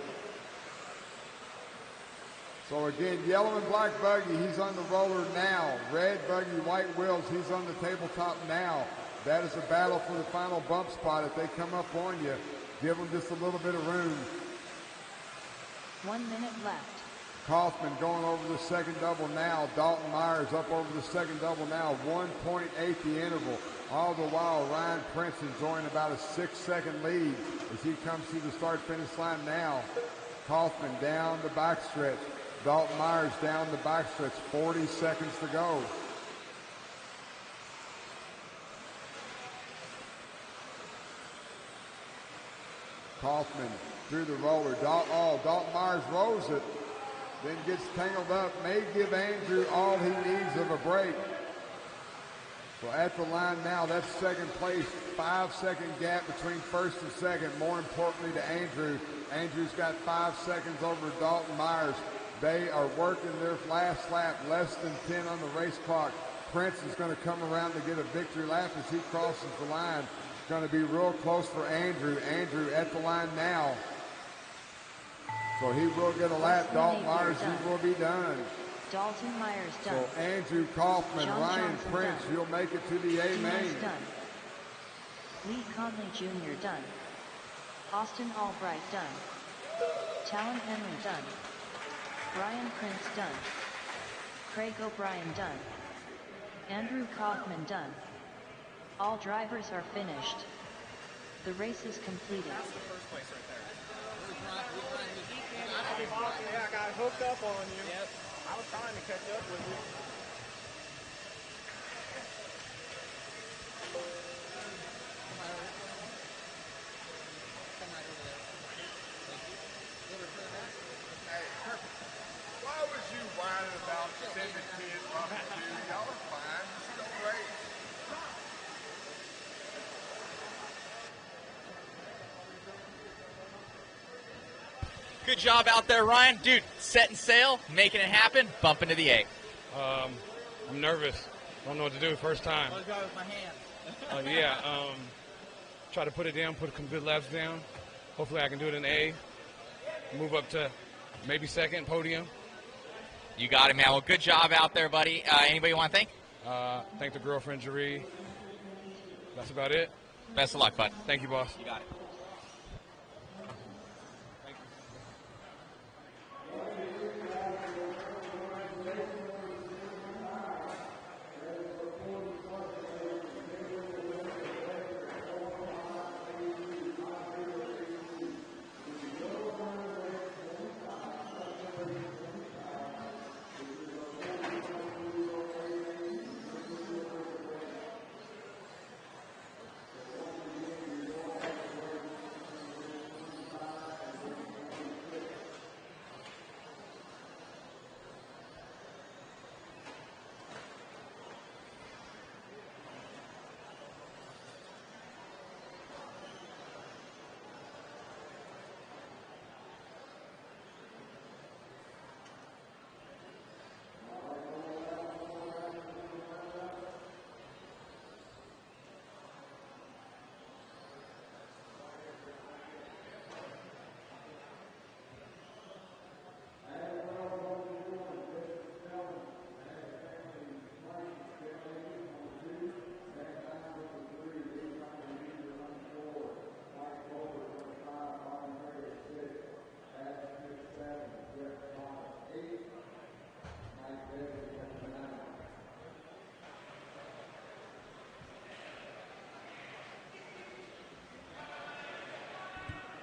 So again, yellow and black buggy, he's on the roller now. Red buggy, white wheels, he's on the tabletop now. That is a battle for the final bump spot. If they come up on you, give them just a little bit of room. 1 minute left. Kaufman going over the second double now. Dalton Myers up over the second double now. 1.8 the interval. All the while, Ryan Prince enjoying about a 6-second lead as he comes through the start-finish line now. Kaufman down the backstretch. Dalton Myers down the backstretch. 40 seconds to go. Kaufman through the roller. Dalton Myers rolls it. Then gets tangled up. May give Andrew all he needs of a break. So at the line now, that's second place. 5-second gap between first and second. More importantly to Andrew. Andrew's got 5 seconds over Dalton Myers. They are working their last lap, less than 10 on the race clock. Prince is going to come around to get a victory lap as he crosses the line. It's going to be real close for Andrew. Andrew at the line now. So he will get a lap. Dalton Myers, he will be done. Dalton Myers done. So Andrew Kaufman, John Ryan Johnson Prince, done. you'll make it to the A Diaz main. done. Lee Conley Jr. done. Austin Albright done. Talon Henry done. Brian Prince done. Craig O'Brien done. Andrew Kaufman done. All drivers are finished. The race is completed. That's the first place right there. Yeah, I got hooked up on you. Yep. I was trying to catch up with you. Hey, why was you whining about sending kids off to do? Y'all are fine. Just go race. Good job out there, Ryan. Dude, setting sail, making it happen, bumping to the 8. I'm nervous. Don't know what to do first time. I'll drive with my hands. Try to put it down, put some good laps down. Hopefully I can do it in A. Move up to maybe second, podium. You got it, man. Well, good job out there, buddy. Anybody you want to thank? Thank the girlfriend, Jeree. That's about it. Best of luck, bud. Thank you, boss. You got it.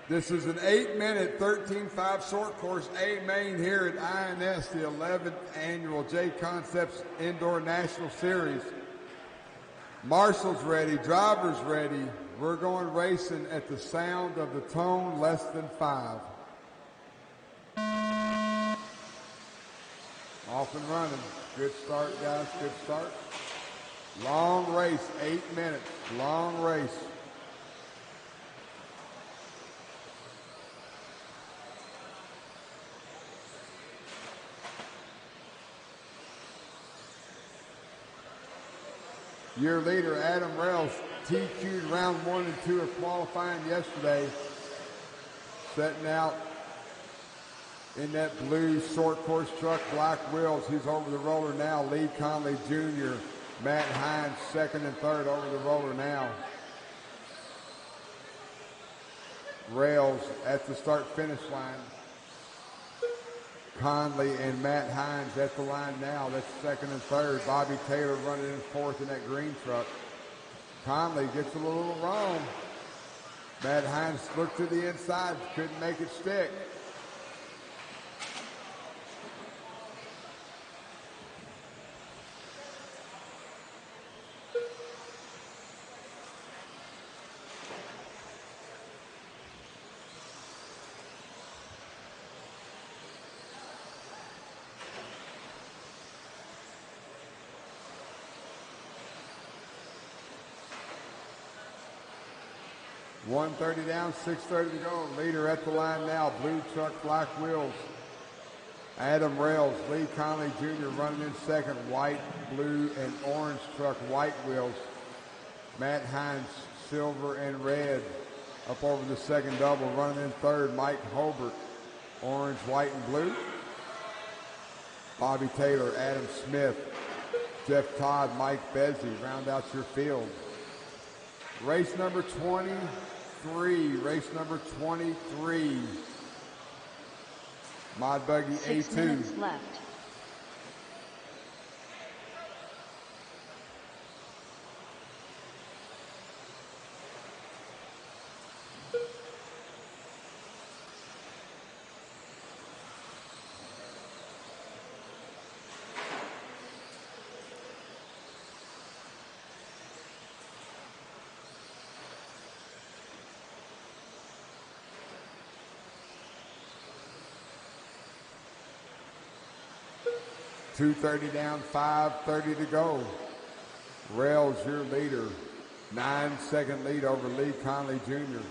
This is an 8-minute, 13.5 short course A main here at INS, the 11th annual JConcepts Indoor National Series. Marshall's ready, drivers ready. We're going racing at the sound of the tone, less than 5. Off and running. Good start, guys, good start. Long race, 8 minutes, long race. Your leader, Adam Rails, TQ'd round 1 and 2 of qualifying yesterday. Setting out in that blue short course truck, black wheels. He's over the roller now. Lee Conley Jr., Matt Hines, second and third over the roller now. Rails at the start-finish line. Conley and Matt Hines at the line now. That's second and third. Bobby Taylor running in fourth in that green truck. Conley gets a little wrong. Matt Hines looked to the inside, couldn't make it stick. .130 down, 6:30 to go. Leader at the line now. Blue truck, black wheels. Adam Rails, Lee Conley Jr. running in second. White, blue, and orange truck, white wheels. Matt Hines, silver and red. Up over the second double, running in third. Mike Hobart, orange, white, and blue. Bobby Taylor, Adam Smith, Jeff Todd, Mike Bezzi round out your field. Race number 23. Race number 23. Mod Buggy 6 A2. minutes left. .230 down, 5:30 to go. Rails, your leader. 9-second lead over Lee Conley Jr.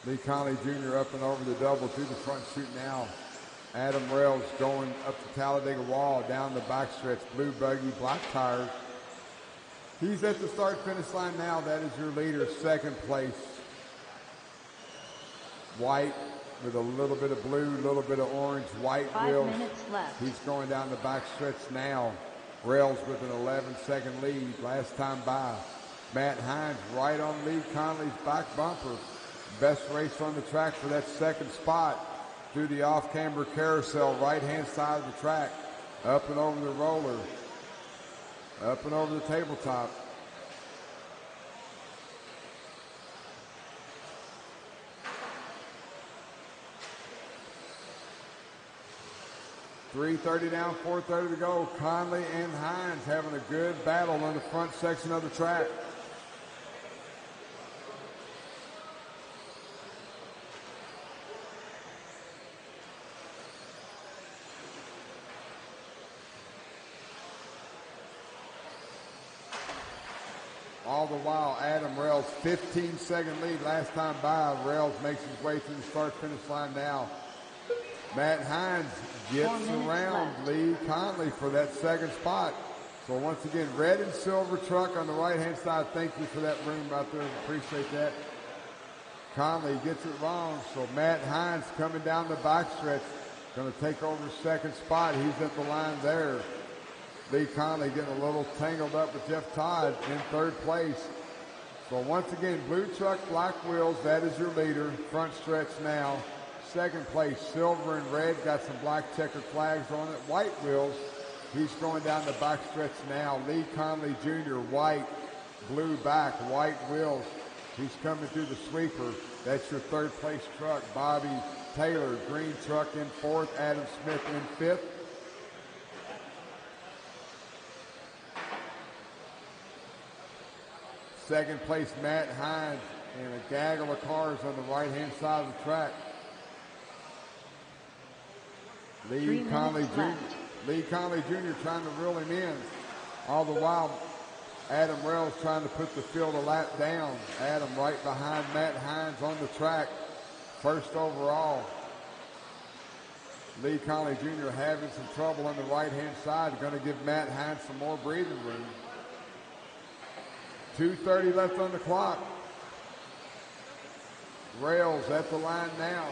Lee Conley Jr. up and over the double through the front chute now. Adam Rails going up the Talladega wall, down the backstretch. Blue buggy, black tires. He's at the start-finish line now. That is your leader, second place. White with a little bit of blue, a little bit of orange. White 5 wheels. minutes left. He's going down the backstretch now. Rails with an 11-second lead. Last time by. Matt Hines right on Lee Conley's back bumper. Best race on the track for that second spot. Through the off-camber carousel, right-hand side of the track. Up and over the roller. Up and over the tabletop. .330 down, 4:30 to go. Conley and Hines having a good battle on the front section of the track. All the while, Adam Rails, 15-second lead last time by. Rails makes his way through the start-finish line now. Matt Hines gets around Lee Conley for that second spot. So once again, red and silver truck on the right-hand side. Thank you for that room out there. Appreciate that. Conley gets it wrong. So Matt Hines coming down the backstretch. Going to take over second spot. He's at the line there. Lee Conley getting a little tangled up with Jeff Todd in third place. So once again, blue truck, black wheels, that is your leader. Front stretch now. Second place, silver and red, got some black checkered flags on it. White wheels, he's going down the back stretch now. Lee Conley Jr., white, blue back, white wheels. He's coming through the sweeper. That's your third place truck. Bobby Taylor, green truck in fourth. Adam Smith in fifth. Second place, Matt Hines, and a gaggle of cars on the right-hand side of the track. Lee Conley Jr. trying to reel him in. All the while, Adam Rails trying to put the field a lap down. Adam right behind Matt Hines on the track. First overall. Lee Conley Jr. having some trouble on the right-hand side. Going to give Matt Hines some more breathing room. 2:30 left on the clock. Rails at the line now.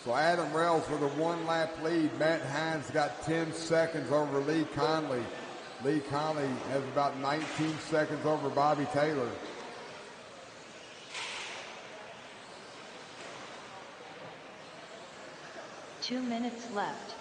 So Adam Rails with a one-lap lead. Matt Hines got 10 seconds over Lee Conley. Lee Conley has about 19 seconds over Bobby Taylor. Two minutes left.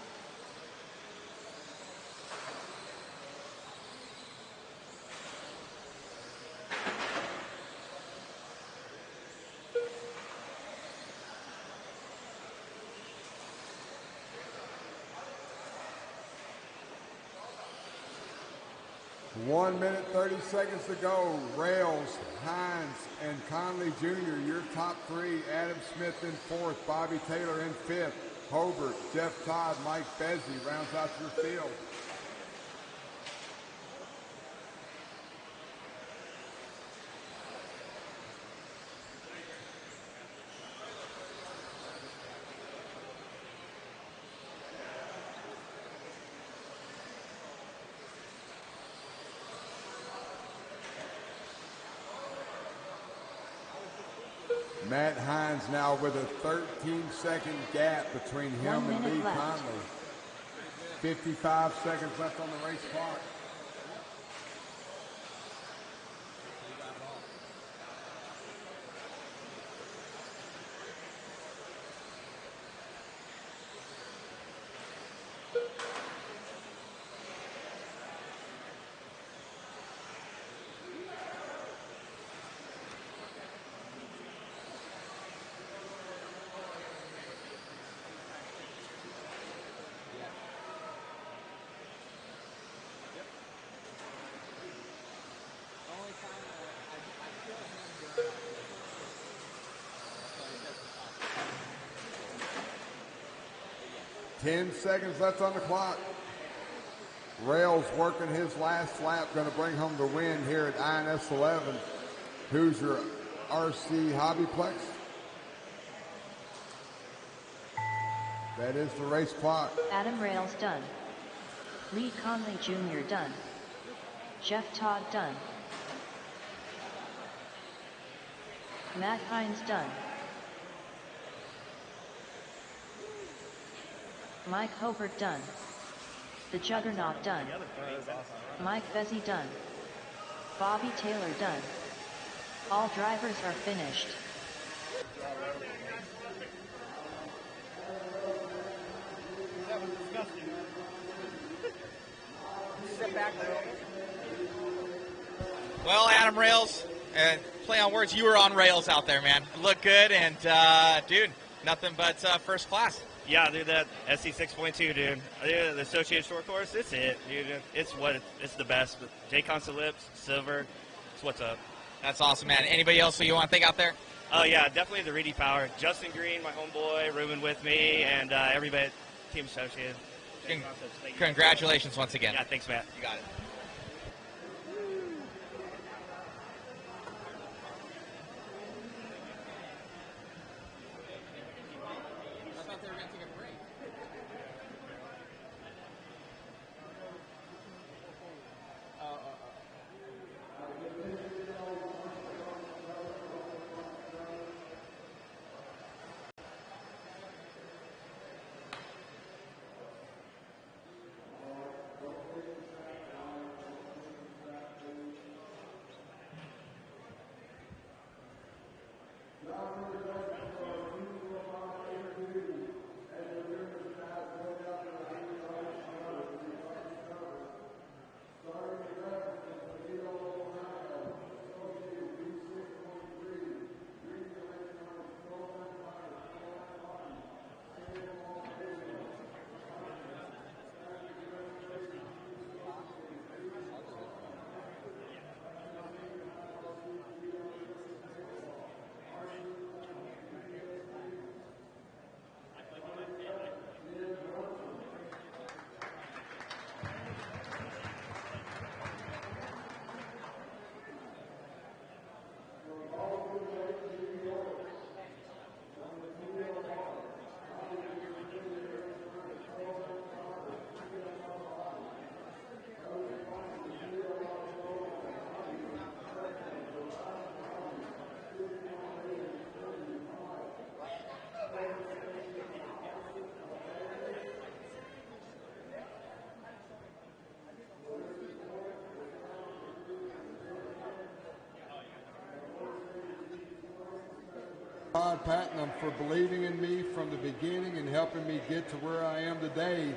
One minute, 30 seconds to go. Rails, Hines, and Conley Jr., your top three. Adam Smith in fourth, Bobby Taylor in fifth. Hobart, Jeff Todd, Mike Bezzi rounds out your field. Matt Hines now with a 13-second gap between him and Lee Conley. 55 seconds left on the race clock. 10 seconds left on the clock. Rails working his last lap, going to bring home the win here at INS 11. Hoosier RC HobbyPlex. That is the race clock. Adam Rails done. Lee Conley Jr. done. Jeff Todd done. Matt Hines done. Mike Hobart done. The Juggernaut done. Mike Vezzi done. Bobby Taylor done. All drivers are finished. That was disgusting. Step back a little. Well, Adam Rails, play on words, you were on rails out there, man. It looked good, and, dude, nothing but first class. Yeah, dude, that SC 6.2, dude. The Associated Short Course, it's it, dude. It's the best. JConcepts Ellipse, silver, it's what's up. That's awesome, man. Anybody else who you want to thank out there? Oh, yeah, definitely the Reedy Power. Justin Green, my homeboy, Ruben with me, and everybody at Team Associated. Congratulations once again. Yeah, thanks, Matt. You got it. Todd Patnam for believing in me from the beginning and helping me get to where I am today.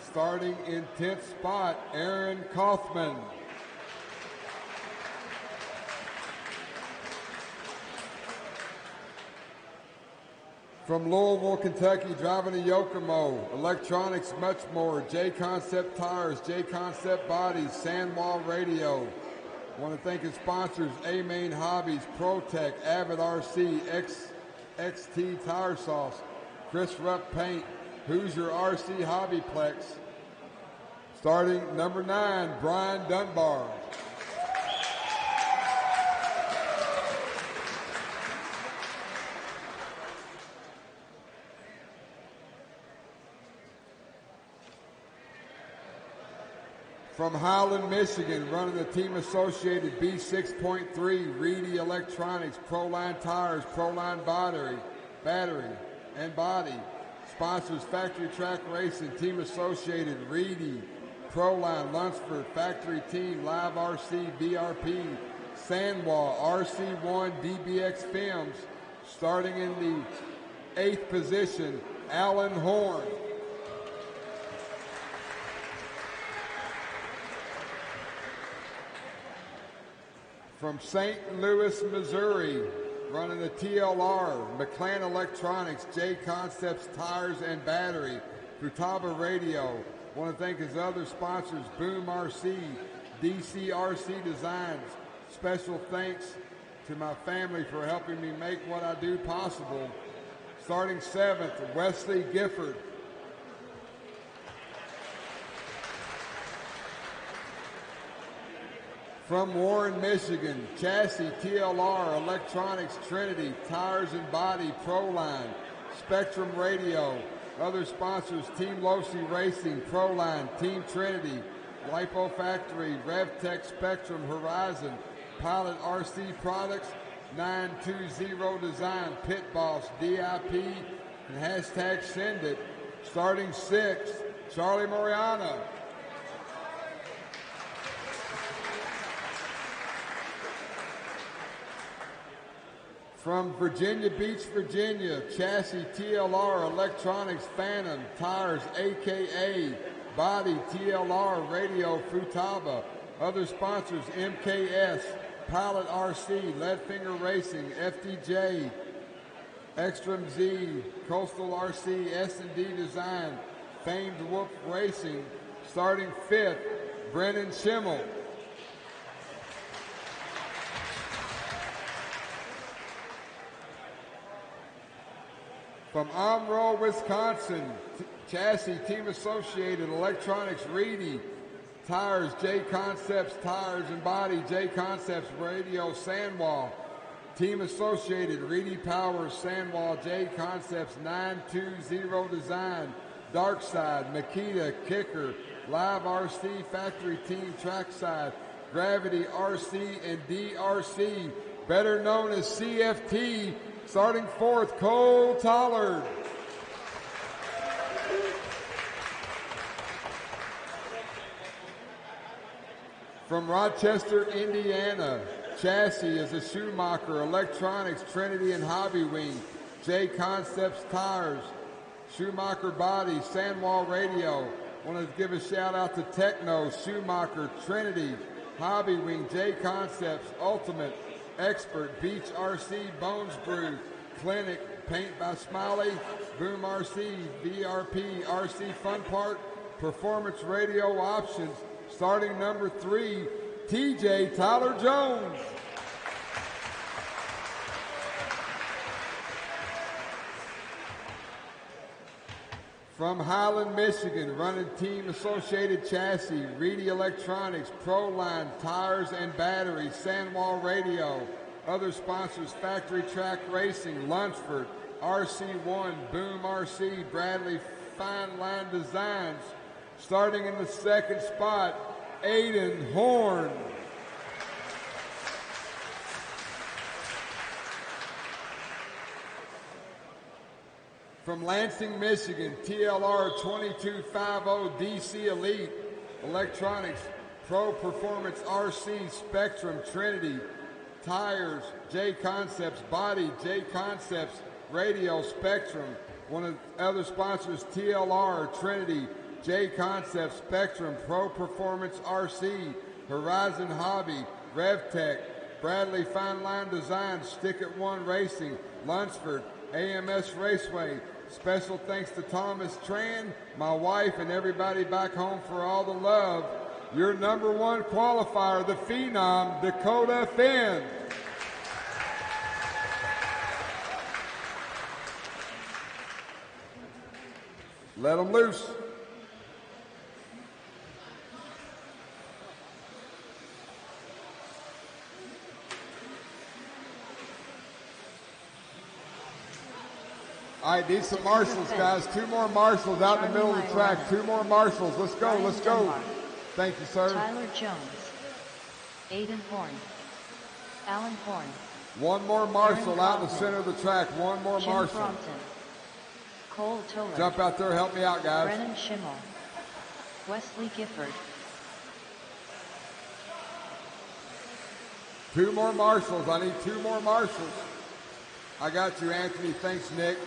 Starting in 10th spot, Aaron Kaufman. From Louisville, Kentucky, driving to Yokomo, electronics, much more, JConcepts tires, JConcepts bodies, Sandwall radio. Want to thank his sponsors, A-Main Hobbies, ProTech, Avid RC, XT Tire Sauce, Chris Rupp Paint, Hoosier RC HobbyPlex. Starting number 9, Brian Dunbar. From Highland, Michigan, running the Team Associated B6.3, Reedy Electronics, Proline Tires, Proline Battery, and Body. Sponsors Factory Track Racing, Team Associated, Reedy, Proline, Lunsford, Factory Team, Live RC, VRP, Sandwall, RC1, DBX Films. Starting in the 8th position, Alan Horn. From St. Louis, Missouri, running the TLR, McLaren Electronics, JConcepts Tires and Battery, Futaba Radio. Want to thank his other sponsors, Boom RC, DC RC Designs. Special thanks to my family for helping me make what I do possible. Starting 7th, Wesley Gifford. From Warren, Michigan, chassis TLR, electronics Trinity, tires and body Proline, Spectrum Radio. Other sponsors, Team Losi Racing, Proline, Team Trinity, Lipo Factory, RevTech Spectrum, Horizon, Pilot RC Products, 920 Design, Pit Boss, DIP, and hashtag Send It. Starting sixth, Charlie Moriana. From Virginia Beach, Virginia, chassis TLR, electronics Phantom, tires AKA, body TLR, radio Futaba. Other sponsors, MKS, Pilot RC, Leadfinger Racing, FDJ, Extreme Z, Coastal RC, S&D Design, Famed Wolf Racing. Starting fifth, Brennan Schimmel. From Omro, Wisconsin, chassis Team Associated, electronics Reedy, tires JConcepts, tires and body JConcepts, radio Sandwall, Team Associated, Reedy Powers, Sandwall, JConcepts, 920 Design, Darkside, Makita, Kicker, Live RC, Factory Team, Trackside, Gravity RC and DRC, better known as CFT. Starting fourth, Cole Tollard. From Rochester, Indiana, chassis is a Schumacher, electronics, Trinity and Hobby Wing, JConcepts tires, Schumacher body, Sandwall radio. Want to give a shout out to Techno, Schumacher, Trinity, Hobby Wing, JConcepts, Ultimate, Expert, Beach RC, Bones Brew, Clinic, Paint by Smiley, Boom RC, VRP, RC Fun Park, Performance Radio Options. Starting number 3, TJ Tyler Jones. From Highland, Michigan, running Team Associated Chassis, Reedy Electronics, Proline, Tires and Batteries, Sandwall Radio. Other sponsors, Factory Track Racing, Lunsford, RC1, Boom RC, Bradley Fine Line Designs. Starting in the second spot, Aiden Horn. From Lansing, Michigan, TLR 2250 DC Elite, Electronics, Pro Performance RC, Spectrum, Trinity, Tires, JConcepts, Body, JConcepts, Radio, Spectrum. One of the other sponsors, TLR, Trinity, JConcepts, Spectrum, Pro Performance RC, Horizon Hobby, RevTech, Bradley Fine Line Design, Stick It One Racing, Lunsford, AMS Raceway. Special thanks to Thomas Tran, my wife, and everybody back home for all the love. Your number one qualifier, the Phenom, Dakota Finn. Let them loose. All right, need some marshals, guys. 2 more marshals out in the middle of the track. 2 more marshals. Let's go, let's go. Thank you, sir. Tyler Jones. Aiden Horn. Alan Horn. 1 more marshal out in the center of the track. 1 more Jim marshal. Crompton. Cole Toller. Jump out there, help me out, guys. Brennan Schimmel. Wesley Gifford. 2 more marshals. I need 2 more marshals. I got you, Anthony. Thanks, Nick.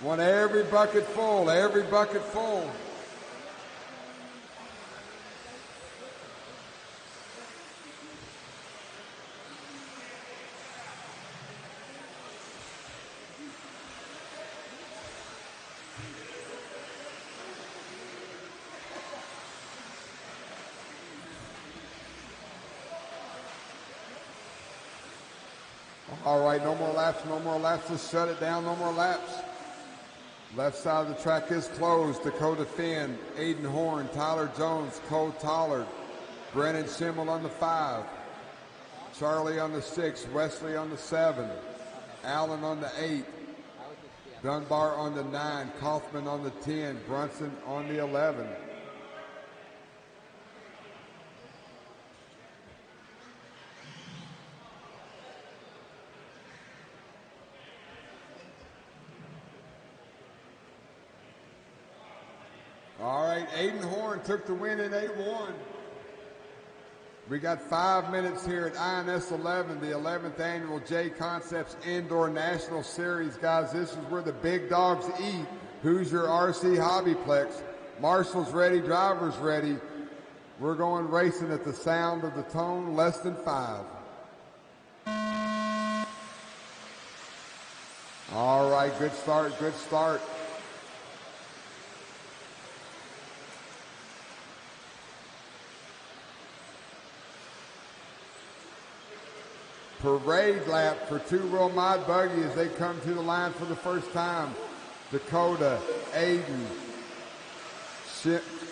Want every bucket full, every bucket full. All right, no more laps, no more laps. Let's shut it down, no more laps. Left side of the track is closed. Dakota Finn, Aiden Horn, Tyler Jones, Cole Tollard. Brennan Schimmel on the 5. Charlie on the 6. Wesley on the 7. Allen on the 8. Dunbar on the 9. Kaufman on the 10. Brunson on the 11. All right, Aiden Horn took the win in 8-1. We got 5 minutes here at INS 11, the 11th annual JConcepts Indoor National Series. Guys, this is where the big dogs eat. Hoosier RC HobbyPlex. Marshall's ready, drivers ready. We're going racing at the sound of the tone, less than 5. All right, good start, good start. Parade lap for two-wheel mod buggy as they come to the line for the first time. Dakota, Aiden,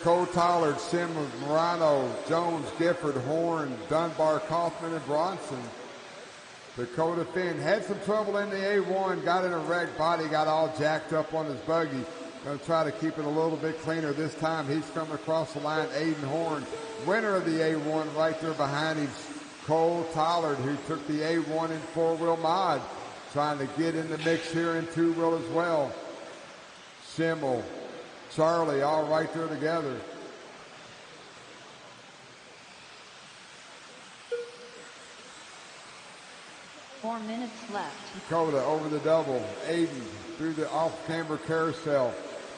Cole Tollard, Simmons, Morano, Jones, Gifford, Horn, Dunbar, Kaufman, and Bronson. Dakota Finn had some trouble in the A1, got in a wreck, body got all jacked up on his buggy. Going to try to keep it a little bit cleaner this time. He's coming across the line. Aiden Horn, winner of the A1, right there behind him. Cole Tollard, who took the A1 in four-wheel mod, trying to get in the mix here in two-wheel as well. Schimmel, Charlie, all right there together. Four minutes left. Dakota over the double. Aiden through the off-camber carousel.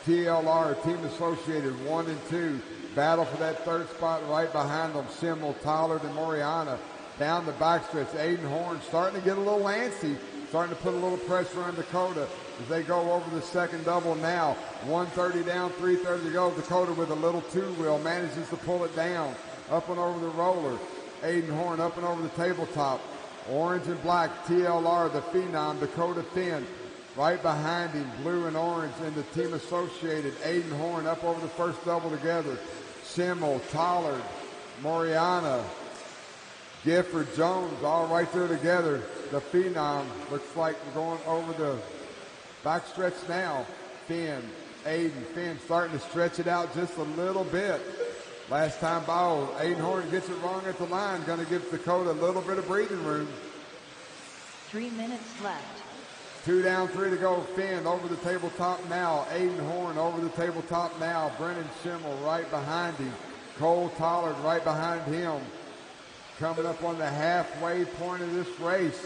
TLR, Team Associated, 1 and 2. Battle for that third spot right behind them. Schimmel, Tollard, and Moriana. Down the backstretch, Aiden Horn starting to get a little antsy, starting to put a little pressure on Dakota as they go over the second double now. 130 down, 330 to go. Dakota with a little two-wheel manages to pull it down. Up and over the roller. Aiden Horn up and over the tabletop. Orange and black, TLR, the Phenom, Dakota Finn. Right behind him, blue and orange in the Team Associated. Aiden Horn up over the first double together. Schimmel, Tollard, Moriana, Gifford, Jones, all right there together. The Phenom looks like we're going over the backstretch now. Finn, Aiden, Finn starting to stretch it out just a little bit. Last time by, Aiden Horn gets it wrong at the line. Going to give Dakota a little bit of breathing room. 3 minutes left. 2 down, 3 to go. Finn over the tabletop now. Aiden Horn over the tabletop now. Brennan Schimmel right behind him. Cole Tollard right behind him. Coming up on the halfway point of this race.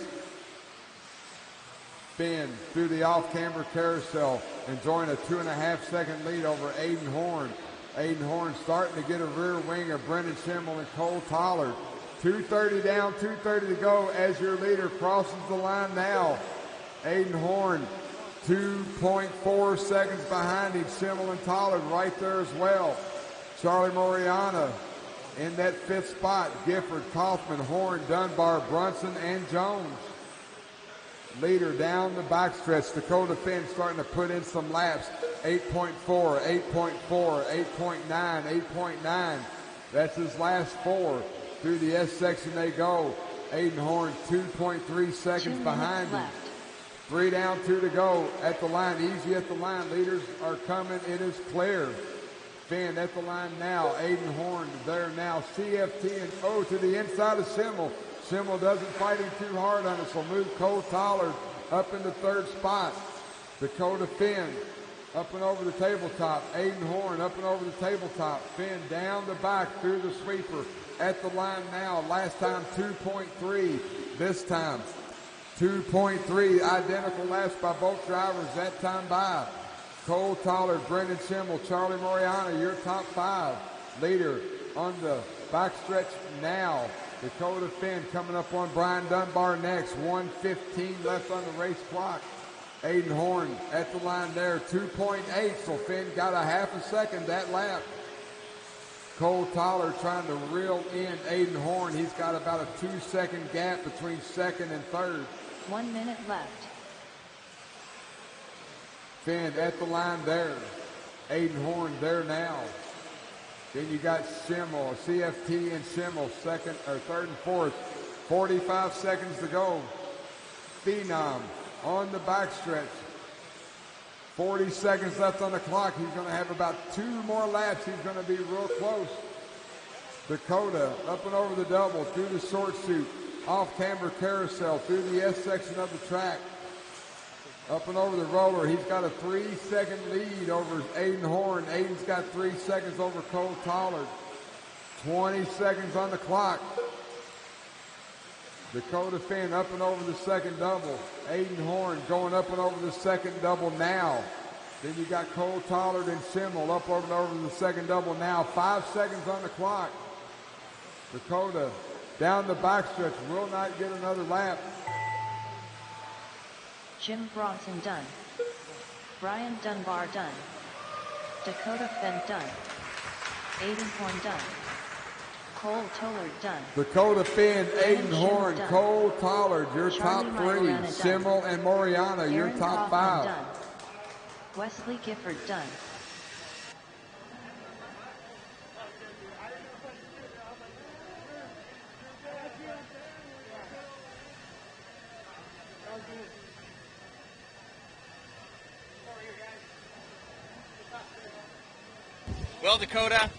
Finn through the off-camber carousel, enjoying a 2.5-second lead over Aiden Horn. Aiden Horn starting to get a rear wing of Brennan Schimmel and Cole Tollard. 2:30 down, 2:30 to go as your leader crosses the line now. Aiden Horn, 2.4 seconds behind him. Schimmel and Tollard right there as well. Charlie Moriana in that 5th spot. Gifford, Kaufman, Horn, Dunbar, Brunson, and Jones. Leader down the backstretch. Dakota Finn starting to put in some laps. 8.4, 8.4, 8.9, 8.9. That's his last 4. Through the S section they go. Aiden Horn 2.3 seconds behind him. 3 down, 2 to go at the line. Easy at the line. Leaders are coming. It is clear. Finn at the line now. Aiden Horn there now. CFT and O to the inside of Schimmel. Schimmel doesn't fight him too hard on it, so move Cole Tollard up in the 3rd spot. Dakota Finn up and over the tabletop. Aiden Horn up and over the tabletop. Finn down the back through the sweeper. At the line now. Last time 2.3. This time 2.3. Identical laps by both drivers that time by. Cole Tollard, Brendan Schimmel, Charlie Moriana, your top 5. Leader on the backstretch now. Dakota Finn coming up on Brian Dunbar next. 1:15 left on the race clock. Aiden Horn at the line there. 2.8, so Finn got a half a second that lap. Cole Tollard trying to reel in Aiden Horn. He's got about a 2-second gap between 2nd and 3rd. 1 minute left. Finn at the line there. Aiden Horn there now. Then you got Schimmel, CFT and Schimmel, second or third and fourth. 45 seconds to go. Phenom on the backstretch. 40 seconds left on the clock. He's going to have about 2 more laps. He's going to be real close. Dakota up and over the double, through the short suit, off camber carousel, through the S section of the track. Up and over the roller. He's got a 3-second lead over Aiden Horn. Aiden's got 3 seconds over Cole Tollard. 20 seconds on the clock. Dakota Finn up and over the second double. Aiden Horn going up and over the second double now. Then you got Cole Tollard and Schimmel up and over the second double now. 5 seconds on the clock. Dakota down the backstretch, will not get another lap. Jim Bronson done. Brian Dunbar done. Dakota Fenn done. Aiden Horn done. Cole Tollard done. Dakota Finn, Aiden Horn, done. Cole Tollard, your Charlie top 3. Mariana Schimmel and Moriana, your Aaron top Kaufman 5. done. Wesley Gifford done. Well, Dakota,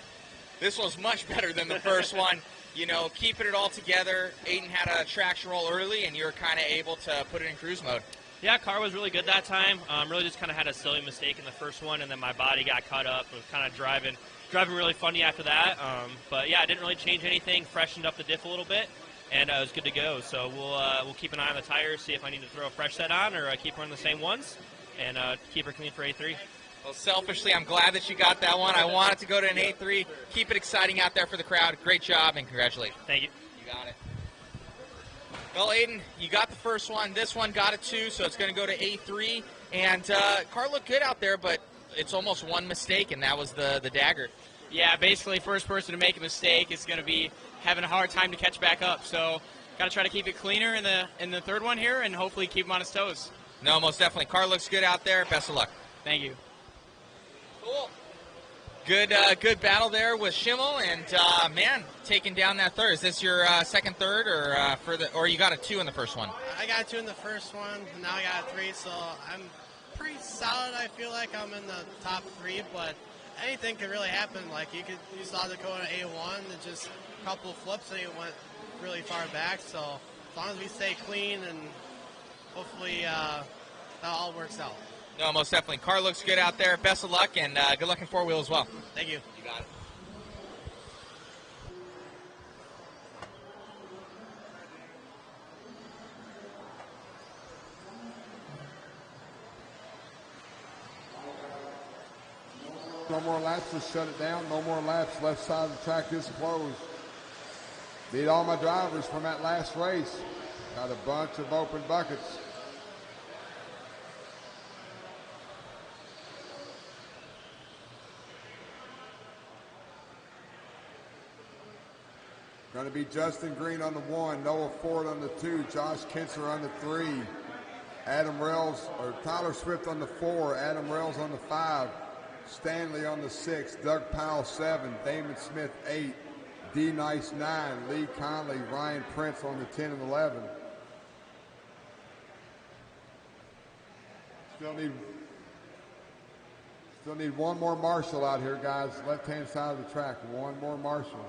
this was much better than the first one. You know, keeping it all together. Aiden had a traction roll early, and you were kind of able to put it in cruise mode. Yeah, car was really good that time. Really just kind of had a silly mistake in the first one, and then my body got caught up. Was kind of driving really funny after that. But yeah, I didn't really change anything. Freshened up the diff a little bit, and it was good to go. So we'll keep an eye on the tires, see if I need to throw a fresh set on or keep running the same ones, and keep her clean for A3. Well, selfishly, I'm glad that you got that one. I want it to go to an A3. Keep it exciting out there for the crowd. Great job, and congratulations. Thank you. You got it. Well, Aiden, you got the first one. This one got it too, so it's going to go to A3. And car looked good out there, but it's almost one mistake, and that was the dagger. Yeah, basically first person to make a mistake is going to be having a hard time to catch back up. So got to try to keep it cleaner in the third one here and hopefully keep him on his toes. No, most definitely. Car looks good out there. Best of luck. Thank you. Cool. Good battle there with Schimmel, and man, taking down that third. Is this your second third, or you got a 2 in the first one? I got a 2 in the first one, and now I got a 3, so I'm pretty solid. I feel like I'm in the top 3, but anything could really happen. Like you saw Dakota A1, and just a couple of flips, and he went really far back. So as long as we stay clean, and hopefully that all works out. No, most definitely. Car looks good out there. Best of luck, and good luck in 4-wheel as well. Thank you. You got it. No more laps to shut it down. No more laps. Left side of the track is closed. Beat all my drivers from that last race. Got a bunch of open buckets. Going to be Justin Green on the 1, Noah Ford on the 2, Josh Kinser on the 3, Tyler Swift on the 4, Adam Rails on the 5, Stanley on the 6, Doug Powell 7, Damon Smith 8, D Nice 9, Lee Conley, Ryan Prince on the 10 and 11. Still need one more Marshall out here, guys. Left-hand side of the track. One more Marshall.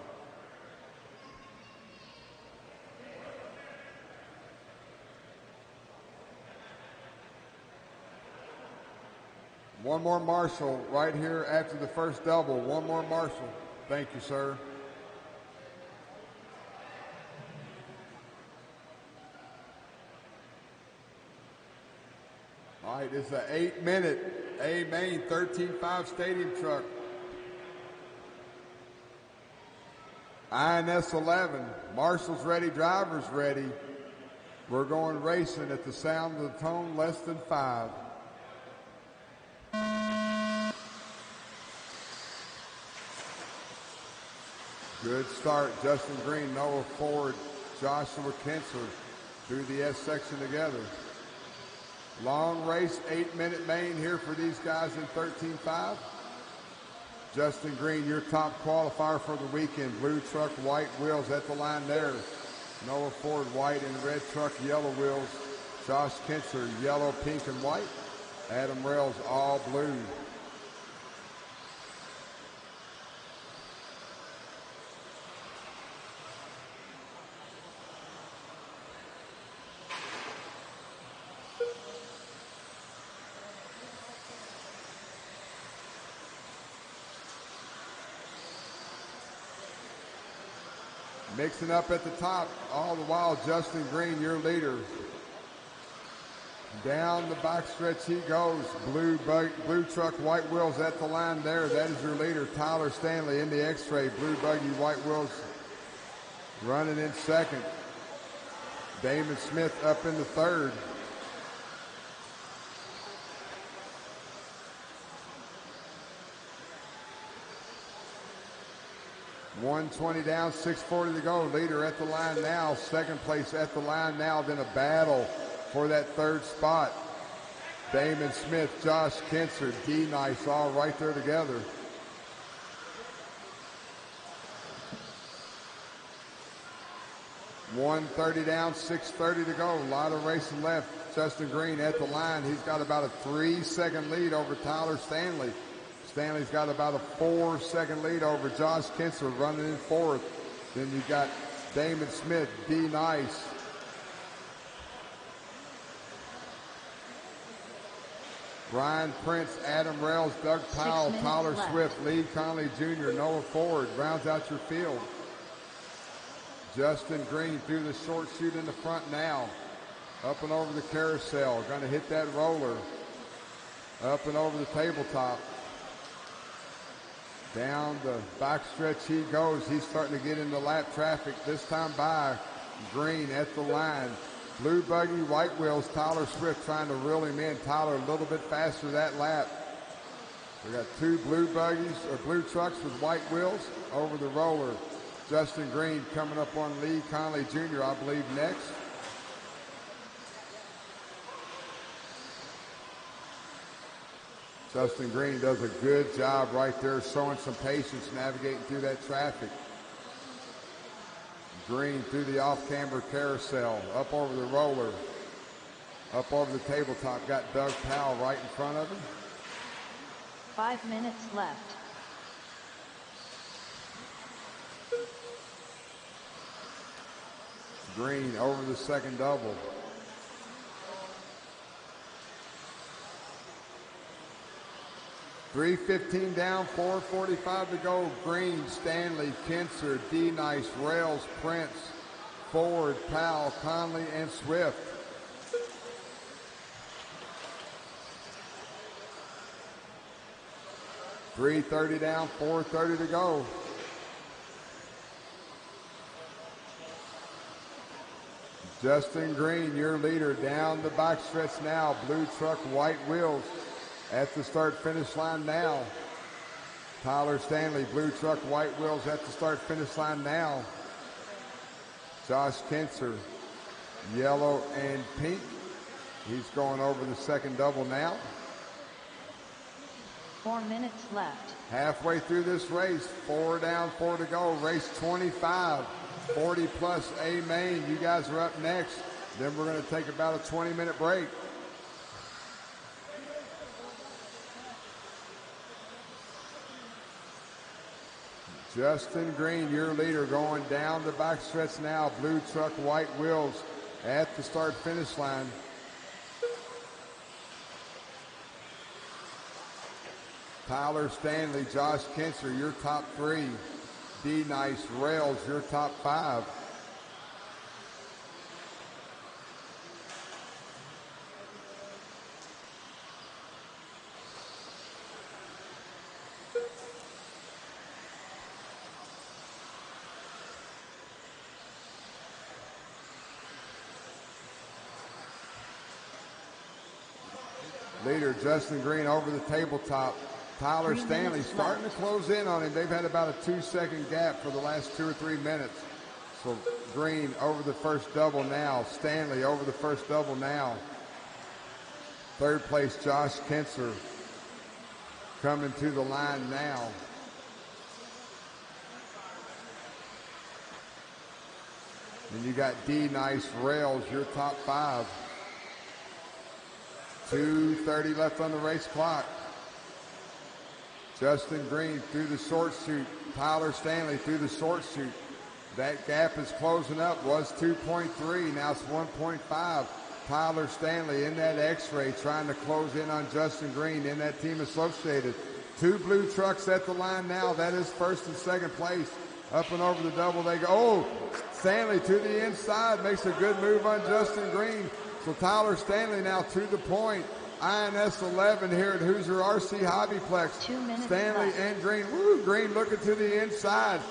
One more Marshall right here after the first double. One more Marshall. Thank you, sir. All right, it's an 8-minute A-Main 13.5 stadium truck. INS 11. Marshall's ready, drivers ready. We're going racing at the sound of the tone, less than 5. Good start. Justin Green, Noah Ford, Joshua Kinser through the S section together. Long race, 8-minute main here for these guys in 13.5. Justin Green, your top qualifier for the weekend. Blue truck, white wheels at the line there. Noah Ford, white and red truck, yellow wheels. Josh Kinser, yellow, pink, and white. Adam Rails, all blue. Mixing up at the top, all the while, Justin Green, your leader. Down the backstretch he goes. Blue truck, white wheels at the line there. That is your leader, Tyler Stanley in the X-ray. Blue buggy, white wheels running in second. Damon Smith up in the third. .120 down, 6:40 to go. Leader at the line now. Second place at the line now. Then a battle for that third spot. Damon Smith, Josh Kinser, D Nice, all right there together. .130 down, 6:30 to go. A lot of racing left. Justin Green at the line. He's got about a 3-second lead over Tyler Stanley. Stanley's got about a 4-second lead over Josh Kinser running in fourth. Then you got Damon Smith, D Nice. Ryan Prince, Adam Rails, Doug Powell, Tyler Swift, Lee Conley Jr., Noah Ford rounds out your field. Justin Green through the short chute in the front now. Up and over the carousel. Going to hit that roller. Up and over the tabletop. Down the backstretch he goes. He's starting to get into lap traffic. This time by Green at the line. Blue buggy, white wheels. Tyler Swift trying to reel him in. Tyler a little bit faster that lap. We got two blue buggies or blue trucks with white wheels over the roller. Justin Green coming up on Lee Conley Jr., I believe, next. Justin Green does a good job right there, showing some patience, navigating through that traffic. Green through the off-camber carousel, up over the roller, up over the tabletop. Got Doug Powell right in front of him. 5 minutes left. Green over the second double. .315 down, 4:45 to go. Green, Stanley, Kinser, D Nice, Rails, Prince, Ford, Powell, Conley, and Swift. .330 down, 4:30 to go. Justin Green, your leader, down the backstretch now. Blue truck, white wheels at the start-finish line now. Tyler Stanley, blue truck, white wheels at the start-finish line now. Josh Kinser, yellow and pink. He's going over the second double now. 4 minutes left. Halfway through this race, 4 down, 4 to go. Race 25, 40 plus A main. You guys are up next. Then we're going to take about a 20-minute break. Justin Green, your leader, going down the backstretch now. Blue truck, white wheels at the start-finish line. Tyler Stanley, Josh Kinser, your top three. D Nice, Rails, your top five. Leader Justin Green over the tabletop. Tyler Stanley starting to close in on him. They've had about a 2-second gap for the last 2 or 3 minutes. So Green over the first double now. Stanley over the first double now. Third place Josh Kinser coming to the line now. And you got D Nice Rails, your top 5. 2:30 left on the race clock. Justin Green through the short chute. Tyler Stanley through the short chute. That gap is closing up. Was 2.3. Now it's 1.5. Tyler Stanley in that X-ray trying to close in on Justin Green in that Team Associated. 2 blue trucks at the line now. That is first and second place. Up and over the double they go. Oh, Stanley to the inside. Makes a good move on Justin Green. So Tyler Stanley now to the point. INS 11 here at Hoosier RC HobbyPlex. 2 minutes Stanley left. and Green. Woo, Green looking to the inside.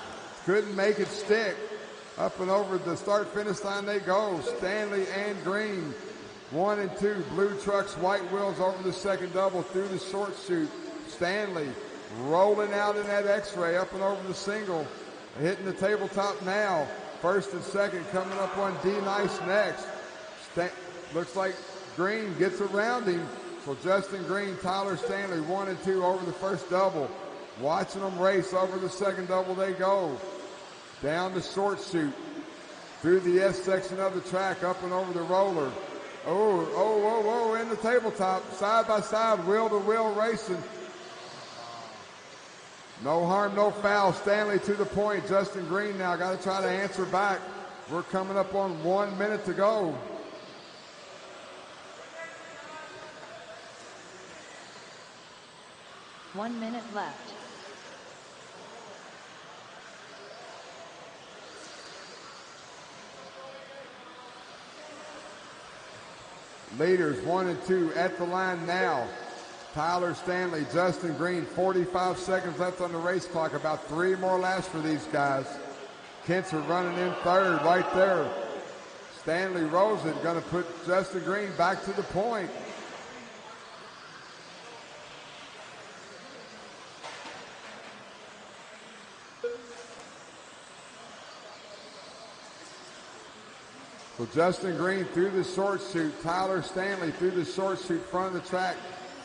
Couldn't make it stick. Up and over the start-finish line they go. Stanley and Green. 1 and 2. Blue trucks, white wheels over the second double through the short chute. Stanley rolling out in that X-ray up and over the single. Hitting the tabletop now. First and second coming up on D Nice next. Looks like Green gets around him. So Justin Green, Tyler Stanley, 1 and 2 over the first double. Watching them race over the second double they go. Down the short chute. Through the S section of the track, up and over the roller. Oh, in the tabletop. Side by side, wheel to wheel racing. No harm, no foul. Stanley to the point. Justin Green now got to try to answer back. We're coming up on 1 minute to go. One minute left. Leaders 1 and 2 at the line now. Tyler Stanley, Justin Green, 45 seconds left on the race clock. About 3 more laps for these guys. Kentzer running in third right there. Stanley Rosen going to put Justin Green back to the point. So Justin Green through the short chute. Tyler Stanley through the short chute, front of the track.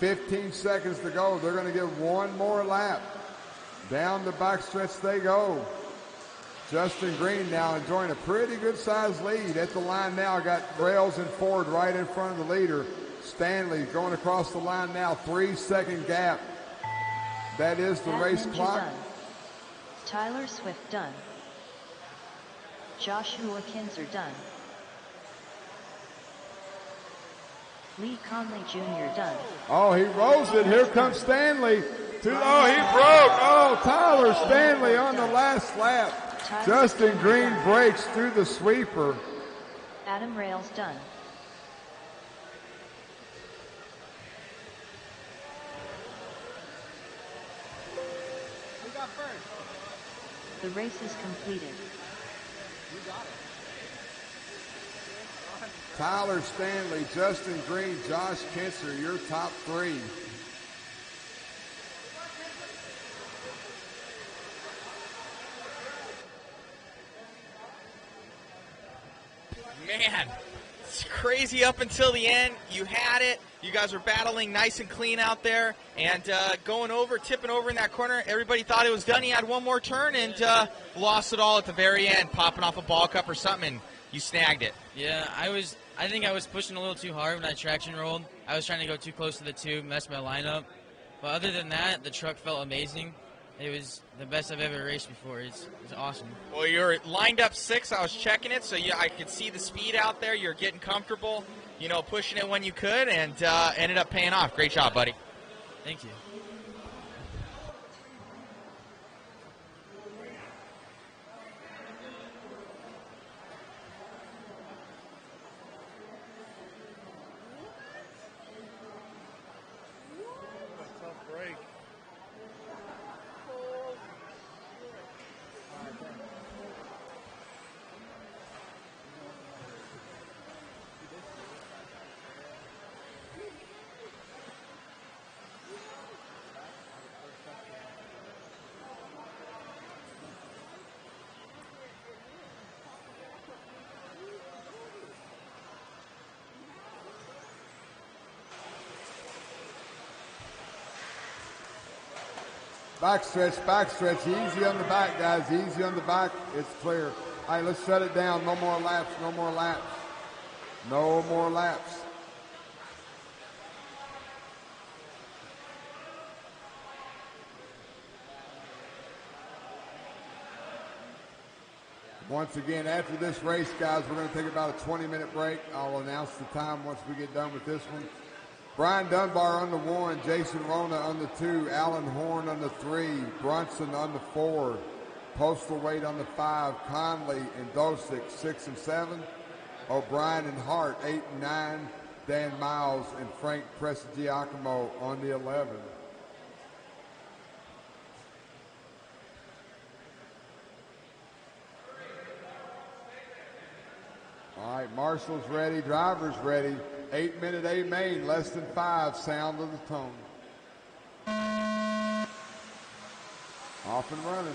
15 seconds to go. They're going to get 1 more lap. Down the backstretch they go. Justin Green now enjoying a pretty good sized lead. At the line now, got Rails and Ford right in front of the leader. Stanley going across the line now. 3-second gap. That is the race clock. Done. Tyler Swift done. Joshua Kinzer done. Lee Conley Jr. done. Oh, he rolls it. Here comes Stanley. He broke. Oh, Tyler Stanley on the last lap. Justin Green breaks through the sweeper. Adam Rails done. Who got first? The race is completed. You got it. Tyler Stanley, Justin Green, Josh Kinzer, your top 3. Man, it's crazy up until the end. You had it. You guys were battling nice and clean out there and tipping over in that corner. Everybody thought it was done. He had one more turn and lost it all at the very end, popping off a ball cup or something, and you snagged it. Yeah, I think I was pushing a little too hard when I traction rolled. I was trying to go too close to the tube, mess my lineup. But other than that, the truck felt amazing. It was the best I've ever raced before. It's awesome. Well, you're lined up 6. I was checking it, so I could see the speed out there. You're getting comfortable, pushing it when you could, and ended up paying off. Great job, buddy. Thank you. Backstretch. Easy on the back, guys. Easy on the back. It's clear. All right, let's shut it down. No more laps, no more laps. No more laps. Once again, after this race, guys, we're going to take about a 20-minute break. I'll announce the time once we get done with this one. Brian Dunbar on the 1, Jason Rona on the 2, Alan Horn on the 3, Brunson on the 4, Postal Wade on the 5, Conley and Dosick 6 and 7, O'Brien and Hart 8 and 9, Dan Miles and Frank Prestigiacomo on the 11. All right, Marshall's ready, driver's ready. 8-minute A main, less than 5, sound of the tone. Off and running.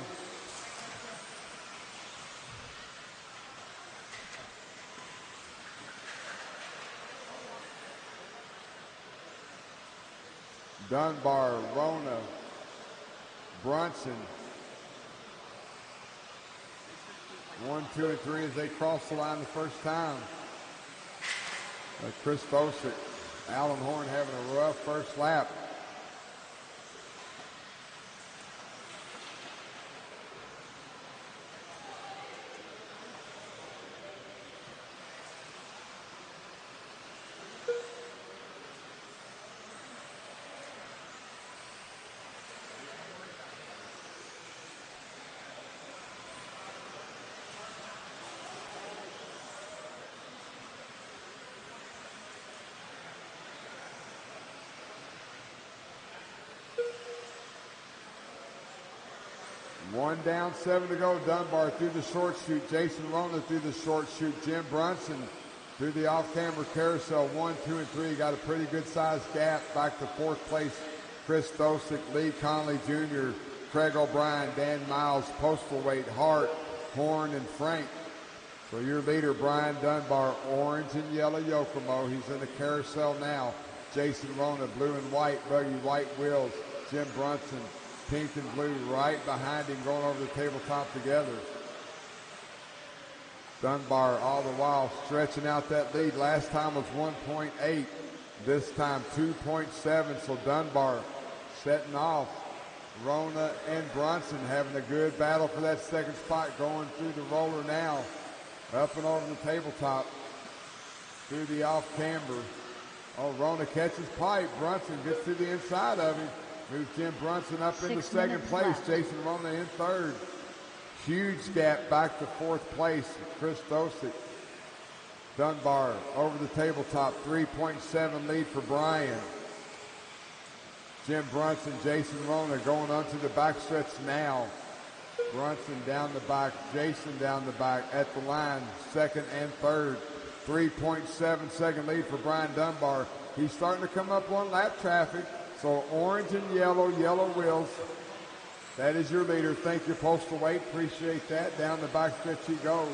Dunbar, Rona, Brunson. 1, 2, and 3 as they cross the line the first time. Chris Dosick, Alan Horn having a rough first lap. One down, 7 to go. Dunbar through the short chute. Jason Rona through the short chute. Jim Brunson through the off-camera carousel. 1, 2, and 3. Got a pretty good-sized gap. Back to 4th place. Chris Dosick, Lee Conley Jr., Craig O'Brien, Dan Miles, Postal Wade, Hart, Horn, and Frank. So your leader, Brian Dunbar, orange and yellow Yokomo. He's in the carousel now. Jason Rona, blue and white, Buggy, white wheels. Jim Brunson, pink and blue right behind him, going over the tabletop together. Dunbar all the while stretching out that lead. Last time was 1.8. This time 2.7. So Dunbar setting off. Rona and Brunson having a good battle for that second spot, going through the roller now. Up and over the tabletop. Through the off-camber. Oh, Rona catches pipe. Brunson gets to the inside of him. Moves Jim Brunson up into second place. Left. Jason Rona in third. Huge gap back to 4th place. Chris Dosick. Dunbar over the tabletop. 3.7 lead for Brian. Jim Brunson, Jason Rona going onto the backstretch now. Brunson down the back. Jason down the back at the line. Second and third. 3.7 second lead for Brian Dunbar. He's starting to come up on lap traffic. So orange and yellow, yellow wheels. That is your leader. Thank you, Postal Wade. Appreciate that. Down the backstretch he goes.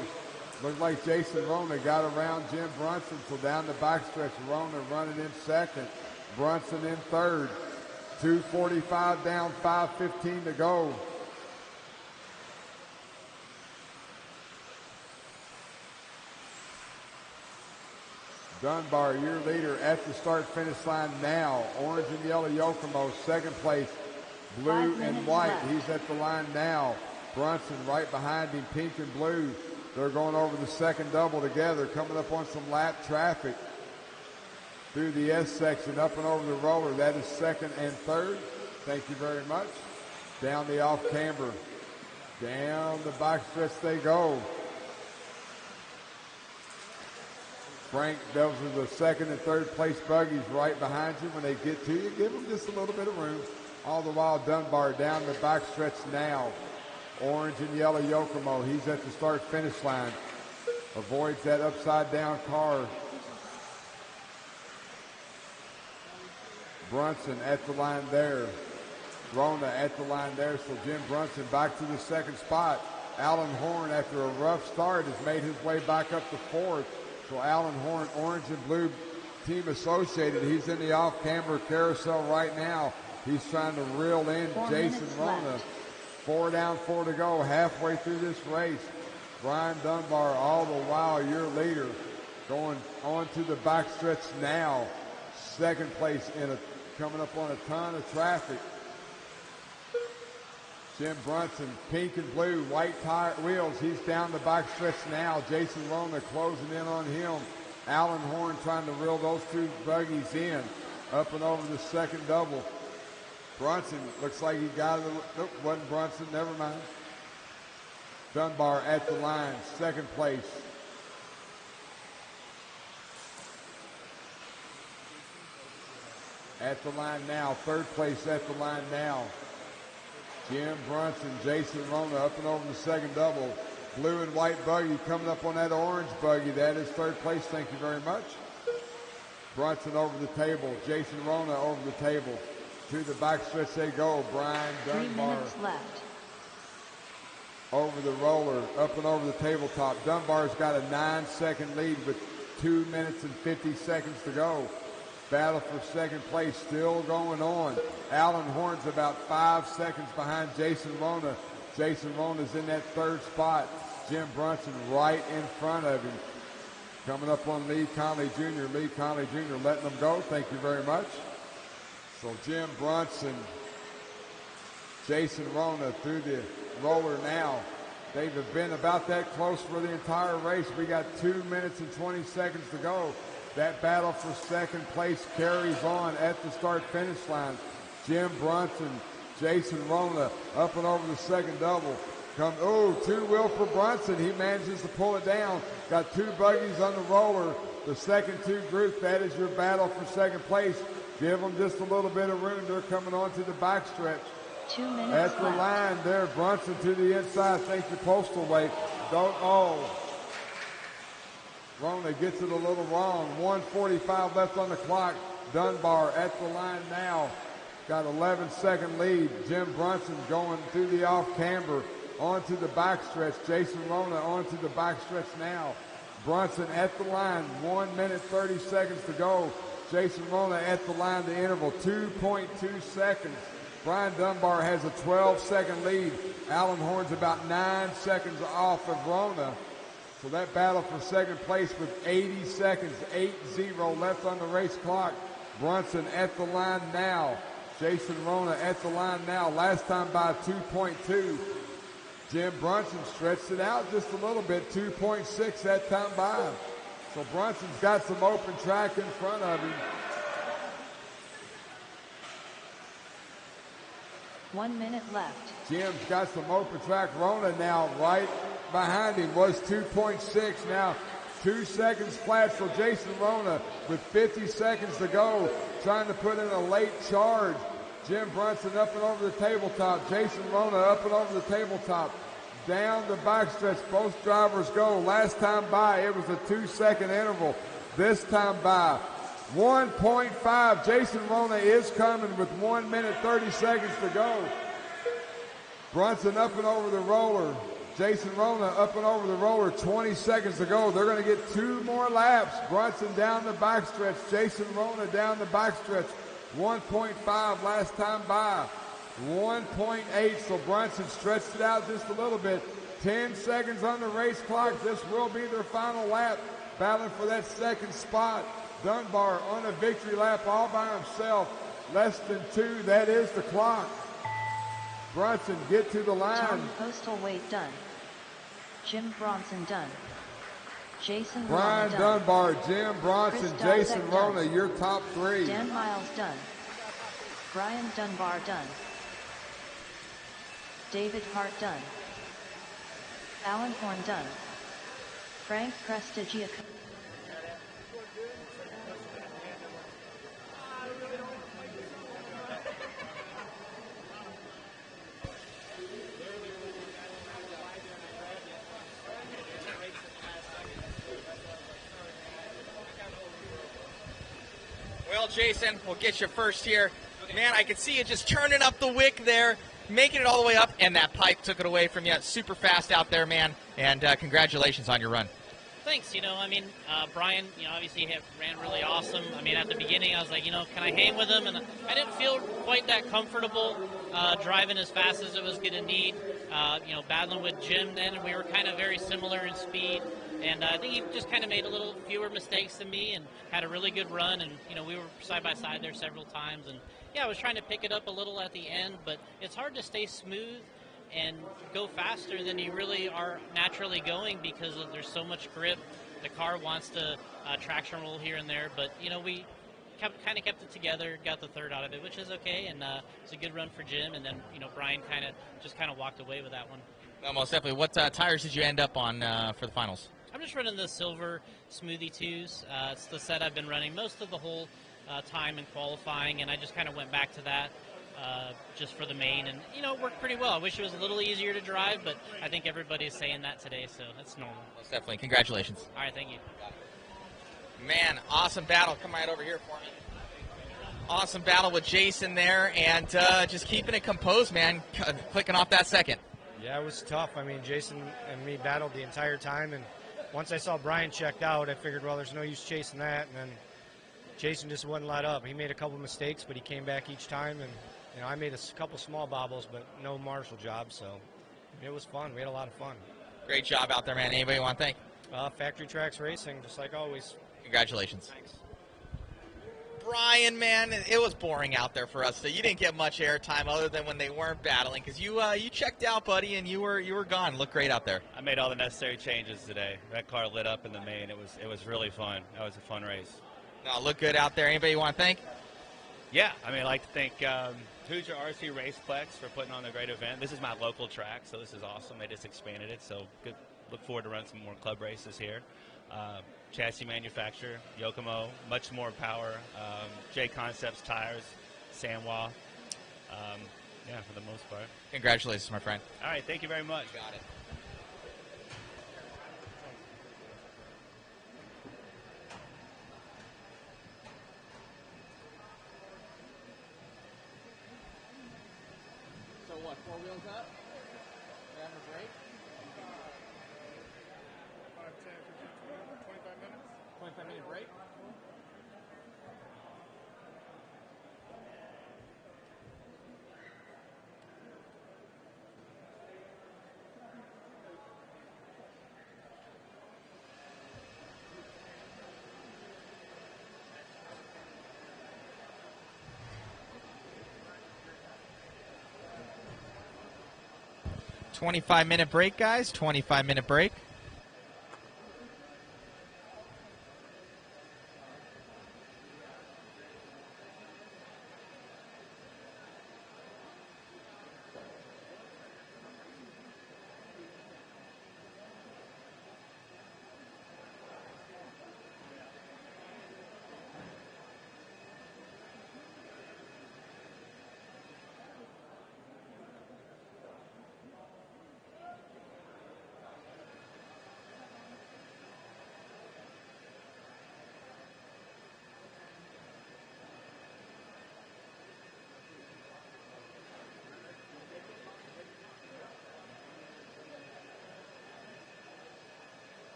Looks like Jason Rona got around Jim Brunson. So down the backstretch, Rona running in second. Brunson in third. 2:45 down, 5:15 to go. Dunbar, your leader at the start-finish line now. Orange and yellow Yokomo, second place. Blue and white, left. he's at the line now. Brunson right behind him, pink and blue. They're going over the second double together, coming up on some lap traffic. Through the S section, up and over the roller. That is second and third. Thank you very much. Down the off-camber. Down the backstretch they go. Frank, those are the second and third place buggies right behind you. When they get to you, give them just a little bit of room. All the while, Dunbar down the backstretch now. Orange and yellow Yokomo. He's at the start-finish line. Avoids that upside-down car. Brunson at the line there. Rona at the line there. So Jim Brunson back to the second spot. Alan Horn, after a rough start, has made his way back up to 4th. So Alan Horn, orange and blue team associated. He's in the off-camber carousel right now. He's trying to reel in 4 Jason minutes Rona. left. 4 down, 4 to go, halfway through this race. Brian Dunbar, all the while your leader, going on to the backstretch now. Second place coming up on a ton of traffic. Jim Brunson, pink and blue, white tire wheels. He's down the backstretch now. Jason Rona closing in on him. Alan Horn trying to reel those two buggies in. Up and over the second double. Brunson looks like he got it. Nope, wasn't Brunson. Never mind. Dunbar at the line, second place. At the line now, third place at the line now. Jim Brunson, Jason Rona up and over the second double. Blue and white buggy coming up on that orange buggy. That is third place. Thank you very much. Brunson over the table. Jason Rona over the table. To the backstretch they go. Brian Dunbar. 3 minutes left. Over the roller, up and over the tabletop. Dunbar's got a 9-second lead with 2 minutes and 50 seconds to go. Battle for second place still going on. Alan Horn's about 5 seconds behind Jason Rona. Jason Rona's in that third spot. Jim Brunson right in front of him. Coming up on Lee Conley Jr. Lee Conley Jr. letting them go. Thank you very much. So Jim Brunson, Jason Rona through the roller now. They've been about that close for the entire race. We got 2 minutes and 20 seconds to go. That battle for second place carries on at the start-finish line. Jim Brunson, Jason Rona up and over the second double. Two-wheel for Brunson. He manages to pull it down. Got two buggies on the roller. The second two group, that is your battle for second place. Give them just a little bit of room. They're coming on to the backstretch. 2 minutes At the left. line there, Brunson to the inside. Thank you, Postal Way. Rona gets it a little wrong. 1:45 left on the clock. Dunbar at the line now. Got 11-second lead. Jim Brunson going through the off-camber onto the backstretch. Jason Rona onto the backstretch now. Brunson at the line. 1 minute, 30 seconds to go. Jason Rona at the line, the interval, 2.2 seconds. Brian Dunbar has a 12-second lead. Alan Horn's about 9 seconds off of Rona. So that battle for second place with 80 seconds, 8-0 left on the race clock. Brunson at the line now. Jason Rona at the line now. Last time by 2.2. Jim Brunson stretched it out just a little bit, 2.6 that time by. So Brunson's got some open track in front of him. 1 minute left. Jim's got some open track. Rona now right behind him was 2.6. Now 2 seconds flat for Jason Rona with 50 seconds to go. Trying to put in a late charge. Jim Brunson up and over the tabletop. Jason Rona up and over the tabletop. Down the backstretch, both drivers go. Last time by, it was a 2-second interval. This time by 1.5. Jason Rona is coming with 1 minute, 30 seconds to go. Brunson up and over the roller. Jason Rona up and over the roller, 20 seconds to go. They're going to get 2 more laps. Brunson down the backstretch. Jason Rona down the backstretch. 1.5 last time by. 1.8, so Brunson stretched it out just a little bit. 10 seconds on the race clock. This will be their final lap. Battling for that second spot. Dunbar on a victory lap all by himself. Less than 2, that is the clock. Brunson get to the line. Tom Postal Weight done. Jim Bronson done. Jason Brian Rona done. Dunbar, Jim Bronson, Chris Jason Dodbeck Rona, done. your top 3. Dan Miles done. Brian Dunbar done. David Hart done. Alan Horn done. Frank Prestigia. Well, Jason, we'll get you first here. Man, I could see you just turning up the wick there, making it all the way up, and that pipe took it away from you. Super fast out there, man, and congratulations on your run. Thanks. I mean, Brian, obviously ran really awesome. I mean, at the beginning, I was like, can I hang with him? And I didn't feel quite that comfortable driving as fast as it was going to need. Battling with Jim then, we were kind of very similar in speed. And I think he just kind of made a little fewer mistakes than me and had a really good run. And, we were side by side there several times. And, yeah, I was trying to pick it up a little at the end, but it's hard to stay smooth and go faster than you really are naturally going because there's so much grip. The car wants to traction roll here and there, but we kind of kept it together, got the third out of it, which is okay, and it's a good run for Jim. And then Brian kind of walked away with that one. Most definitely. What tires did you end up on for the finals? I'm just running the silver Smoothie 2s. It's the set I've been running most of the whole time in qualifying, and I just kind of went back to that. Just for the main, and it worked pretty well. I wish it was a little easier to drive, but I think everybody's saying that today, so that's normal. Most definitely. Congratulations. All right, thank you. Man, awesome battle. Come right over here for me. Awesome battle with Jason there, and just keeping it composed, man. Clicking off that second. Yeah, it was tough. I mean, Jason and me battled the entire time, and once I saw Brian checked out, I figured, well, there's no use chasing that, and then Jason just wouldn't let up. He made a couple mistakes, but he came back each time, and I made a couple small bobbles, but no Marshall jobs, so it was fun. We had a lot of fun. Great job out there, man. Anybody you want to thank? Factory Tracks Racing, just like always. Congratulations. Thanks. Brian, man, it was boring out there for us. So you didn't get much airtime other than when they weren't battling, because you checked out, buddy, and you were gone. Looked great out there. I made all the necessary changes today. That car lit up in the main. It was really fun. That was a fun race. No, look good out there. Anybody you want to thank? Yeah, I mean, I'd like to thank Hoosier RC Raceplex for putting on a great event. This is my local track, so this is awesome. They just expanded it, so good. Look forward to running some more club races here. Chassis manufacturer, Yokomo, much more power. JConcepts tires, Sanwa. Yeah, for the most part. Congratulations, my friend. All right, thank you very much. Got it. So what, 4 wheels up? We're having a break? 5, 10, 15, 20, 25 minutes. 25-minute break? $25-minute break, guys. 25-minute break.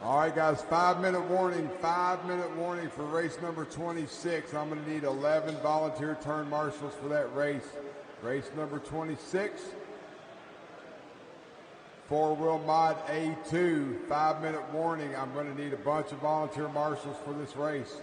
All right, guys, 5-minute warning. 5-minute warning for race number 26. I'm going to need 11 volunteer turn marshals for that race. Race number 26. Four-wheel mod A2. 5-minute warning. I'm going to need a bunch of volunteer marshals for this race.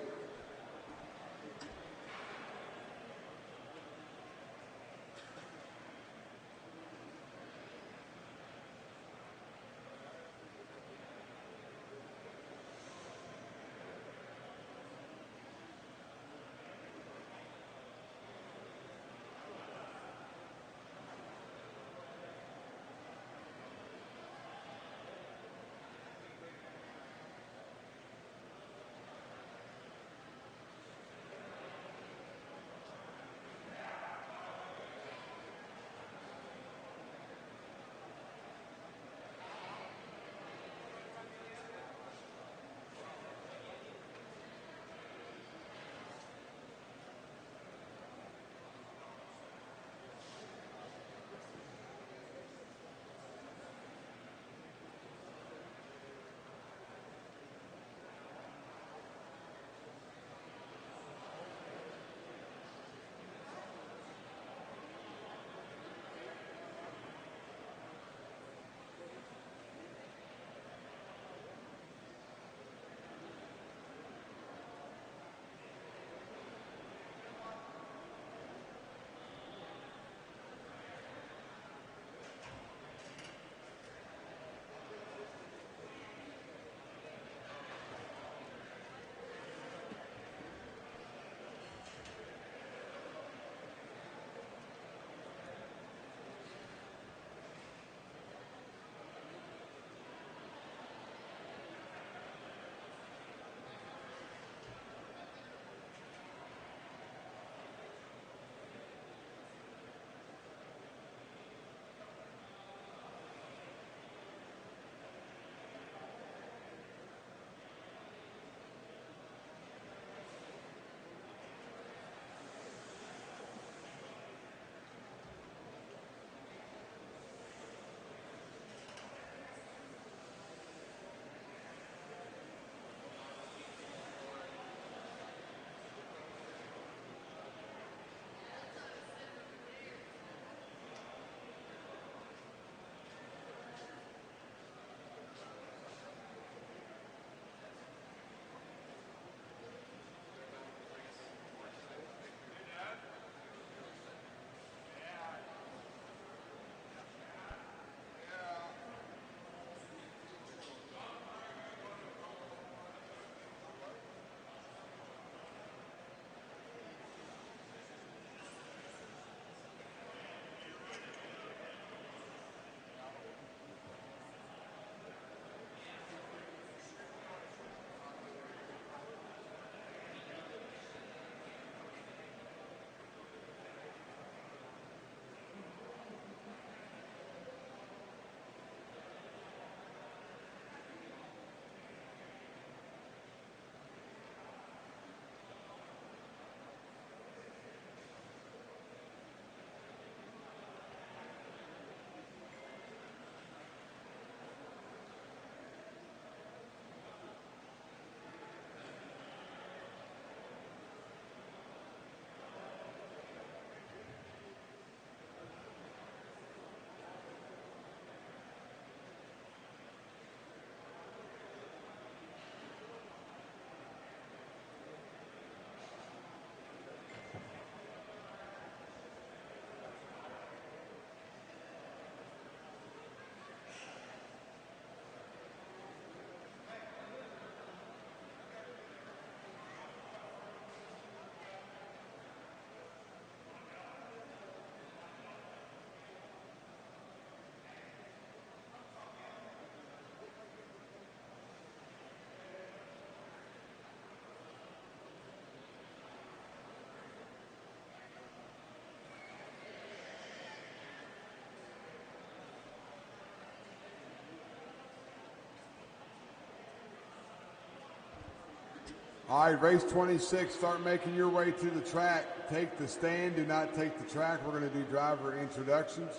All right, race 26, start making your way to the track. Take the stand, do not take the track. We're going to do driver introductions.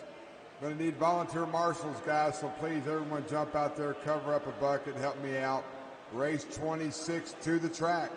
Going to need volunteer marshals, guys, so please, everyone jump out there, cover up a bucket, help me out. Race 26 to the track.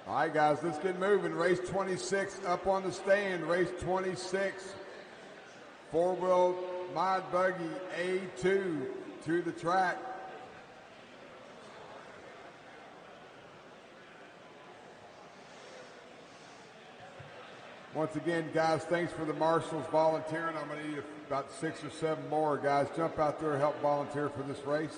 All right, guys, let's get moving. Race 26 up on the stand. Race 26, four-wheel mod buggy A2 to the track. Once again, guys, thanks for the marshals volunteering. I'm going to need about 6 or 7 more, guys. Jump out there and help volunteer for this race.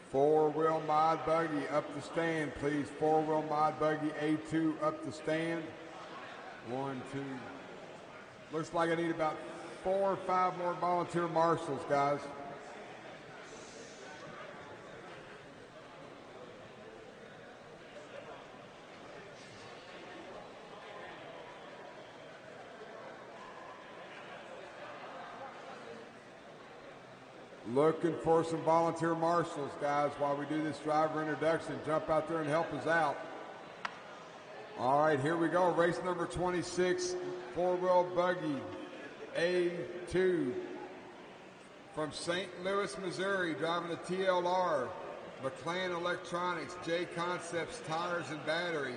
Four-wheel mod buggy up the stand, please. Four-wheel mod buggy A2 up the stand. 1, 2. Looks like I need about 4 or 5 more volunteer marshals, guys. Looking for some volunteer marshals, guys, while we do this driver introduction. Jump out there and help us out. All right, here we go. Race number 26, four-wheel buggy A2 from St. Louis, Missouri, driving a TLR, McLean Electronics, JConcepts tires and battery,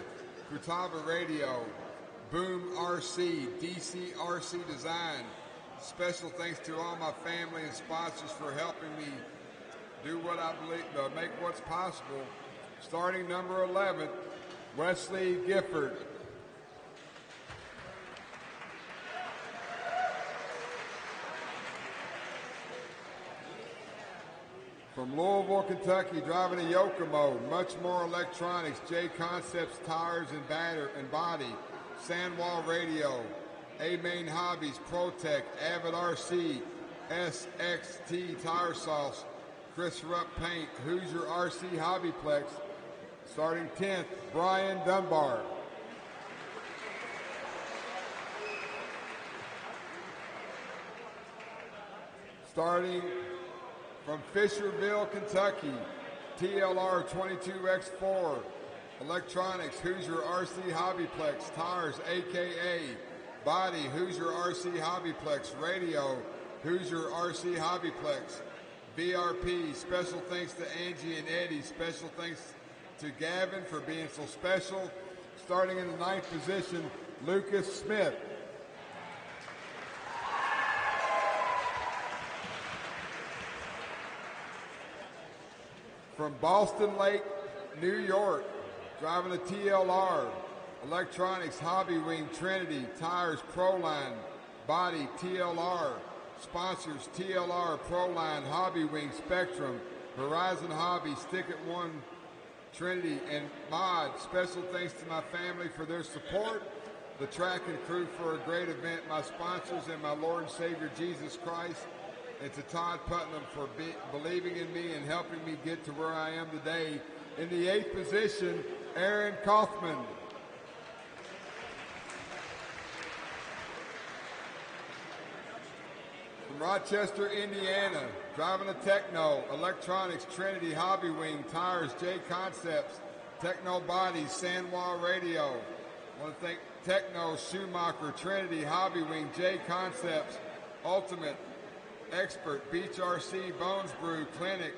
Futaba radio, Boom RC, DC RC design. Special thanks to all my family and sponsors for helping me do what I believe, make what's possible. Starting number 11, Wesley Gifford. From Louisville, Kentucky, driving a Yokomo, much more electronics, JConcepts tires and body, Sandwall radio, A-Main Hobbies, ProTech, Avid RC, SXT Tire Sauce, Chris Rupp Paint, Hoosier RC HobbyPlex. Starting 10th, Brian Dunbar. Starting from Fisherville, Kentucky, TLR 22X4, electronics, Hoosier RC HobbyPlex, tires, AKA, body, Hoosier RC HobbyPlex, radio, Hoosier RC HobbyPlex, VRP, special thanks to Angie and Eddie, special thanks to Gavin for being so special. Starting in the 9th position, Lucas Smith. From Boston Lake, New York, driving a TLR, electronics, Hobby Wing, Trinity, tires, Proline, Body, TLR. Sponsors, TLR, Proline, Hobby Wing, Spectrum, Horizon Hobby, Stick It One, Trinity, and Mod. Special thanks to my family for their support, the track and crew for a great event, my sponsors, and my Lord and Savior Jesus Christ, and to Todd Putnam for believing in me and helping me get to where I am today. In the 8th position, Aaron Kaufman. From Rochester, Indiana, driving a Techno, Electronics, Trinity, Hobby Wing, Tires, JConcepts, Techno Bodies, Sanwa Radio. I want to thank Techno, Schumacher, Trinity, Hobby Wing, JConcepts, Ultimate, Expert, Beach RC, Bones Brew, Clinic,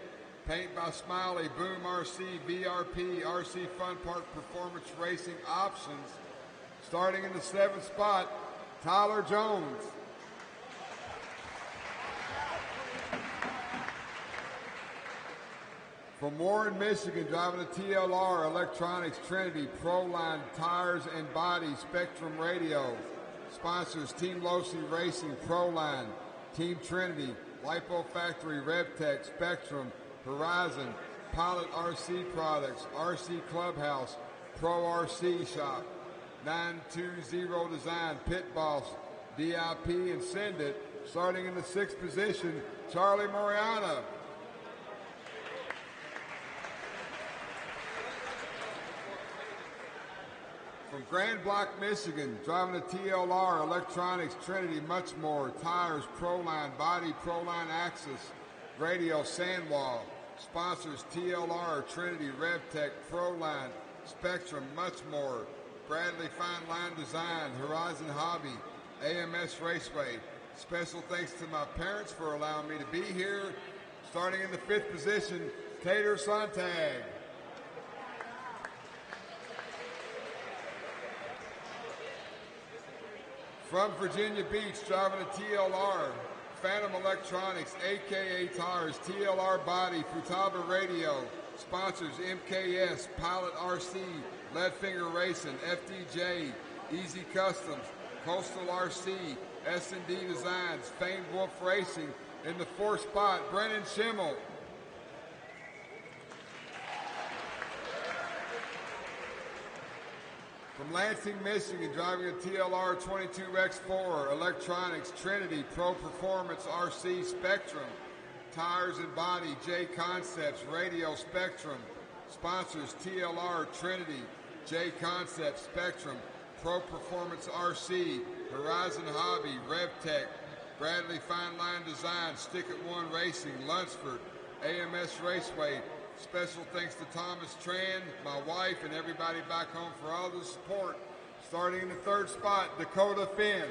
Paint by Smiley, Boom RC, VRP, RC Fun Park Performance Racing Options. Starting in the 7th spot, Tyler Jones. From Warren, Michigan, driving a TLR, Electronics, Trinity, Proline, Tires and Body, Spectrum Radio. Sponsors, Team Losi Racing, Proline, Team Trinity, Lipo Factory, RevTech, Spectrum, Horizon, Pilot RC Products, RC Clubhouse, Pro RC Shop, 920 Design, Pit Boss, VIP, and Send It. Starting in the 6th position, Charlie Moriana. From Grand Block, Michigan, driving a TLR, Electronics, Trinity, much more, Tires, Proline, Body, Proline Axis, Radio, Sandwall. Sponsors, TLR, Trinity, RevTech, Proline, Spectrum, much more, Bradley Fine Line Design, Horizon Hobby, AMS Raceway. Special thanks to my parents for allowing me to be here. Starting in the 5th position, Tater Sontag. From Virginia Beach, driving a TLR, Phantom Electronics, AKA Tires, TLR Body, Futaba Radio. Sponsors, MKS, Pilot RC, Leadfinger Racing, FDJ, Easy Customs, Coastal RC, S&D Designs, Famed Wolf Racing. In the 4th spot, Brennan Schimmel. From Lansing, Michigan, driving a TLR 22X4, Electronics, Trinity, Pro Performance, RC, Spectrum, Tires and Body, JConcepts, Radio, Spectrum. Sponsors, TLR, Trinity, JConcepts, Spectrum, Pro Performance, RC, Horizon Hobby, RevTech, Bradley Fine Line Design, Stick It One Racing, Lunsford, AMS Raceway. Special thanks to Thomas Tran, my wife, and everybody back home for all the support. Starting in the 3rd spot, Dakota Finn.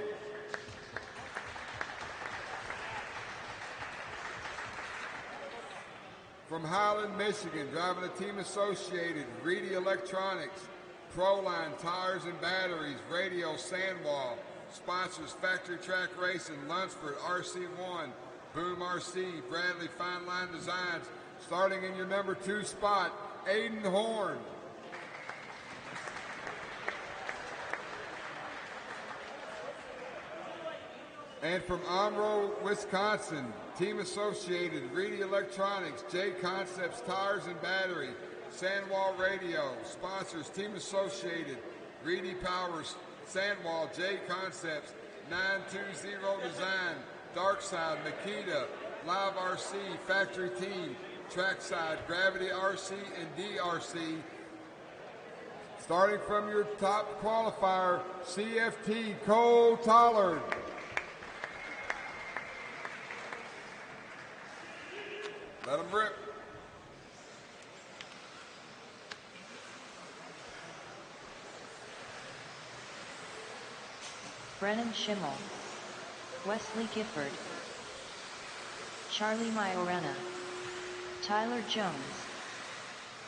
From Highland, Michigan, driving a Team Associated, Reedy Electronics, Proline, Tires and Batteries, Radio, Sandwall. Sponsors, Factory Track Racing, Lunsford, RC1, Boom RC, Bradley Fine Line Designs. Starting in your number 2 spot, Aiden Horn. And from Omro, Wisconsin, Team Associated, Reedy Electronics, JConcepts, Tires and Battery, Sandwall Radio. Sponsors, Team Associated, Reedy Powers, Sandwall, JConcepts, 920 Design, Darkside, Makita, Live RC, Factory Team, Trackside, Gravity RC, and DRC. Starting from your top qualifier, CFT Cole Tollard. Let him rip. Brennan Schimmel, Wesley Gifford, Charlie Majorana, Tyler Jones,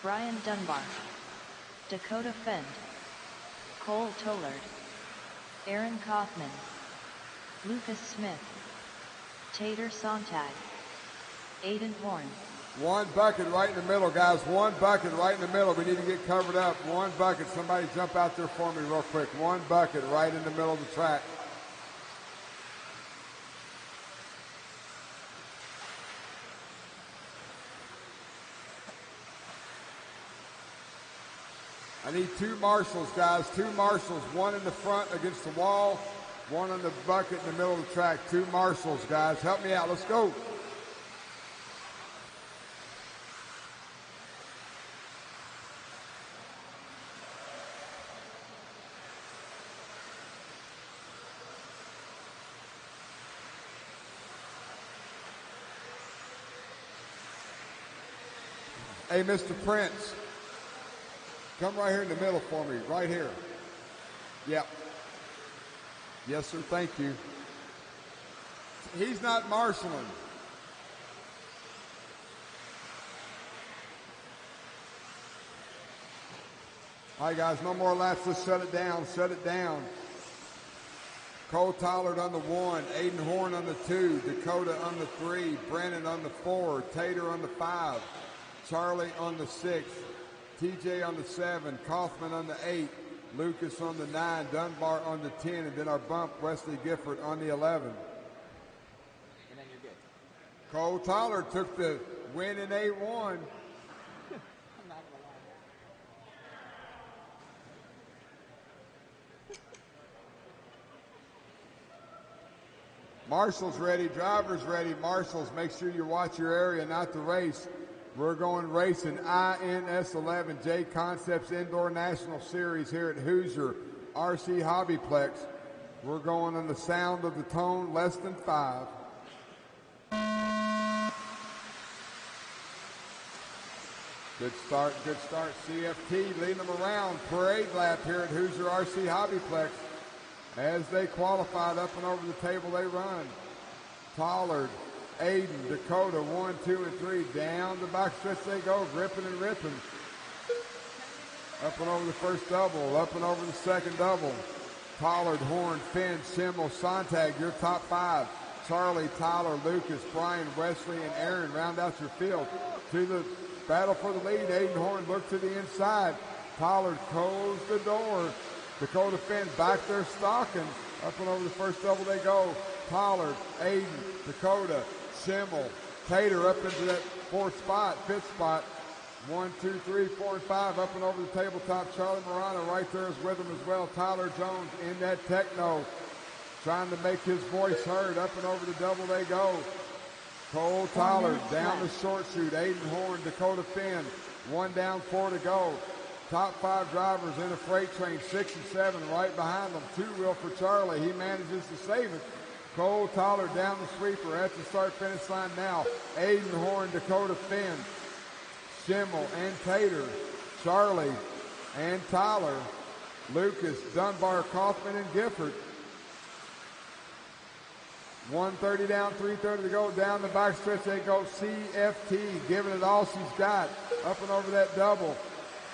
Brian Dunbar, Dakota Fend, Cole Tollard, Aaron Kaufman, Lucas Smith, Tater Sontag, Aiden Horn. One bucket right in the middle, guys. One bucket right in the middle. We need to get covered up. One bucket. Somebody jump out there for me real quick. One bucket right in the middle of the track. need 2 marshals, guys. 2 marshals. 1 in the front against the wall. 1 on the bucket in the middle of the track. 2 marshals, guys. Help me out. Let's go. Hey, Mr. Prince, come right here in the middle for me, right here. Yep. Yes, sir, thank you. He's not marshaling. All right, guys, no more laps. Let's shut it down, shut it down. Cole Tollard on the 1, Aiden Horn on the 2, Dakota on the 3, Brandon on the 4, Tater on the 5, Charlie on the 6, TJ on the 7, Kaufman on the 8, Lucas on the 9, Dunbar on the 10, and then our bump, Wesley Gifford on the 11. And then you're good. Cole Tollard took the win in A1. Marshall's ready, driver's ready. Marshall's, make sure you watch your area, not the race. We're going racing INS 11 JConcepts Indoor National Series here at Hoosier RC HobbyPlex. We're going on the sound of the tone, less than 5. Good start, good start. CFT leading them around. Parade lap here at Hoosier RC HobbyPlex. As they qualified up and over the table, they run. Tollard, Aiden, Dakota, 1, 2, and 3. Down the backstretch they go, gripping and ripping. Up and over the first double, up and over the second double. Tollard, Horn, Finn, Schimmel, Sontag, your top 5. Charlie, Tyler, Lucas, Brian, Wesley, and Aaron round out your field. To the battle for the lead, Aiden Horn look to the inside. Tollard closed the door. Dakota Finn back there stalking. Up and over the first double they go. Pollard, Aiden, Dakota, Schimmel, Tater up into that 4th spot, 5th spot. 1, 2, 3, 4, and 5 up and over the tabletop. Charlie Morano right there is with him as well. Tyler Jones in that techno, trying to make his voice heard. Up and over the double they go. Cole Tyler down the short shoot. Aiden Horn, Dakota Finn. 1 down, 4 to go. Top 5 drivers in a freight train, 6 and 7 right behind them. 2-wheel for Charlie. He manages to save it. Cole Toller down the sweeper at the start-finish line now. Aiden Horn, Dakota Finn, Schimmel and Tater, Charlie and Tyler, Lucas, Dunbar, Kaufman, and Gifford. 1:30 down, 3:30 to go. Down the backstretch they go. CFT giving it all she's got. Up and over that double.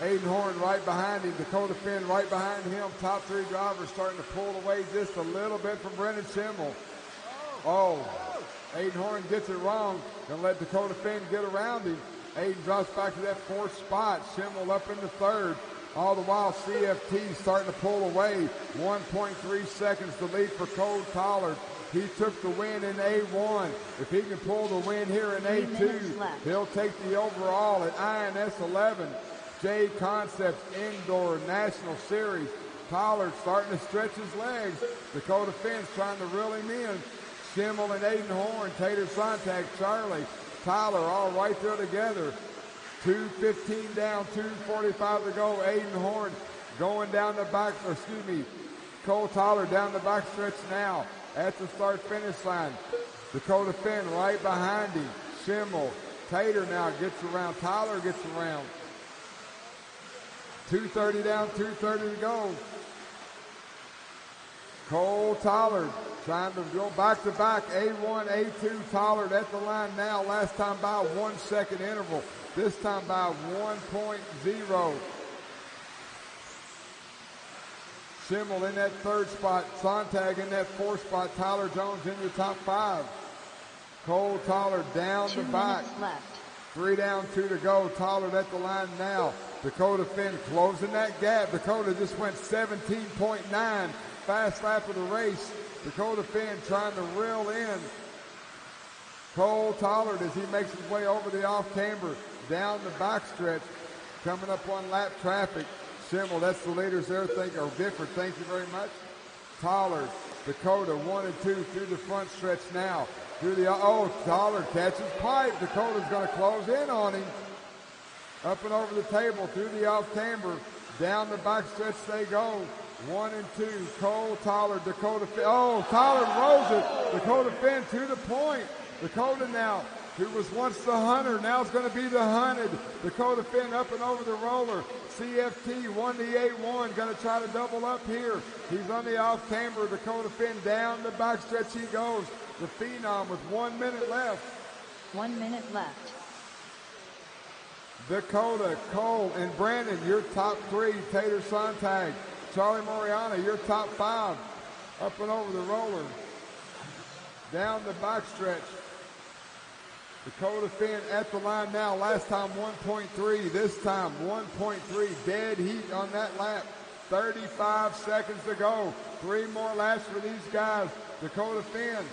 Aiden Horn right behind him. Dakota Finn right behind him. Top 3 drivers starting to pull away just a little bit from Brennan Schimmel. Oh, Aiden Horn gets it wrong. Gonna let Dakota Finn get around him. Aiden drops back to that 4th spot. Schimmel up into 3rd. All the while CFT starting to pull away. 1.3 seconds to lead for Cole Tollard. He took the win in A1. If he can pull the win here in A2, he'll take the overall at INS 11. JConcepts Indoor National Series. Tollard starting to stretch his legs. Dakota Finn's trying to reel him in. Schimmel and Aiden Horn, Tater Sontag, Charlie, Tyler all right there together. 2:15 down, 2:45 to go. Aiden Horn going down the back, Cole Tyler down the back stretch now at the start-finish line. Dakota Finn right behind him. Schimmel, Tater now gets around. Tyler gets around. 2:30 down, 2:30 to go. Cole Tollard trying to go back-to-back. A1, A2, Tollard at the line now. Last time by 1 second interval. This time by 1.0. Schimmel in that 3rd spot. Sontag in that 4th spot. Tyler Jones in the top 5. Cole Tollard down the back. 3 down, 2 to go. Tollard at the line now. Dakota Finn closing that gap. Dakota just went 17.9. Fast lap of the race. Dakota Finn trying to reel in Cole Tollard as he makes his way over the off-camber down the backstretch. Coming up on lap traffic. Schimmel, that's the leaders there. Bifford, thank you very much. Tollard, Dakota, 1 and 2 through the front stretch now. Tollard catches pipe. Dakota's going to close in on him. Up and over the table, through the off-camber. Down the back stretch they go. 1 and 2, Cole, Tollard, Dakota Finn. Tollard rolls it. Dakota Finn to the point. Dakota now, who was once the hunter, now is going to be the hunted. Dakota Finn up and over the roller. CFT 1 to 8-1, going to try to double up here. He's on the off-camber. Dakota Finn down the back stretch he goes. The Phenom with 1 minute left. 1 minute left. Dakota, Cole, and Brandon, your top 3. Tater Sontag. Charlie Moriana, your top 5. Up and over the roller. Down the back stretch. Dakota Finn at the line now. Last time 1.3. This time 1.3. Dead heat on that lap. 35 seconds to go. 3 more laps for these guys. Dakota Finn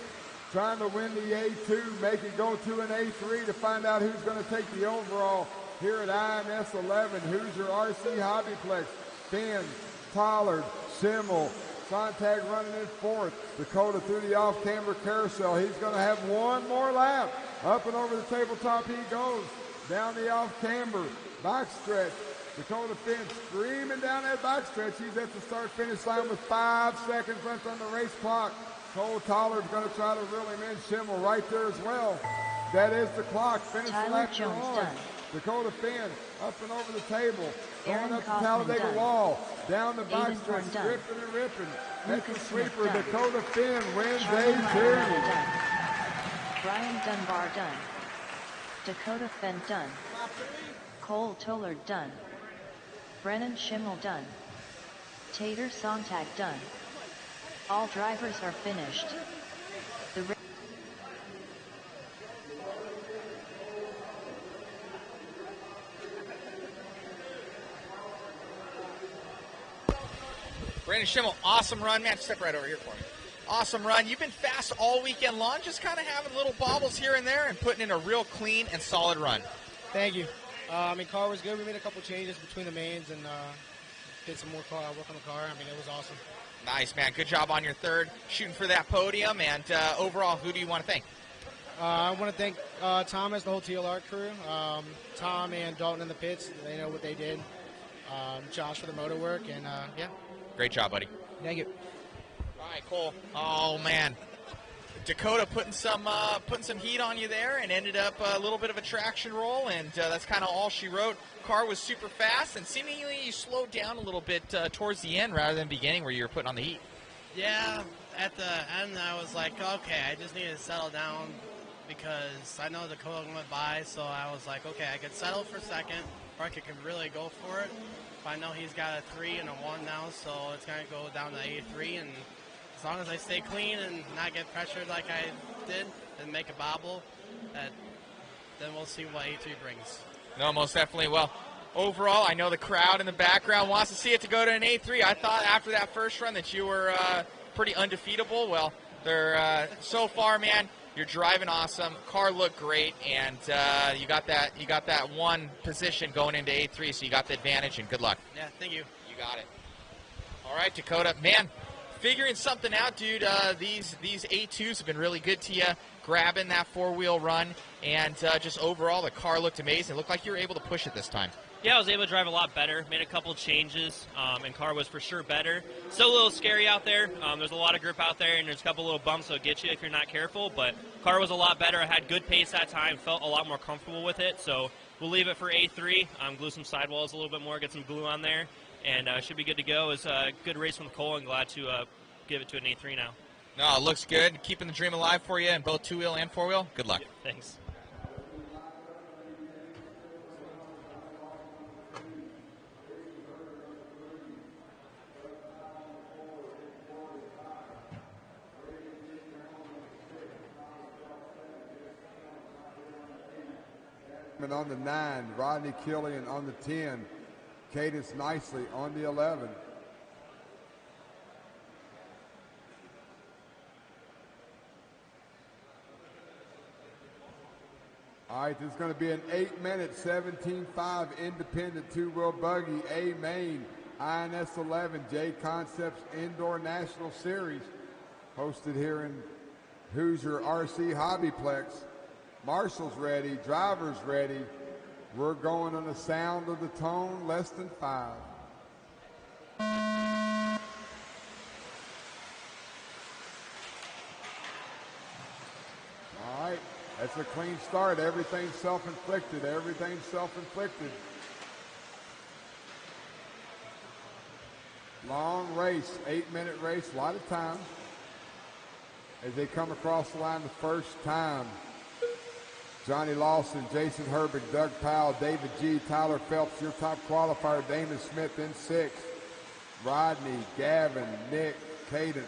trying to win the A2. Make it go to an A3 to find out who's going to take the overall here at IMS 11. Hoosier RC HobbyPlex. Finn, Tollard, Schimmel, Sontag running in 4th. Dakota through the off-camber carousel. He's going to have 1 more lap. Up and over the tabletop he goes. Down the off-camber. Backstretch. Dakota Finn screaming down that backstretch. He's at the start-finish line with 5 seconds left on the race clock. Cole Tollard's going to try to reel him in. Schimmel right there as well. That is the clock. Finish lap on. Dakota Finn up and over the table. Going up the Talladega wall. Down the backstretch. Ripping and ripping. At the sweeper, Dakota Finn wins A2. Brian Dunbar done. Dakota Finn done. Cole Tollard done. Brennan Schimmel done. Tater Sontag done. All drivers are finished. Brandon Schimmel, awesome run. Man, step right over here for me. Awesome run. You've been fast all weekend long, just kind of having little bobbles here and there and putting in a real clean and solid run. Thank you. Car was good. We made a couple changes between the mains and did some more work on the car. It was awesome. Nice, man. Good job on your third, shooting for that podium. And overall, who do you want to thank? I want to thank Thomas, the whole TLR crew. Tom and Dalton in the pits. They know what they did. Josh for the motor work. And, yeah. Great job, buddy. Thank you. All right, Cole. Oh, man. Dakota putting some heat on you there and ended up a little bit of a traction roll, and that's kind of all she wrote. Car was super fast, and seemingly you slowed down a little bit towards the end rather than beginning where you were putting on the heat. Yeah, at the end I was like, okay, I just need to settle down because I know Dakota went by, so I was like, okay, I could settle for second, or I could really go for it. But I know he's got a 3 and a 1 now, so it's going to go down to A3, and as long as I stay clean and not get pressured like I did and make a bobble, then we'll see what A3 brings. No, most definitely. Well, overall, I know the crowd in the background wants to see it to go to an A3. I thought after that first run that you were pretty undefeatable. Well, they're so far, man, you're driving awesome. Car looked great, and you got that one position going into A3, so you got the advantage, and good luck. Yeah, thank you. You got it. All right, Dakota, man. Figuring something out, dude. These A2s have been really good to you, grabbing that 4-wheel run, and just overall, the car looked amazing. It looked like you were able to push it this time. Yeah, I was able to drive a lot better, made a couple changes, and car was for sure better. Still a little scary out there. There's a lot of grip out there, and there's a couple little bumps that'll get you if you're not careful, but car was a lot better. I had good pace that time, felt a lot more comfortable with it, so we'll leave it for A3, glue some sidewalls a little bit more, get some glue on there, and should be good to go. It was a good race from Cole, and glad to give it to an A3 now. No, it looks good. Keeping the dream alive for you in both 2-wheel and 4-wheel. Good luck. Yeah, thanks. On the 9, Rodney Killian on the 10, Cadence Nicely on the 11. All right, this is going to be an 8-minute 17.5 independent 2-wheel buggy A main. INS 11 JConcepts Indoor National Series, hosted here in Hoosier RC HobbyPlex. Marshall's ready, drivers ready. We're going on the sound of the tone, less than 5. All right, that's a clean start. Everything's self-inflicted. Everything's self-inflicted. Long race, 8-minute race, a lot of time. As they come across the line the first time, Johnny Lawson, Jason Herbig, Doug Powell, David G., Tyler Phelps, your top qualifier, Damon Smith in 6. Rodney, Gavin, Nick, Cadence.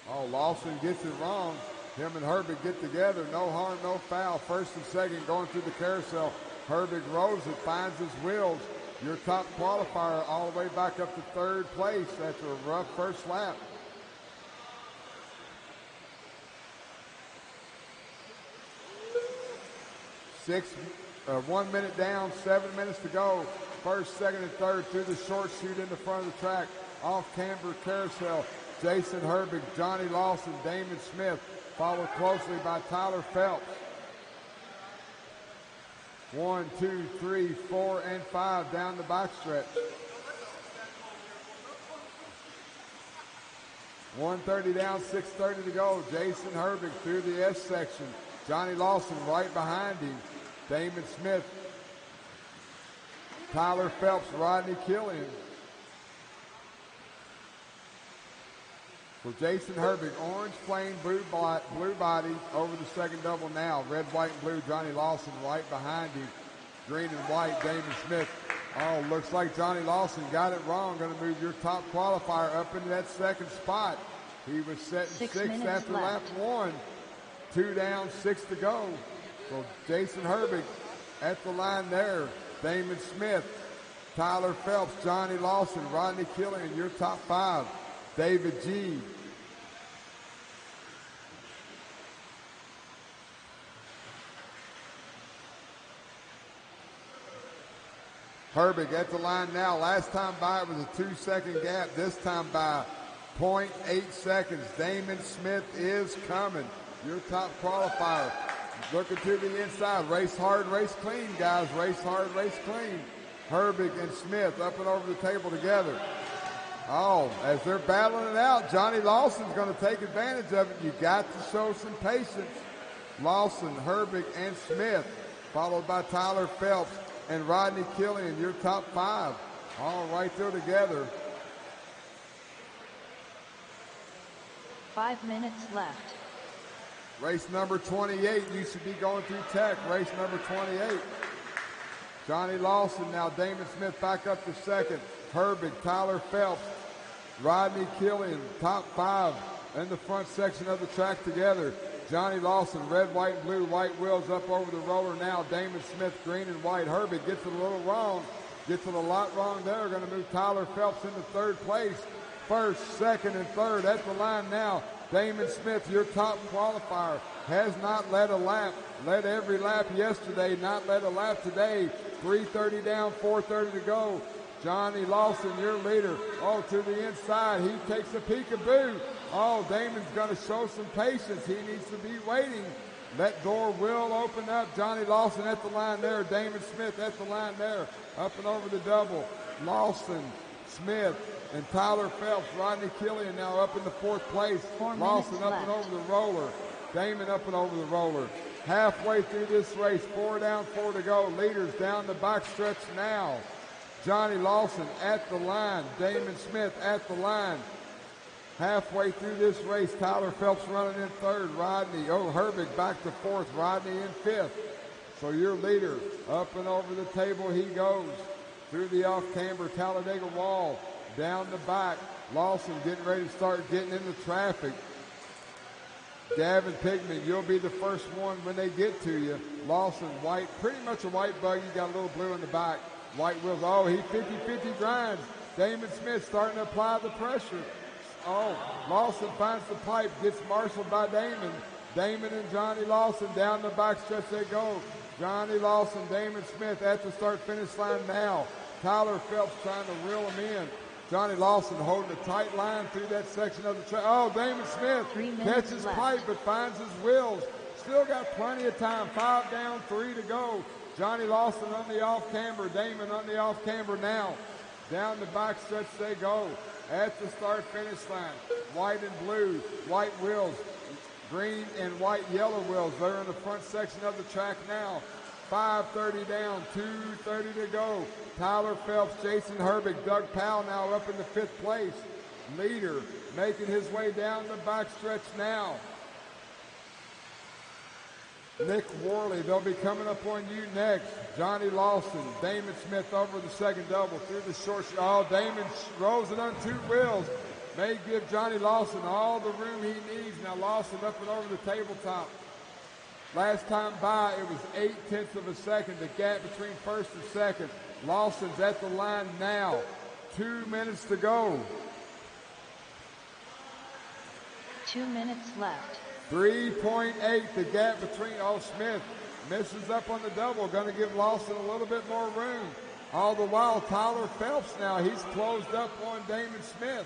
Oh, Lawson gets it wrong. Him and Herbig get together. No harm, no foul. First and second going through the carousel. Herbig rolls it, finds his wheels. Your top qualifier all the way back up to 3rd place after a rough first lap. One minute down, 7 minutes to go. First, second, and third through the short chute in the front of the track. Off camber carousel. Jason Herbig, Johnny Lawson, Damon Smith, followed closely by Tyler Phelps. 1, 2, 3, 4, and 5 down the backstretch. 1:30 down, 6:30 to go. Jason Herbig through the S section. Johnny Lawson right behind him. Damon Smith, Tyler Phelps, Rodney Killian. For Jason Herbig, orange flame, blue body over the second double now. Red, white, and blue, Johnny Lawson right behind him. Green and white, Damon Smith. Oh, looks like Johnny Lawson got it wrong. Going to move your top qualifier up into that second spot. He was set in 6th after lap 1. 2 down, 6 to go. So Jason Herbig at the line there. Damon Smith, Tyler Phelps, Johnny Lawson, Rodney Killian, your top 5. David G. Herbig at the line now. Last time by it was a 2-second gap. This time by 0.8 seconds. Damon Smith is coming. Your top qualifier. Looking to the inside. Race hard, race clean, guys. Race hard, race clean. Herbig and Smith up and over the table together. Oh, as they're battling it out, Johnny Lawson's going to take advantage of it. You got to show some patience. Lawson, Herbig, and Smith, followed by Tyler Phelps and Rodney Killian, your top 5. All right there together. 5 minutes left. Race number 28 used to be going through Tech. Race number 28. Johnny Lawson, now Damon Smith back up to second. Herbig, Tyler Phelps, Rodney Killian, top 5 in the front section of the track together. Johnny Lawson, red, white, and blue, white wheels up over the roller now. Damon Smith, green and white. Herbig gets it a little wrong. Gets it a lot wrong there. Going to move Tyler Phelps into 3rd place. First, second, and third at the line now. Damon Smith, your top qualifier, has not led a lap. Led every lap yesterday, not led a lap today. 3:30 down, 4:30 to go. Johnny Lawson, your leader. Oh, to the inside. He takes a peekaboo. Oh, Damon's going to show some patience. He needs to be waiting. That door will open up. Johnny Lawson at the line there. Damon Smith at the line there. Up and over the double. Lawson, Smith, and Tyler Phelps. Rodney Killian now up in the 4th place. Lawson up and over the roller. Damon up and over the roller. Halfway through this race. 4 down, 4 to go. Leaders down the backstretch now. Johnny Lawson at the line. Damon Smith at the line. Halfway through this race, Tyler Phelps running in 3rd. Herbig back to 4th. Rodney in 5th. So your leader up and over the table he goes. Through the off-camber Talladega wall. Down the back. Lawson getting ready to start getting into traffic. Gavin Pigman, you'll be the first one when they get to you. Lawson, white, pretty much a white buggy. Got a little blue in the back. White wheels. Oh, he 50-50 grinds. Damon Smith starting to apply the pressure. Oh, Lawson finds the pipe, gets marshaled by Damon. Damon and Johnny Lawson down the backstretch they go. Johnny Lawson, Damon Smith at the start-finish line now. Tyler Phelps trying to reel him in. Johnny Lawson holding a tight line through that section of the track. Oh, Damon Smith catches pipe but finds his wheels. Still got plenty of time. 5 down, 3 to go. Johnny Lawson on the off-camber. Damon on the off-camber now. Down the backstretch they go. At the start-finish line. White and blue. White wheels. Green and white yellow wheels. They're in the front section of the track now. 5:30 down, 2:30 to go. Tyler Phelps, Jason Herbig, Doug Powell now up in the 5th place. Leader making his way down the backstretch now. Nick Worley, they'll be coming up on you next. Johnny Lawson, Damon Smith over the second double through the short. Oh, Damon rolls it on 2 wheels. May give Johnny Lawson all the room he needs. Now Lawson up and over the tabletop. Last time by, it was 0.8 of a second, the gap between first and second. Lawson's at the line now. 2 minutes to go. 2 minutes left. 3.8, the gap between, oh, Smith misses up on the double, going to give Lawson a little bit more room. All the while, Tyler Phelps now, he's closed up on Damon Smith.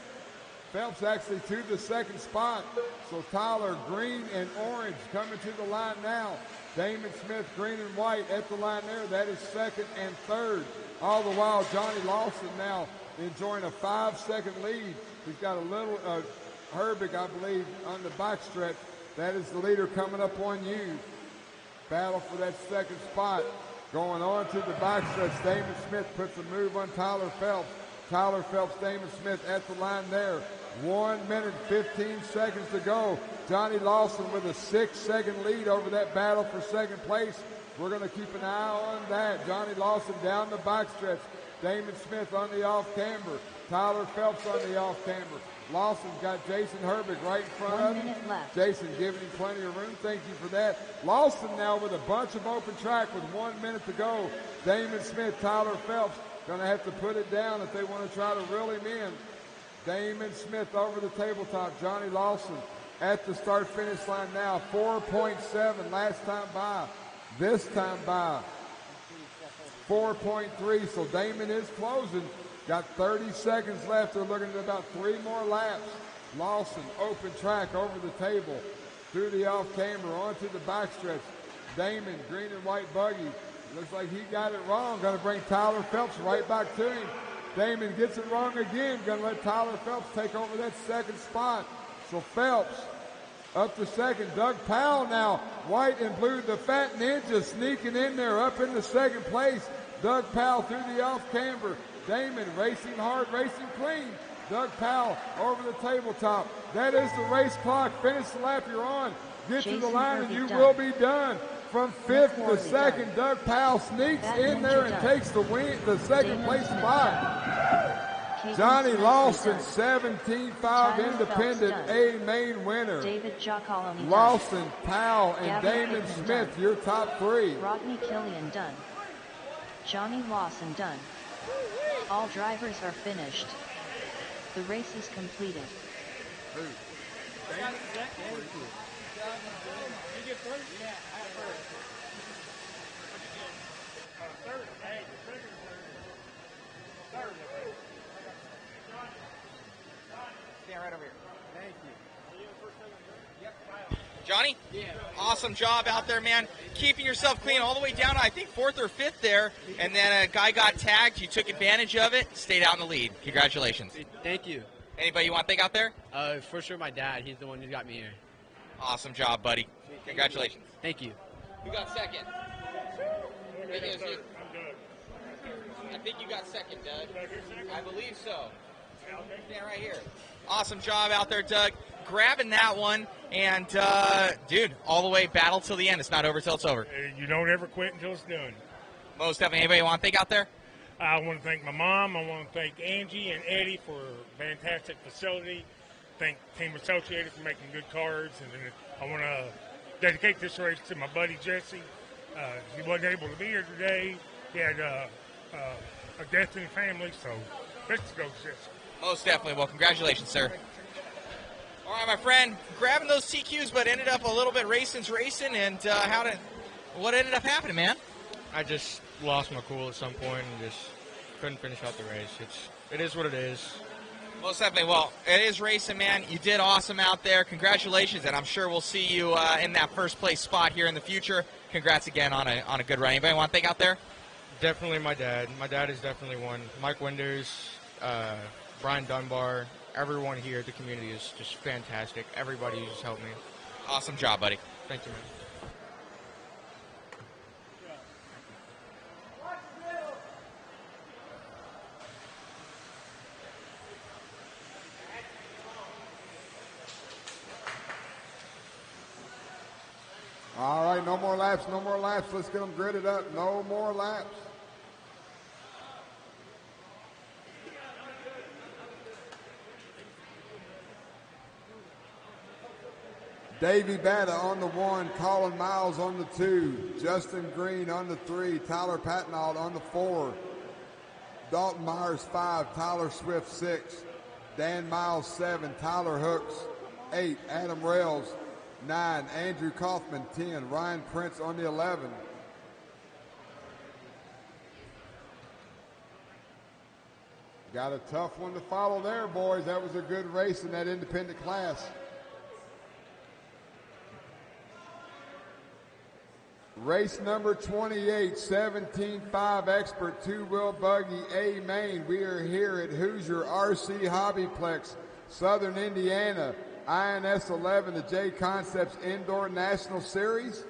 Phelps actually to the second spot. So Tyler, green and orange coming to the line now. Damon Smith, green and white at the line there. That is second and third. All the while, Johnny Lawson now enjoying a 5-second lead. He's got a little Herbig, I believe, on the backstretch. That is the leader coming up on you. Battle for that second spot. Going on to the backstretch, Damon Smith puts a move on Tyler Phelps. Tyler Phelps, Damon Smith at the line there. 1 minute, 15 seconds to go. Johnny Lawson with a 6-second lead over that battle for second place. We're going to keep an eye on that. Johnny Lawson down the backstretch. Damon Smith on the off-camber. Tyler Phelps on the off-camber. Lawson's got Jason Herbig right in front of him. 1 minute left. Jason giving him plenty of room. Thank you for that. Lawson now with a bunch of open track with 1 minute to go. Damon Smith, Tyler Phelps going to have to put it down if they want to try to reel him in. Damon Smith over the tabletop. Johnny Lawson at the start-finish line now. 4.7 last time by. This time by 4.3. So Damon is closing. Got 30 seconds left. They're looking at about 3 more laps. Lawson, open track over the table. Through the off-camber, onto the backstretch. Damon, green and white buggy. Looks like he got it wrong. Going to bring Tyler Phelps right back to him. Damon gets it wrong again. Going to let Tyler Phelps take over that second spot. So Phelps up to second. Doug Powell now, white and blue, the Fat Ninja sneaking in there up in the second place. Doug Powell through the off-camber. Damon racing hard, racing clean. Doug Powell over the tabletop. That is the race clock. Finish the lap you're on. Get to the line and you will be done. From 5th to 2nd, Doug Powell sneaks in there and takes the second place spot. Johnny Lawson, 17.5 independent, A main winner. Lawson, Powell, and Damon Smith, your top 3. Rodney Killian done. Johnny Lawson done. All drivers are finished. The race is completed. Stand right over here. Thank you. Johnny? Yeah. Awesome job out there, man. Keeping yourself clean all the way down, I think, 4th or 5th there. And then a guy got tagged. You took advantage of it. Stayed out in the lead. Congratulations. Thank you. Anybody you want to thank out there? For sure my dad. He's the one who got me here. Awesome job, buddy. Congratulations. Thank you. Who got second? I think you got second, Doug. I believe so. Yeah, right here. Awesome job out there, Doug. Grabbing that one. And, dude, all the way battle till the end. It's not over till it's over. You don't ever quit until it's done. Most definitely. Anybody want to thank out there? I want to thank my mom. I want to thank Angie and Eddie for a fantastic facility. Thank Team Associated for making good cards. And then I want to dedicate this race to my buddy Jesse. He wasn't able to be here today. He had a death in the family, so let's go, Jesse. Most definitely. Well, congratulations, sir. All right, my friend, grabbing those TQs, but ended up a little bit racing. And what ended up happening, man? I just lost my cool at some point and just couldn't finish out the race. It is what it is. Most definitely. Well, it is racing, man. You did awesome out there. Congratulations, and I'm sure we'll see you in that first place spot here in the future. Congrats again on a good run. Anybody want to thank out there? Definitely my dad. My dad is definitely one. Mike Winders, Brian Dunbar, everyone here at the community is just fantastic. Everybody just helped me. Awesome job, buddy. Thank you, man. All right, no more laps, no more laps. Let's get them gridded up. No more laps. Davey Batta on the 1, Colin Miles on the 2, Justin Green on the 3, Tyler Patnaud on the 4, Dalton Myers 5, Tyler Swift 6, Dan Miles 7, Tyler Hooks 8, Adam Rails 9, Andrew Kaufman 10, Ryan Prince on the 11. Got a tough one to follow there, boys. That was a good race in that independent class. Race number 28, 17.5 Expert, two-wheel buggy, A main. We are here at Hoosier RC HobbyPlex, Southern Indiana. INS 11, the JConcepts Indoor National Series.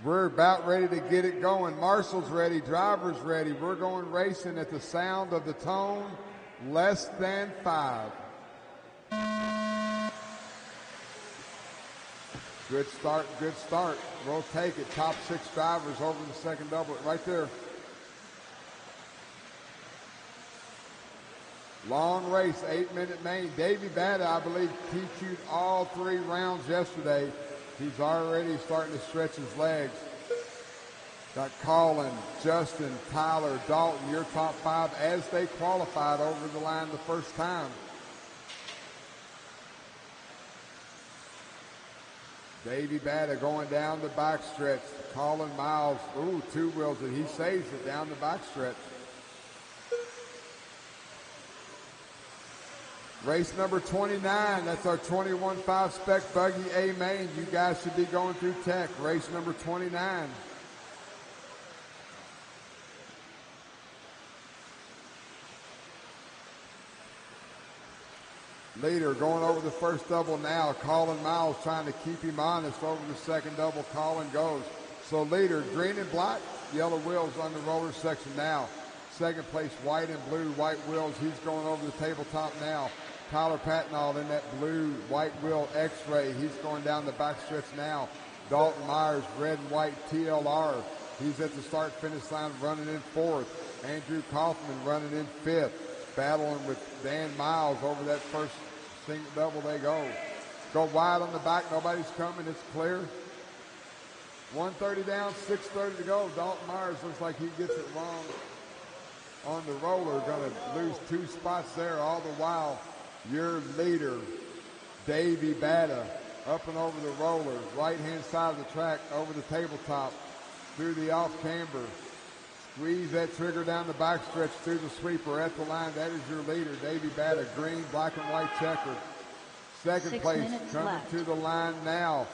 We're about ready to get it going. Marshall's ready, driver's ready. We're going racing at the sound of the tone, less than 5. Good start, good start. We'll take it. Top 6 drivers over the second doublet right there. Long race, 8-minute main. Davey Batta, I believe, TQ'd all 3 rounds yesterday. He's already starting to stretch his legs. Got Colin, Justin, Tyler, Dalton, your top 5 as they qualified over the line the first time. Davey Batta going down the backstretch. Colin Miles, ooh, 2 wheels, and he saves it down the backstretch. Race number 29, that's our 21.5 spec buggy A main. You guys should be going through tech. Race number 29. Leader going over the first double now. Colin Miles trying to keep him honest over the second double. Colin goes. So leader, green and black, yellow wheels on the roller section now. Second place, white and blue, white wheels. He's going over the tabletop now. Tyler Patnaud in that blue white wheel X-ray. He's going down the backstretch now. Dalton Myers, red and white TLR. He's at the start-finish line running in 4th. Andrew Kaufman running in 5th. Battling with Dan Miles over that first single double they go. Go wide on the back. Nobody's coming. It's clear. 130 down, 6:30 to go. Dalton Myers looks like he gets it wrong on the roller. Going to lose 2 spots there. All the while, your leader, Davey Batta, up and over the roller, right-hand side of the track, over the tabletop, through the off-camber. Squeeze that trigger down the backstretch through the sweeper at the line. That is your leader, Davey Batta, green, black, and white checkered. Second 6 place minutes coming left. to the line now.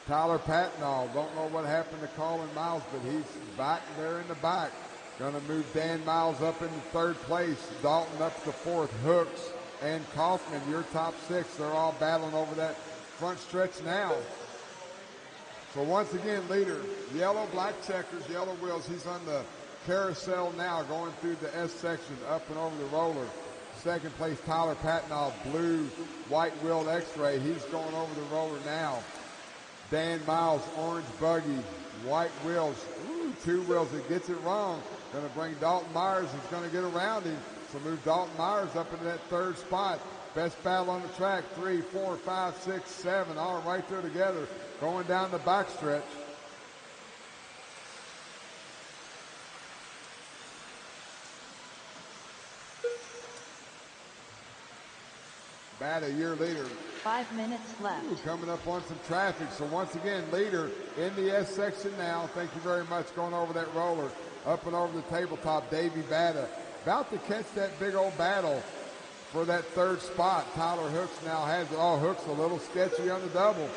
Tyler Patnaud. Don't know what happened to Colin Miles, but he's back there in the back. Going to move Dan Miles up into 3rd place. Dalton up to 4th. Hooks and Kaufman, your top 6. They're all battling over that front stretch now. So once again, leader, yellow, black checkers, yellow wheels. He's on the carousel now, going through the S section, up and over the roller. Second place, Tyler Patnaud, blue, white wheeled X-ray. He's going over the roller now. Dan Miles, orange buggy, white wheels. Ooh, 2 wheels. It gets it wrong. Going to bring Dalton Myers. He's going to get around him. So move Dalton Myers up into that 3rd spot. Best battle on the track. 3, 4, 5, 6, 7. All right there together. Going down the backstretch. Batta, your leader. 5 minutes left. Ooh, coming up on some traffic. So once again, leader in the S section now. Thank you very much. Going over that roller, up and over the tabletop. Davey Batta about to catch that big old battle for that third spot. Tyler Hooks now has it. Oh, Hooks a little sketchy on the double.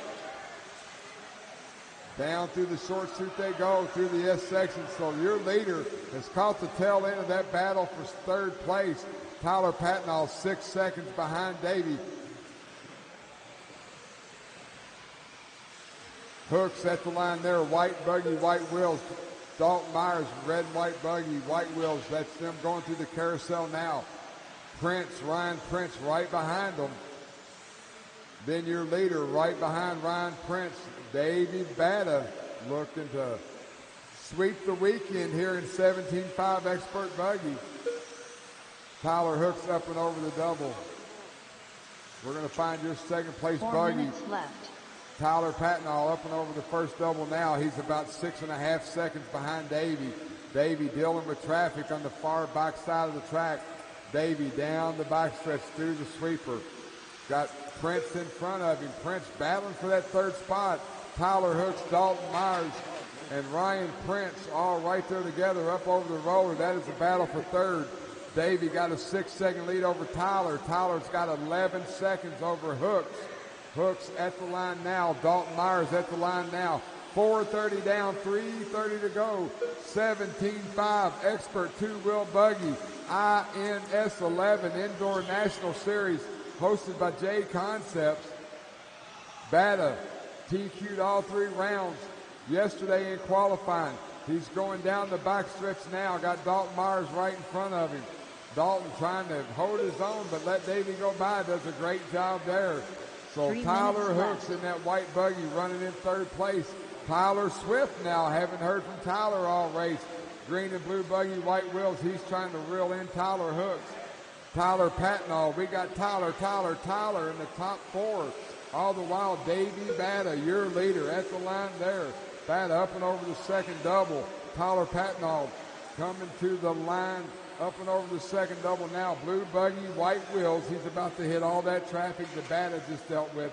Down through the short chute they go through the S section. So your leader has caught the tail end of that battle for third place. Tyler Patnall 6 seconds behind Davey. Hooks at the line there. White buggy, white wheels. Dalton Myers, red and white buggy, white wheels. That's them going through the carousel now. Ryan Prince right behind them. Then your leader right behind Ryan Prince. Davey Batta looking to sweep the weekend here in 17.5 expert buggy. Tyler Hooks up and over the double. We're going to find your second place 4 buggy. minutes left. Tyler Patnall up and over the first double now. He's about 6.5 seconds behind Davey. Davey dealing with traffic on the far back side of the track. Davey down the backstretch through the sweeper. Got Prince in front of him. Prince battling for that third spot. Tyler Hooks, Dalton Myers, and Ryan Prince all right there together up over the roller. That is the battle for third. Davey got a 6-second lead over Tyler. Tyler's got 11 seconds over Hooks. Hooks at the line now. Dalton Myers at the line now. 4:30 down, 3:30 to go. 17.5 expert two-wheel buggy. INS 11 Indoor National Series hosted by JConcepts. Batta TQ'd all 3 rounds yesterday in qualifying. He's going down the backstretch now. Got Dalton Myers right in front of him. Dalton trying to hold his own, but let Davey go by. Does a great job there. So Tyler Hooks in that white buggy running in third place. Tyler Swift now, haven't heard from Tyler all race. Green and blue buggy, white wheels. He's trying to reel in Tyler Hooks. Tyler Patnall. We got Tyler in the top 4. All the while, Davey Batta, your leader at the line there. Batta up and over the second double. Tyler Patnall coming to the line up and over the second double now. Blue buggy, white wheels. He's about to hit all that traffic that Batta just dealt with.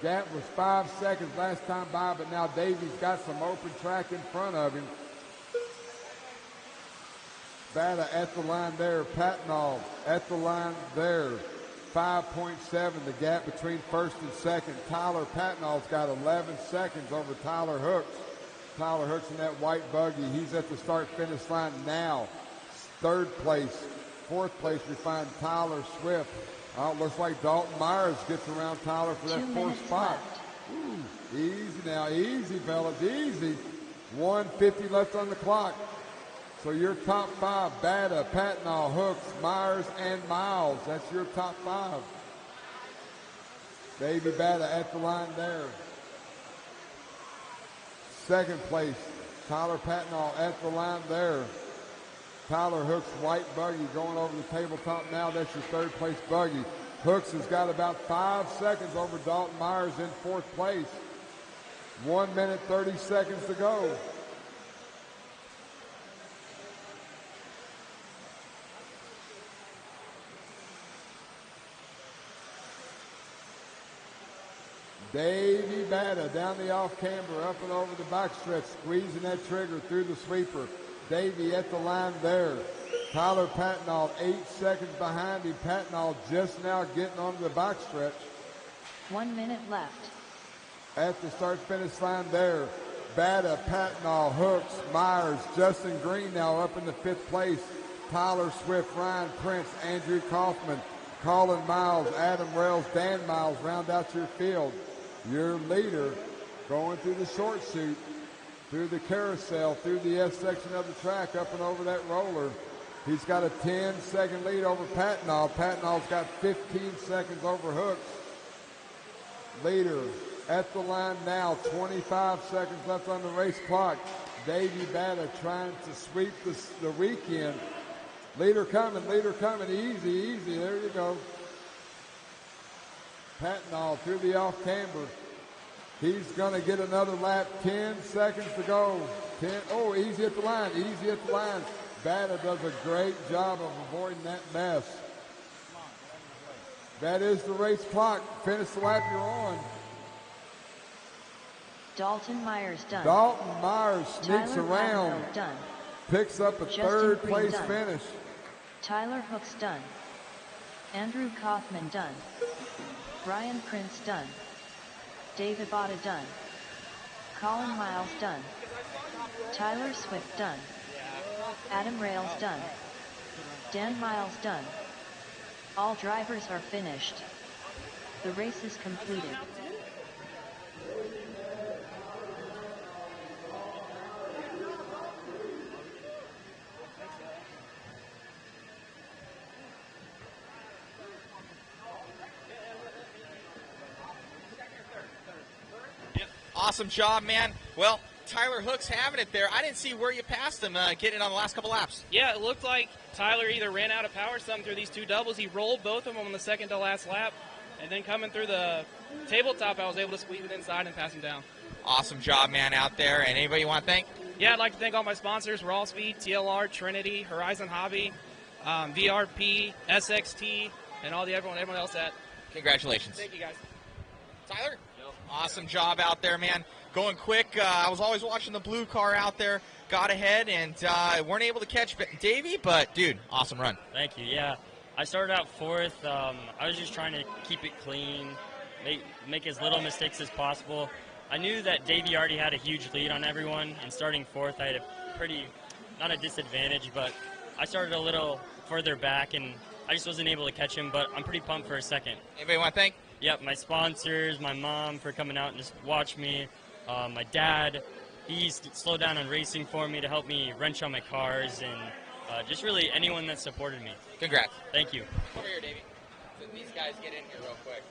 Gap was 5 seconds last time by, but now Davey's got some open track in front of him. Batta at the line there. Patnall at the line there. 5.7, the gap between first and second. Tyler Patnall's got 11 seconds over Tyler Hooks. Tyler Hooks in that white buggy. He's at the start-finish line now. Third place. Fourth place, we find Tyler Swift. Looks like Dalton Myers gets around Tyler for that 4th spot. Ooh, easy now. Easy, fellas. Easy. 1:50 left on the clock. So your top 5, Batta, Patnall, Hooks, Myers, and Miles. That's your top 5. Davey Batta at the line there. Second place, Tyler Patnall at the line there. Tyler Hooks, white buggy going over the tabletop now. That's your third place buggy. Hooks has got about 5 seconds over Dalton Myers in 4th place. 1 minute, 30 seconds to go. Davey Batta down the off camber, up and over the backstretch, squeezing that trigger through the sweeper. Davey at the line there. Tyler Patnall 8 seconds behind him. Patnall just now getting onto the backstretch. 1 minute left. At the start-finish line there. Batta, Patnall, Hooks, Myers, Justin Green now up in the 5th place. Tyler Swift, Ryan Prince, Andrew Kaufman, Colin Miles, Adam Rails, Dan Miles round out your field. Your leader going through the short chute, through the carousel, through the S section of the track, up and over that roller. He's got a 10-second lead over Patnall. Patnall's got 15 seconds over Hooks. Leader at the line now, 25 seconds left on the race clock. Davey Batta trying to sweep the weekend. Leader coming, easy, easy, there you go. Patnall through the off camber. He's going to get another lap, 10 seconds to go. Easy at the line, easy at the line. Batta does a great job of avoiding that mess. That is the race clock. Finish the lap you're on. Dalton Myers done. Dalton Myers sneaks Tyler around. Pavel done. Picks up a Justin third Green place done. finish. Tyler Hooks done. Andrew Kaufman done. Brian Prince done. David Botta done. Colin Miles done. Tyler Swift done. Adam Rails done. Dan Miles done. All drivers are finished. The race is completed. Awesome job, man. Well, Tyler Hook's having it there. I didn't see where you passed him getting on the last couple laps. Yeah, it looked like Tyler either ran out of power something through these two doubles. He rolled both of them on the second to last lap. And then coming through the tabletop, I was able to squeeze it inside and pass him down. Awesome job, man, out there. And anybody you want to thank? Yeah, I'd like to thank all my sponsors, Raw Speed, TLR, Trinity, Horizon Hobby, VRP, SXT, and everyone else that. Congratulations. Thank you, guys. Tyler? Awesome job out there, man. Going quick. I was always watching the blue car out there. Got ahead and weren't able to catch Davey, but, dude, awesome run. Thank you. Yeah, I started out fourth. I was just trying to keep it clean, make as little mistakes as possible. I knew that Davey already had a huge lead on everyone, and starting fourth, I had a pretty, not a disadvantage, but I started a little further back, and I just wasn't able to catch him, but I'm pretty pumped for a second. Anybody want to thank? Yep, my sponsors, my mom for coming out and just watch me, my dad, he slowed down on racing for me to help me wrench on my cars, and just really anyone that supported me. Congrats. Thank you. Over here, Davey. So these guys get in here real quick.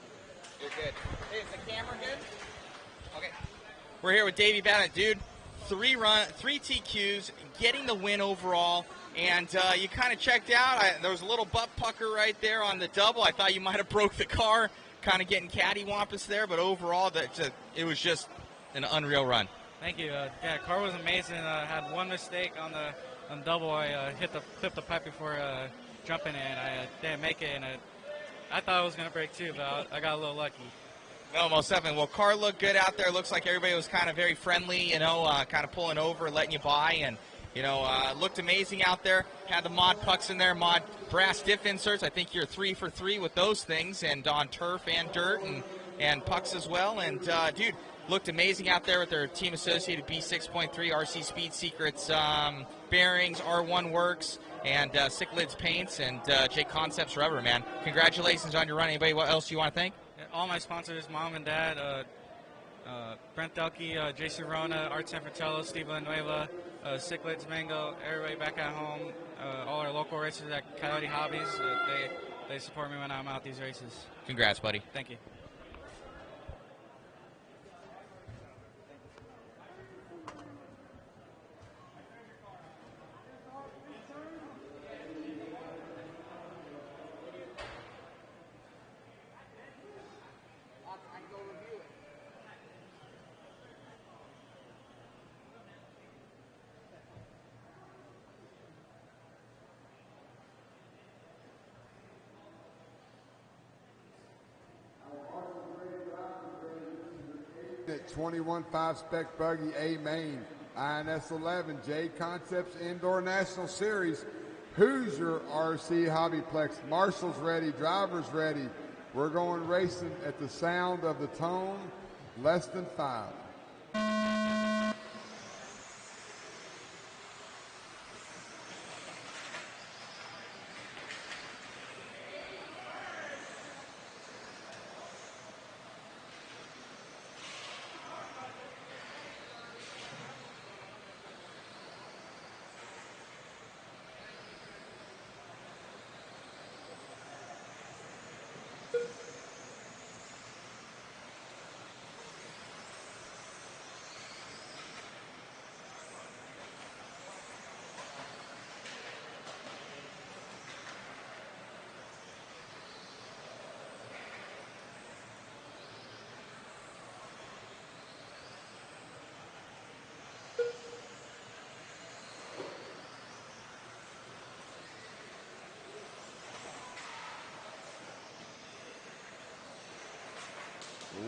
You're good. Hey, is the camera good? Okay. We're here with Davey Bennett, dude. 3 TQs, getting the win overall. And you kind of checked out. There was a little butt pucker right there on the double. I thought you might have broke the car, kind of getting cattywampus there. But overall, it was just an unreal run. Thank you. Yeah, car was amazing. I had one mistake on double. I clipped the pipe before jumping in. I didn't make it, and I thought I was going to break too, but I got a little lucky. No, most definitely. Well, car looked good out there. Looks like everybody was kind of very friendly, kind of pulling over, letting you by, and looked amazing out there. Had the mod pucks in there, mod brass diff inserts. I think you're 3 for 3 with those things, and on turf and dirt and pucks as well. And dude, looked amazing out there with their team associated B6.3 RC Speed Secrets bearings, R1 Works, and Sick Lids paints, and JConcepts rubber, man. Congratulations on your run. Anybody else you want to thank? All my sponsors, Mom and Dad, Brent Delkey, JC Rona, Art San Fratello, Steve Villanueva, Sick Lids Mango, everybody back at home, all our local racers at Coyote Hobbies. They support me when I'm out these races. Congrats, buddy. Thank you. At 21.5 spec buggy A main, INS 11, JConcepts Indoor National Series, Hoosier RC HobbyPlex, Marshall's ready, drivers ready. We're going racing at the sound of the tone, less than 5.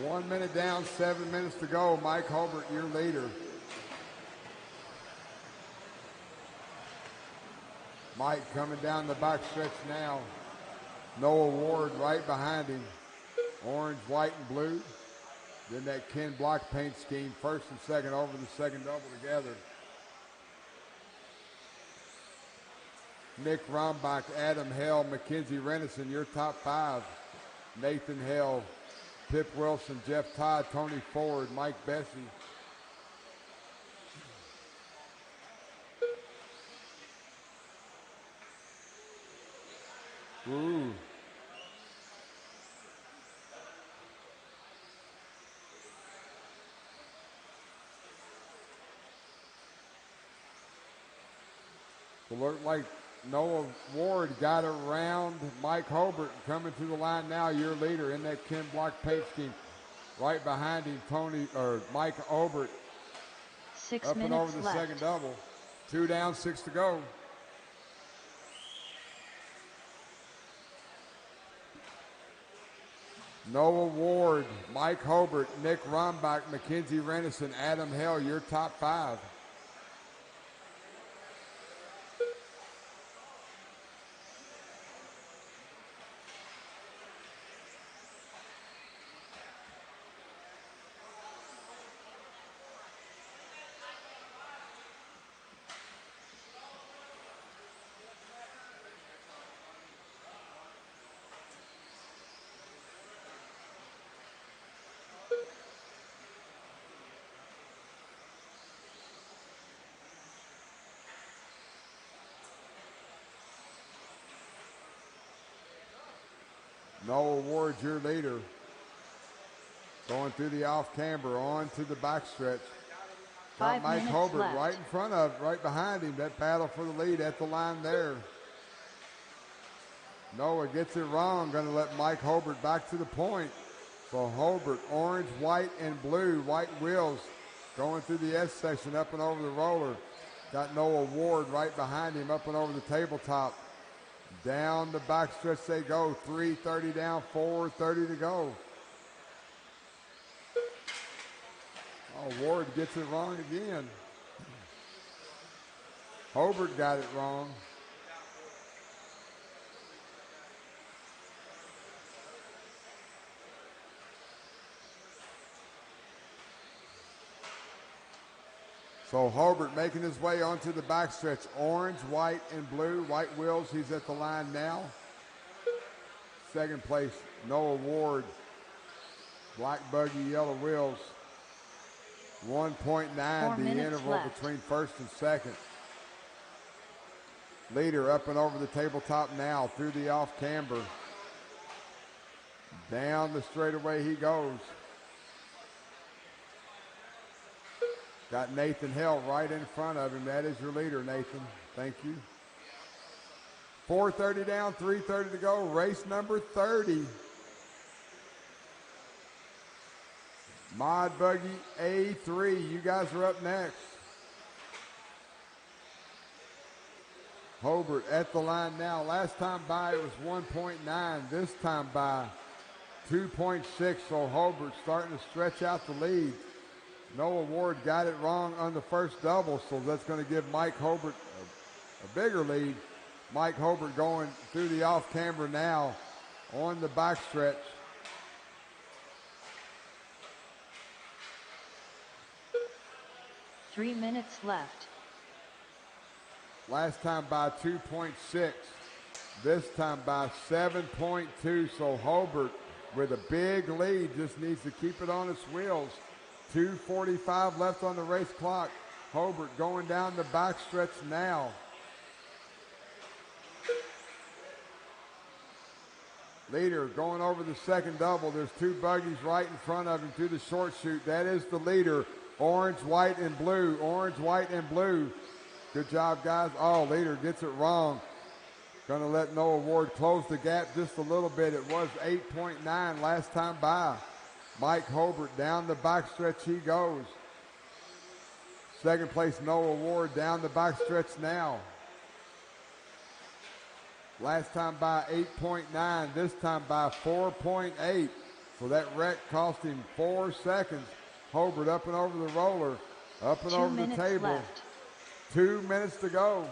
1 minute down, 7 minutes to go. Mike Hobart, your leader. Mike coming down the back stretch now. Noah Ward right behind him. Orange, white, and blue. Then that Ken block paint scheme, first and second over the second double together. Nick Rombach, Adam Hell, Mackenzie Renison, your top five. Nathan Hell, Pip Wilson, Jeff Todd, Tony Ford, Mike Bessie. Ooh. It looked like Noah Ward got around Mike Hobart coming to the line now, your leader in that Ken block paint scheme. Right behind him, Mike Hobart. 6 up and minutes over the left. second double. 2 down, 6 to go. Noah Ward, Mike Hobart, Nick Rombach, Mackenzie Renison, Adam Hell, your top five. Noah Ward, your leader. Going through the off camber, on to the backstretch. Got 5 Mike minutes Hobart left. right behind him. That battle for the lead at the line there. Noah gets it wrong. Going to let Mike Hobart back to the point. So Hobart, orange, white, and blue. White wheels going through the S section up and over the roller. Got Noah Ward right behind him up and over the tabletop. Down the backstretch they go. 3:30 down, 4:30 to go. Oh, Ward gets it wrong again. Hobart got it wrong. So Hobart making his way onto the backstretch. Orange, white, and blue. White wheels, he's at the line now. Second place, Noah Ward. Black buggy, yellow wheels. 1.9, 4 the minutes interval left. between first and second. Leader up and over the tabletop now through the off camber. Down the straightaway he goes. Got Nathan Hell right in front of him. That is your leader, Nathan. Thank you. 4:30 down, 3:30 to go. Race number 30. Mod Buggy A3. You guys are up next. Hobart at the line now. Last time by it was 1.9. This time by 2.6. So Hobart starting to stretch out the lead. Noah Ward got it wrong on the first double, so that's going to give Mike Hobart a bigger lead. Mike Hobart going through the off camber now on the backstretch. Three minutes left. Last time by 2.6. This time by 7.2. So Hobart with a big lead just needs to keep it on its wheels. 2:45 left on the race clock. Hobart going down the backstretch now. Leader going over the second double. There's two buggies right in front of him through the short chute. That is the leader. Orange, white, and blue. Orange, white, and blue. Good job, guys. Oh, leader gets it wrong. Going to let Noah Ward close the gap just a little bit. It was 8.9 last time by. Mike Hobart down the backstretch he goes. Second place, Noah Ward down the backstretch now. Last time by 8.9, this time by 4.8. So that wreck cost him 4 seconds. Hobart up and over the roller, up and 2 over the minutes table. left. 2 minutes to go.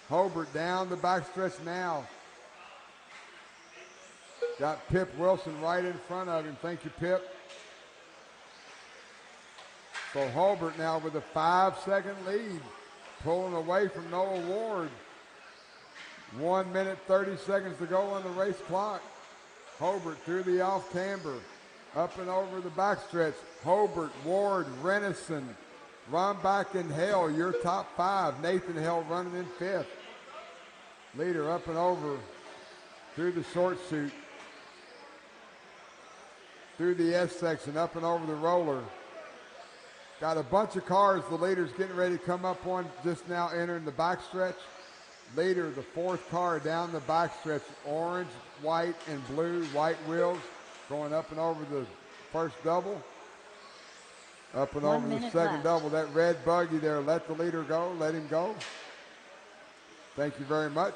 Hobart down the backstretch now. Got Pip Wilson right in front of him. Thank you, Pip. So Hobart now with a 5-second lead, pulling away from Noah Ward. 1 minute, 30 seconds to go on the race clock. Hobart through the off camber, up and over the backstretch. Hobart, Ward, Renison, Rombach, and Hale, your top 5. Nathan Hale running in 5th. Leader up and over through the short chute, through the S section, up and over the roller. Got a bunch of cars the leader's getting ready to come up on, just now entering the backstretch. Leader, the 4th car down the backstretch, orange, white, and blue, white wheels, going up and over the first double. Up and 1 over the minute second left. double. That red buggy there, let the leader go, let him go. Thank you very much.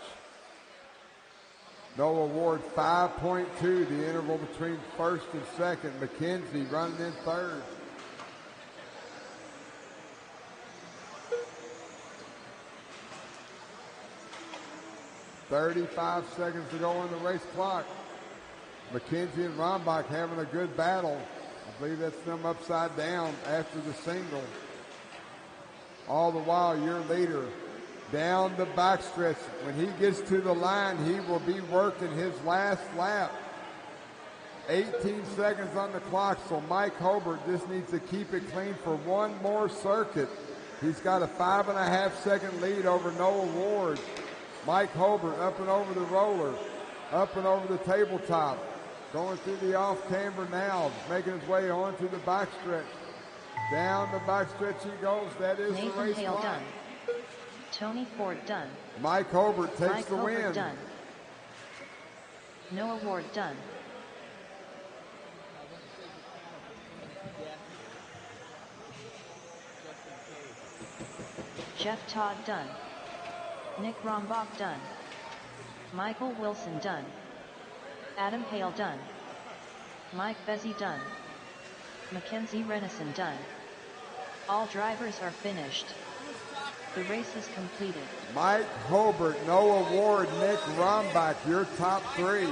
Noah Ward 5.2, the interval between first and second. McKenzie running in 3rd. "35 seconds to go on the race clock." McKenzie and Rombach having a good battle. I believe that's them upside down after the single. All the while, your leader down the backstretch. When he gets to the line, he will be working his last lap. 18 seconds on the clock, so Mike Hobart just needs to keep it clean for one more circuit. He's got a 5.5-second lead over Noah Ward. Mike Hobart up and over the roller, up and over the tabletop, going through the off camber now, making his way onto the backstretch. Down the backstretch he goes. That is the Nathan race Hale clock. done. Tony Ford done. Mike Hobart takes Mike the Hobart win. done. Noah Ward done. Jeff Todd done. Nick Rombach done. Michael Wilson done. Adam Hale done. Mike Bezzi done. Mackenzie Renison done. All drivers are finished. The race is completed. Mike Hobart, Noah Ward, Nick Rombach, your top 3.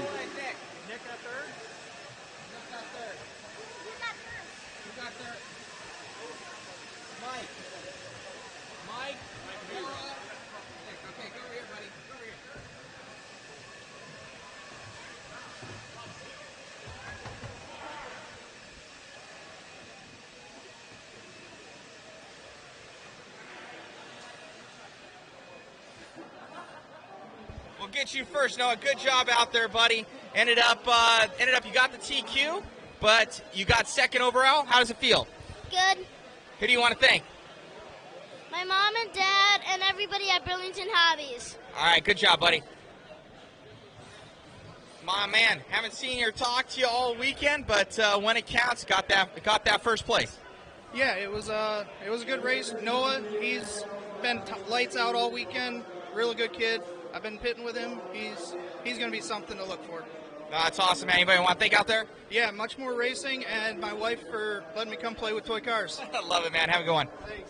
We'll get you first, Noah. Good job out there, buddy. Ended up you got the TQ, but you got second overall. How does it feel? Good. Who do you want to thank? My mom and dad and everybody at Burlington Hobbies. All right, good job, buddy. My man, haven't seen you or talked to you all weekend, but when it counts, got that first place. Yeah, it was a good race. Noah, he's been lights out all weekend. Really good kid. I've been pitting with him. He's going to be something to look for. That's awesome, man. Anybody want to thank out there? Yeah, much more racing, and my wife for letting me come play with toy cars. Love it, man. Have a good one. Thanks.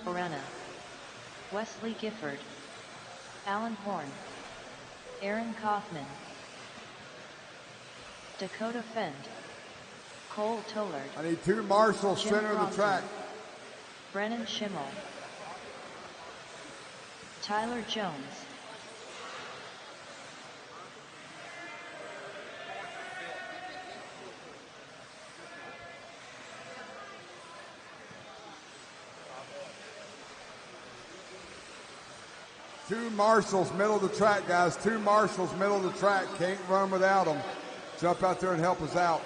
Orana. Wesley Gifford. Alan Horn. Aaron Kaufman. Dakota Fend. Cole Tollard. I need 2 marshals Jim center of the Crompton. track. Brennan Schimmel. Tyler Jones. Two marshals, middle of the track, guys. 2 marshals, middle of the track. Can't run without them. Jump out there and help us out.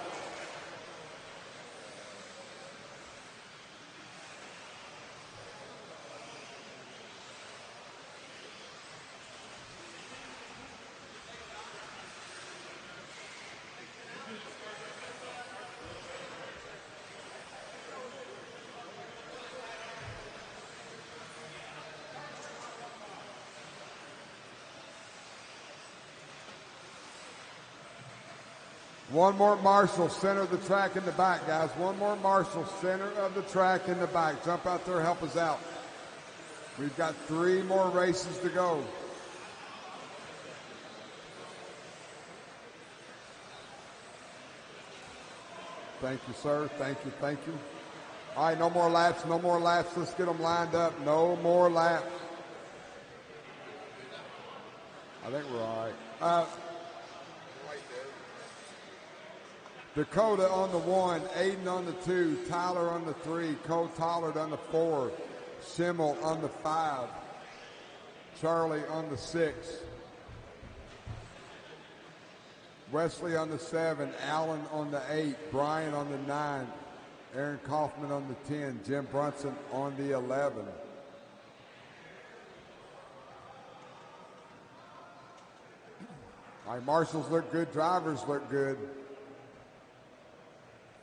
One more Marshall, center of the track in the back, guys. One more Marshall, center of the track in the back. Jump out there, help us out. We've got 3 more races to go. Thank you, sir. Thank you, thank you. All right, no more laps, no more laps. Let's get them lined up. No more laps. I think we're all right. Dakota on the 1, Aiden on the 2, Tyler on the 3, Cole Tollard on the 4, Schimmel on the 5, Charlie on the 6, Wesley on the 7, Allen on the 8, Brian on the 9, Aaron Kaufman on the 10, Jim Brunson on the 11. All right, marshals look good, drivers look good.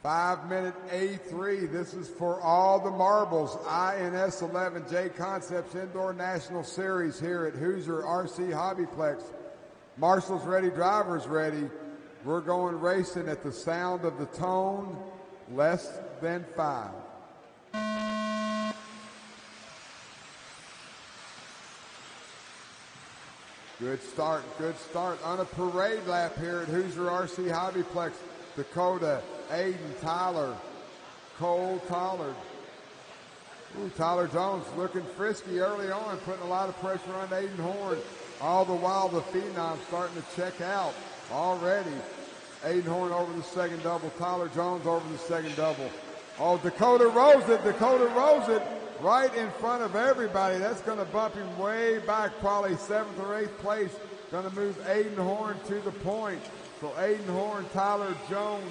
5-minute A3. This is for all the marbles. INS 11 JConcepts Indoor National Series here at Hoosier RC HobbyPlex. Marshals ready, drivers ready. We're going racing at the sound of the tone, less than 5. Good start on a parade lap here at Hoosier RC HobbyPlex. Dakota, Aiden, Tyler, Cole Tollard. Ooh, Tyler Jones looking frisky early on, putting a lot of pressure on Aiden Horn. All the while the Phenom starting to check out already. Aiden Horn over the second double, Tyler Jones over the second double. Oh, Dakota rolls it right in front of everybody. That's going to bump him way back, probably 7th or 8th place. Going to move Aiden Horn to the point. So Aiden Horn, Tyler Jones,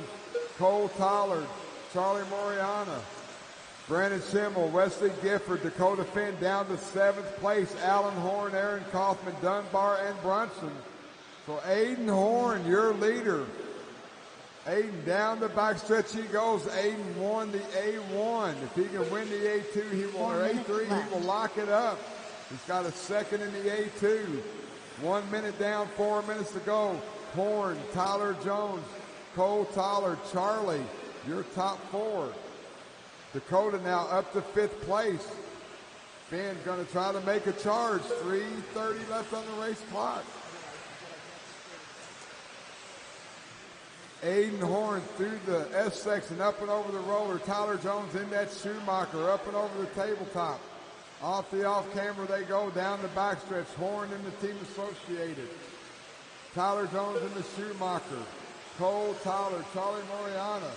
Cole Tollard, Charlie Moriana, Brandon Schimmel, Wesley Gifford, Dakota Finn down to 7th place. Alan Horn, Aaron Kaufman, Dunbar, and Brunson. So Aiden Horn, your leader. Aiden down the backstretch he goes. Aiden won the A1. If he can win the A2, he will, or A3, he will lock it up. He's got a second in the A2. 1 minute down, 4 minutes to go. Horn, Tyler Jones, Cole Tollard, Charlie, your top 4. Dakota now up to 5th place. Finn going to try to make a charge. 3:30 left on the race clock. Aiden Horn through the S section, up and over the roller. Tyler Jones in that Schumacher, up and over the tabletop. Off the off-camera they go, down the backstretch. Horn in the Team Associated. Tyler Jones in the Schumacher. Cole Tollard, Charlie Moriana.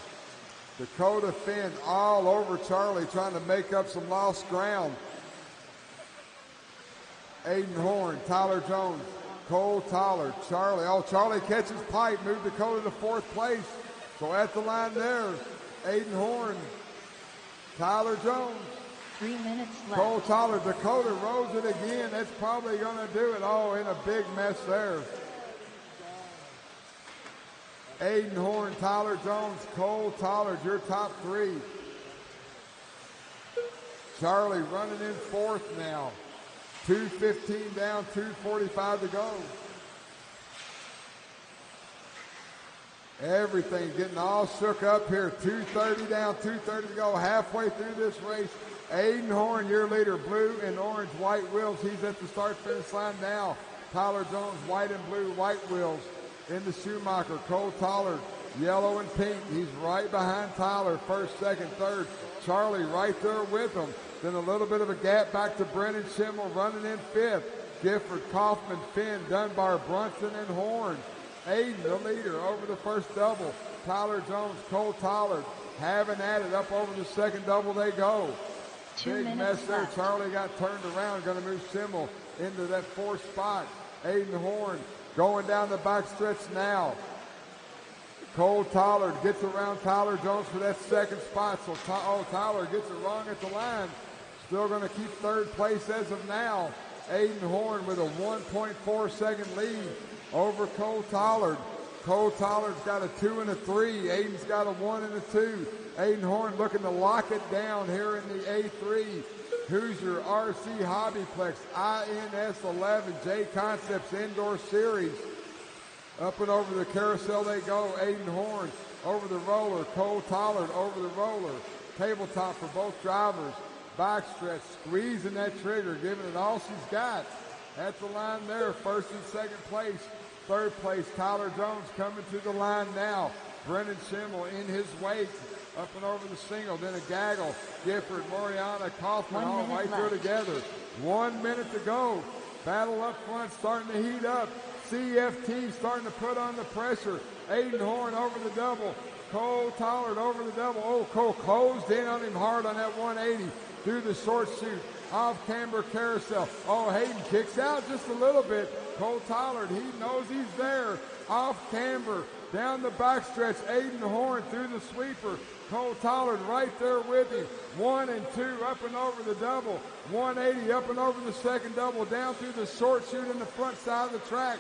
Dakota Finn all over Charlie, trying to make up some lost ground. Aiden Horn, Tyler Jones, Cole Tollard, Charlie. Oh, Charlie catches pipe, moved Dakota to 4th place. So at the line there, Aiden Horn, Tyler Jones. 3 minutes left. Cole Tollard, Dakota rolls it again. That's probably going to do it. Oh, in a big mess there. Aiden Horn, Tyler Jones, Cole Tollard, your top 3. Charlie running in 4th now. 2:15 down, 2:45 to go. Everything getting all shook up here. 2:30 down, 2:30 to go. Halfway through this race. Aiden Horn, your leader, blue and orange, white wheels. He's at the start-finish line now. Tyler Jones, white and blue, white wheels. In the Schumacher, Cole Tollard, yellow and pink. He's right behind Tyler, 1st, 2nd, 3rd. Charlie right there with him. Then a little bit of a gap back to Brennan Schimmel running in 5th. Gifford, Kaufman, Finn, Dunbar, Brunson, and Horn. Aiden, the leader, over the first double. Tyler Jones, Cole Tollard, having at it. Up over the second double they go. 2 Big minutes mess there. left. Charlie got turned around, going to move Schimmel into that 4th spot. Aiden Horn going down the back stretch now. Cole Tollard gets around Tyler Jones for that 2nd spot. So Tyler gets it wrong at the line. Still going to keep 3rd place as of now. Aiden Horn with a 1.4 second lead over Cole Tollard. Cole Tollard's got a 2 and a 3. Aiden's got a 1 and a 2. Aiden Horn looking to lock it down here in the A3. Hoosier RC HobbyPlex INS 11 JConcepts Indoor Series. Up and over the carousel they go. Aiden Horn over the roller. Cole Tollard over the roller. Tabletop for both drivers. Backstretch, squeezing that trigger, giving it all she's got. At the line there, first and second place. Third place, Tyler Jones coming to the line now. Brennan Schimmel in his wake. Up and over the single, then a gaggle. Gifford, Moriana, Kaufman all right there together. 1 minute to go. Battle up front starting to heat up. CFT starting to put on the pressure. Aiden Horn over the double. Cole Tollard over the double. Oh, Cole closed in on him hard on that 180 through the short shoot. Off camber carousel. Oh, Hayden kicks out just a little bit. Cole Tollard, he knows he's there. Off camber. Down the backstretch. Aiden Horn through the sweeper. Cole Tollard right there with him. 1 and 2 up and over the double. 180 up and over the second double. Down through the short shoot in the front side of the track.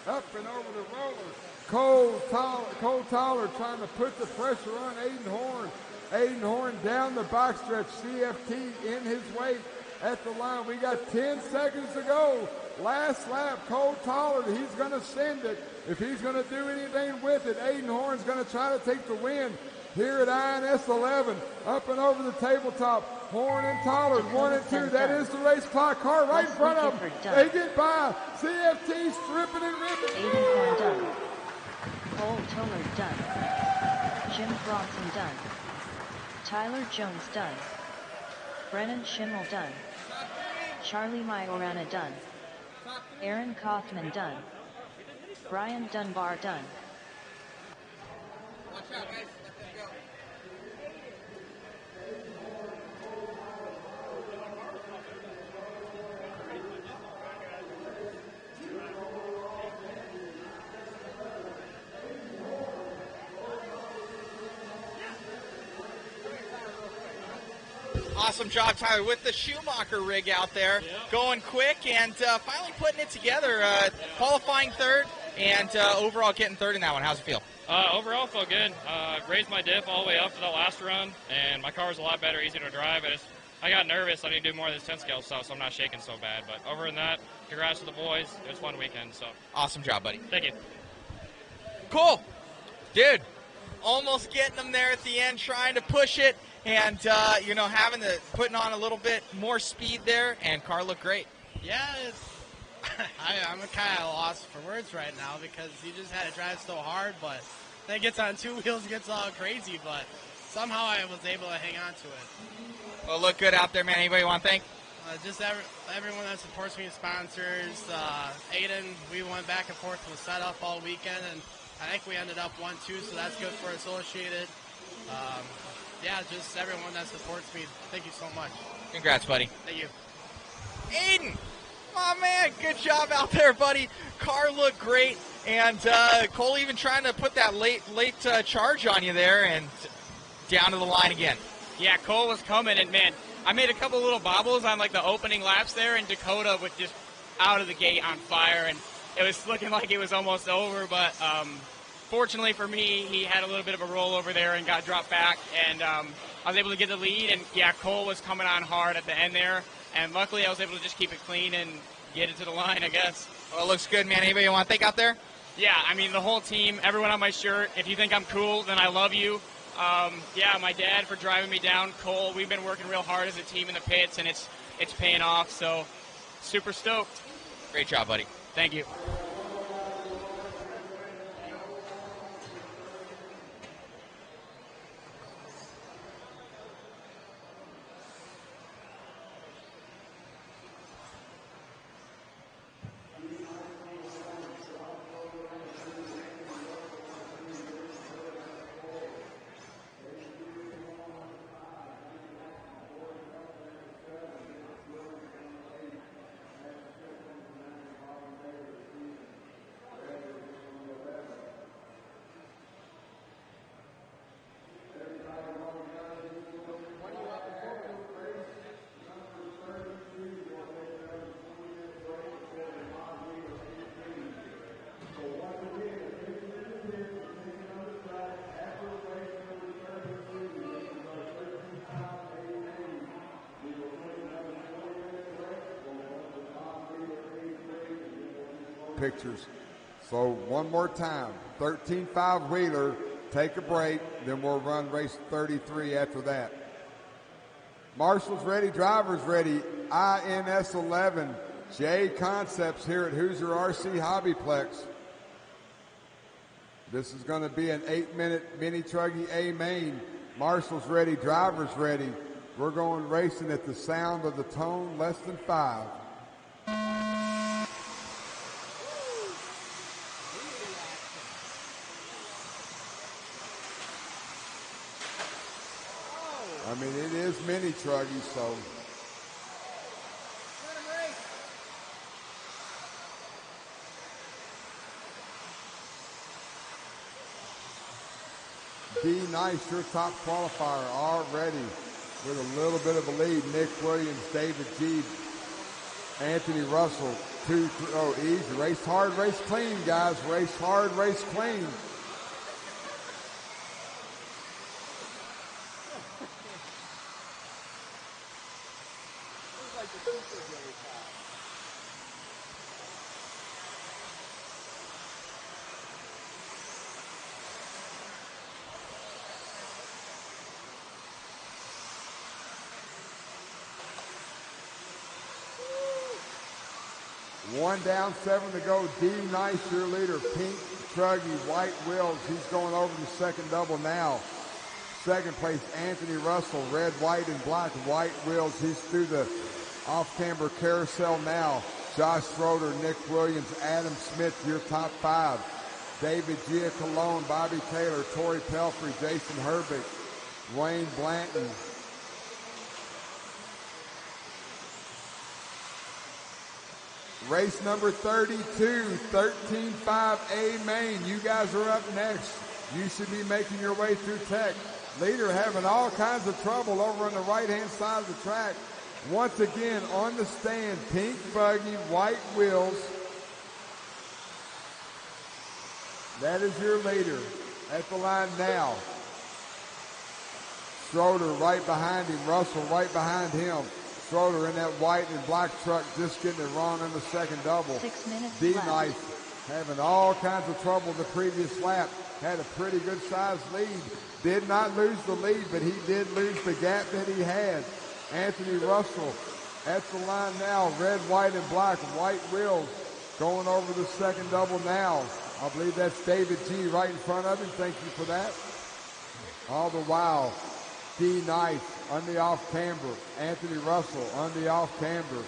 Up and over the roller. Cole Tollard trying to put the pressure on Aiden Horn. Aiden Horn down the backstretch. CFT in his wake at the line. We got 10 seconds to go. Last lap. Cole Tollard, he's going to send it. If he's going to do anything with it, Aiden Horn's going to try to take the win here at INS 11. Up and over the tabletop. Horn and Tollard, 1 and 2. That is the race clock. Car right in front of them. They get by. CFT stripping and ripping. Aiden Horn done. Cole Tollard done. Jim Bronson done. Tyler Jones done. Brennan Schimmel done. Charlie Majorana done. Aaron Kaufman done. Brian Dunbar done. Watch out, guys. Let's go. Awesome job, Tyler, with the Schumacher rig out there, going quick and finally putting it together. Qualifying third and overall getting third in that one. How's it feel? Overall, it felt good. Raised my diff all the way up for the last run, and my car was a lot better, easier to drive. I got nervous. I need to do more of this 10 scale stuff, so I'm not shaking so bad. But over than that, congrats to the boys. It was a fun weekend. So Awesome job, buddy. Thank you. Cool. Dude, almost getting them there at the end, trying to push it, and, putting on a little bit more speed there, and car looked great. Yeah, I'm kind of lost for words right now because you just had to drive so hard, but then it gets on two wheels, it gets all crazy, but somehow I was able to hang on to it. Well, look good out there, man. Anybody want to thank? Just everyone that supports me, sponsors. Aiden, we went back and forth with setup all weekend, and I think we ended up 1-2, so that's good for Associated. Just everyone that supports me, thank you so much. Congrats, buddy. Thank you. Aiden, oh man, good job out there, buddy. Car looked great, and Cole even trying to put that late charge on you there, and down to the line again. Yeah, Cole was coming, and man, I made a couple little bobbles on like the opening laps there, and Dakota was just out of the gate on fire, and it was looking like it was almost over, but fortunately for me, he had a little bit of a rollover there and got dropped back, and I was able to get the lead, and yeah, Cole was coming on hard at the end there, and luckily I was able to just keep it clean and get it to the line, I guess. Well, it looks good, man. Anybody you want to thank out there? Yeah, I mean, the whole team, everyone on my shirt. If you think I'm cool, then I love you. My dad for driving me down. Cole, we've been working real hard as a team in the pits, and it's paying off, so super stoked. Great job, buddy. Thank you. Pictures. So one more time, 13.5 wheeler, take a break, then we'll run race 33 after that. Marshall's ready, drivers ready, INS 11, JConcepts here at Hoosier RC HobbyPlex. This is going to be an 8-minute mini truggy A main. Marshall's ready, drivers ready. We're going racing at the sound of the tone, less than 5. I mean, it is mini truggy, so. D Nice, your top qualifier, already with a little bit of a lead. Nick Williams, David G, Anthony Russell, 2, 3, oh, easy. Race hard, race clean, guys. Race hard, race clean. One down, 7 to go. D Nice, your leader. Pink Truggy, white wheels. He's going over the second double now. Second place, Anthony Russell. Red, white, and black. White wheels. He's through the off-camber carousel now. Josh Schroeder, Nick Williams, Adam Smith, your top 5. David Giacalone, Bobby Taylor, Torrey Pelfrey, Jason Herbick, Wayne Blanton. Race number 32, 13.5 A main. You guys are up next. You should be making your way through tech. Leader having all kinds of trouble over on the right-hand side of the track. Once again, on the stand, pink buggy, white wheels. That is your leader at the line now. Schroeder right behind him. Russell right behind him. Schroeder in that white and black truck just getting it wrong in the second double. 6 minutes D left. Nice having all kinds of trouble the previous lap. Had a pretty good sized lead. Did not lose the lead, but he did lose the gap that he had. Anthony Russell at the line now. Red, white, and black. White wheels going over the second double now. I believe that's David G right in front of him. Thank you for that. All the while, D Nice on the off camber. Anthony Russell on the off camber.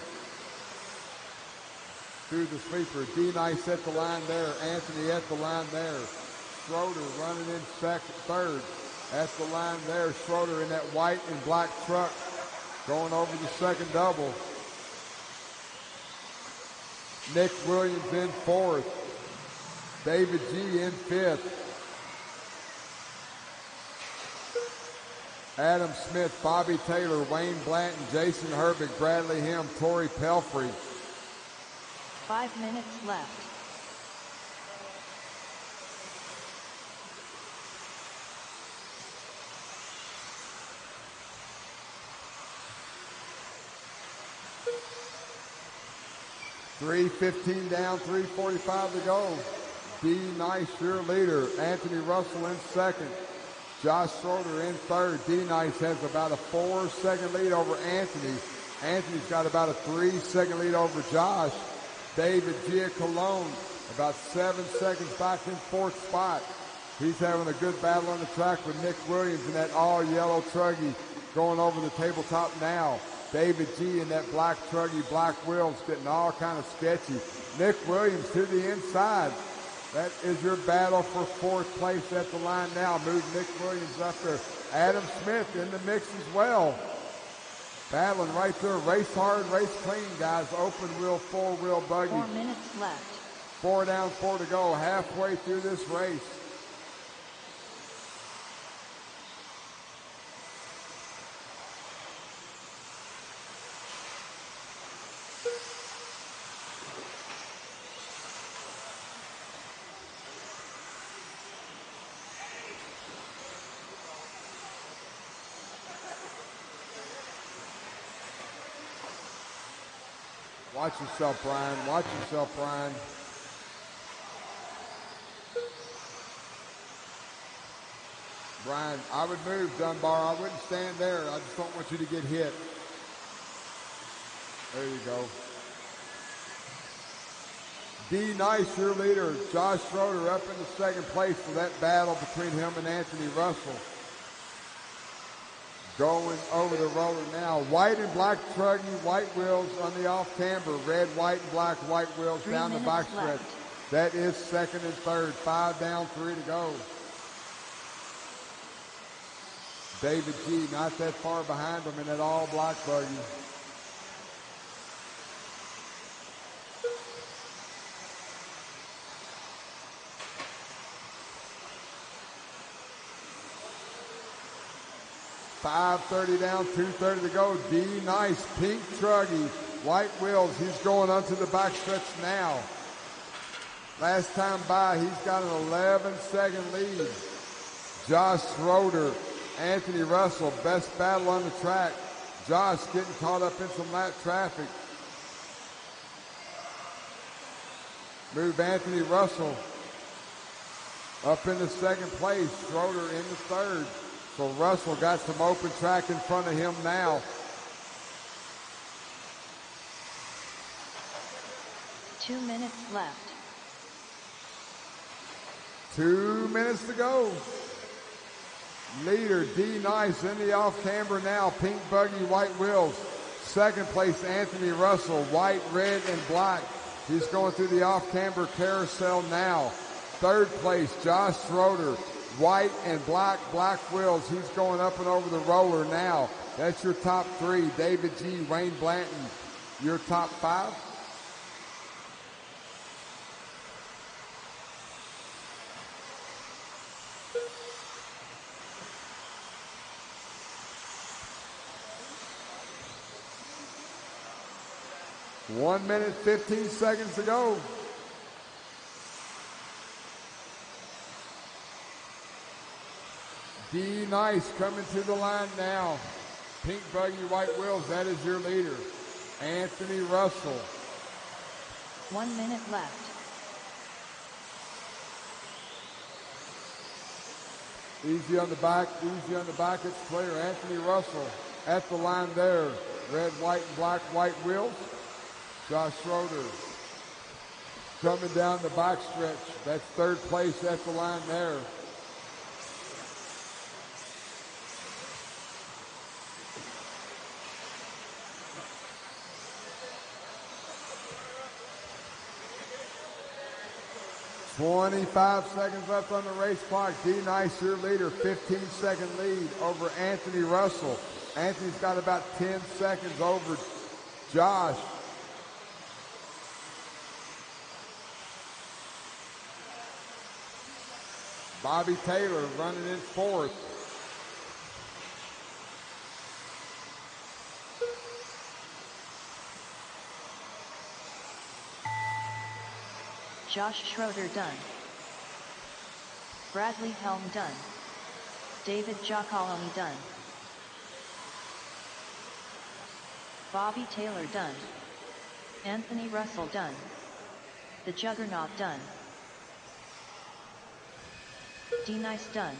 Through the sweeper. D Nice at the line there. Anthony at the line there. Schroeder running in third. At the line there. Schroeder in that white and black truck going over the second double. Nick Williams in fourth. David G in fifth. Adam Smith, Bobby Taylor, Wayne Blanton, Jason Herbick, Bradley Him, Torrey Pelfrey. 5 minutes left. .315 down, 3:45 to go. D Nice, your leader. Anthony Russell in second. Josh Schroeder in third. D Nice has about a 4-second lead over Anthony. Anthony's got about a 3-second lead over Josh. David Giacalone about 7 seconds back in fourth spot. He's having a good battle on the track with Nick Williams in that all yellow truggy going over the tabletop now. David G in that black truggy, black wheels getting all kind of sketchy. Nick Williams to the inside. That is your battle for fourth place at the line now. Move Nick Williams up there. Adam Smith in the mix as well. Battling right there. Race hard, race clean, guys. Open wheel, 4-wheel buggy. 4 minutes left. 4 down, 4 to go. Halfway through this race. Watch yourself, Brian. Watch yourself, Brian. Brian, I would move, Dunbar. I wouldn't stand there. I just don't want you to get hit. There you go. D. Nice, your leader. Josh Schroeder up in the second place for that battle between him and Anthony Russell. Going over the roller now. White and black truggy, white wheels on the off camber. Red, white, and black, white wheels down the backstretch. That is second and third. 5 down, 3 to go. David G. not that far behind him in that all black buggy. .530 down, 2:30 to go. D. Nice, pink truggy, white wheels. He's going onto the backstretch now. Last time by, he's got an 11-second lead. Josh Schroeder, Anthony Russell, best battle on the track. Josh getting caught up in some lap traffic. Move Anthony Russell up into second place. Schroeder in the third. So Russell got some open track in front of him now. 2 minutes left. 2 minutes to go. Leader D. Nice in the off camber now. Pink buggy, white wheels. Second place Anthony Russell, white, red, and black. He's going through the off camber carousel now. Third place Josh Schroeder, white and black, black wheels. He's going up and over the roller now. That's your top 3. David G. Wayne Blanton, your top 5. One minute, 15 seconds to go. D. Nice coming to the line now. Pink buggy, white wheels, that is your leader. Anthony Russell. 1 minute left. Easy on the back, it's clear. Anthony Russell at the line there. Red, white, and black, white wheels. Josh Schroeder coming down the back stretch. That's third place at the line there. .25 seconds left on the race clock. D. Nice, your leader, 15-second lead over Anthony Russell. Anthony's got about 10 seconds over Josh. Bobby Taylor running in fourth. Josh Schroeder done. Bradley Helm done. David Giacoloni done. Bobby Taylor done. Anthony Russell done. The Juggernaut done. D. Nice done.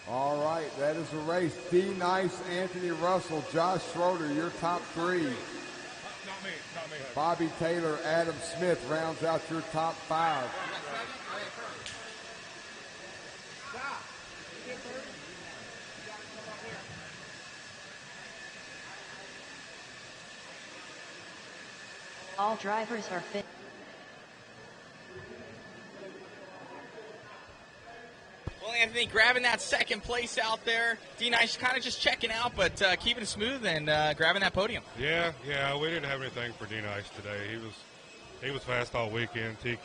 All right, that is the race. D. Nice, Anthony Russell, Josh Schroeder, your top 3. Not me. Bobby Taylor, Adam Smith rounds out your top 5. All drivers are fit. Well, Anthony, grabbing that second place out there. D-Nice kind of just checking out, but keeping it smooth and grabbing that podium. Yeah, we didn't have anything for D-Nice today. He was fast all weekend. TQ,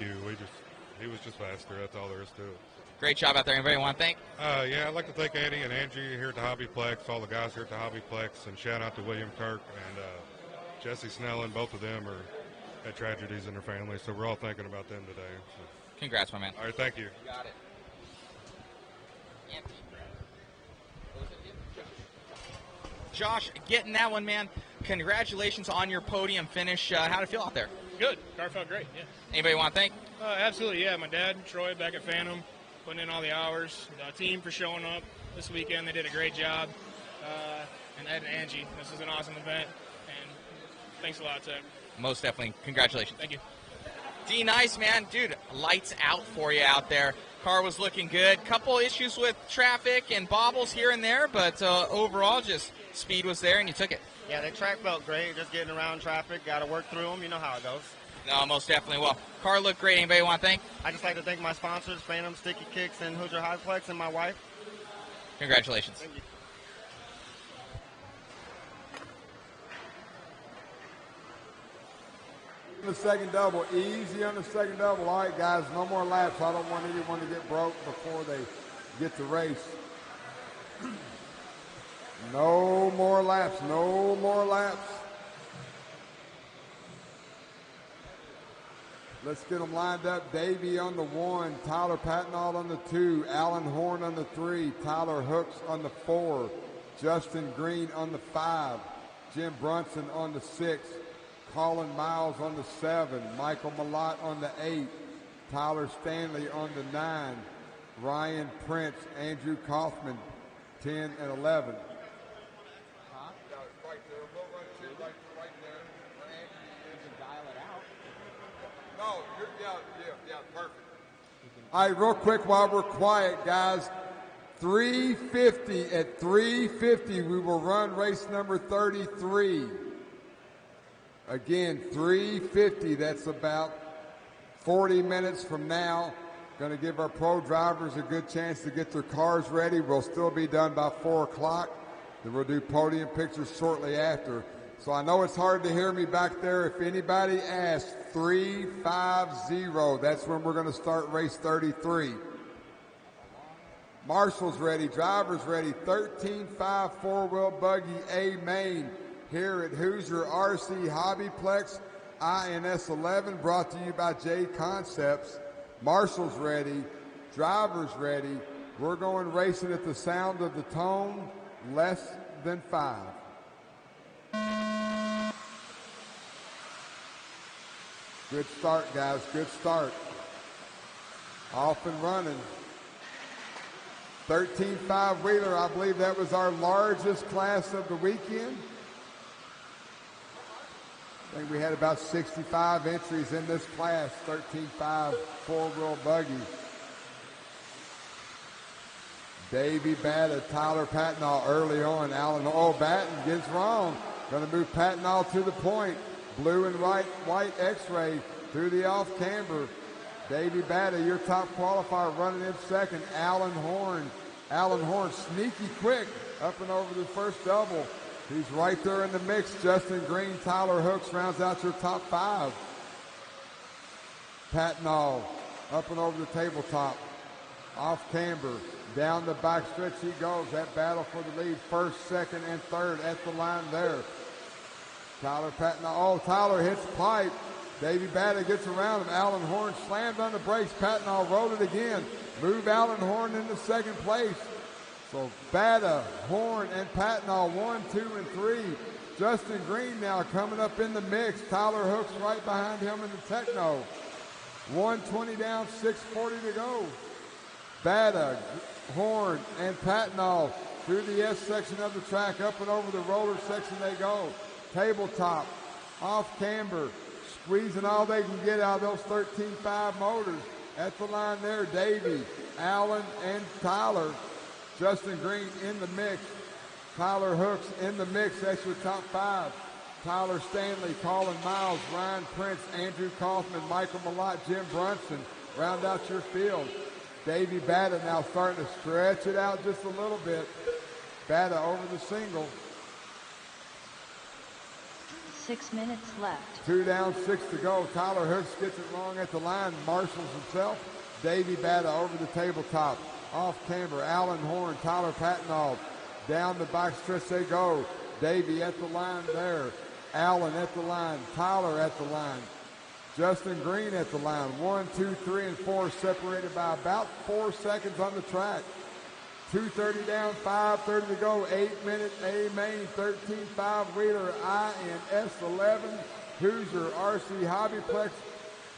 he was just faster. That's all there is to it. Great job out there. Anybody want to thank? Yeah, I'd like to thank Andy and Angie here at the HobbyPlex, all the guys here at the HobbyPlex, and shout out to William Kirk and Jesse Snellen. Both of them had tragedies in their family, so we're all thinking about them today. So. Congrats, my man. All right, thank you. You got it. Josh, getting that one, man. Congratulations on your podium finish. How'd it feel out there? Good. Car felt great, yeah. Anybody want to thank? Absolutely, yeah. My dad, Troy, back at Phantom. putting in all the hours. The team for showing up this weekend. They did a great job. And Ed and Angie, this is an awesome event. And thanks a lot, Tech. Most definitely. Congratulations. Thank you. D, nice, man. Dude, lights out for you out there. Car was looking good. Couple issues with traffic and bobbles here and there, but overall, just speed was there and you took it. Yeah, the track felt great. Just getting around traffic. Got to work through them. You know how it goes. No, most definitely. Well, car looked great. Anybody want to thank? I just like to thank my sponsors, Phantom, Sticky Kicks, and Hoosier HobbyPlex, and my wife. Congratulations. Thank you. The second double, easy on the second double. All right, guys, no more laps. I don't want anyone to get broke before they get to race. No more laps, no more laps. Let's get them lined up. Davey on the 1, Tyler Patnaud on the 2, Alan Horn on the 3, Tyler Hooks on the 4, Justin Green on the 5, Jim Brunson on the 6, Colin Miles on the 7, Michael Malott on the 8, Tyler Stanley on the 9, Ryan Prince, Andrew Kaufman, 10 and 11. Perfect. All right, real quick while we're quiet, guys. 350 at 350, we will run race number 33. Again, 350, that's about 40 minutes from now. Going to give our pro drivers a good chance to get their cars ready. We'll still be done by 4 o'clock. Then we'll do podium pictures shortly after. So I know it's hard to hear me back there. If anybody asks, 350, that's when we're going to start race 33. Marshall's ready, drivers ready, 13.5 four-wheel buggy A main here at Hoosier RC HobbyPlex INS 11, brought to you by JConcepts. Marshall's ready, drivers ready. We're going racing at the sound of the tone, less than 5. Good start, guys. Good start. Off and running. 13.5 wheeler. I believe that was our largest class of the weekend. I think we had about 65 entries in this class. 13.5 four-wheel buggy. Davey Batta, Tyler Patnaud early on. Alan, Batten gets wrong. Going to move Patnaud to the point. Blue and white X-ray through the off-camber. Davey Batta, your top qualifier, running in second. Alan Horn, sneaky quick, up and over the first double. He's right there in the mix. Justin Green, Tyler Hooks rounds out your top 5. Patnaud, up and over the tabletop. Off-camber, down the back stretch he goes. That battle for the lead, first, second, and third at the line there. Tyler Patnaud, Tyler hits pipe. Davey Batta gets around him. Alan Horn slammed on the brakes. Patnaud rolled it again. Move Alan Horn into second place. So Batta, Horn, and Patnaud 1, 2, and 3. Justin Green now coming up in the mix. Tyler Hooks right behind him in the Techno. 120 down, 6:40 to go. Batta, Horn, and Patnaud through the S section of the track. Up and over the roller section they go. Tabletop, off camber, squeezing all they can get out of those 13.5 motors. At the line there, Davey, Allen, and Tyler. Justin Green in the mix. Tyler Hooks in the mix. That's your top 5. Tyler Stanley, Colin Miles, Ryan Prince, Andrew Kaufman, Michael Malott, Jim Brunson. Round out your field. Davey Batta now starting to stretch it out just a little bit. Batta over the single. 6 minutes left. 2 down, 6 to go. Tyler Hooks gets it wrong at the line. Marshals himself. Davey Batta over the tabletop. Off camber. Alan Horn, Tyler Patnaud. Down the back stretch they go. Davey at the line there. Allen at the line. Tyler at the line. Justin Green at the line. 1, 2, 3, and 4 separated by about 4 seconds on the track. 2:30 down, 5:30 to go. 8 minutes A main, 13.5 wheeler INS 11. Hoosier RC HobbyPlex.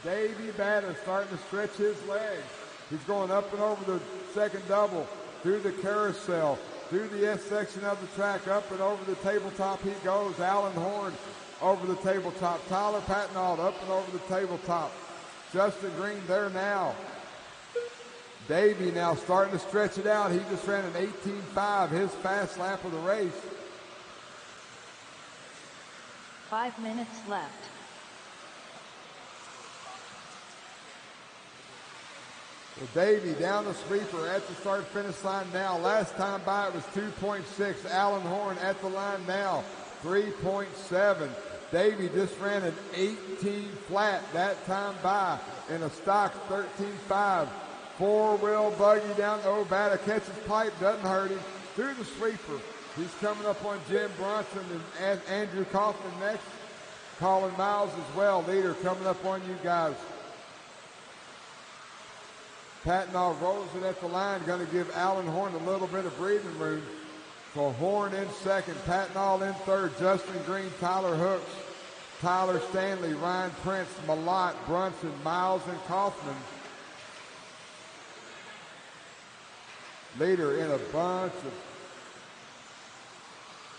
Davey Batta starting to stretch his legs. He's going up and over the second double, through the carousel, through the S section of the track, up and over the tabletop he goes. Alan Horn over the tabletop. Tyler Patnaud up and over the tabletop. Justin Green there now. Davey now starting to stretch it out. He just ran an 18.5, his fast lap of the race. 5 minutes left. Well, Davey down the sweeper at the start-finish line now. Last time by it was 2.6. Alan Horn at the line now, 3.7. Davey just ran an 18 flat that time by in a stock 13.5. Four-wheel buggy down. Bada catches pipe, doesn't hurt him. Through the sweeper. He's coming up on Jim Bronson and Andrew Kaufman next. Colin Miles as well. Leader coming up on you guys. Patnaud rolls it at the line. Going to give Alan Horn a little bit of breathing room. So Horn in second. Patnaud in third. Justin Green, Tyler Hooks, Tyler Stanley, Ryan Prince, Malott, Brunson, Miles, and Kaufman. Leader in a bunch of...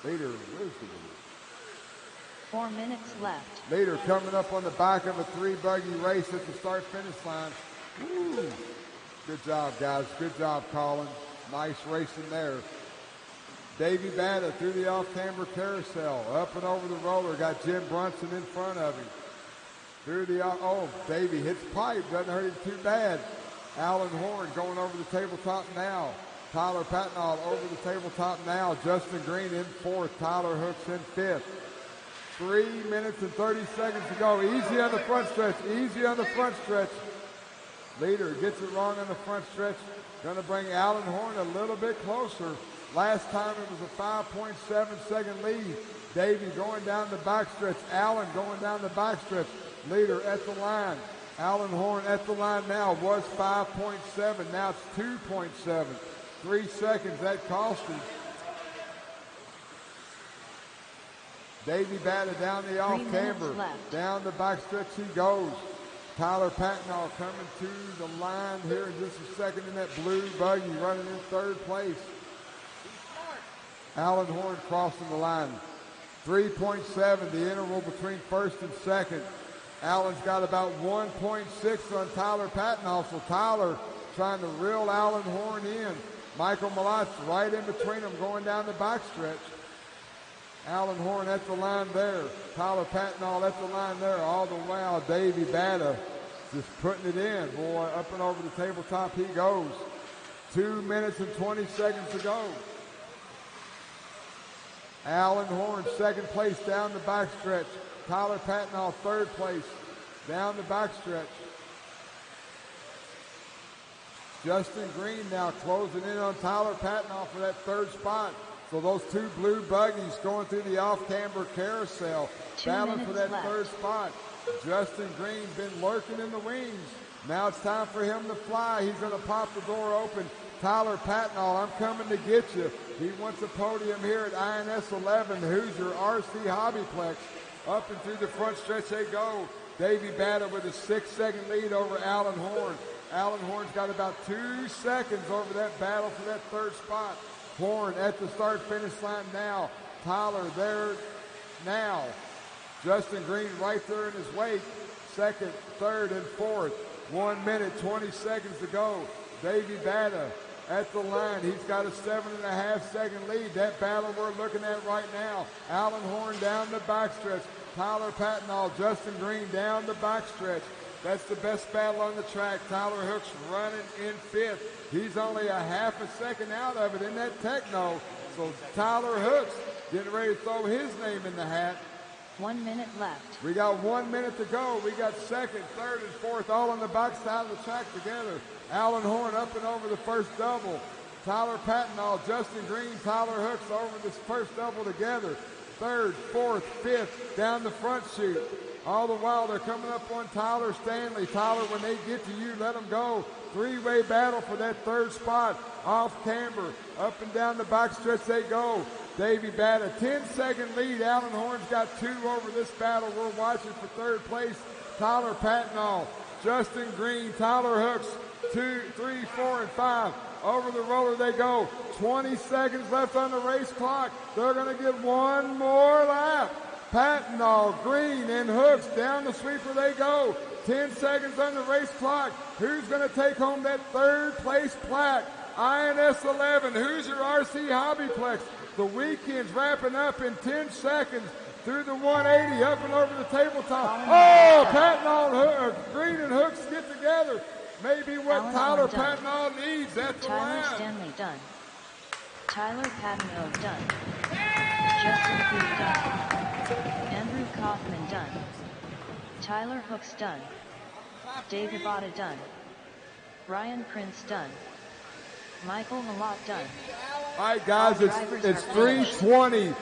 Leader, where's the leader? 4 minutes left. Leader coming up on the back of a three-buggy race at the start-finish line. Woo. Good job, guys. Good job, Colin. Nice racing there. Davey Bada through the off-camber carousel. Up and over the roller. Got Jim Brunson in front of him. Through the... Davey hits pipe. Doesn't hurt him too bad. Alan Horn going over the tabletop now. Tyler Patnaud over the tabletop now. Justin Green in fourth. Tyler Hooks in fifth. 3 minutes and 30 seconds to go. Easy on the front stretch. Easy on the front stretch. Leader gets it wrong on the front stretch. Going to bring Alan Horn a little bit closer. Last time it was a 5.7 second lead. Davey going down the backstretch. Allen going down the backstretch. Leader at the line. Alan Horn at the line now. Was 5.7. Now it's 2.7. 3 seconds. That cost him. Davey Bada down the off-camber. Down the backstretch he goes. Tyler Patnaud coming to the line here in just a second in that blue buggy, running in third place. Alan Horn crossing the line. 3.7, the interval between first and second. Alan's got about 1.6 on Tyler Patnaud, so Tyler trying to reel Alan Horn in. Michael Malott's right in between them going down the backstretch. Alan Horn at the line there. Tyler Patnaud at the line there. All the while, Davey Bada just putting it in. Boy, up and over the tabletop he goes. 2 minutes and 20 seconds to go. Alan Horn, second place down the backstretch. Tyler Patnaud, third place down the backstretch. Justin Green now closing in on Tyler Patnaud for that third spot. So those two blue buggies going through the off-camber carousel, battling for that third spot. Justin Green been lurking in the wings. Now it's time for him to fly. He's going to pop the door open. Tyler Patnaud, I'm coming to get you. He wants a podium here at INS 11, Hoosier RC HobbyPlex. Up and through the front stretch they go. Davey Bada with a 6-second lead over Alan Horn. Alan Horn's got about 2 seconds over that battle for that third spot. Horn at the start-finish line now. Tyler there now. Justin Green right there in his wake. Second, third, and fourth. 1 minute, 20 seconds to go. Davey Bada at the line. He's got a 7.5 second lead. That battle we're looking at right now. Alan Horn down the backstretch. Tyler Patnaud, Justin Green down the backstretch. That's the best battle on the track. Tyler Hooks running in fifth. He's only a half a second out of it in that techno. So Tyler Hooks getting ready to throw his name in the hat. 1 minute left. We got 1 minute to go. We got second, third, and fourth all on the backside of the track together. Alan Horn up and over the first double. Tyler Patnaud, Justin Green, Tyler Hooks over this first double together. Third, fourth, fifth, down the front chute. All the while, they're coming up on Tyler Stanley. Tyler, when they get to you, let them go. Three-way battle for that third spot. Off camber, up and down the backstretch they go. Davey Bada, 10-second lead. Alan Horn's got 2 over this battle. We're watching for third place. Tyler Patnaud, Justin Green, Tyler Hooks 2, 3, 4, and 5. Over the roller they go. 20 seconds left on the race clock. They're going to get one more lap. Patnall, Green, and Hooks down the sweeper they go. 10 seconds on the race clock. Who's going to take home that third place plaque? INS 11, Hoosier RC HobbyPlex. The weekend's wrapping up in 10 seconds through the 180, up and over the tabletop. Oh, Patnall, Green, and Hooks get together. Maybe what Tyler Patnall needs at the Tyler lab. Stanley done. Tyler Patnall done. Justin Cruz done. Andrew Kaufman done. Tyler Hooks done. Dave Abada done. Ryan Prince done. Michael Malott done. All right, guys, it's 3:20.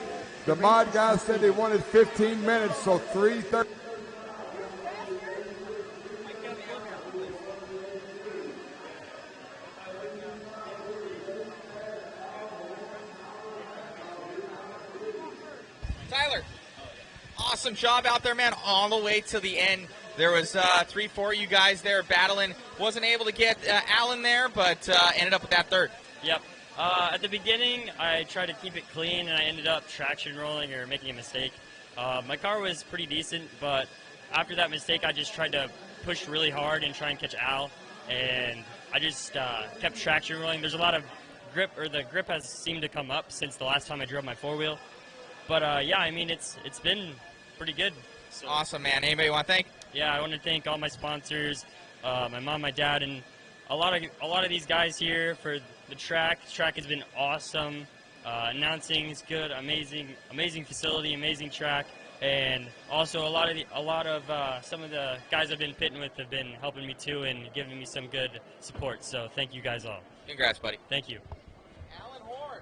The mod guys said they wanted 15 minutes, so 3:30. Tyler, awesome job out there, man, all the way to the end. There was 3, 4 of you guys there battling. Wasn't able to get Alan there, but ended up with that third. Yep. At the beginning, I tried to keep it clean, and I ended up traction rolling or making a mistake. My car was pretty decent, but after that mistake, I just tried to push really hard and try and catch Al, and I just kept traction rolling. There's a lot of grip, or the grip has seemed to come up since the last time I drove my four-wheel. But yeah, I mean, it's been pretty good. So. Awesome, man. Anybody want to thank? Yeah, I want to thank all my sponsors, my mom, my dad, and a lot of these guys here for the track. The track has been awesome. Announcing is good, amazing facility, amazing track, and also a lot of some of the guys I've been pitting with have been helping me too and giving me some good support. So thank you guys all. Congrats, buddy. Thank you. Alan Horn.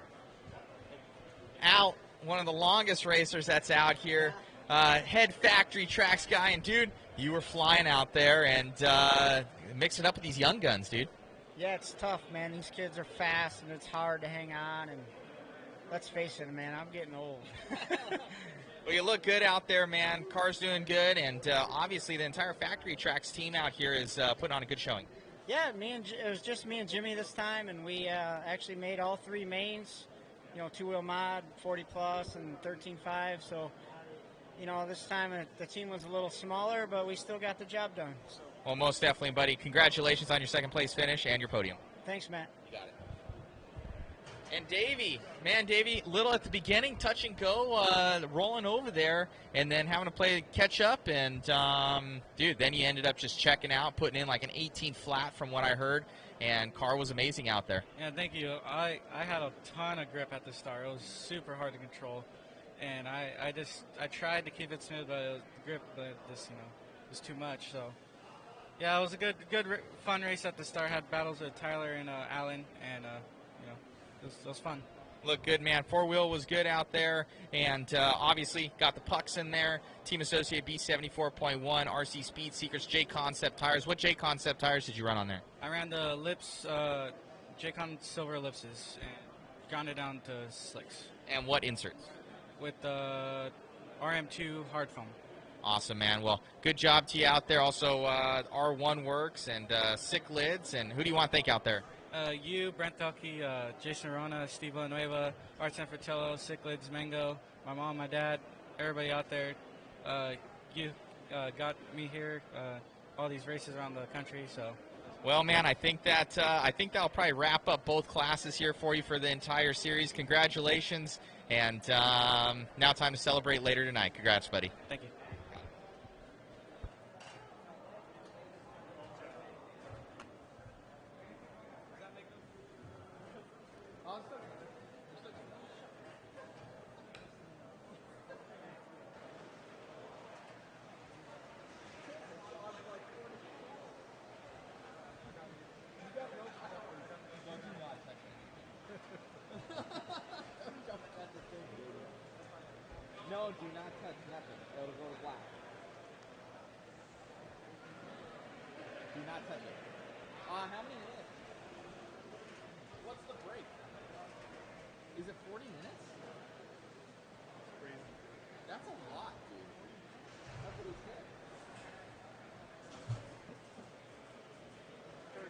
Al, one of the longest racers that's out here. Head factory tracks guy, and dude, you were flying out there and mixing up with these young guns, dude. Yeah, it's tough, man. These kids are fast, and it's hard to hang on. And let's face it, man, I'm getting old. Well, you look good out there, man. Car's doing good, and obviously the entire factory tracks team out here is putting on a good showing. Yeah, it was just me and Jimmy this time, and we actually made all 3 mains. You know, 2-wheel mod, 40 plus, and 13.5. So, you know, this time the team was a little smaller, but we still got the job done. So. Well, most definitely, buddy. Congratulations on your second place finish and your podium. Thanks, Matt. You got it. And Davey, man, Davey, little at the beginning, touch and go, rolling over there, and then having to play catch up. And dude, then you ended up just checking out, putting in like an 18 flat from what I heard. And car was amazing out there. Yeah, thank you. I had a ton of grip at the start. It was super hard to control, and I tried to keep it smooth, but the grip, just was too much. So yeah, it was a good fun race at the start. Had battles with Tyler and Alan, and it was fun. Looked good, man. Four-wheel was good out there, and obviously got the pucks in there. Team Associate B74.1, RC Speed Seekers, JConcepts tires. What JConcepts tires did you run on there? I ran the Ellipse, JCon Silver Ellipses, and ground it down to slicks. And what inserts? With the RM2 hard foam. Awesome, man. Well, good job to you out there. Also, R1 Works and Sick Lids. And who do you want to thank out there? You, Brent Delkey, Jason Rona, Steve Villanueva, Art San Fratello, Sick Lids, Mango, my mom, my dad, everybody out there. You got me here, all these races around the country. So. Well, man, I think that'll probably wrap up both classes here for you for the entire series. Congratulations, and now time to celebrate later tonight. Congrats, buddy. Thank you. No, do not touch nothing. It'll go to black. Do not touch it. How many minutes? What's the break? Is it 40 minutes? That's crazy. That's a lot, dude. That's what he said. 30.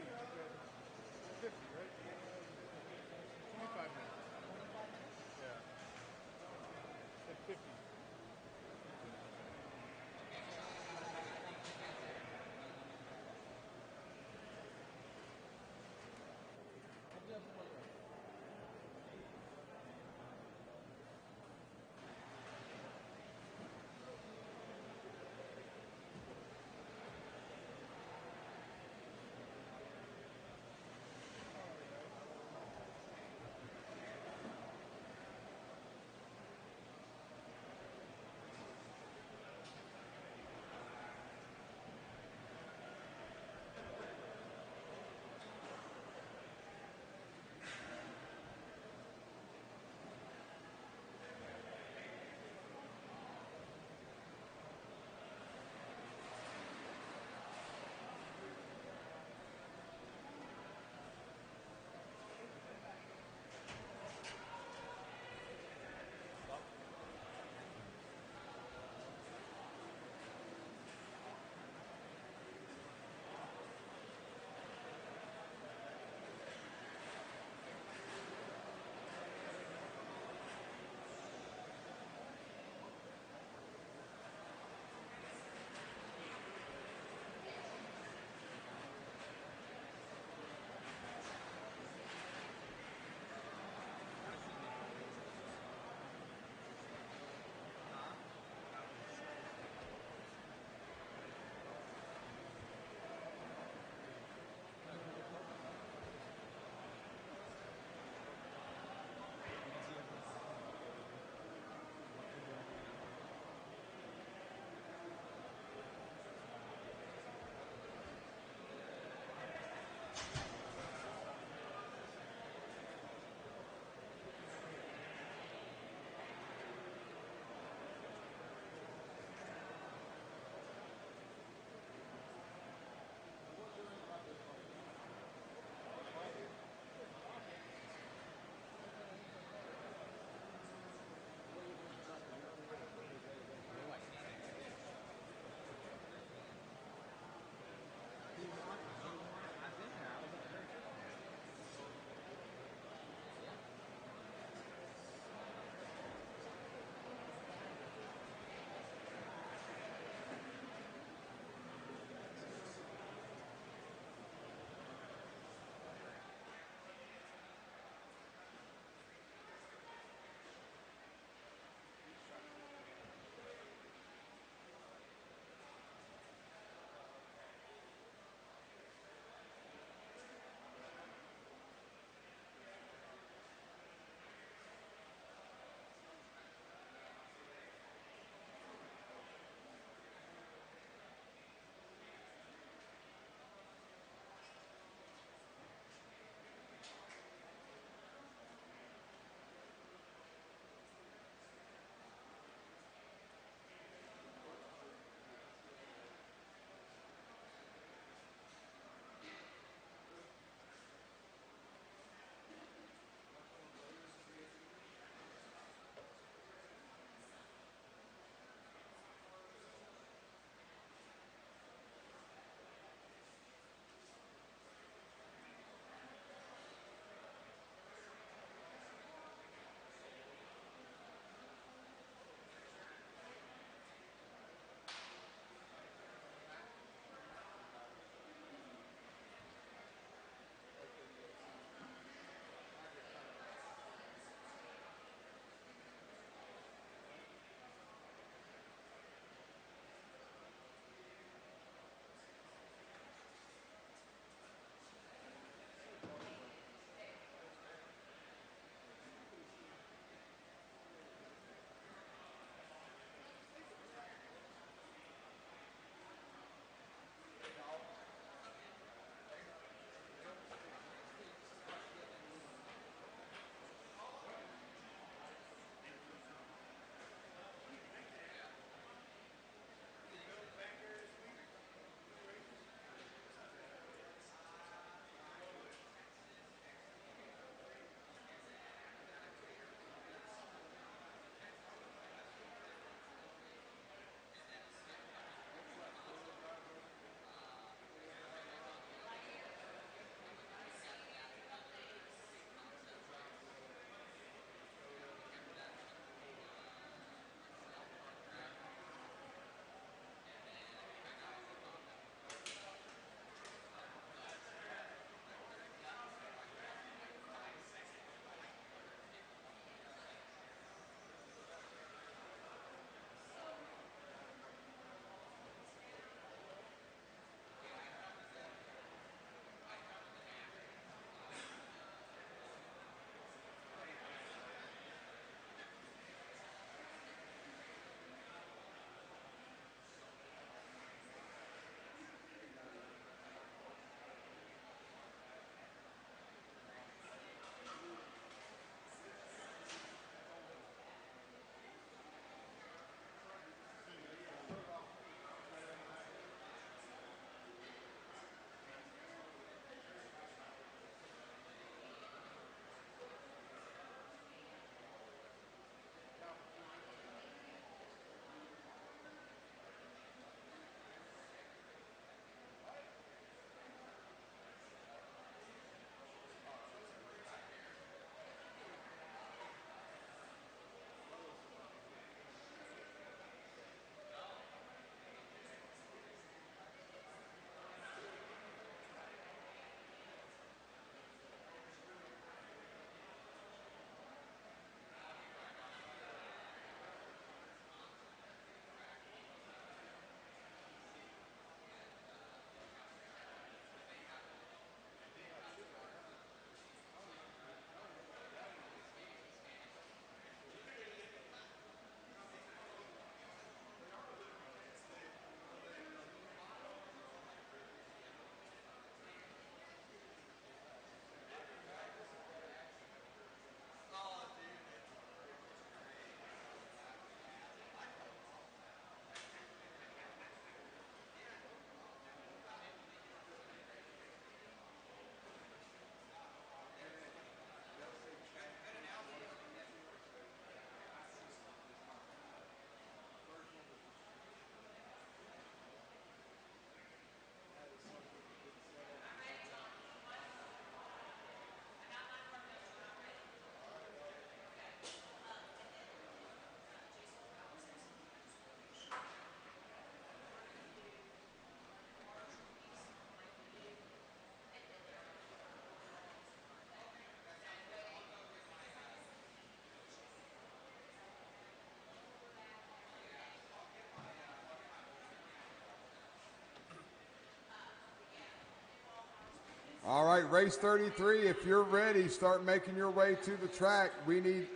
All right, race 33. If you're ready, start making your way to the track. We need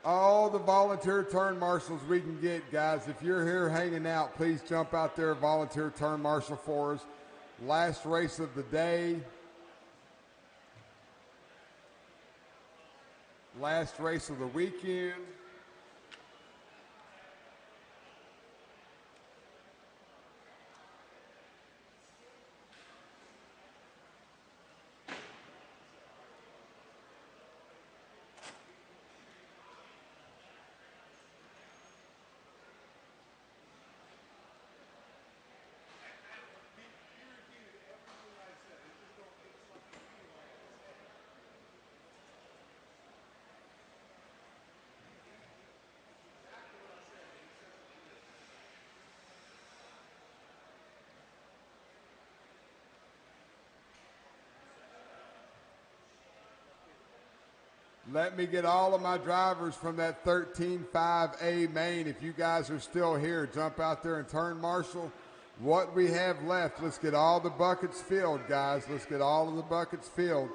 all the volunteer turn marshals we can get, guys. If you're here hanging out, please jump out there, volunteer turn marshal for us. Last race of the day. Last race of the weekend. Let me get all of my drivers from that 13.5A main. If you guys are still here, jump out there and turn marshal. What we have left, let's get all the buckets filled, guys. Let's get all of the buckets filled.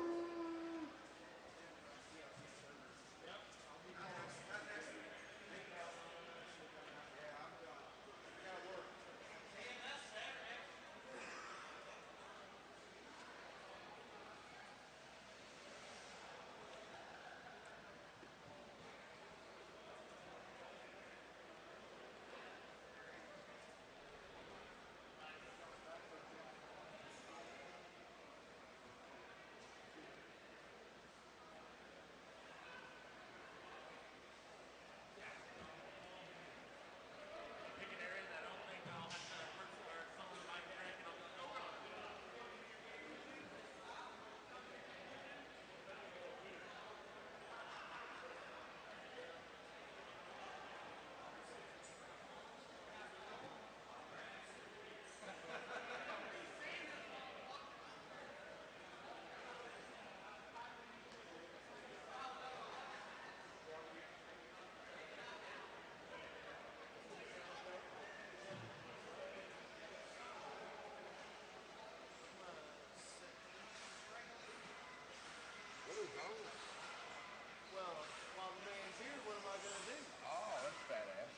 Well, while the man's here, what am I going to do? Oh, that's badass.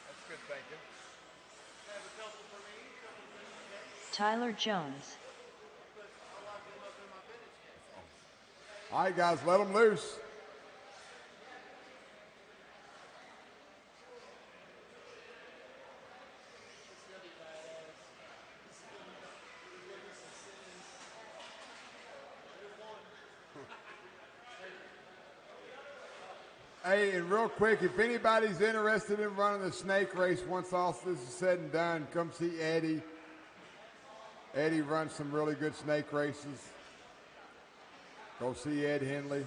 That's good thinking. Have a couple for me, a couple for you. Tyler Jones. But I locked them up in my finish case. All right, guys, let them loose. Hey, and real quick, if anybody's interested in running the snake race, once all this is said and done, come see Eddie. Eddie runs some really good snake races. Go see Ed Henley.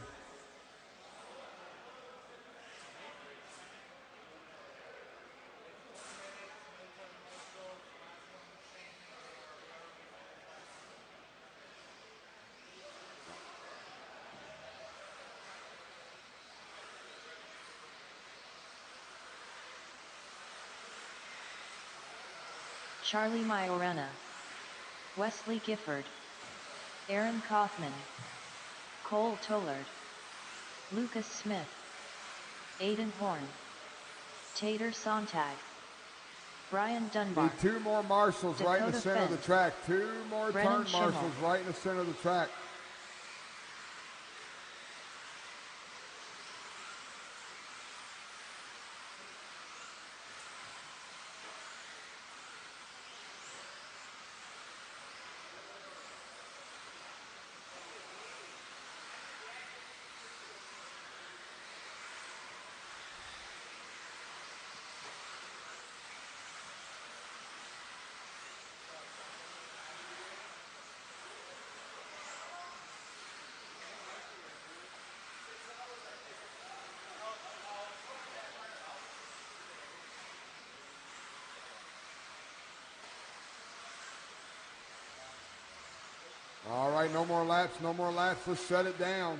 Charlie Majorena, Wesley Gifford, Aaron Kaufman, Cole Tollard, Lucas Smith, Aiden Horn, Tater Sontag, Brian Dunbar. Need two more marshals right in the Dakota center of the Fenn, track. Two more Brennan turn marshals Schimmel. right in the center of the track. All right, no more laps, no more laps. Let's shut it down.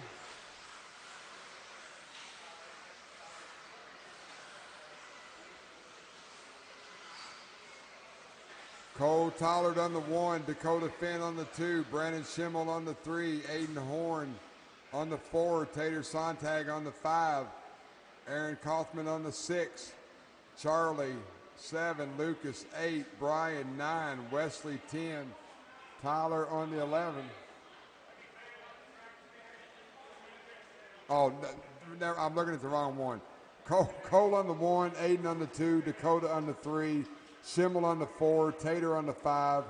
Cole Tollard on the 1, Dakota Finn on the 2, Brandon Schimmel on the 3, Aiden Horn on the 4, Tater Sontag on the 5, Aaron Kaufman on the 6, Charlie 7, Lucas 8, Brian 9, Wesley 10, Tyler on the 11. Oh, no, I'm looking at the wrong one. Cole on the 1, Aiden on the 2, Dakota on the 3, Schimmel on the 4, Tater on the 5,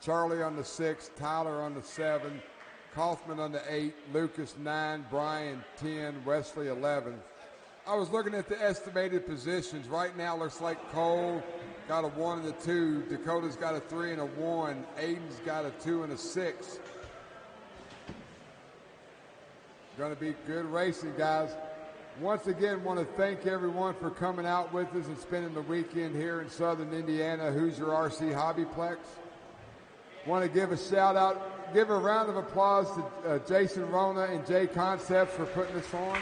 Charlie on the 6, Tyler on the 7, Kaufman on the 8, Lucas 9, Brian 10, Wesley 11. I was looking at the estimated positions. Right now, looks like Cole got a 1 and a 2, Dakota's got a 3 and a 1, Aiden's got a 2 and a 6. Going to be good racing, guys. Once again, want to thank everyone for coming out with us and spending the weekend here in Southern Indiana, Hoosier RC HobbyPlex. Want to give a shout out, give a round of applause to Jason Rona and JConcepts for putting this on.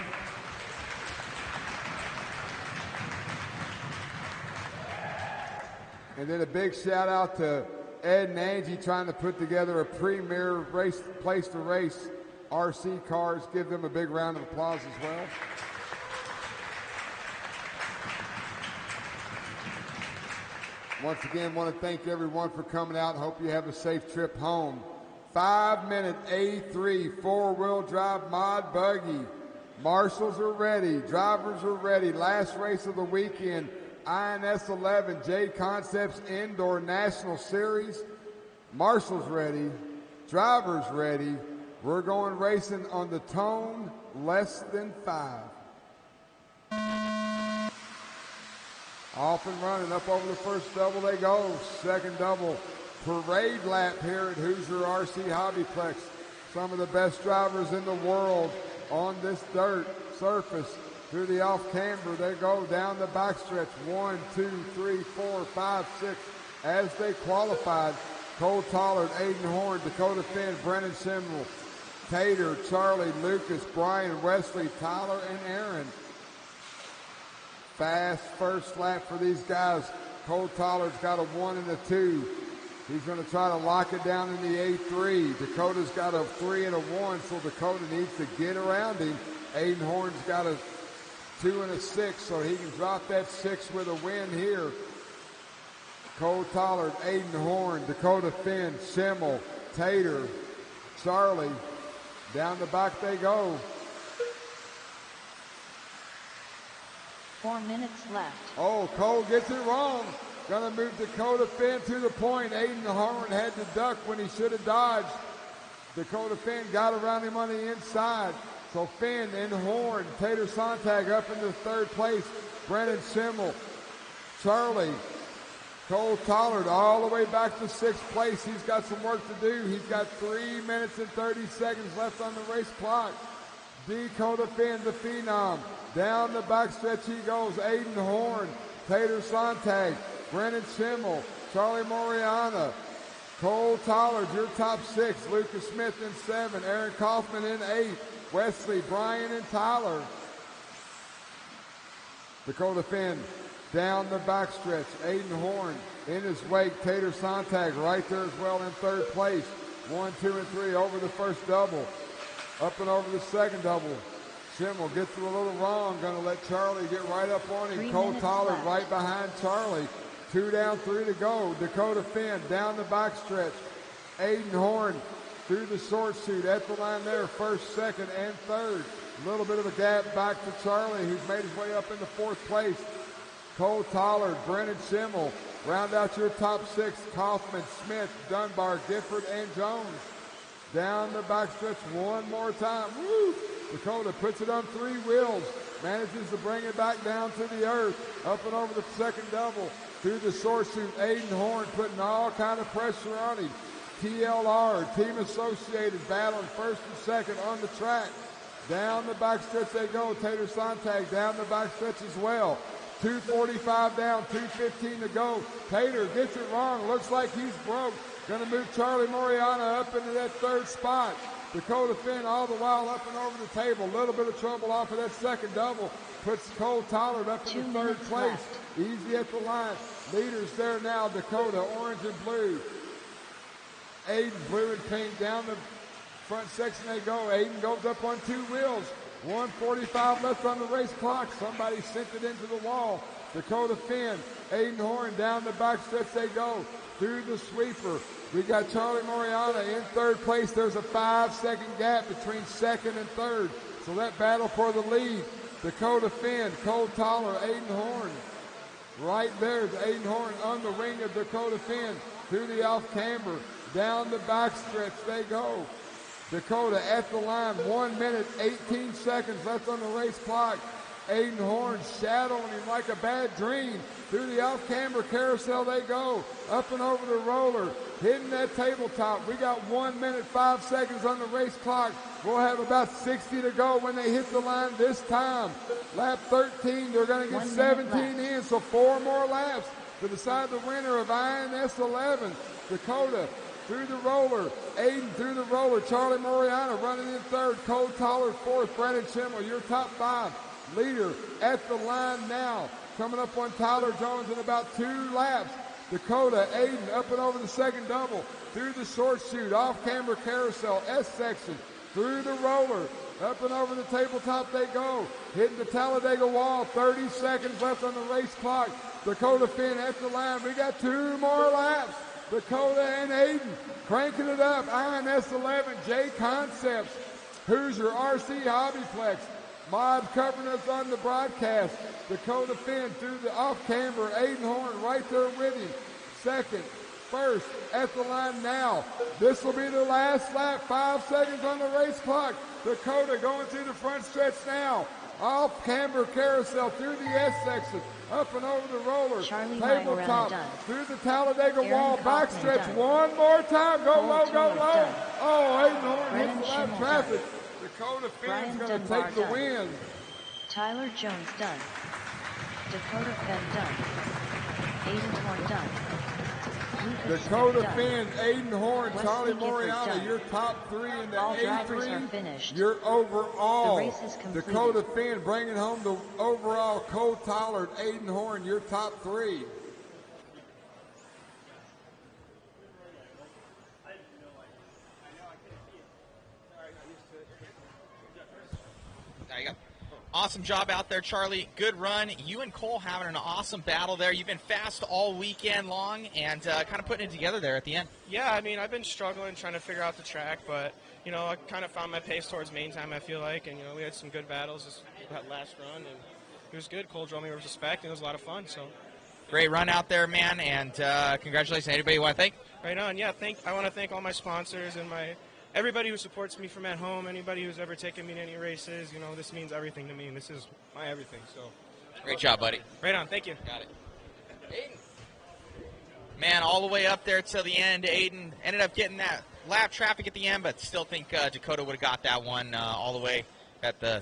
And then a big shout out to Ed and Angie trying to put together a premier place to race RC cars. Give them a big round of applause as well. Once again, want to thank everyone for coming out. Hope you have a safe trip home. 5-minute A3 four-wheel drive mod buggy. Marshals are ready. Drivers are ready. Last race of the weekend. INS 11 JConcepts Indoor National Series. Marshals ready. Drivers ready. We're going racing on the Tone less than 5. Off and running, up over the first double they go. Second double, parade lap here at Hoosier RC HobbyPlex. Some of the best drivers in the world on this dirt surface through the off camber. They go down the backstretch. 1, 2, 3, 4, 5, 6 as they qualified. Cole Tollard, Aiden Horn, Dakota Finn, Brennan Schimmel, Tater, Charlie, Lucas, Brian, Wesley, Tyler, and Aaron. Fast first lap for these guys. Cole Tollard's got a 1 and a 2. He's going to try to lock it down in the A3. Dakota's got a 3 and a 1, so Dakota needs to get around him. Aiden Horn's got a 2 and a 6, so he can drop that 6 with a win here. Cole Tollard, Aiden Horn, Dakota Finn, Schimmel, Tater, Charlie. Down the back they go. 4 minutes left. Oh, Cole gets it wrong. Gonna move Dakota Finn to the point. Aiden Horn had to duck when he should have dodged. Dakota Finn got around him on the inside. So Finn and Horn, Tater Sontag up into third place. Brennan Schimmel, Charlie, Cole Tollard all the way back to 6th place. He's got some work to do. He's got 3 minutes and 30 seconds left on the race clock. Dakota Finn, the phenom. Down the backstretch he goes. Aiden Horn, Tater Sontag, Brennan Schimmel, Charlie Moriana, Cole Tollard, your top 6. Lucas Smith in 7. Aaron Kaufman in 8. Wesley, Brian, and Tyler. Dakota Finn down the backstretch. Aiden Horn in his wake. Tater Sontag right there as well in 3rd place. 1, 2, and 3 over the first double. Up and over the second double. Schimmel gets it a little wrong. Going to let Charlie get right up on him. Cole Tollard right behind Charlie. 2 down, 3 to go. Dakota Finn down the backstretch. Aiden Horn through the short chute at the line there. 1st, 2nd, and 3rd. A little bit of a gap back to Charlie, who's made his way up into 4th place. Cole Tollard, Brennan Schimmel. Round out your top 6. Kaufman, Smith, Dunbar, Gifford, and Jones. Down the backstretch one more time. Woo! Dakota puts it on 3 wheels. Manages to bring it back down to the earth. Up and over the second double. Through the short chute, Aiden Horn putting all kind of pressure on him. TLR, Team Associated, battling 1st and 2nd on the track. Down the backstretch they go. Tater Sontag down the backstretch as well. 2:45 down, 2:15 to go. Tater gets it wrong. Looks like he's broke. Going to move Charlie Moriana up into that 3rd spot. Dakota Finn all the while up and over the table. A little bit of trouble off of that second double. Puts Cole Tollard up in the third place. Easy at the line. Leaders there now, Dakota, orange and blue. Aiden, blue and pink, down the front section they go. Aiden goes up on two wheels. 1:45 left on the race clock. Somebody sent it into the wall. Dakota Finn, Aiden Horn down the back stretch they go. Through the sweeper. We got Charlie Moriana in third place. There's a 5-second gap between second and third. So that battle for the lead. Dakota Finn, Cole Toller, Aiden Horn. Right there's Aiden Horn on the wing of Dakota Finn. Through the off-camber. Down the backstretch they go. Dakota at the line, 1 minute, 18 seconds left on the race clock. Aiden Horn shadowing him like a bad dream. Through the off-camber carousel they go. Up and over the roller, hitting that tabletop. We got 1 minute, 5 seconds on the race clock. We'll have about 60 to go when they hit the line this time. Lap 13, they're going to get 17 in, so 4 more laps to decide the winner of INS 11. Dakota through the roller, Aiden through the roller, Charlie Moriana running in third, Cole Toller fourth, Brandon Schimmel, your top 5. Leader at the line now, coming up on Tyler Jones in about 2 laps. Dakota, Aiden up and over the second double, through the short chute, off-camber carousel, S section, through the roller, up and over the tabletop they go, hitting the Talladega wall, 30 seconds left on the race clock. Dakota Finn at the line, we got 2 more laps. Dakota and Aiden cranking it up. INS 11, JConcepts, Hoosier, RC HobbyPlex. Mod covering us on the broadcast. Dakota Finn through the off-camber. Aiden Horn right there with him. Second, first, at the line now. This will be the last lap. 5 seconds on the race clock. Dakota going through the front stretch now. Off-camber carousel through the S section. Up and over the roller. Tabletop through the Talladega wall. Backstretch one more time. Go low, go low. Oh, Aiden Horn hits the lap traffic. Dakota Finn's going to take the win. Tyler Jones done. Dakota Finn done. Aiden Horn done. Dakota Finn, Aiden Horn, Charlie Moriana, your top 3 in the A3. Your overall. The race is completed. Dakota Finn bringing home the overall. Cole Tollard, Aiden Horn, your top 3. There you go. Awesome job out there, Charlie. Good run. You and Cole having an awesome battle there. You've been fast all weekend long and kind of putting it together there at the end. Yeah, I mean, I've been struggling trying to figure out the track, but, you know, I kind of found my pace towards main time, I feel like. And, you know, we had some good battles that last run, and it was good. Cole drove me with respect, and it was a lot of fun. So great run out there, man, and congratulations. Anybody you want to thank? Right on. Yeah, I want to thank all my sponsors and everybody who supports me from at home, anybody who's ever taken me to any races. You know, this means everything to me, and this is my everything. So, great job, buddy. Right on. Thank you. Got it. Aiden. Man, all the way up there till the end. Aiden ended up getting that lap traffic at the end, but still think Dakota would have got that one all the way at the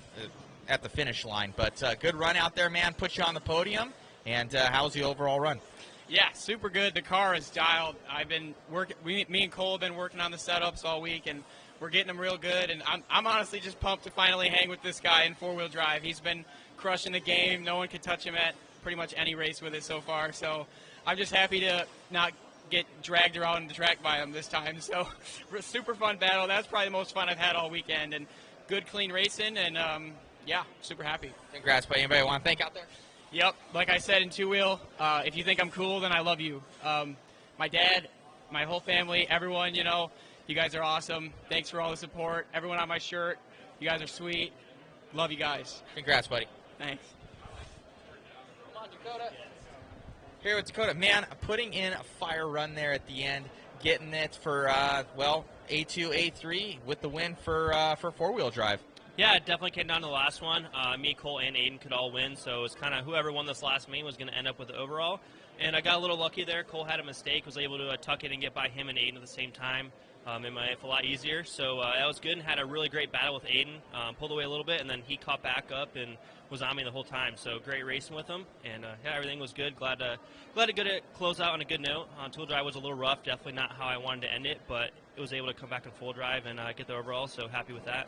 finish line. But good run out there, man. Put you on the podium. And how was the overall run? Yeah, super good. The car is dialed. I've been working. Me and Cole have been working on the setups all week, and we're getting them real good. And I'm honestly just pumped to finally hang with this guy in 4-wheel drive. He's been crushing the game. No one could touch him at pretty much any race with it so far. So I'm just happy to not get dragged around the track by him this time. So super fun battle. That's probably the most fun I've had all weekend. And good, clean racing. And yeah, super happy. Congrats, buddy. Anybody want to thank out there? Yep, like I said in 2-wheel, if you think I'm cool, then I love you. My dad, my whole family, everyone, you know, you guys are awesome. Thanks for all the support. Everyone on my shirt, you guys are sweet. Love you guys. Congrats, buddy. Thanks. Come on, Dakota. Here with Dakota. Man, putting in a fire run there at the end, getting it for, A2, A3 with the win for 4-wheel drive. Yeah, definitely came down to the last one. Me, Cole, and Aiden could all win, so it was kind of whoever won this last main was going to end up with the overall. And I got a little lucky there. Cole had a mistake, was able to tuck it and get by him and Aiden at the same time. It made life a lot easier. So that was good, and had a really great battle with Aiden. Pulled away a little bit, and then he caught back up and was on me the whole time. So great racing with him, and yeah, everything was good. Glad to get it close out on a good note. Tool drive was a little rough, definitely not how I wanted to end it, but it was able to come back in full drive and get the overall. So happy with that.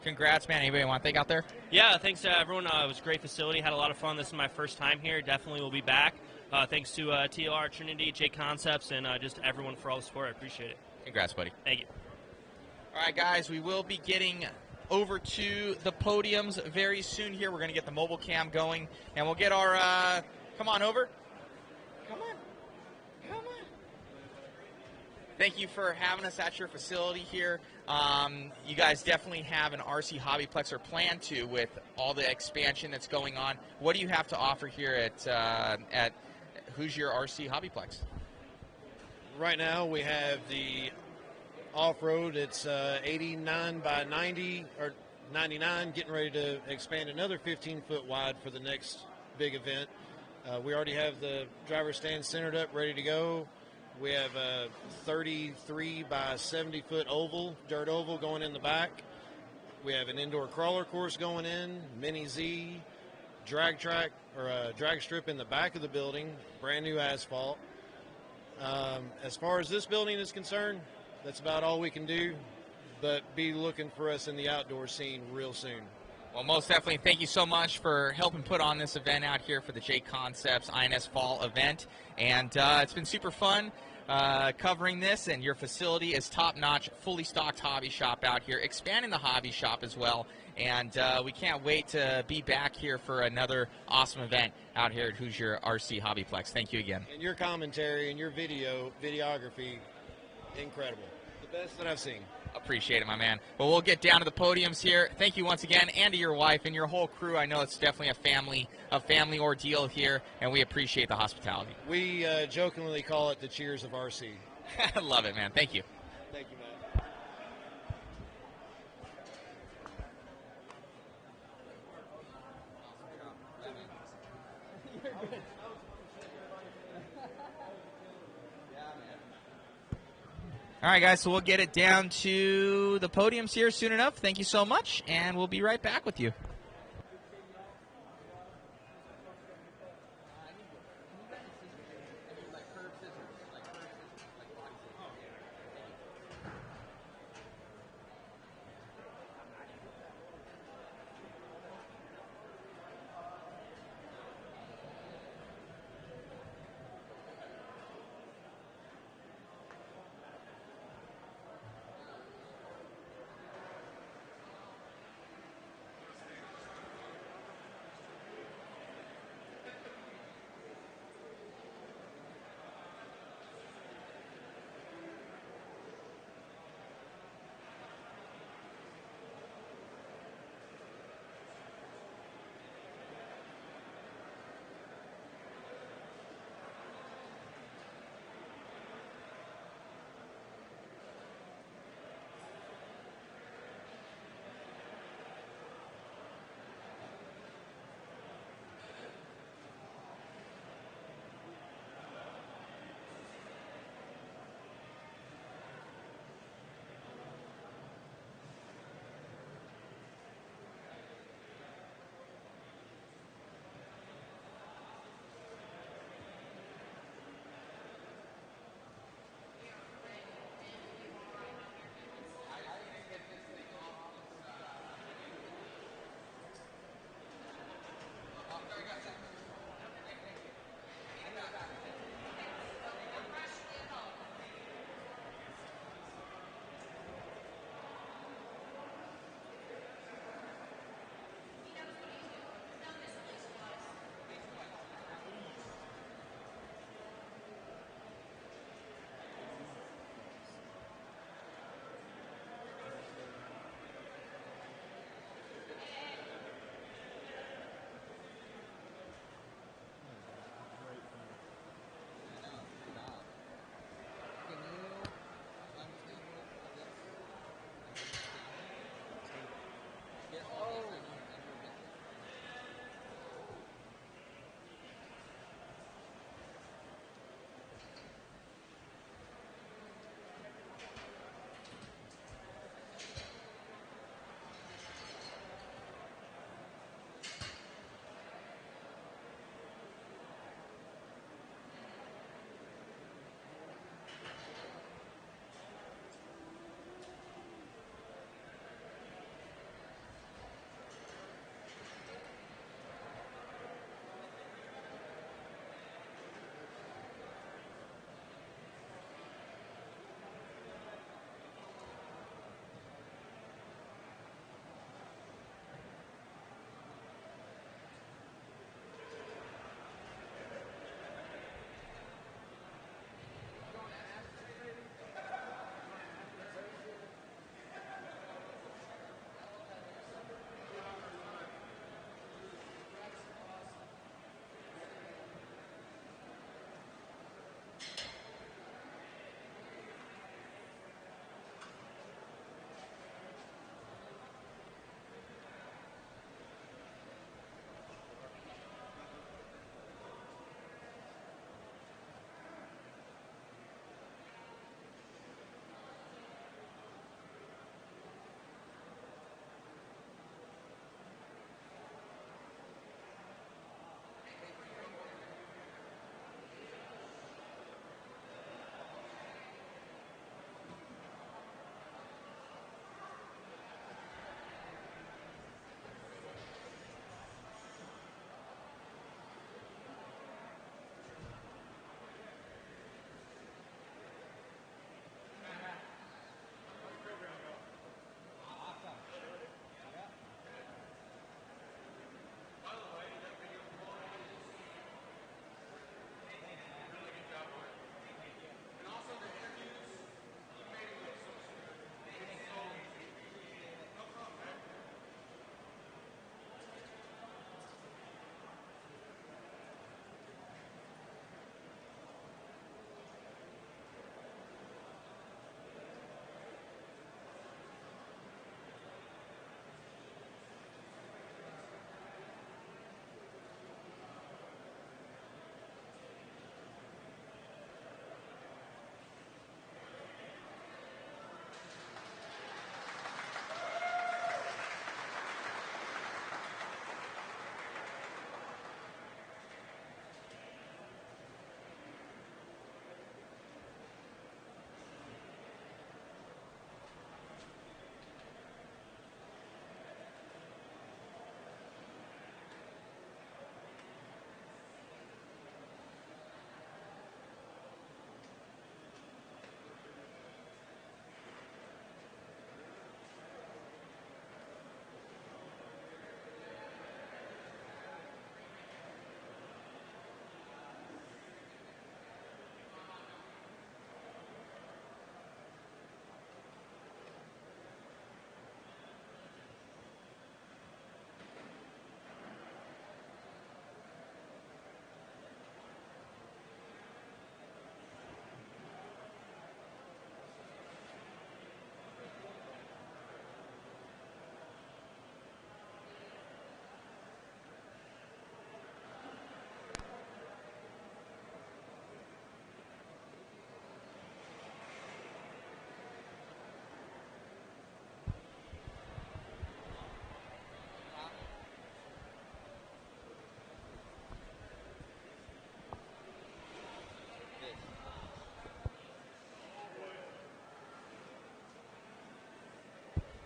Congrats, man. Anybody want to thank out there? Yeah, thanks to everyone. It was a great facility. Had a lot of fun. This is my first time here. Definitely will be back. Thanks to TLR, Trinity, JConcepts, and just everyone for all the support. I appreciate it. Congrats, buddy. Thank you. All right, guys, we will be getting over to the podiums very soon here. We're going to get the mobile cam going, and we'll get our, come on over. Come on. Thank you for having us at your facility here. You guys definitely have an RC Hobbyplex, or plan to, with all the expansion that's going on. What do you have to offer here at Hoosier RC Hobbyplex? Right now we have the off-road. It's 89 by 90 or 99, getting ready to expand another 15-foot wide for the next big event. We already have the driver stand centered up, ready to go. We have a 33 by 70-foot oval, dirt oval, going in the back. We have an indoor crawler course going in, mini Z, drag track, or a drag strip in the back of the building, brand new asphalt. As far as this building is concerned, that's about all we can do, but be looking for us in the outdoor scene real soon. Well, most definitely, thank you so much for helping put on this event out here for the JConcepts INS Fall event. And it's been super fun covering this, and your facility is top-notch, fully stocked hobby shop out here, expanding the hobby shop as well. And we can't wait to be back here for another awesome event out here at Hoosier RC Hobbyplex. Thank you again. And your commentary and your videography, incredible. The best that I've seen. Appreciate it, my man. Well, we'll get down to the podiums here. Thank you once again, and to your wife and your whole crew. I know it's definitely a family ordeal here, and we appreciate the hospitality. We jokingly call it the cheers of RC. I love it, man. Thank you. Thank you, man. You're good. All right, guys, so we'll get it down to the podiums here soon enough. Thank you so much, and we'll be right back with you.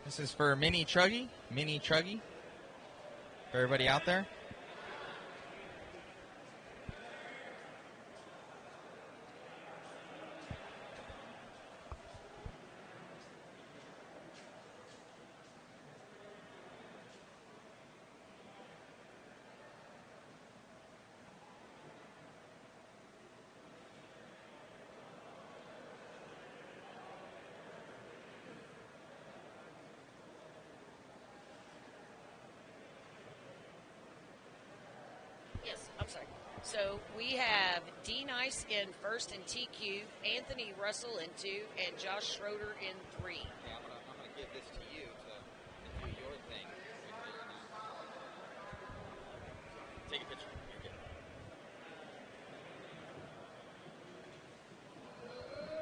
This is for Mini Truggy. For everybody out there. Yes, I'm sorry. So we have D Nice in first in TQ, Anthony Russell in 2, and Josh Schroeder in 3. Yeah, I'm gonna give this to you to do your thing. Take a picture. You're good.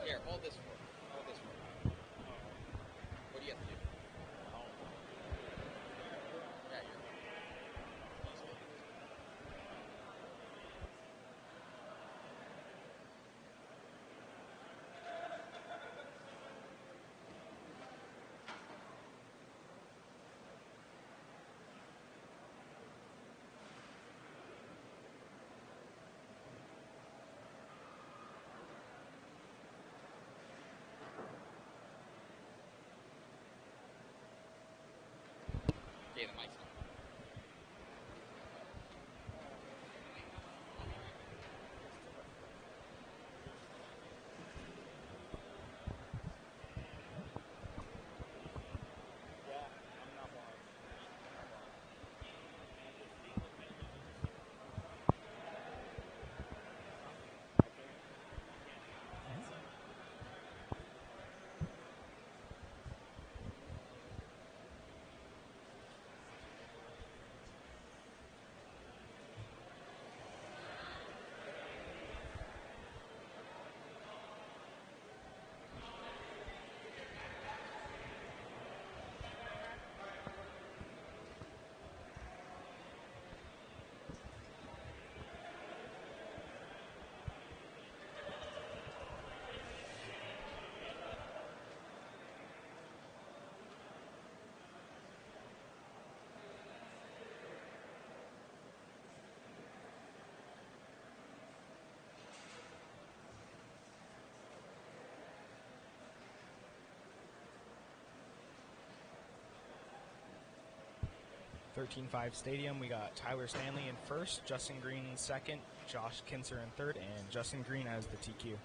Here, hold this for me. Hold this for me. What do you have to do? Yeah, you're okay, the mic's on. $13.5 Stadium, we got Tyler Stanley in first, Justin Green in second, Josh Kinser in third, and Justin Green as the TQ.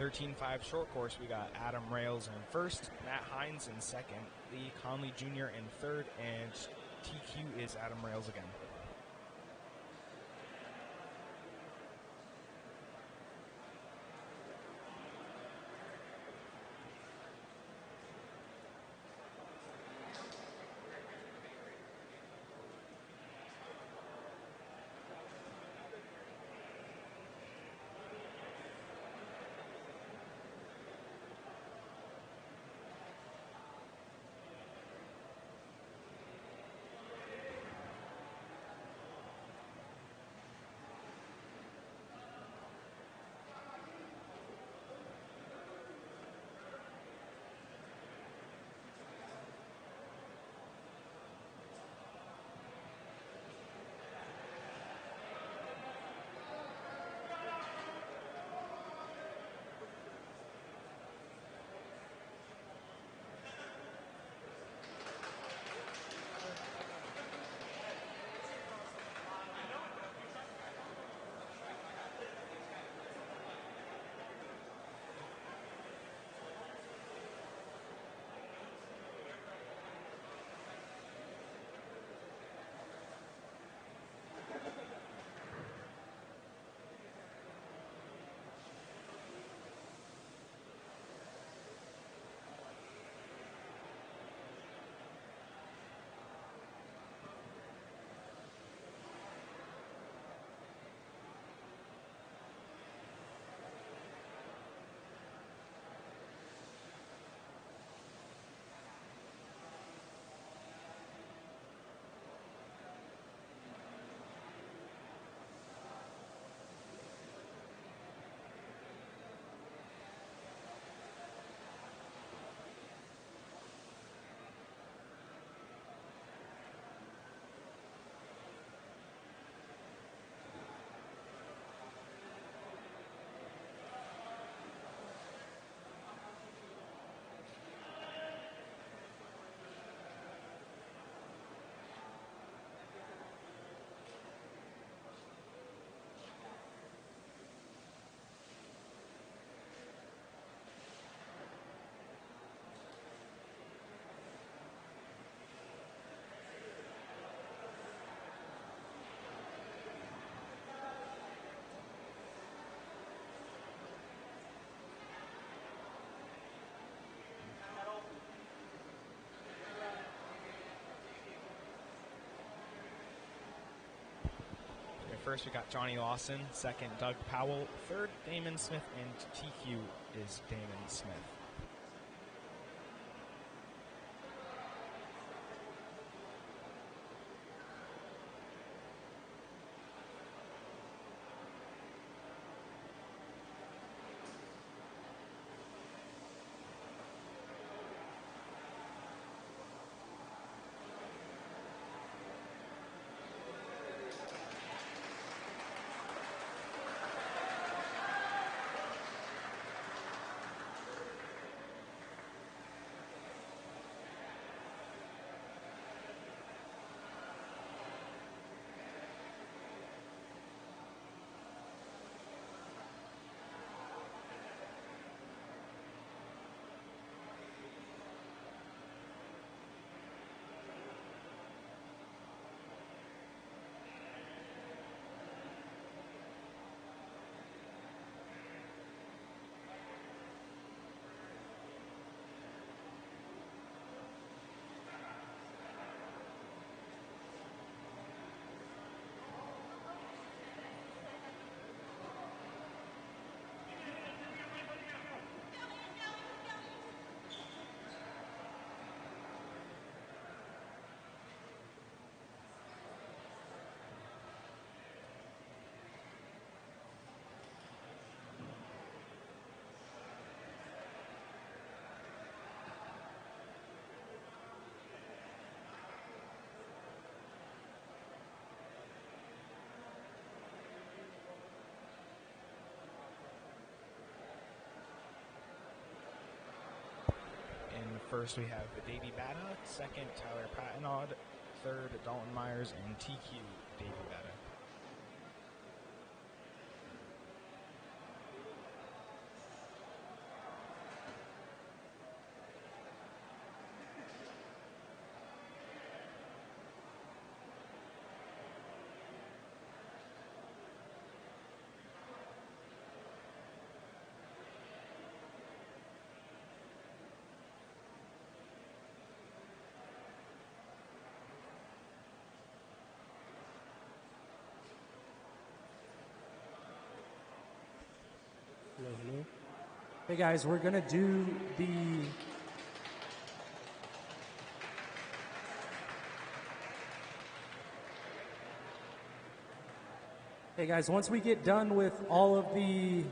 13.5 short course, we got Adam Rails in first, Matt Hines in second, Lee Conley Jr. in third, and TQ is Adam Rails again. First, we got Johnny Lawson. Second, Doug Powell. Third, Damon Smith. And TQ is Damon Smith. First, we have Davey Bata. Second, Tyler Pattinaud. Third, Dalton Myers. And TQ, Davey Bata. Hey guys, we're gonna do the once we get done with all of the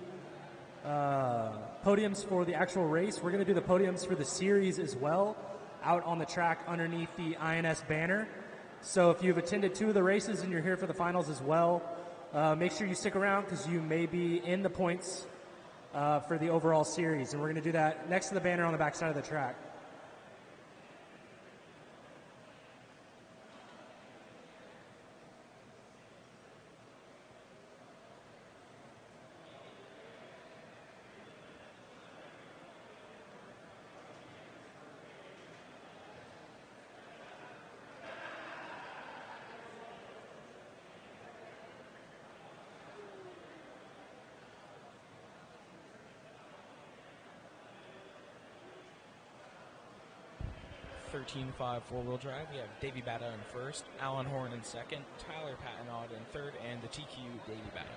podiums for the actual race, we're gonna do the podiums for the series as well, out on the track underneath the INS banner. So if you've attended 2 of the races and you're here for the finals as well, make sure you stick around because you may be in the points for the overall series. And we're going to do that next to the banner on the back side of the track. Four-wheel drive. We have Davey Batta in first, Alan Horn in second, Tyler Patinaud in third, and the TQ Davey Batta.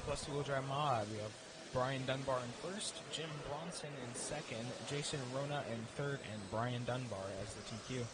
Plus two-wheel drive mod. We have Brian Dunbar in first, Jim Bronson in second, Jason Rona in third, and Brian Dunbar as the TQ.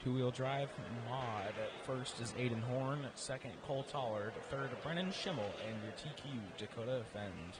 Two-wheel drive mod. First is Aiden Horn, second Cole Tollard, third Brennan Schimmel, and your TQ Dakota Fend.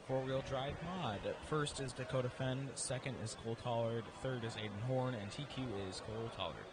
Four-wheel drive mod. First is Dakota Fend, second is Cole Tollard, third is Aiden Horn, and TQ is Cole Tollard.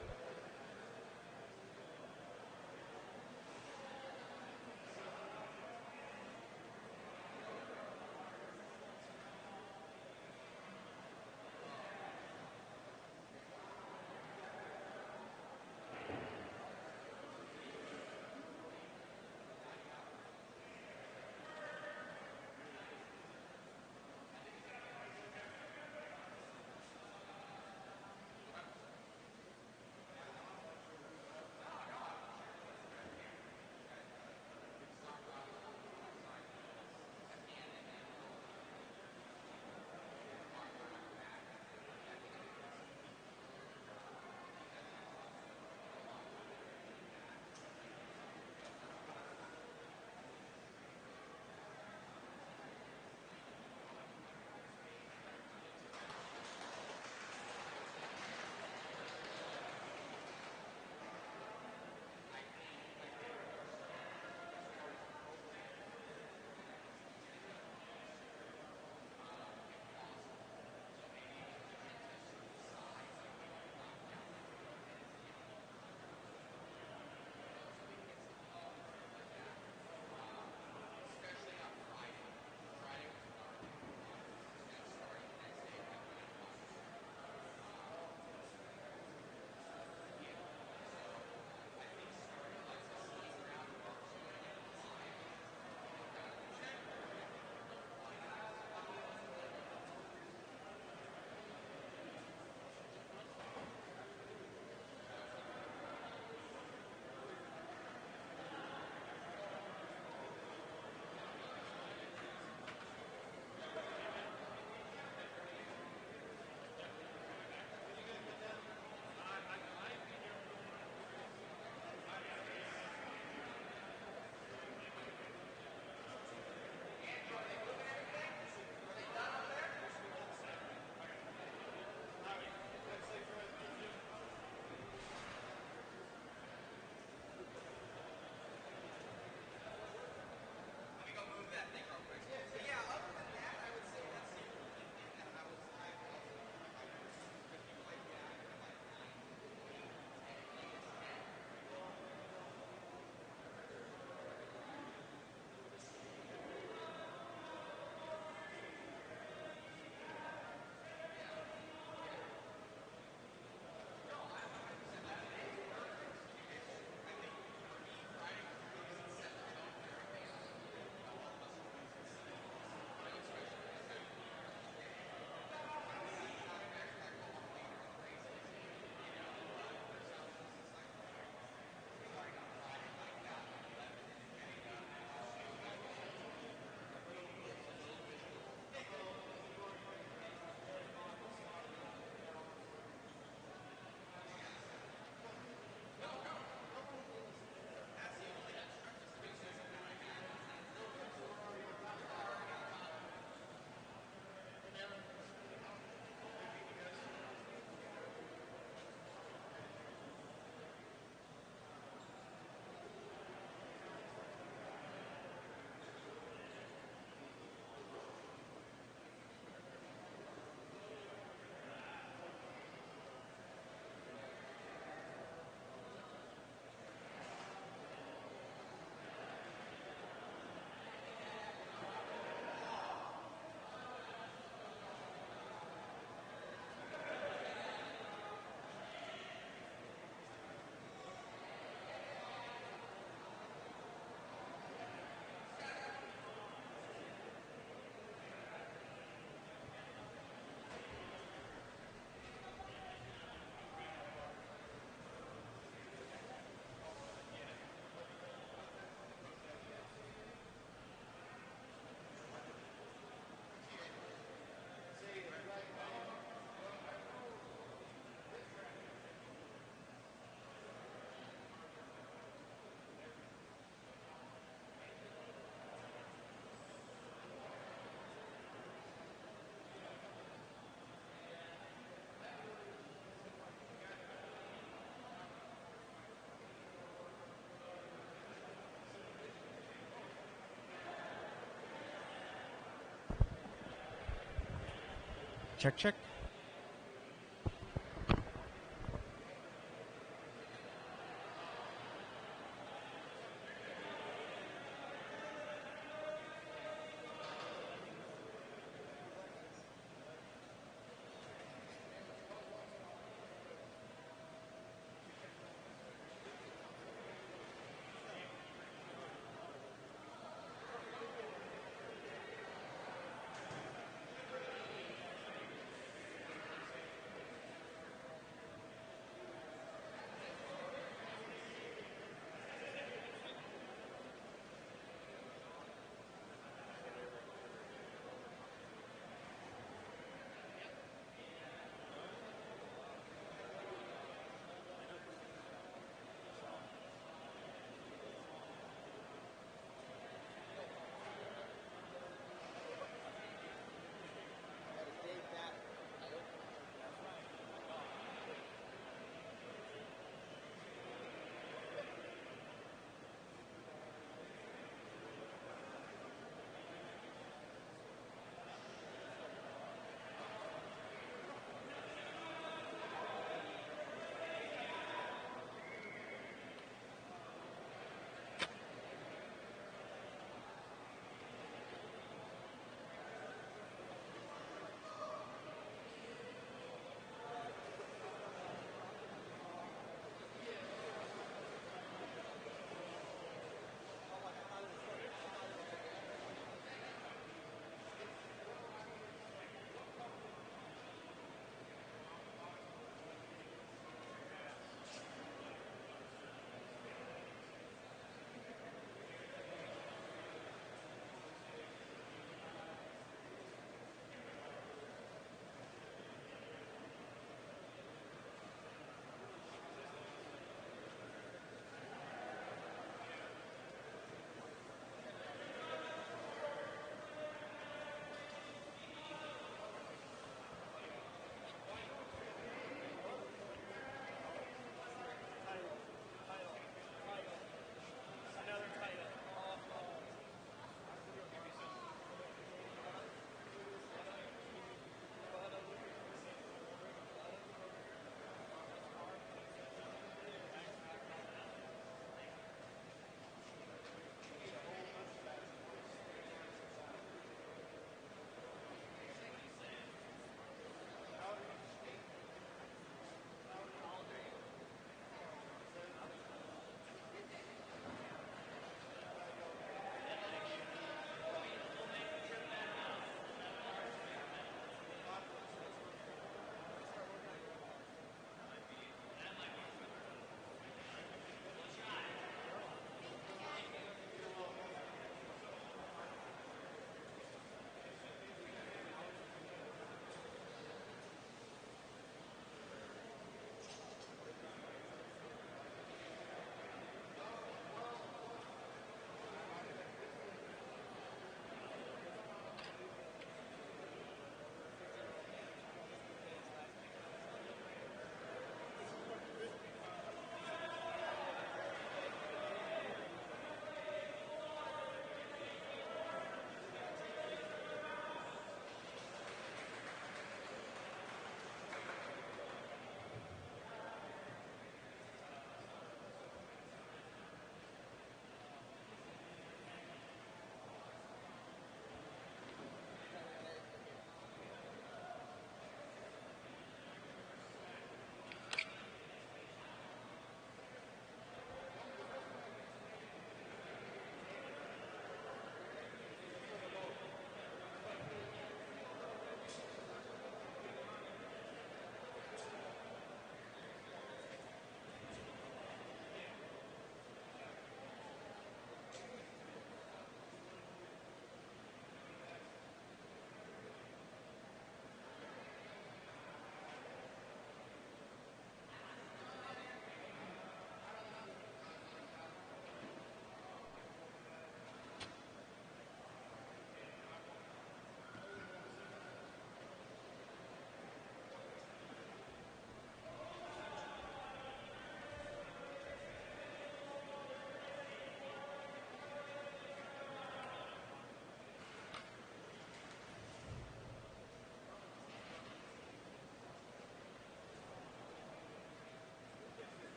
Check, check.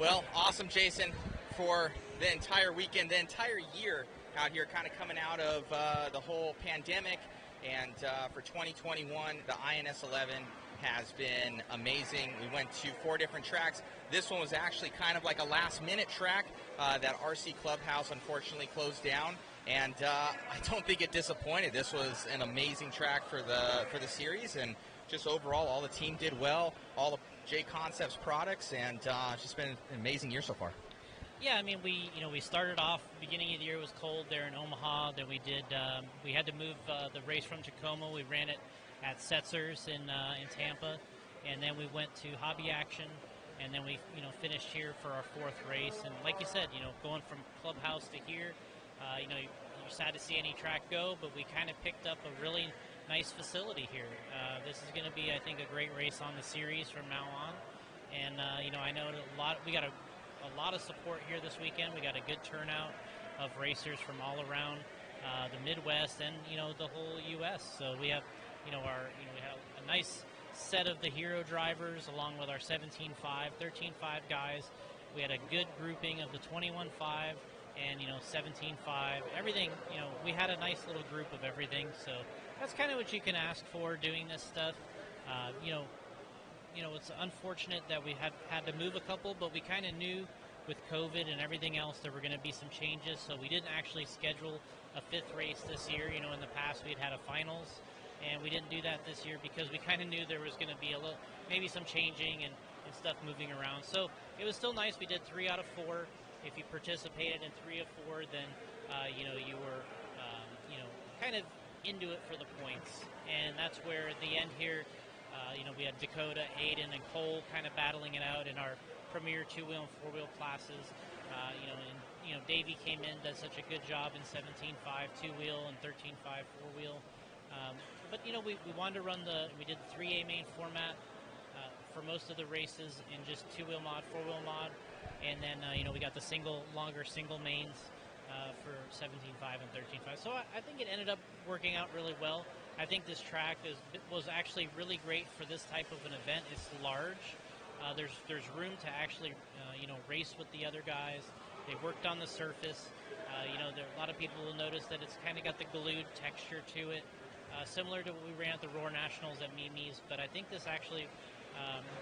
Well, awesome, Jason, for the entire weekend, the entire year out here, kind of coming out of the whole pandemic. And for 2021, the INS 11 has been amazing. We went to 4 different tracks. This one was actually kind of like a last-minute track that RC Clubhouse unfortunately closed down. And I don't think it disappointed. This was an amazing track for the series, and just overall, all the team did well. All the JConcepts products, and it's just been an amazing year so far. Yeah, I mean, we started off, beginning of the year was cold there in Omaha. Then we had to move the race from Tacoma. We ran it at Setzer's in Tampa, and then we went to Hobby Action, and then we finished here for our 4th race. And like you said, going from Clubhouse to here, you're sad to see any track go, but we kind of picked up a really nice facility here. This is going to be, I think, a great race on the series from now on. And I know we got a lot of support here this weekend. We got a good turnout of racers from all around the Midwest and the whole U.S. So we have we have a nice set of the hero drivers along with our 17.5, 13.5 guys. We had a good grouping of the 21.5 and 17.5. Everything, we had a nice little group of everything. So that's kind of what you can ask for doing this stuff. It's unfortunate that we had to move a couple, but we kind of knew with COVID and everything else there were going to be some changes, so we didn't actually schedule a 5th race this year. In the past we'd had a finals, and we didn't do that this year because we kind of knew there was going to be maybe some changing and stuff moving around. So it was still nice. We did 3 out of 4. If you participated in 3 of 4, then you were kind of into it for the points, and that's where at the end here. We had Dakota, Aiden, and Cole kind of battling it out in our premier 2-wheel and 4-wheel classes. Davey came in, does such a good job in 17.5 2-wheel and 13.5 4-wheel. But we wanted to run we did the 3A main format for most of the races in just 2-wheel mod, 4-wheel mod, and then we got the longer single mains for 17.5 and 13.5. So I think it ended up working out really well. I think this track was actually really great for this type of an event. It's large. There's room to actually race with the other guys. They worked on the surface. There, a lot of people will notice that it's kind of got the glued texture to it, similar to what we ran at the Roar Nationals at Mimi's. But I think this actually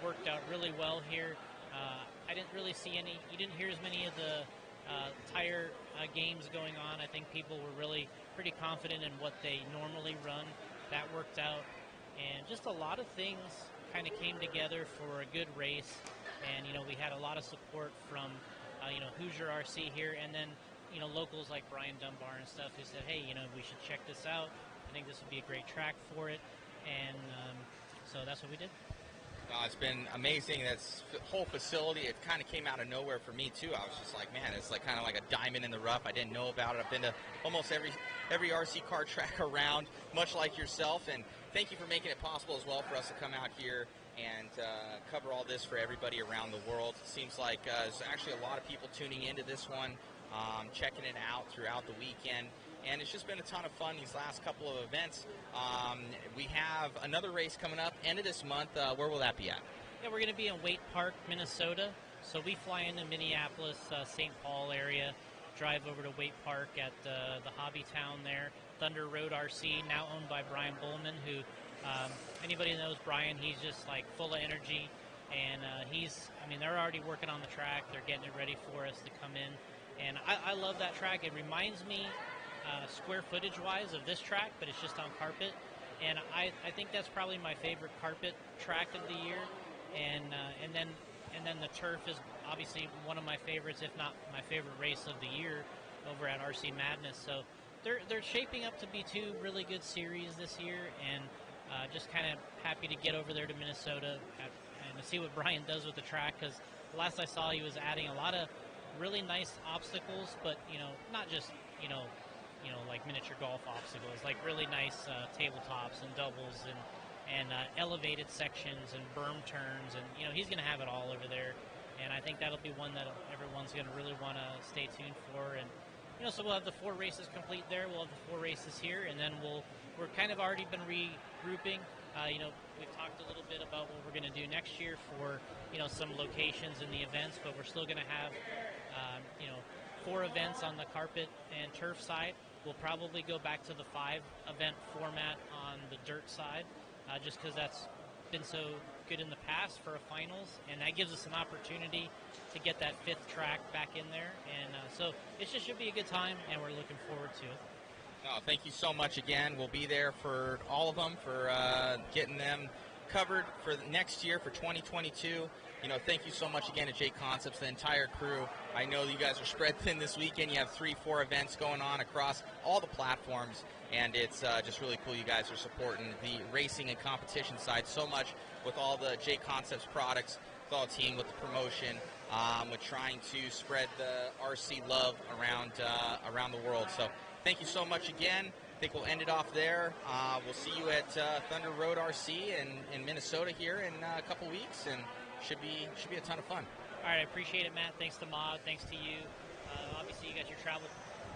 worked out really well here. I didn't really see you didn't hear as many of the tire games going on. I think people were really pretty confident in what they normally run. That worked out, and just a lot of things kind of came together for a good race. And we had a lot of support from Hoosier RC here, and then locals like Brian Dunbar and stuff who said, hey, we should check this out. I think this would be a great track for it, and so that's what we did. It's been amazing. That's whole facility. It kind of came out of nowhere for me too. I was just like, man, it's like kind of like a diamond in the rough. I didn't know about it. I've been to almost every RC car track around, much like yourself. And thank you for making it possible as well for us to come out here and cover all this for everybody around the world. It seems like there's actually a lot of people tuning into this one, checking it out throughout the weekend. And it's just been a ton of fun these last couple of events. We have another race coming up end of this month. Where will that be at? Yeah, we're going to be in Waite Park, Minnesota. So we fly into Minneapolis, St. Paul area, drive over to Waite Park at the hobby town there. Thunder Road RC, now owned by Brian Bowman, who anybody that knows Brian, he's just like full of energy. And they're already working on the track. They're getting it ready for us to come in. And I love that track. It reminds me square footage wise of this track, but it's just on carpet, and I think that's probably my favorite carpet track of the year. And then the turf is obviously one of my favorites, if not my favorite race of the year over at RC Madness. So they're shaping up to be 2 really good series this year, and just kind of happy to get over there to Minnesota and to see what Brian does with the track, because last I saw he was adding a lot of really nice obstacles, but not just like miniature golf obstacles, like really nice tabletops and doubles and elevated sections and berm turns, and he's going to have it all over there. And I think that'll be one that everyone's going to really want to stay tuned for. And so we'll have the 4 races complete there. We'll have the 4 races here, and then we're kind of already been regrouping. We've talked a little bit about what we're going to do next year for, some locations in the events, but we're still going to have, 4 events on the carpet and turf side. We'll probably go back to the 5-event format on the dirt side, just because that's been so good in the past for a finals, and that gives us an opportunity to get that 5th track back in there. And so it just should be a good time, and we're looking forward to it. Oh, thank you so much again. We'll be there for all of them, for getting them covered for next year, for 2022. Thank you so much again to JConcepts, the entire crew. I know you guys are spread thin this weekend. You have 3-4 events going on across all the platforms, and it's just really cool you guys are supporting the racing and competition side so much with all the JConcepts products, with all the team, with the promotion, with trying to spread the RC love around the world. So thank you so much again. I think we'll end it off there. We'll see you at Thunder Road RC in Minnesota here in a couple weeks, and should be a ton of fun. All right, I appreciate it, Matt. Thanks to Maud. Thanks to you. Obviously, you got your travel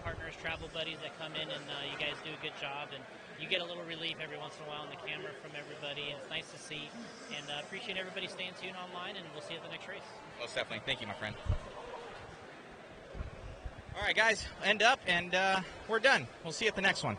partners, travel buddies that come in, and you guys do a good job. And you get a little relief every once in a while on the camera from everybody, and it's nice to see. And appreciate everybody staying tuned online, and we'll see you at the next race. Most definitely. Thank you, my friend. All right, guys, end up, and we're done. We'll see you at the next one.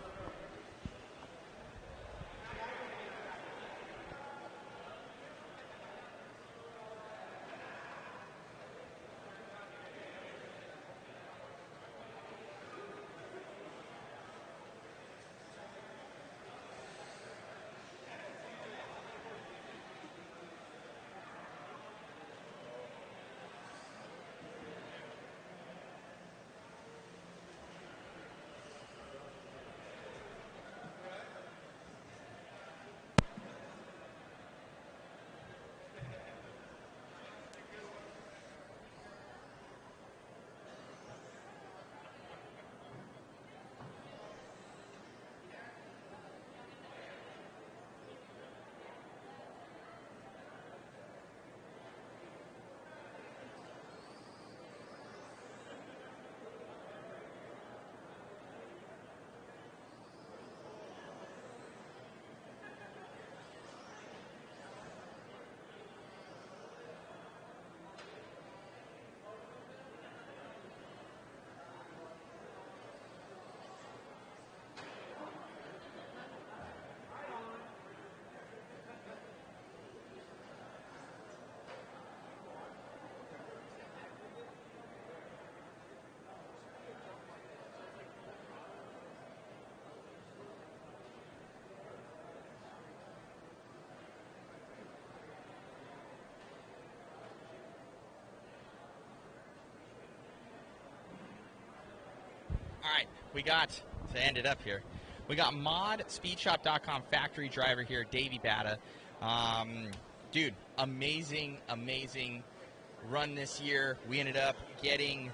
All right, we got, to end it up here, we got modspeedshop.com factory driver here, Davey Batta. Dude, amazing run this year. We ended up getting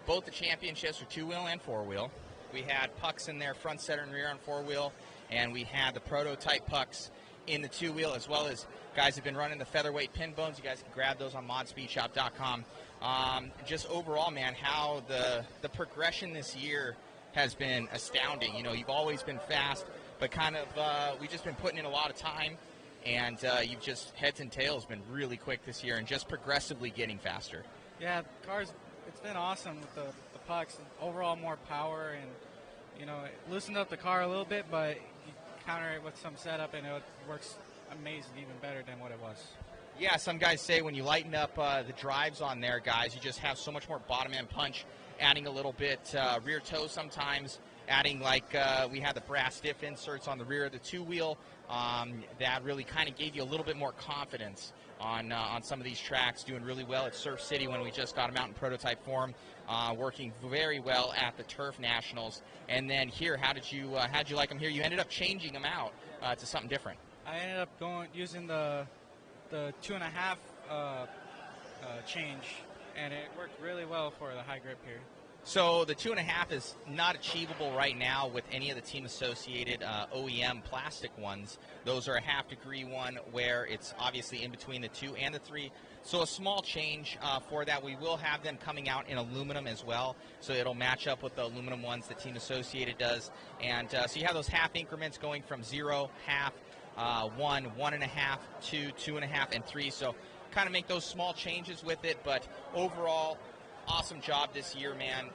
both the championships for 2-wheel and 4-wheel. We had pucks in there, front, center, and rear on 4-wheel, and we had the prototype pucks in the 2-wheel, as well as guys have been running the featherweight pin bones. You guys can grab those on modspeedshop.com. Just overall, man, how the progression this year has been astounding. You've always been fast, but kind of we've just been putting in a lot of time, and you've just heads and tails been really quick this year and just progressively getting faster. Yeah, cars, it's been awesome with the pucks, and overall more power, and it loosened up the car a little bit, but you counter it with some setup and it works amazing, even better than what it was. Yeah, some guys say when you lighten up the drives on there, guys, you just have so much more bottom end punch, adding a little bit rear toe sometimes, adding we had the brass stiff inserts on the rear of the 2-wheel. That really kind of gave you a little bit more confidence on some of these tracks, doing really well at Surf City when we just got them out in prototype form, working very well at the Turf Nationals. And then here, how'd you like them here? You ended up changing them out to something different. I ended up using the 2.5 change, and it worked really well for the high grip here. So the 2.5 is not achievable right now with any of the team-associated OEM plastic ones. Those are a half-degree one where it's obviously in between the 2 and the 3. So a small change for that. We will have them coming out in aluminum as well, so it'll match up with the aluminum ones that Team Associated does. And so you have those half increments going from 0, half, 1, 1.5, 2, 2.5, and 3. So kind of make those small changes with it, but overall, awesome job this year, man.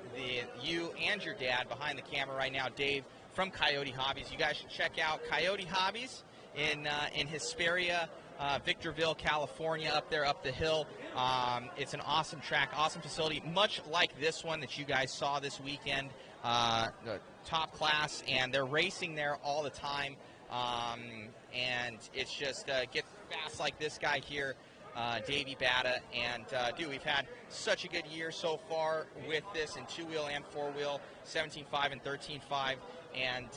You and your dad behind the camera right now, Dave from Coyote Hobbies. You guys should check out Coyote Hobbies in Hesperia, Victorville, California, up there, up the hill. It's an awesome track, awesome facility, much like this one that you guys saw this weekend, the top class, and they're racing there all the time. And it's just get fast like this guy here, Davey Batta, and dude, we've had such a good year so far with this in 2-wheel and 4-wheel, 17.5 and 13.5, and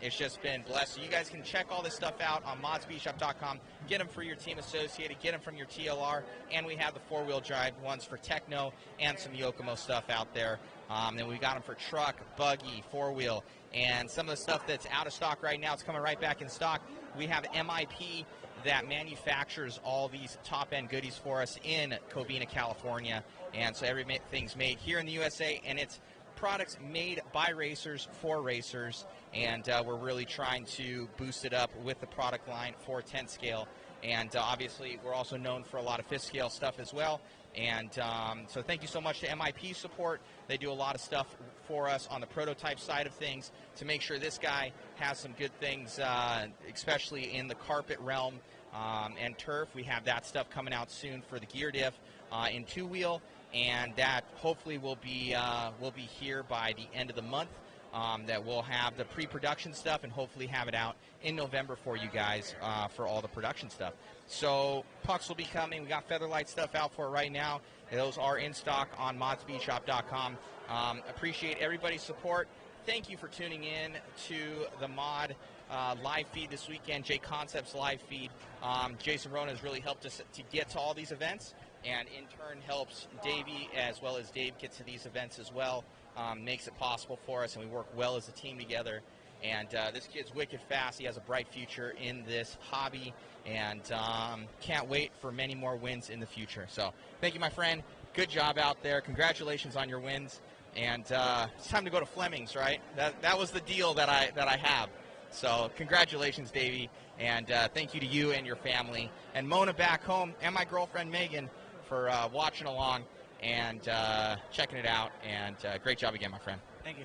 it's just been blessed. So you guys can check all this stuff out on modspeedshop.com. Get them for your team associated, get them from your TLR, and we have the 4-wheel drive ones for Techno and some Yokomo stuff out there. And we got them for truck, buggy, 4-wheel, and some of the stuff that's out of stock right now, it's coming right back in stock. We have MIP that manufactures all these top-end goodies for us in Covina, California, and so everything's made here in the USA, and it's products made by racers for racers, and we're really trying to boost it up with the product line for 10 scale, and obviously we're also known for a lot of 5th scale stuff as well. And so thank you so much to MIP support. They do a lot of stuff for us on the prototype side of things to make sure this guy has some good things, especially in the carpet realm and turf. We have that stuff coming out soon for the gear diff in 2-wheel, and that hopefully will be here by the end of the month. That we'll have the pre-production stuff and hopefully have it out in November for you guys for all the production stuff. So pucks will be coming. We got Featherlight stuff out for it right now. Those are in stock on modspeedshop.com. Appreciate everybody's support. Thank you for tuning in to the Mod live feed this weekend, JConcepts live feed. Jason Rona has really helped us to get to all these events, and in turn helps Davey as well as Dave get to these events as well. Makes it possible for us, and we work well as a team together. And this kid's wicked fast. He has a bright future in this hobby, and can't wait for many more wins in the future. So thank you, my friend. Good job out there. Congratulations on your wins. And it's time to go to Fleming's, right? That was the deal that I have. So congratulations, Davey, and thank you to you and your family, and Mona back home, and my girlfriend Megan for watching along and checking it out. And great job again, my friend. Thank you.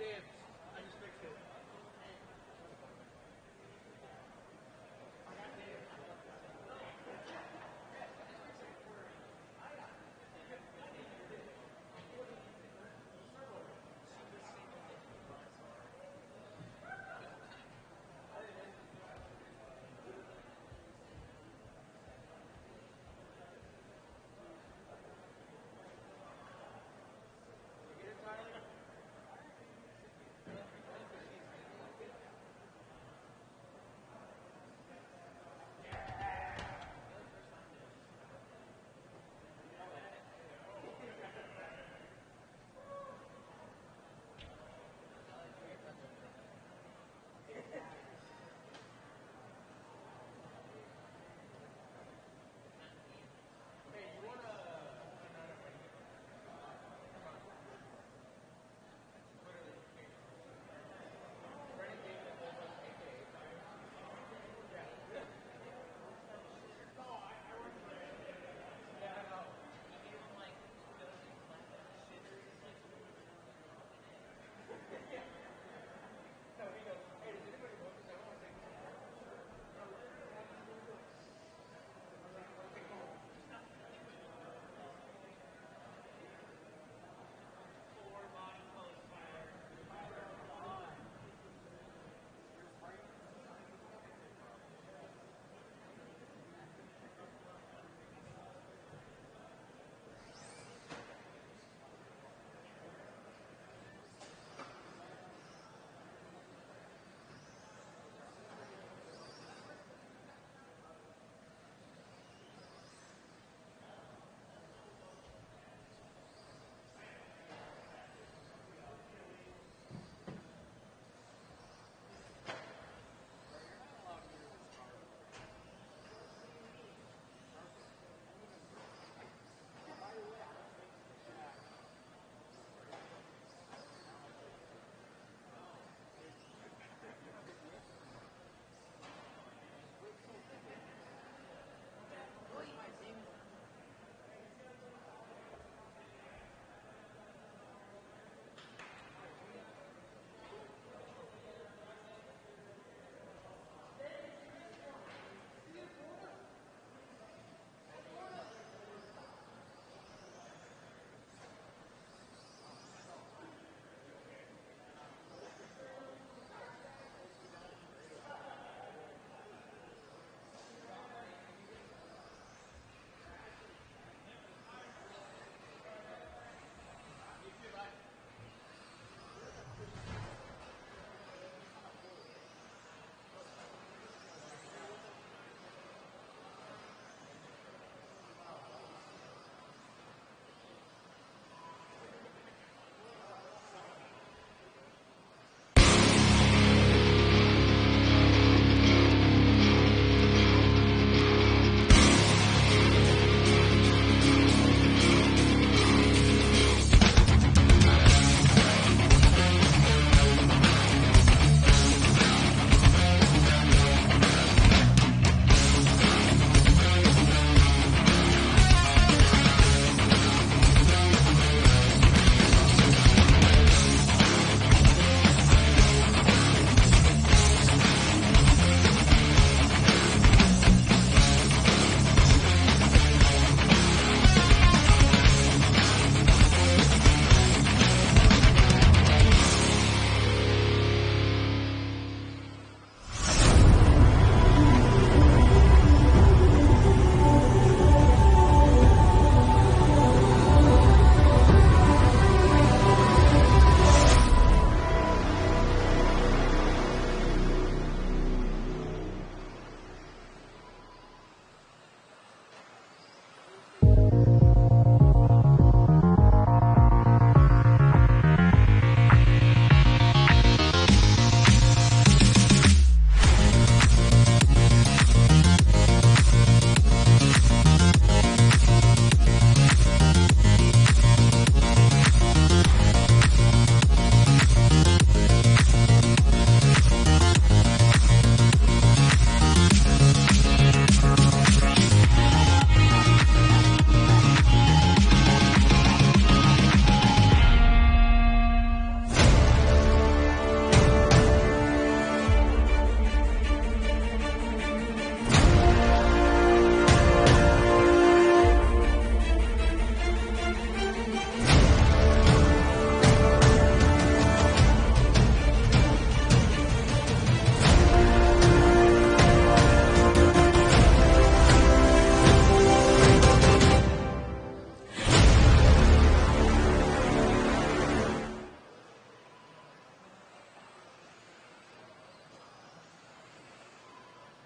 damn